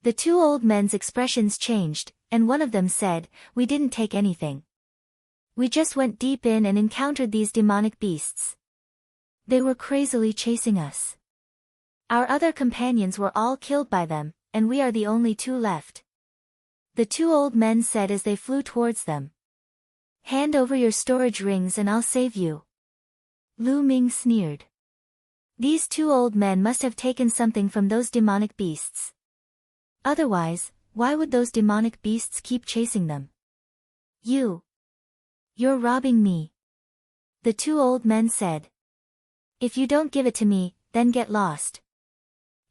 The two old men's expressions changed, and one of them said, "We didn't take anything. We just went deep in and encountered these demonic beasts. They were crazily chasing us. Our other companions were all killed by them, and we are the only two left." The two old men said as they flew towards them. "Hand over your storage rings and I'll save you." Lu Ming sneered. These two old men must have taken something from those demonic beasts. Otherwise, why would those demonic beasts keep chasing them? You're robbing me," the two old men said. "If you don't give it to me, then get lost.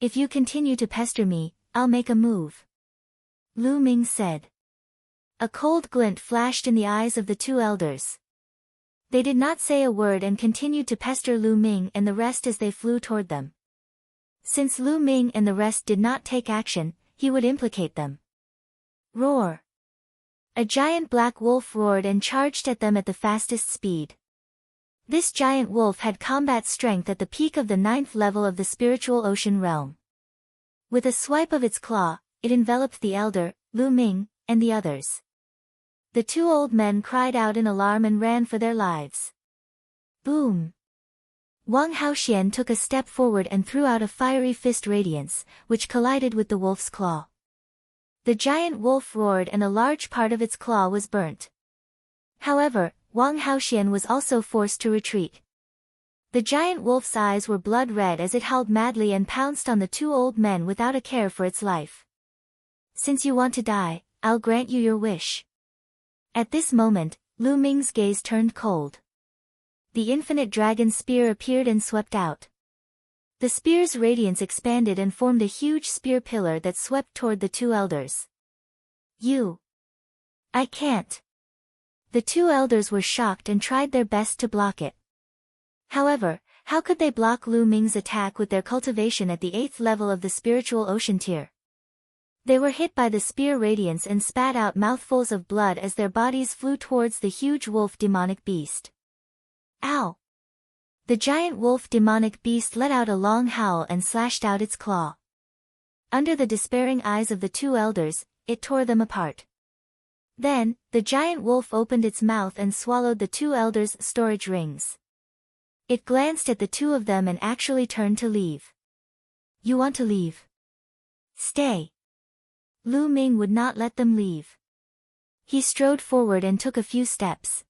If you continue to pester me, I'll make a move," Lu Ming said. A cold glint flashed in the eyes of the two elders. They did not say a word and continued to pester Lu Ming and the rest as they flew toward them. Since Lu Ming and the rest did not take action, he would implicate them. Roar! A giant black wolf roared and charged at them at the fastest speed. This giant wolf had combat strength at the peak of the 9th level of the spiritual ocean realm. With a swipe of its claw, it enveloped the elder, Lu Ming, and the others. The two old men cried out in alarm and ran for their lives. Boom! Wang Haoxian took a step forward and threw out a fiery fist radiance, which collided with the wolf's claw. The giant wolf roared and a large part of its claw was burnt. However, Wang Haoxian was also forced to retreat. The giant wolf's eyes were blood red as it howled madly and pounced on the two old men without a care for its life. "Since you want to die, I'll grant you your wish." At this moment, Lu Ming's gaze turned cold. The infinite dragon spear appeared and swept out. The spear's radiance expanded and formed a huge spear pillar that swept toward the two elders. I can't." The two elders were shocked and tried their best to block it. However, how could they block Lu Ming's attack with their cultivation at the 8th level of the spiritual ocean tier? They were hit by the spear radiance and spat out mouthfuls of blood as their bodies flew towards the huge wolf demonic beast. Ow! The giant wolf demonic beast let out a long howl and slashed out its claw. Under the despairing eyes of the two elders, it tore them apart. Then, the giant wolf opened its mouth and swallowed the two elders' storage rings. It glanced at the two of them and actually turned to leave. "You want to leave? Stay." Lu Ming would not let them leave. He strode forward and took a few steps.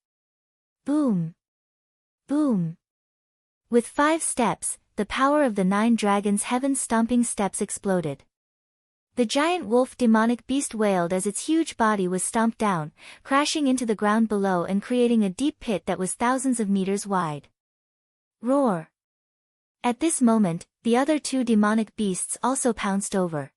Boom! Boom! With 5 steps, the power of the 9 dragons' heaven-stomping steps exploded. The giant wolf demonic beast wailed as its huge body was stomped down, crashing into the ground below and creating a deep pit that was thousands of meters wide. Roar! At this moment, the other 2 demonic beasts also pounced over.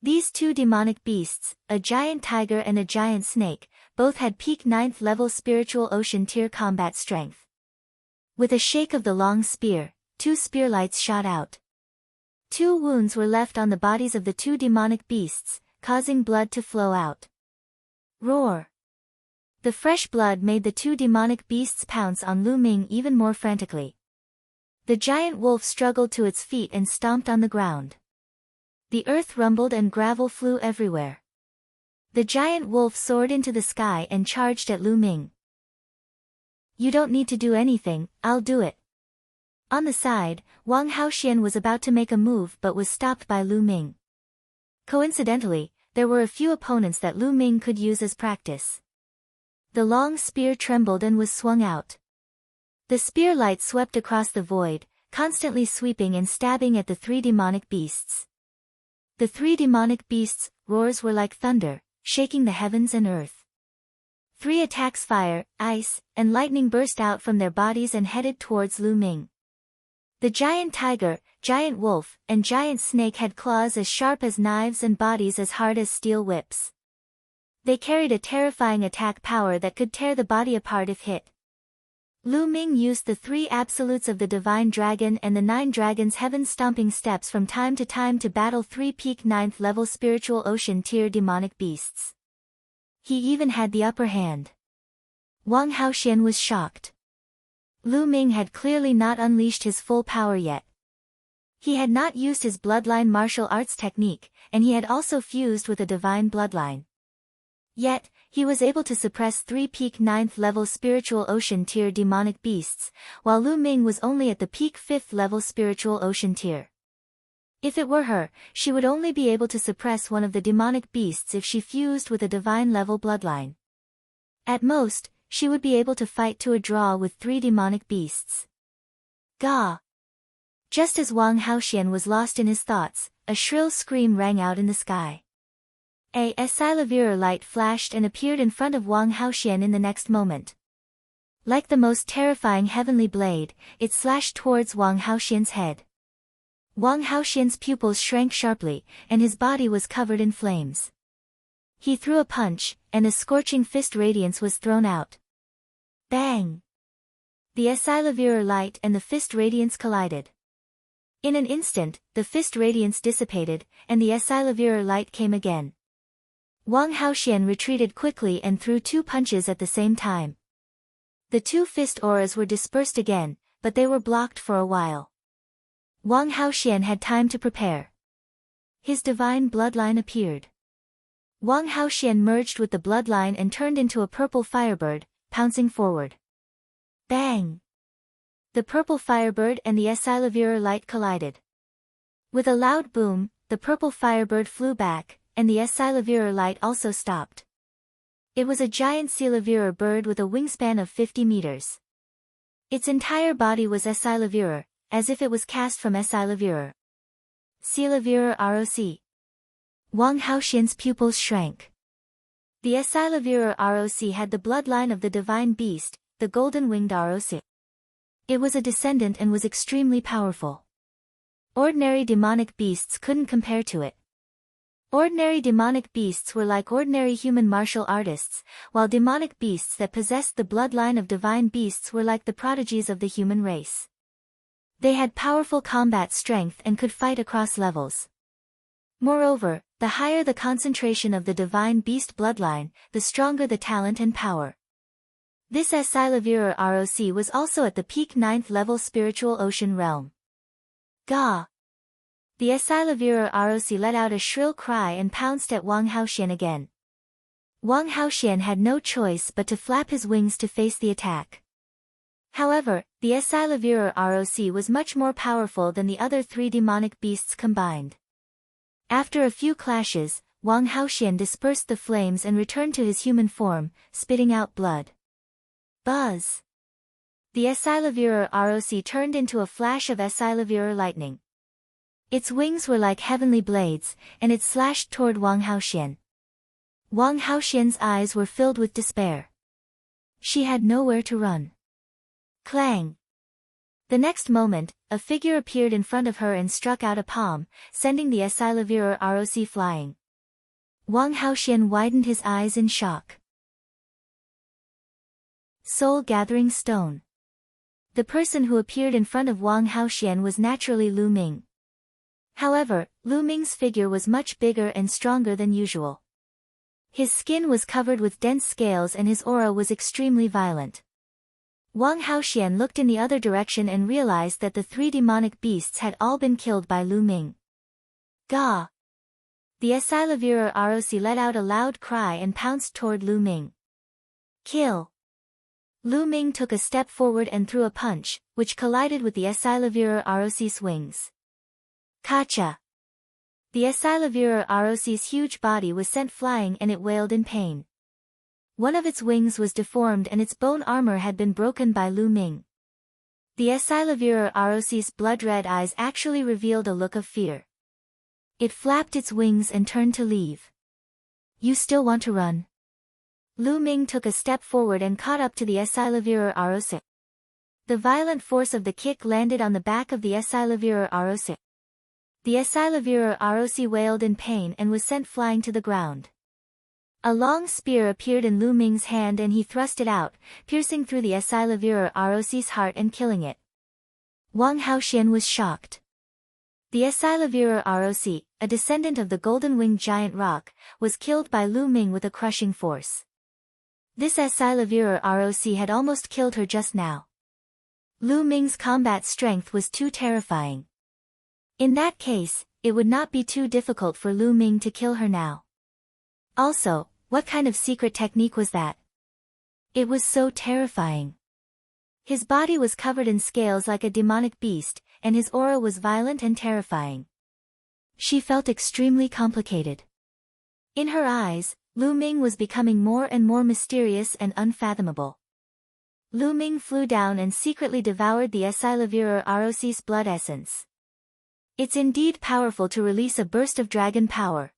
These 2 demonic beasts, a giant tiger and a giant snake, both had peak 9th level spiritual ocean tier combat strength. With a shake of the long spear, 2 spear lights shot out. 2 wounds were left on the bodies of the 2 demonic beasts, causing blood to flow out. Roar! The fresh blood made the 2 demonic beasts pounce on Lu Ming even more frantically. The giant wolf struggled to its feet and stomped on the ground. The earth rumbled and gravel flew everywhere. The giant wolf soared into the sky and charged at Lu Ming. "You don't need to do anything, I'll do it." On the side, Wang Haoxian was about to make a move but was stopped by Lu Ming. Coincidentally, there were a few opponents that Lu Ming could use as practice. The long spear trembled and was swung out. The spear light swept across the void, constantly sweeping and stabbing at the three demonic beasts. The three demonic beasts' roars were like thunder, shaking the heavens and earth. 3 attacks fire, ice, and lightning burst out from their bodies and headed towards Lu Ming. The giant tiger, giant wolf, and giant snake had claws as sharp as knives and bodies as hard as steel whips. They carried a terrifying attack power that could tear the body apart if hit. Lu Ming used the 3 absolutes of the divine dragon and the 9 dragons' heaven-stomping steps from time to battle 3 peak 9th level spiritual ocean tier demonic beasts. He even had the upper hand. Wang Haoxian was shocked. Lu Ming had clearly not unleashed his full power yet. He had not used his bloodline martial arts technique, and he had also fused with a divine bloodline. Yet, he was able to suppress 3 peak 9th level spiritual ocean tier demonic beasts, while Lu Ming was only at the peak 5th level spiritual ocean tier. If it were her, she would only be able to suppress one of the demonic beasts if she fused with a divine level bloodline. At most, she would be able to fight to a draw with 3 demonic beasts. Gah! Just as Wang Haoxian was lost in his thoughts, a shrill scream rang out in the sky. A Silavir light flashed and appeared in front of Wang Haoxian in the next moment. Like the most terrifying heavenly blade, it slashed towards Wang Haoxian's head. Wang Haoxian's pupils shrank sharply, and his body was covered in flames. He threw a punch, and a scorching fist radiance was thrown out. Bang! The Silavir light and the fist radiance collided. In an instant, the fist radiance dissipated, and the Silavir light came again. Wang Haoxian retreated quickly and threw 2 punches at the same time. The 2 fist auras were dispersed again, but they were blocked for a while. Wang Haoxian had time to prepare. His divine bloodline appeared. Wang Haoxian merged with the bloodline and turned into a purple firebird, pouncing forward. Bang! The purple firebird and the Silavir light collided. With a loud boom, the purple firebird flew back, and the Silavir light also stopped. It was a giant Silavir bird with a wingspan of 50 meters. Its entire body was Silavir, as if it was cast from Silavir. Silavir ROC. Wang Haoxian's pupils shrank. The Silavir ROC had the bloodline of the divine beast, the golden-winged ROC. It was a descendant and was extremely powerful. Ordinary demonic beasts couldn't compare to it. Ordinary demonic beasts were like ordinary human martial artists, while demonic beasts that possessed the bloodline of divine beasts were like the prodigies of the human race. They had powerful combat strength and could fight across levels. Moreover, the higher the concentration of the divine beast bloodline, the stronger the talent and power. This Silavir ROC was also at the peak 9th level spiritual ocean realm. Gah! The Silavir ROC let out a shrill cry and pounced at Wang Haoxian again. Wang Haoxian had no choice but to flap his wings to face the attack. However, the Silavir ROC was much more powerful than the other 3 demonic beasts combined. After a few clashes, Wang Haoxian dispersed the flames and returned to his human form, spitting out blood. Buzz! The Silavir ROC turned into a flash of Silavir lightning. Its wings were like heavenly blades, and it slashed toward Wang Haoxian. Wang Haoxian's eyes were filled with despair. She had nowhere to run. Clang! The next moment, a figure appeared in front of her and struck out a palm, sending the Silavir ROC flying. Wang Haoxian widened his eyes in shock. Soul-gathering stone. The person who appeared in front of Wang Haoxian was naturally Lu Ming. However, Lu Ming's figure was much bigger and stronger than usual. His skin was covered with dense scales and his aura was extremely violent. Wang Haoxian looked in the other direction and realized that the 3 demonic beasts had all been killed by Lu Ming. Gah! The Silavir ROC let out a loud cry and pounced toward Lu Ming. Kill! Lu Ming took a step forward and threw a punch, which collided with the Silavir ROC's wings. Kacha! The Esilavira Arosi's huge body was sent flying and it wailed in pain. One of its wings was deformed and its bone armor had been broken by Lu Ming. The Esilavira Arosi's blood-red eyes actually revealed a look of fear. It flapped its wings and turned to leave. You still want to run? Lu Ming took a step forward and caught up to the Esilavira Arosi. The violent force of the kick landed on the back of the Esilavira Arosi. The Esilavira Arosi wailed in pain and was sent flying to the ground. A long spear appeared in Lu Ming's hand and he thrust it out, piercing through the Esilavira Arosi's heart and killing it. Wang Haoxian was shocked. The Esilavira Arosi, a descendant of the golden-winged giant roc, was killed by Lu Ming with a crushing force. This Esilavira Arosi had almost killed her just now. Lu Ming's combat strength was too terrifying. In that case, it would not be too difficult for Lu Ming to kill her now. Also, what kind of secret technique was that? It was so terrifying. His body was covered in scales like a demonic beast, and his aura was violent and terrifying. She felt extremely complicated. In her eyes, Lu Ming was becoming more and more mysterious and unfathomable. Lu Ming flew down and secretly devoured the Esilavira Arosi's blood essence. It's indeed powerful to release a burst of dragon power.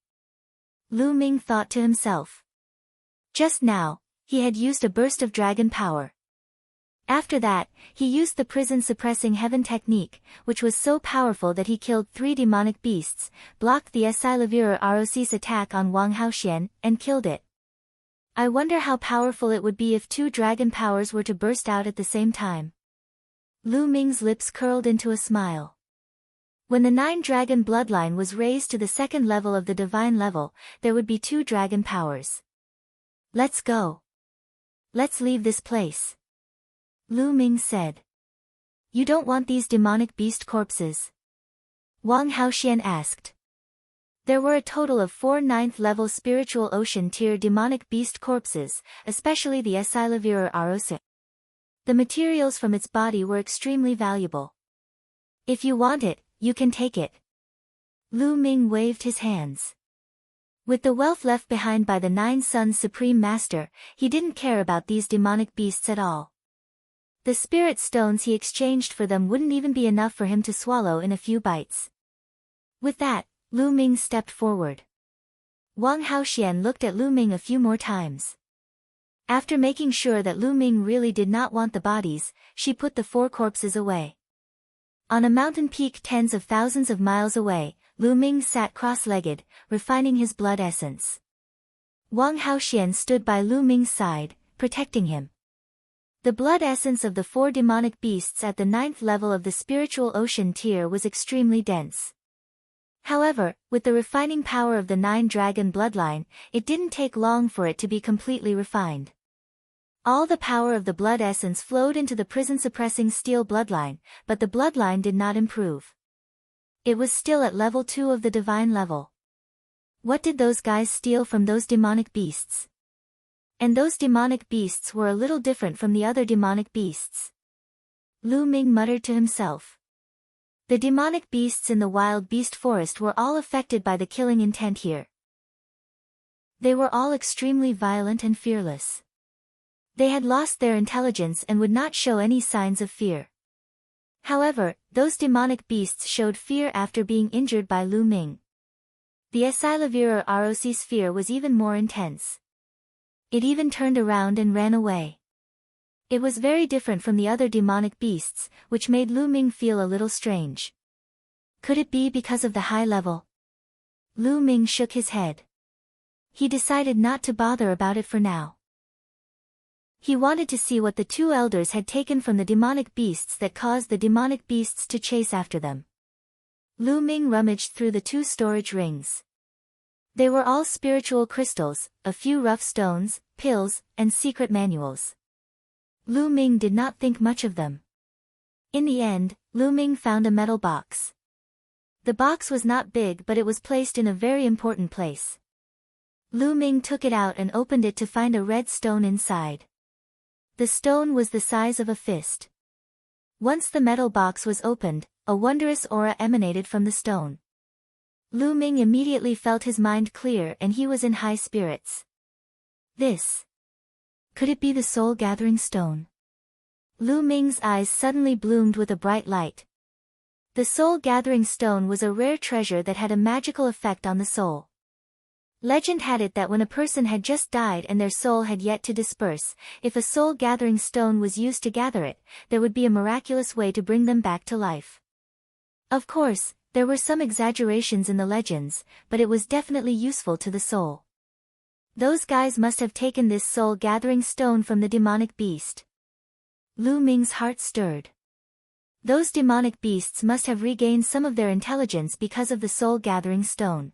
Lu Ming thought to himself. Just now, he had used a burst of dragon power. After that, he used the prison-suppressing heaven technique, which was so powerful that he killed 3 demonic beasts, blocked the Esilavira Arosi's attack on Wang Haoxian, and killed it. I wonder how powerful it would be if 2 dragon powers were to burst out at the same time. Lu Ming's lips curled into a smile. When the 9-dragon bloodline was raised to the 2nd level of the divine level, there would be 2 dragon powers. Let's go. Let's leave this place. Lu Ming said. You don't want these demonic beast corpses? Wang Haoxian asked. There were a total of 4 9th-level spiritual ocean tier demonic beast corpses, especially the Esilavira Arosi. The materials from its body were extremely valuable. If you want it, you can take it. Lu Ming waved his hands. With the wealth left behind by the 9 Suns Supreme Master, he didn't care about these demonic beasts at all. The spirit stones he exchanged for them wouldn't even be enough for him to swallow in a few bites. With that, Lu Ming stepped forward. Wang Haoxian looked at Lu Ming a few more times. After making sure that Lu Ming really did not want the bodies, she put the 4 corpses away. On a mountain peak tens of thousands of miles away, Lu Ming sat cross-legged, refining his blood essence. Wang Haoxian stood by Lu Ming's side, protecting him. The blood essence of the 4 demonic beasts at the 9th level of the spiritual ocean tier was extremely dense. However, with the refining power of the 9-dragon bloodline, it didn't take long for it to be completely refined. All the power of the blood essence flowed into the prison-suppressing steel bloodline, but the bloodline did not improve. It was still at level 2 of the divine level. What did those guys steal from those demonic beasts? And those demonic beasts were a little different from the other demonic beasts. Lu Ming muttered to himself. The demonic beasts in the wild beast forest were all affected by the killing intent here. They were all extremely violent and fearless. They had lost their intelligence and would not show any signs of fear. However, those demonic beasts showed fear after being injured by Lu Ming. The Esilavira Arosi's fear was even more intense. It even turned around and ran away. It was very different from the other demonic beasts, which made Lu Ming feel a little strange. Could it be because of the high level? Lu Ming shook his head. He decided not to bother about it for now. He wanted to see what the 2 elders had taken from the demonic beasts that caused the demonic beasts to chase after them. Lu Ming rummaged through the 2 storage rings. They were all spiritual crystals, a few rough stones, pills, and secret manuals. Lu Ming did not think much of them. In the end, Lu Ming found a metal box. The box was not big, but it was placed in a very important place. Lu Ming took it out and opened it to find a red stone inside. The stone was the size of a fist. Once the metal box was opened, a wondrous aura emanated from the stone. Lu Ming immediately felt his mind clear and he was in high spirits. This. Could it be the soul-gathering stone? Lu Ming's eyes suddenly bloomed with a bright light. The soul-gathering stone was a rare treasure that had a magical effect on the soul. Legend had it that when a person had just died and their soul had yet to disperse, if a soul-gathering stone was used to gather it, there would be a miraculous way to bring them back to life. Of course, there were some exaggerations in the legends, but it was definitely useful to the soul. Those guys must have taken this soul-gathering stone from the demonic beast. Lu Ming's heart stirred. Those demonic beasts must have regained some of their intelligence because of the soul-gathering stone.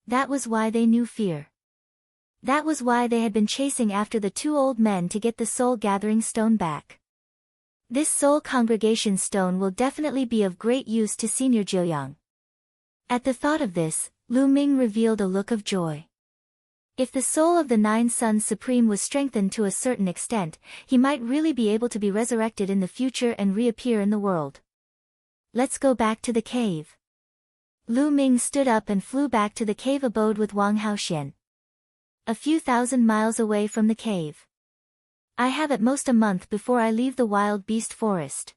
That was why they knew fear. That was why they had been chasing after the two old men to get the soul-gathering stone back. This soul congregation stone will definitely be of great use to Senior Jiuyang. At the thought of this, Lu Ming revealed a look of joy. If the soul of the Nine Sons Supreme was strengthened to a certain extent, he might really be able to be resurrected in the future and reappear in the world. Let's go back to the cave. Lu Ming stood up and flew back to the cave abode with Wang Haoxian. A few thousand miles away from the cave. I have at most a month before I leave the wild beast forest.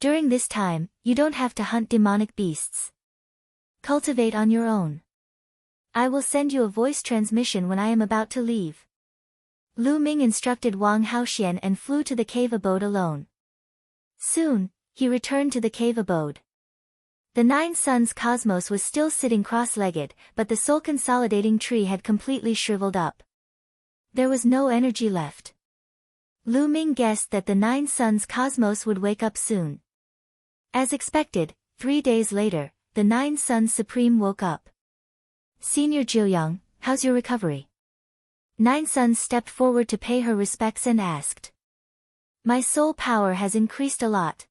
During this time, you don't have to hunt demonic beasts. Cultivate on your own. I will send you a voice transmission when I am about to leave. Lu Ming instructed Wang Haoxian and flew to the cave abode alone. Soon, he returned to the cave abode. The Nine Sons Cosmos was still sitting cross-legged, but the soul-consolidating tree had completely shriveled up. There was no energy left. Lu Ming guessed that the Nine Sons Cosmos would wake up soon. As expected, 3 days later, the Nine Sons Supreme woke up. Senior Jiuyang, how's your recovery? Nine Sons stepped forward to pay her respects and asked. My soul power has increased a lot.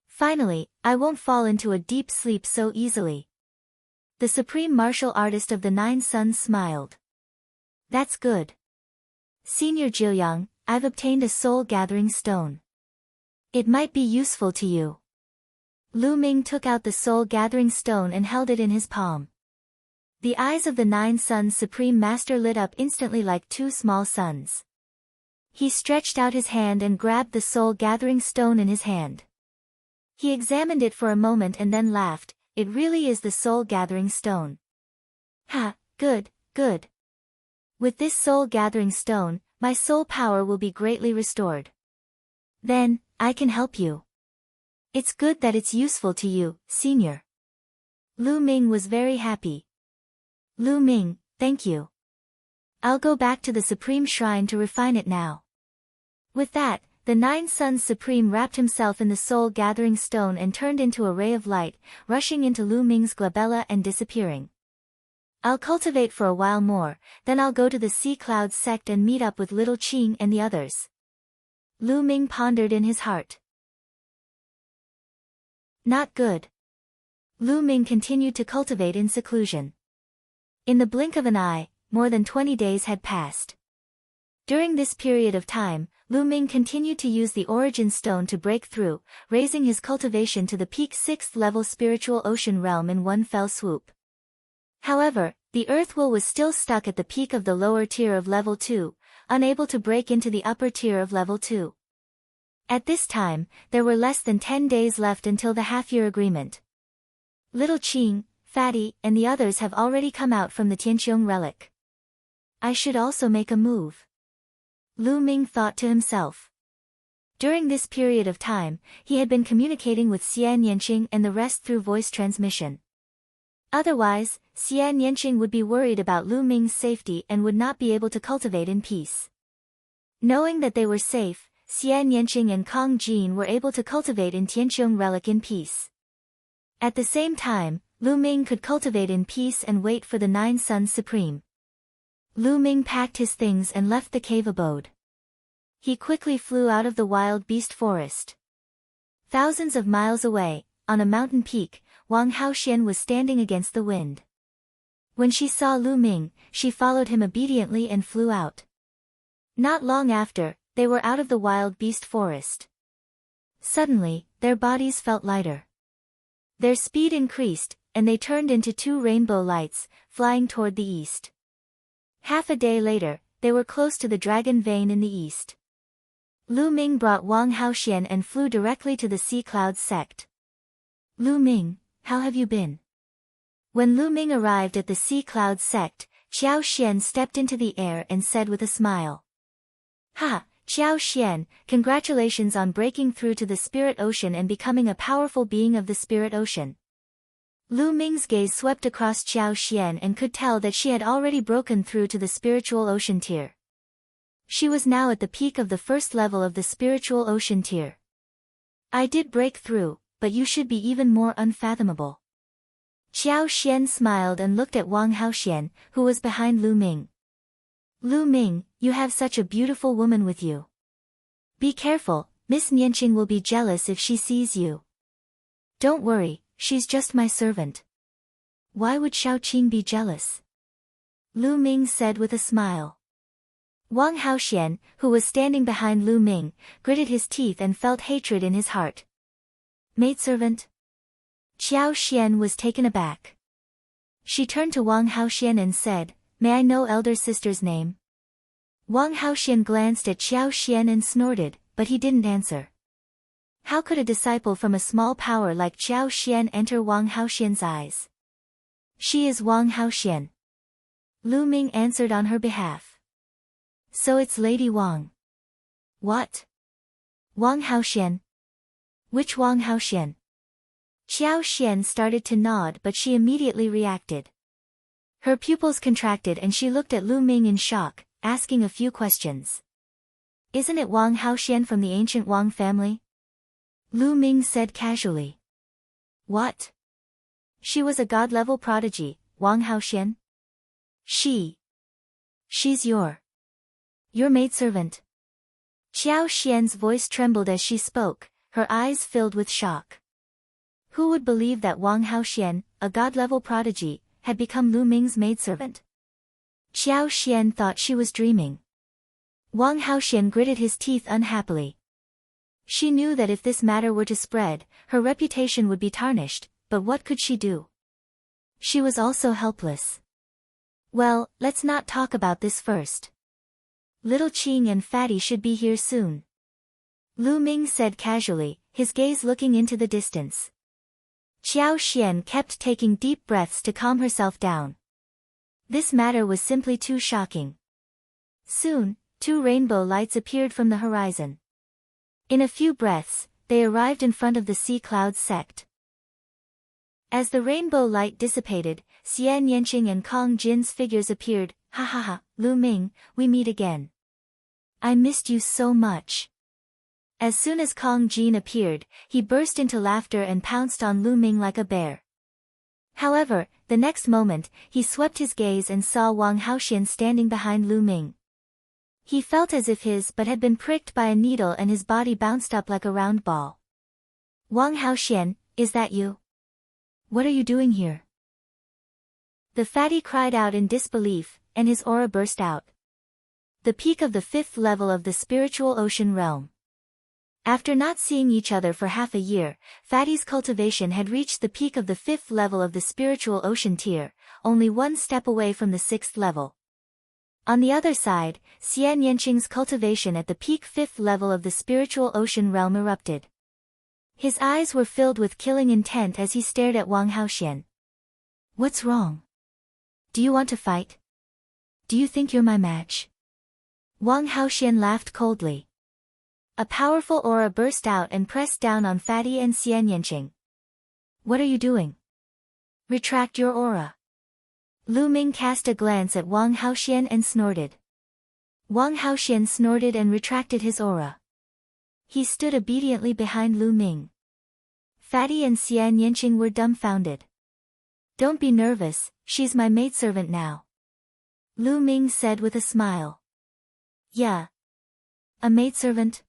Finally, I won't fall into a deep sleep so easily. The supreme martial artist of the Nine Sons smiled. That's good. Senior Jiuyang, I've obtained a soul-gathering stone. It might be useful to you. Lu Ming took out the soul-gathering stone and held it in his palm. The eyes of the Nine Sons Supreme Master lit up instantly like two small suns. He stretched out his hand and grabbed the soul-gathering stone in his hand. He examined it for a moment and then laughed. It really is the soul-gathering stone. Ha, good, good. With this soul-gathering stone, my soul power will be greatly restored. Then, I can help you. It's good that it's useful to you, Senior. Lu Ming was very happy. Lu Ming, thank you. I'll go back to the Supreme Shrine to refine it now. With that, the Nine Sons Supreme wrapped himself in the soul-gathering stone and turned into a ray of light, rushing into Lu Ming's glabella and disappearing. I'll cultivate for a while more, then I'll go to the Sea Cloud sect and meet up with Little Qing and the others. Lu Ming pondered in his heart. Not good. Lu Ming continued to cultivate in seclusion. In the blink of an eye, more than 20 days had passed. During this period of time, Lu Ming continued to use the origin stone to break through, raising his cultivation to the peak 6th level spiritual ocean realm in one fell swoop. However, the Earth Will was still stuck at the peak of the lower tier of level 2, unable to break into the upper tier of level 2. At this time, there were less than 10 days left until the half-year agreement. Little Qing, Fatty, and the others have already come out from the Tianqiong relic. I should also make a move. Lu Ming thought to himself. During this period of time, he had been communicating with Xian Yanqing and the rest through voice transmission. Otherwise, Xian Yanqing would be worried about Lu Ming's safety and would not be able to cultivate in peace. Knowing that they were safe, Xian Yanqing and Kong Jin were able to cultivate in Tianqiong relic in peace. At the same time, Lu Ming could cultivate in peace and wait for the Nine Sons Supreme. Lu Ming packed his things and left the cave abode. He quickly flew out of the wild beast forest. Thousands of miles away, on a mountain peak, Wang Haoxian was standing against the wind. When she saw Lu Ming, she followed him obediently and flew out. Not long after, they were out of the wild beast forest. Suddenly, their bodies felt lighter. Their speed increased, and they turned into two rainbow lights, flying toward the east. Half a day later, they were close to the dragon vein in the east. Lu Ming brought Wang Haoxian and flew directly to the Sea Clouds sect. Lu Ming, how have you been? When Lu Ming arrived at the Sea Clouds sect, Qiao Xian stepped into the air and said with a smile. Ha, Qiao Xian, congratulations on breaking through to the Spirit Ocean and becoming a powerful being of the Spirit Ocean. Lu Ming's gaze swept across Qiao Xian and could tell that she had already broken through to the spiritual ocean tier. She was now at the peak of the first level of the spiritual ocean tier. I did break through, but you should be even more unfathomable. Qiao Xian smiled and looked at Wang Haoxian, who was behind Lu Ming. Lu Ming, you have such a beautiful woman with you. Be careful, Miss Nianqing will be jealous if she sees you. Don't worry, she's just my servant. Why would Shaoqing be jealous? Lu Ming said with a smile. Wang Haoxian, who was standing behind Lu Ming, gritted his teeth and felt hatred in his heart. Maidservant? Qiao Xian was taken aback. She turned to Wang Haoxian and said, May I know elder sister's name? Wang Haoxian glanced at Qiao Xian and snorted, but he didn't answer. How could a disciple from a small power like Qiao Xian enter Wang Haoxian's eyes? She is Wang Haoxian. Lu Ming answered on her behalf. So it's Lady Wang. What? Wang Haoxian? Which Wang Haoxian? Qiao Xian started to nod but she immediately reacted. Her pupils contracted and she looked at Lu Ming in shock, asking a few questions. Isn't it Wang Haoxian from the ancient Wang family? Lu Ming said casually. What? She was a god-level prodigy, Wang Haoxian? She's your maidservant. Qiao Xian's voice trembled as she spoke, her eyes filled with shock. Who would believe that Wang Haoxian, a god-level prodigy, had become Lu Ming's maidservant? Qiao Xian thought she was dreaming. Wang Haoxian gritted his teeth unhappily. She knew that if this matter were to spread, her reputation would be tarnished, but what could she do? She was also helpless. Well, let's not talk about this first. Little Qing and Fatty should be here soon. Lu Ming said casually, his gaze looking into the distance. Qiao Xian kept taking deep breaths to calm herself down. This matter was simply too shocking. Soon, two rainbow lights appeared from the horizon. In a few breaths, they arrived in front of the Sea Clouds sect. As the rainbow light dissipated, Xian Yanqing and Kong Jin's figures appeared. Ha ha ha, Lu Ming, we meet again. I missed you so much. As soon as Kong Jin appeared, he burst into laughter and pounced on Lu Ming like a bear. However, the next moment, he swept his gaze and saw Wang Haoxian standing behind Lu Ming. He felt as if his butt had been pricked by a needle and his body bounced up like a round ball. Wang Haoxian, is that you? What are you doing here? The fatty cried out in disbelief, and his aura burst out. The peak of the 5th level of the spiritual ocean realm. After not seeing each other for half a year, Fatty's cultivation had reached the peak of the 5th level of the spiritual ocean tier, only one step away from the 6th level. On the other side, Xian Yanqing's cultivation at the peak 5th level of the spiritual ocean realm erupted. His eyes were filled with killing intent as he stared at Wang Haoxian. What's wrong? Do you want to fight? Do you think you're my match? Wang Haoxian laughed coldly. A powerful aura burst out and pressed down on Fatty and Xian Yanqing. What are you doing? Retract your aura. Lu Ming cast a glance at Wang Haoxian and snorted. Wang Haoxian snorted and retracted his aura. He stood obediently behind Lu Ming. Fatty and Xian Yanqing were dumbfounded. Don't be nervous, she's my maidservant now. Lu Ming said with a smile. Yeah. A maidservant?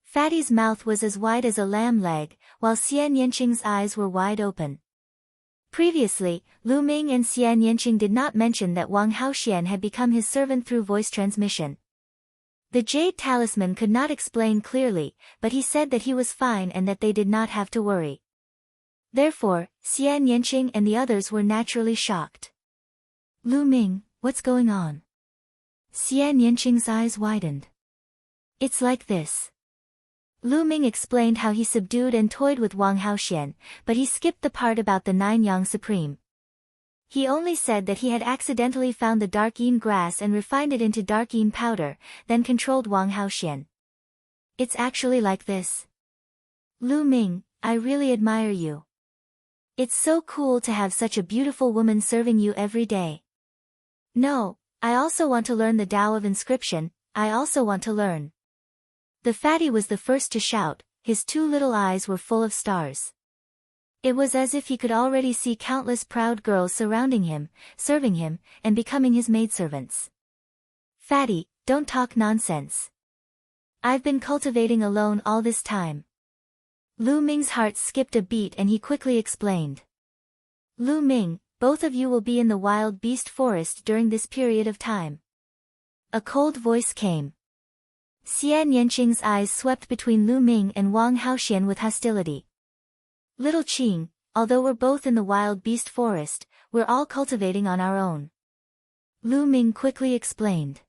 Fatty's mouth was as wide as a lamb leg, while Xian Yanqing's eyes were wide open. Previously, Lu Ming and Xian Yanqing did not mention that Wang Haoxian had become his servant through voice transmission. The Jade Talisman could not explain clearly, but he said that he was fine and that they did not have to worry. Therefore, Xian Yanqing and the others were naturally shocked. Lu Ming, what's going on? Xian Yanqing's eyes widened. It's like this. Lu Ming explained how he subdued and toyed with Wang Haoxian, but he skipped the part about the 9 Yang Supreme. He only said that he had accidentally found the dark yin grass and refined it into dark yin powder, then controlled Wang Haoxian. It's actually like this. Lu Ming, I really admire you. It's so cool to have such a beautiful woman serving you every day. No, I also want to learn the Tao of inscription, I also want to learn. The fatty was the first to shout, his 2 little eyes were full of stars. It was as if he could already see countless proud girls surrounding him, serving him, and becoming his maidservants. Fatty, don't talk nonsense. I've been cultivating alone all this time. Lu Ming's heart skipped a beat and he quickly explained. Lu Ming, both of you will be in the wild beast forest during this period of time. A cold voice came. Xian Yanqing's eyes swept between Lu Ming and Wang Haoxian with hostility. Little Qing, although we're both in the wild beast forest, we're all cultivating on our own. Lu Ming quickly explained.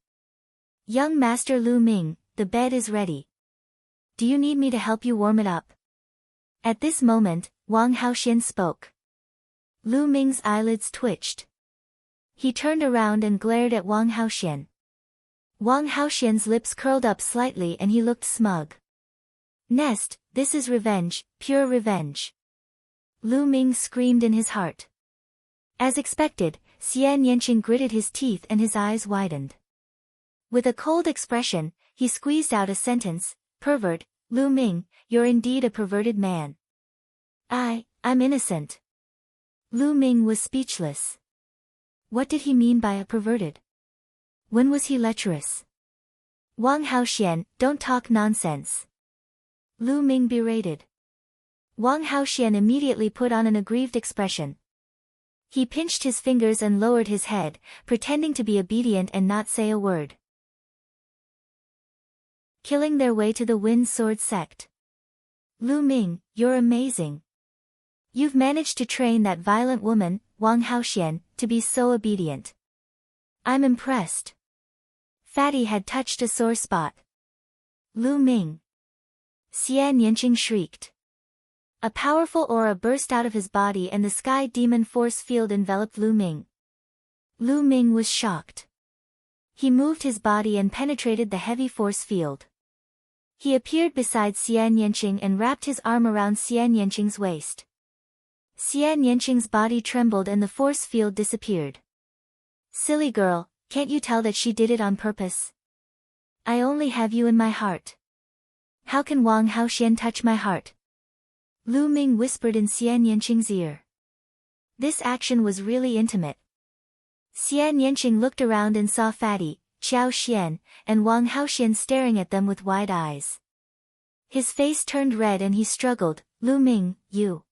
Young Master Lu Ming, the bed is ready. Do you need me to help you warm it up? At this moment, Wang Haoxian spoke. Lu Ming's eyelids twitched. He turned around and glared at Wang Haoxian. Wang Haoxian's lips curled up slightly and he looked smug. Nest, this is revenge, pure revenge. Lu Ming screamed in his heart. As expected, Xian Yanqing gritted his teeth and his eyes widened. With a cold expression, he squeezed out a sentence, pervert, Lu Ming, you're indeed a perverted man. I'm innocent. Lu Ming was speechless. What did he mean by a perverted? When was he lecherous? Wang Haoxian, don't talk nonsense. Lu Ming berated. Wang Haoxian immediately put on an aggrieved expression. He pinched his fingers and lowered his head, pretending to be obedient and not say a word. Killing their way to the Wind Sword sect. Lu Ming, you're amazing. You've managed to train that violent woman, Wang Haoxian, to be so obedient. I'm impressed. Fatty had touched a sore spot. Lu Ming. Xian Yanqing shrieked. A powerful aura burst out of his body and the sky demon force field enveloped Lu Ming. Lu Ming was shocked. He moved his body and penetrated the heavy force field. He appeared beside Xian Yanqing and wrapped his arm around Xian Yanqing's waist. Xian Yanqing's body trembled and the force field disappeared. Silly girl, can't you tell that she did it on purpose? I only have you in my heart. How can Wang Haoxian touch my heart? Lu Ming whispered in Xian Yanqing's ear. This action was really intimate. Xian Yanqing looked around and saw Fatty, Qiao Xian, and Wang Haoxian staring at them with wide eyes. His face turned red and he struggled, Lu Ming, you.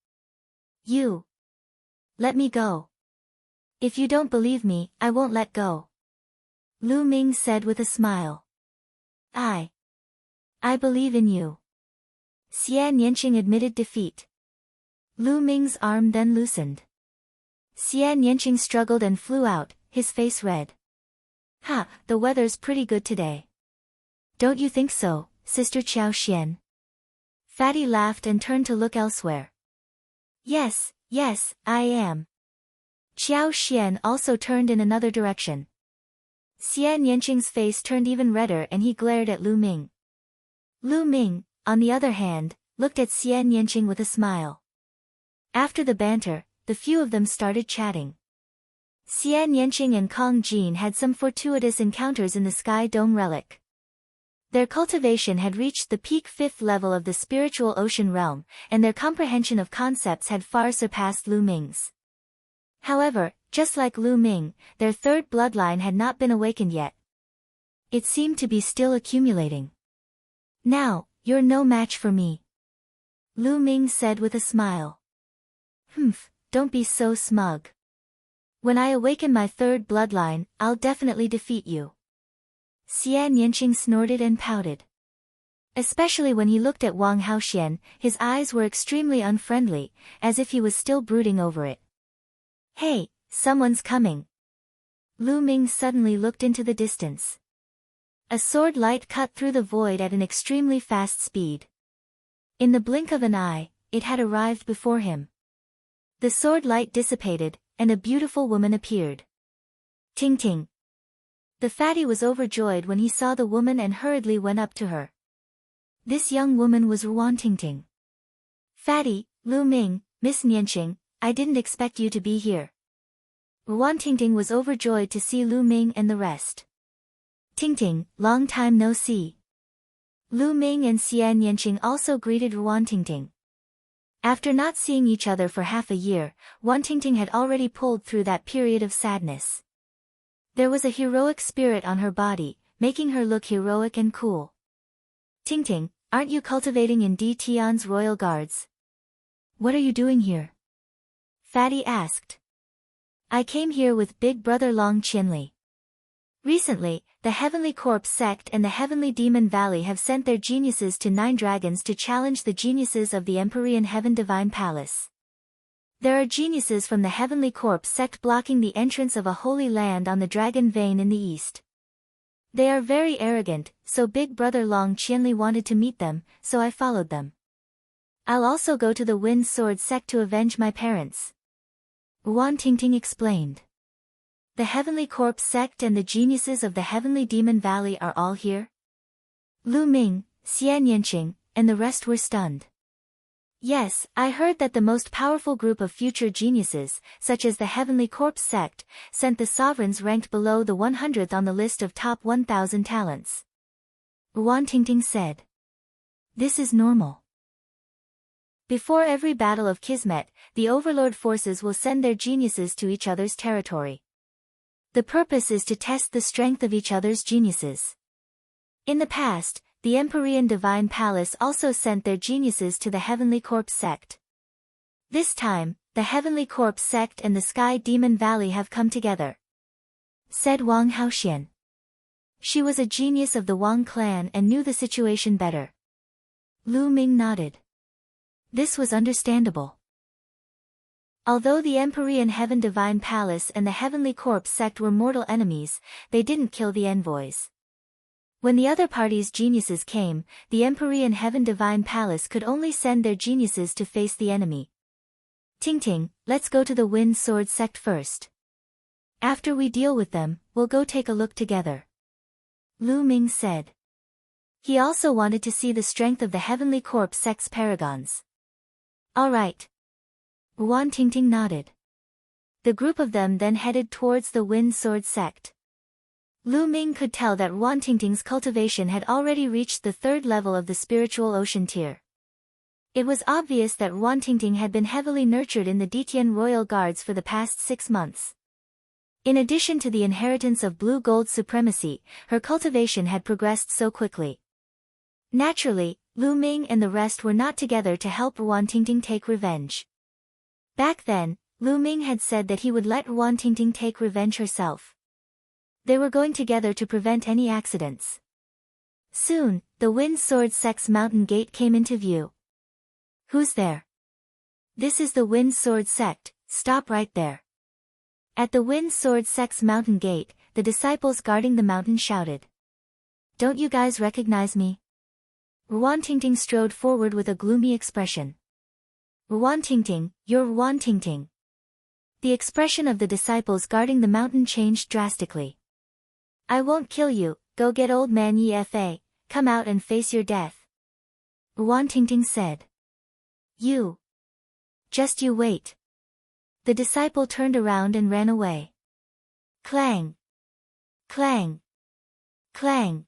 Let me go. If you don't believe me, I won't let go. Lu Ming said with a smile. I believe in you. Xian Yanqing admitted defeat. Lu Ming's arm then loosened. Xian Yanqing struggled and flew out, his face red. Ha, the weather's pretty good today. Don't you think so, Sister Qiao Xian? Fatty laughed and turned to look elsewhere. Yes, I am. Qiao Xian also turned in another direction. Xian Yanqing's face turned even redder and he glared at Lu Ming. Lu Ming, on the other hand, looked at Xian Yanqing with a smile. After the banter, the few of them started chatting. Xian Yanqing and Kong Jin had some fortuitous encounters in the Sky Dome relic. Their cultivation had reached the peak 5th level of the spiritual ocean realm, and their comprehension of concepts had far surpassed Lu Ming's. However, just like Lu Ming, their third bloodline had not been awakened yet. It seemed to be still accumulating. Now, you're no match for me. Lu Ming said with a smile. Don't be so smug. When I awaken my third bloodline, I'll definitely defeat you. Xian Yanqing snorted and pouted. Especially when he looked at Wang Haoxian, his eyes were extremely unfriendly, as if he was still brooding over it. Hey, someone's coming. Lu Ming suddenly looked into the distance. A sword light cut through the void at an extremely fast speed. In the blink of an eye, it had arrived before him. The sword light dissipated, and a beautiful woman appeared. Ting Ting. The fatty was overjoyed when he saw the woman and hurriedly went up to her. This young woman was Ruan Tingting. Fatty, Lu Ming, Miss Nianqing, I didn't expect you to be here. Ruan Tingting was overjoyed to see Lu Ming and the rest. Tingting, long time no see. Lu Ming and Xian Yanqing also greeted Ruan Tingting. After not seeing each other for half a year, Ruan Tingting had already pulled through that period of sadness. There was a heroic spirit on her body, making her look heroic and cool. Tingting, aren't you cultivating in Di Tian's royal guards? What are you doing here? Fatty asked. I came here with big brother Long Qianli. Recently, the Heavenly Corpse sect and the Heavenly Demon Valley have sent their geniuses to 9 dragons to challenge the geniuses of the Empyrean Heaven Divine Palace. There are geniuses from the Heavenly Corpse sect blocking the entrance of a holy land on the Dragon Vein in the east. They are very arrogant, so Big Brother Long Qianli wanted to meet them, so I followed them. I'll also go to the Wind Sword sect to avenge my parents. Ruan Tingting explained. The Heavenly Corpse sect and the geniuses of the Heavenly Demon Valley are all here? Lu Ming, Xian Yanqing, and the rest were stunned. Yes, I heard that the most powerful group of future geniuses, such as the Heavenly Corpse sect, sent the sovereigns ranked below the 100th on the list of top 1,000 talents. Ruan Tingting said. This is normal. Before every battle of Kismet, the Overlord forces will send their geniuses to each other's territory. The purpose is to test the strength of each other's geniuses. In the past, the Empyrean Divine Palace also sent their geniuses to the Heavenly Corpse sect. This time, the Heavenly Corpse sect and the Sky Demon Valley have come together. Said Wang Haoxian. She was a genius of the Wang clan and knew the situation better. Lu Ming nodded. This was understandable. Although the Empyrean Heaven Divine Palace and the Heavenly Corpse sect were mortal enemies, they didn't kill the envoys. When the other party's geniuses came, the Empyrean Heaven Divine Palace could only send their geniuses to face the enemy. Tingting, let's go to the Wind Sword sect first. After we deal with them, we'll go take a look together. Lu Ming said. He also wanted to see the strength of the Heavenly Corpse sect's paragons. All right. Ruan Tingting nodded. The group of them then headed towards the Wind Sword sect. Lu Ming could tell that Ruan Tingting's cultivation had already reached the 3rd level of the spiritual ocean tier. It was obvious that Ruan Tingting had been heavily nurtured in the Ditian royal guards for the past 6 months. In addition to the inheritance of blue-gold supremacy, her cultivation had progressed so quickly. Naturally, Lu Ming and the rest were not together to help Ruan Tingting take revenge. Back then, Lu Ming had said that he would let Ruan Tingting take revenge herself. They were going together to prevent any accidents. Soon, the Wind Sword sect's mountain gate came into view. Who's there? This is the Wind Sword sect, stop right there. At the Wind Sword sect's mountain gate, the disciples guarding the mountain shouted. Don't you guys recognize me? Ruan Tingting strode forward with a gloomy expression. Ruan Tingting, you're Ruan Tingting. The expression of the disciples guarding the mountain changed drastically. I won't kill you, go get old man Yi Fa, come out and face your death. Ruan Tingting said. You. Just you wait. The disciple turned around and ran away. Clang. Clang. Clang.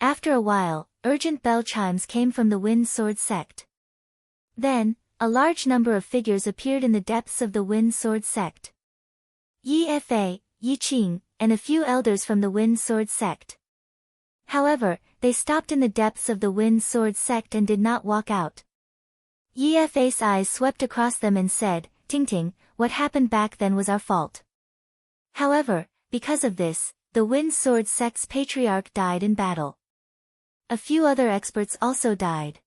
After a while, urgent bell chimes came from the Wind Sword sect. Then, a large number of figures appeared in the depths of the Wind Sword sect. Yi Fa, Yi Qing, and a few elders from the Wind Sword sect. However, they stopped in the depths of the Wind Sword sect and did not walk out. Yi Fa's eyes swept across them and said, Tingting, what happened back then was our fault. However, because of this, the Wind Sword sect's patriarch died in battle. A few other experts also died.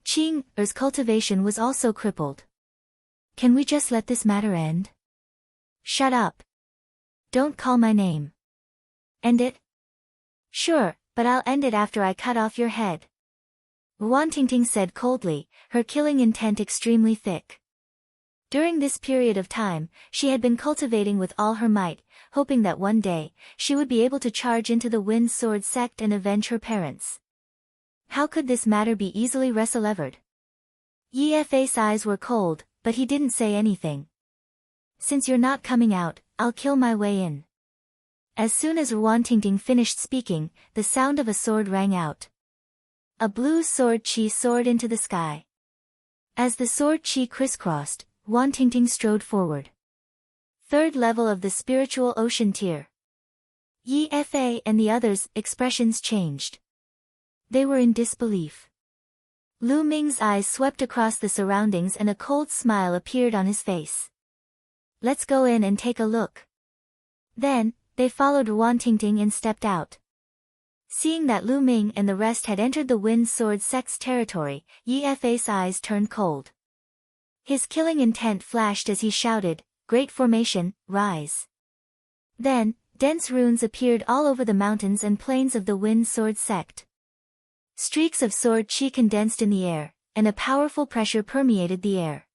Qing's cultivation was also crippled. Can we just let this matter end? Shut up. Don't call my name. End it? Sure, but I'll end it after I cut off your head. Wantingting said coldly, her killing intent extremely thick. During this period of time, she had been cultivating with all her might, hoping that one day, she would be able to charge into the Wind Sword sect and avenge her parents. How could this matter be easily resolved? Yi Fei's eyes were cold, but he didn't say anything. Since you're not coming out, I'll kill my way in. As soon as Wantingting finished speaking, the sound of a sword rang out. A blue sword chi soared into the sky. As the sword chi crisscrossed, Wantingting strode forward. Third level of the spiritual ocean tier. Yi Fei and the others' expressions changed. They were in disbelief. Lu Ming's eyes swept across the surroundings and a cold smile appeared on his face. Let's go in and take a look. Then, they followed Wantingting and stepped out. Seeing that Lu Ming and the rest had entered the Wind Sword sect's territory, Yi Fei's eyes turned cold. His killing intent flashed as he shouted, "Great formation, rise." Then, dense runes appeared all over the mountains and plains of the Wind Sword sect. Streaks of sword chi condensed in the air, and a powerful pressure permeated the air.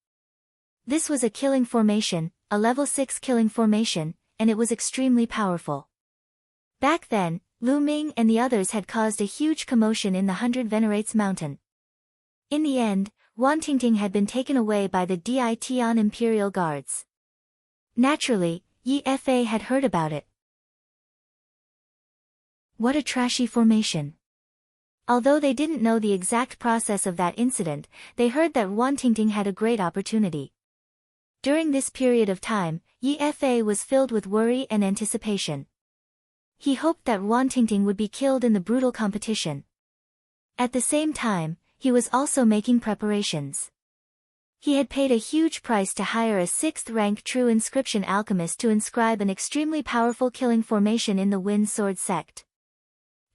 This was a killing formation, a level 6 killing formation, and it was extremely powerful. Back then, Lu Ming and the others had caused a huge commotion in the 100 Venerates Mountain. In the end, Wantingting had been taken away by the Dian Imperial Guards. Naturally, Yi Fei had heard about it. What a trashy formation. Although they didn't know the exact process of that incident, they heard that Wantingting had a great opportunity. During this period of time, Yi Fei was filled with worry and anticipation. He hoped that Wantingting would be killed in the brutal competition. At the same time, he was also making preparations. He had paid a huge price to hire a 6th-rank true inscription alchemist to inscribe an extremely powerful killing formation in the Wind Sword sect.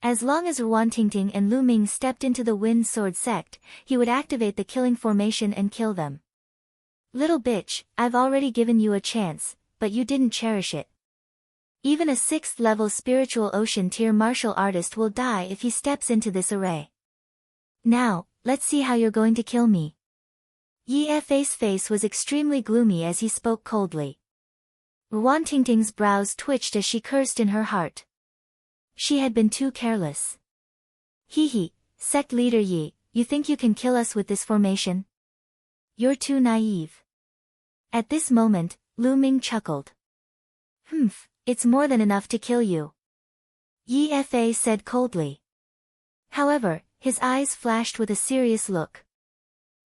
As long as Wantingting and Lu Ming stepped into the Wind Sword sect, he would activate the killing formation and kill them. Little bitch, I've already given you a chance, but you didn't cherish it. Even a 6th-level spiritual ocean tier martial artist will die if he steps into this array. Now, let's see how you're going to kill me. Yi Fei's face was extremely gloomy as he spoke coldly. Wantingting's brows twitched as she cursed in her heart. She had been too careless. Hee, sect leader Yi, you think you can kill us with this formation? You're too naive. At this moment, Lu Ming chuckled. It's more than enough to kill you. Yi Fei said coldly. However, his eyes flashed with a serious look.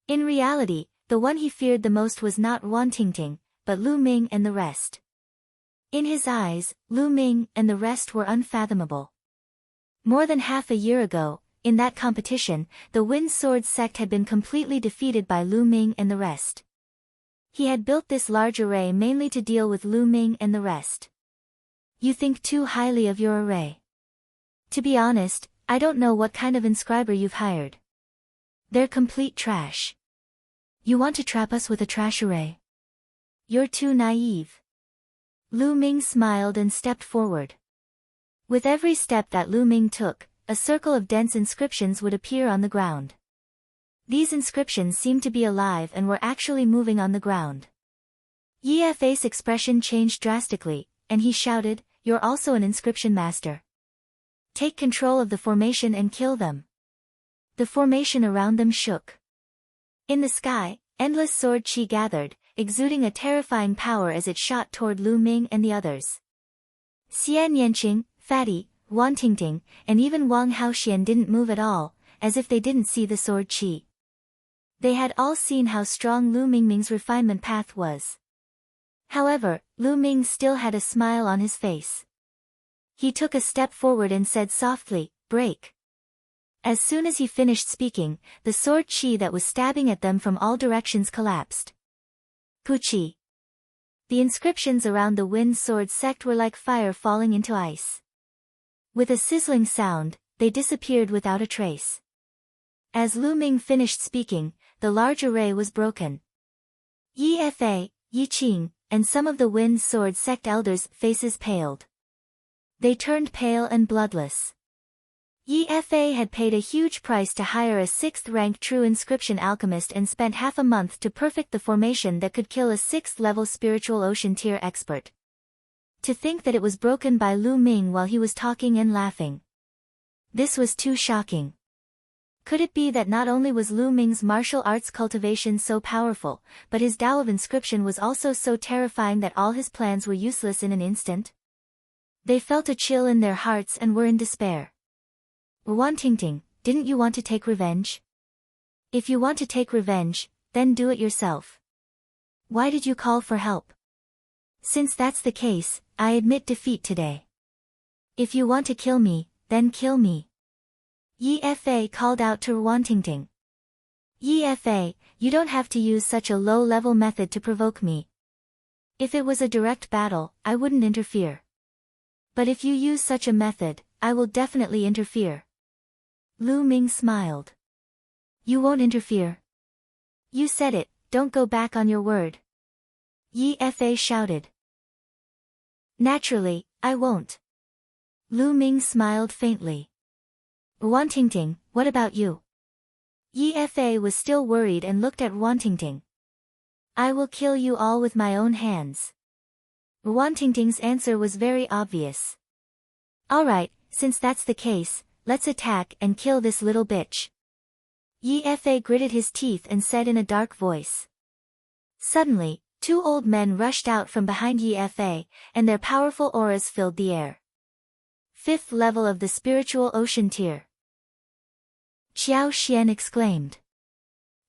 In reality, the one he feared the most was not Wantingting, but Lu Ming and the rest. In his eyes, Lu Ming and the rest were unfathomable. More than half a year ago, in that competition, the Wind Sword sect had been completely defeated by Lu Ming and the rest. He had built this large array mainly to deal with Lu Ming and the rest. You think too highly of your array. To be honest, I don't know what kind of inscriber you've hired. They're complete trash. You want to trap us with a trash array? You're too naive. Lu Ming smiled and stepped forward. With every step that Lu Ming took, a circle of dense inscriptions would appear on the ground. These inscriptions seemed to be alive and were actually moving on the ground. Yi Fei's expression changed drastically, and he shouted, "You're also an inscription master. Take control of the formation and kill them." The formation around them shook. In the sky, endless sword chi gathered, exuding a terrifying power as it shot toward Lu Ming and the others. Xian Yanqing, Fatty, Wantingting, and even Wang Haoxian didn't move at all, as if they didn't see the sword chi. They had all seen how strong Lu Mingming's refinement path was. However, Lu Ming still had a smile on his face. He took a step forward and said softly, "Break." As soon as he finished speaking, the sword chi that was stabbing at them from all directions collapsed. Puchi. The inscriptions around the Wind Sword sect were like fire falling into ice. With a sizzling sound, they disappeared without a trace. As Lu Ming finished speaking, the large array was broken. Yi Fa, Yi Qing, and some of the Wind Sword sect elders' faces paled. They turned pale and bloodless. Yi Fa had paid a huge price to hire a 6th-rank true inscription alchemist and spent half a month to perfect the formation that could kill a 6th-level spiritual ocean tier expert. To think that it was broken by Lu Ming while he was talking and laughing. This was too shocking. Could it be that not only was Lu Ming's martial arts cultivation so powerful, but his Tao of inscription was also so terrifying that all his plans were useless in an instant? They felt a chill in their hearts and were in despair. Wan Tingting, didn't you want to take revenge? If you want to take revenge, then do it yourself. Why did you call for help? Since that's the case, I admit defeat today. If you want to kill me, then kill me. Yi Fa called out to Wan Tingting. Yi Fa, you don't have to use such a low-level method to provoke me. If it was a direct battle, I wouldn't interfere. But if you use such a method, I will definitely interfere. Lu Ming smiled. You won't interfere. You said it, don't go back on your word. Yi Fa shouted. Naturally, I won't. Lu Ming smiled faintly. Wan Tingting, what about you? Yi Fa was still worried and looked at Wan Tingting. I will kill you all with my own hands. Wan Tingting's answer was very obvious. Alright, since that's the case, let's attack and kill this little bitch. Yi Fa gritted his teeth and said in a dark voice. Suddenly, 2 old men rushed out from behind Yi Fa, and their powerful auras filled the air. 5th level of the spiritual ocean tier. Qiao Xian exclaimed.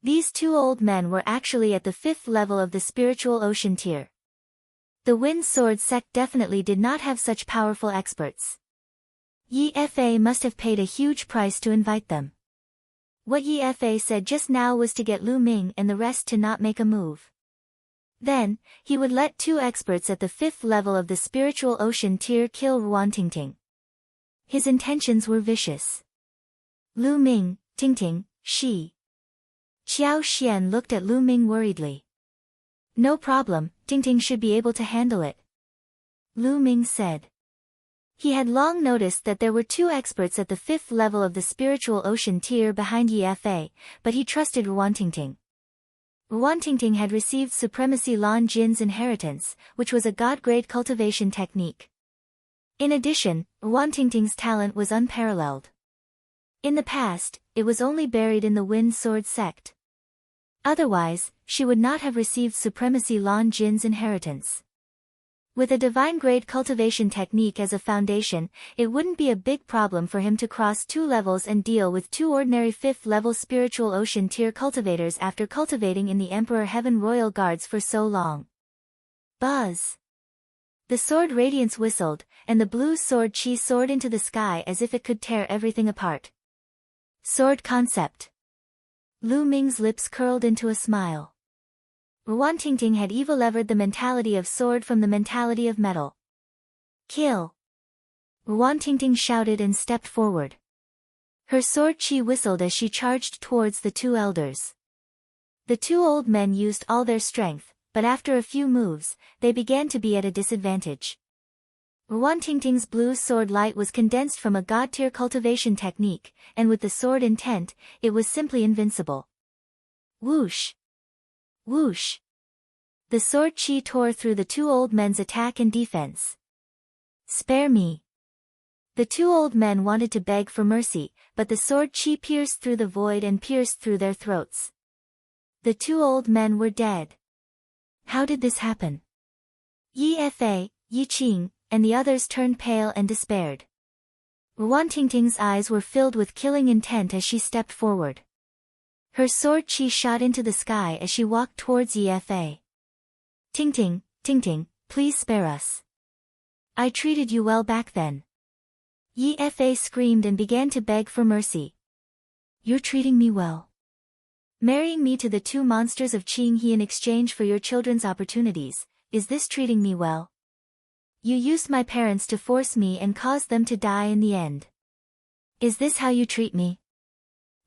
These 2 old men were actually at the 5th level of the spiritual ocean tier. The Wind Sword sect definitely did not have such powerful experts. Yi Fa must have paid a huge price to invite them. What Yi Fa said just now was to get Lu Ming and the rest to not make a move. Then, he would let 2 experts at the 5th level of the spiritual ocean tier kill Wan Tingting. His intentions were vicious. Lu Ming, Tingting, she. Qiao Xian looked at Lu Ming worriedly. No problem, Tingting should be able to handle it. Lu Ming said. He had long noticed that there were 2 experts at the 5th level of the spiritual ocean tier behind Yi Fa, but he trusted Wan Tingting. Wan Tingting had received Supremacy Lan Jin's inheritance, which was a god-grade cultivation technique. In addition, Wan Tingting's talent was unparalleled. In the past, it was only buried in the Wind Sword sect. Otherwise, she would not have received Supremacy Lan Jin's inheritance. With a divine-grade cultivation technique as a foundation, it wouldn't be a big problem for him to cross 2 levels and deal with 2 ordinary 5th-level spiritual ocean tier cultivators after cultivating in the Emperor Heaven Royal Guards for so long. Buzz! The sword radiance whistled, and the blue sword chi soared into the sky as if it could tear everything apart. Sword concept. Lu Ming's lips curled into a smile. Wan Tingting had evo-levered the mentality of sword from the mentality of metal. Kill! Wan Tingting shouted and stepped forward. Her sword chi whistled as she charged towards the 2 elders. The 2 old men used all their strength, but after a few moves, they began to be at a disadvantage. Wan Tingting's blue sword light was condensed from a god-tier cultivation technique, and with the sword intent, it was simply invincible. Whoosh! Whoosh! The sword chi tore through the 2 old men's attack and defense. Spare me! The 2 old men wanted to beg for mercy, but the sword chi pierced through the void and pierced through their throats. The 2 old men were dead. How did this happen? Yi Fa, Yi Qing, and the others turned pale and despaired. Wan Tingting's eyes were filled with killing intent as she stepped forward. Her sword chi shot into the sky as she walked towards Yi Fa. Tingting, Tingting, please spare us. I treated you well back then. Yi Fa screamed and began to beg for mercy. You're treating me well. Marrying me to the 2 monsters of Qing He in exchange for your children's opportunities, is this treating me well? You used my parents to force me and caused them to die in the end. Is this how you treat me?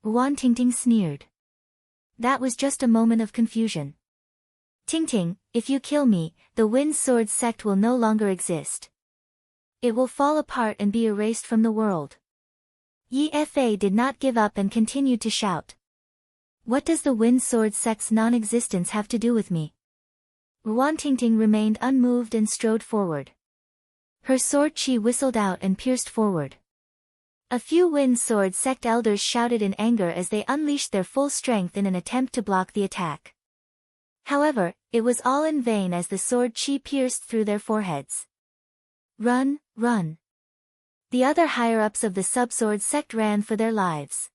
Wan Tingting sneered. That was just a moment of confusion. Tingting, if you kill me, the Wind Sword sect will no longer exist. It will fall apart and be erased from the world. Yi Fa did not give up and continued to shout. What does the Wind Sword sect's non-existence have to do with me? Wan Tingting remained unmoved and strode forward. Her sword chi whistled out and pierced forward. A few Wind Sword sect elders shouted in anger as they unleashed their full strength in an attempt to block the attack. However, it was all in vain as the sword chi pierced through their foreheads. Run, run! The other higher-ups of the Sub-Sword sect ran for their lives.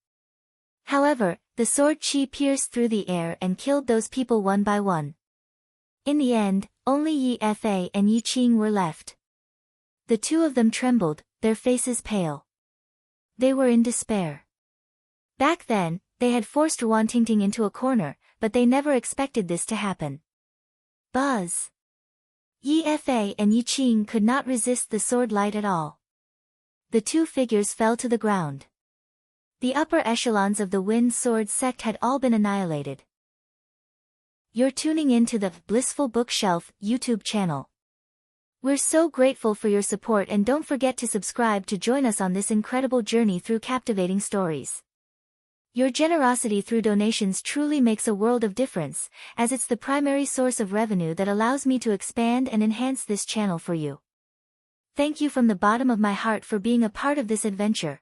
However, the sword chi pierced through the air and killed those people one by one. In the end, only Yi Fa and Yi Qing were left. The two of them trembled, their faces pale. They were in despair. Back then, they had forced Wan Tingting into a corner, but they never expected this to happen. Buzz! Yi Fa and Yi Qing could not resist the sword light at all. The two figures fell to the ground. The upper echelons of the Wind Sword sect had all been annihilated. You're tuning in to the Blissful Bookshelf YouTube channel. We're so grateful for your support, and don't forget to subscribe to join us on this incredible journey through captivating stories. Your generosity through donations truly makes a world of difference, as it's the primary source of revenue that allows me to expand and enhance this channel for you. Thank you from the bottom of my heart for being a part of this adventure.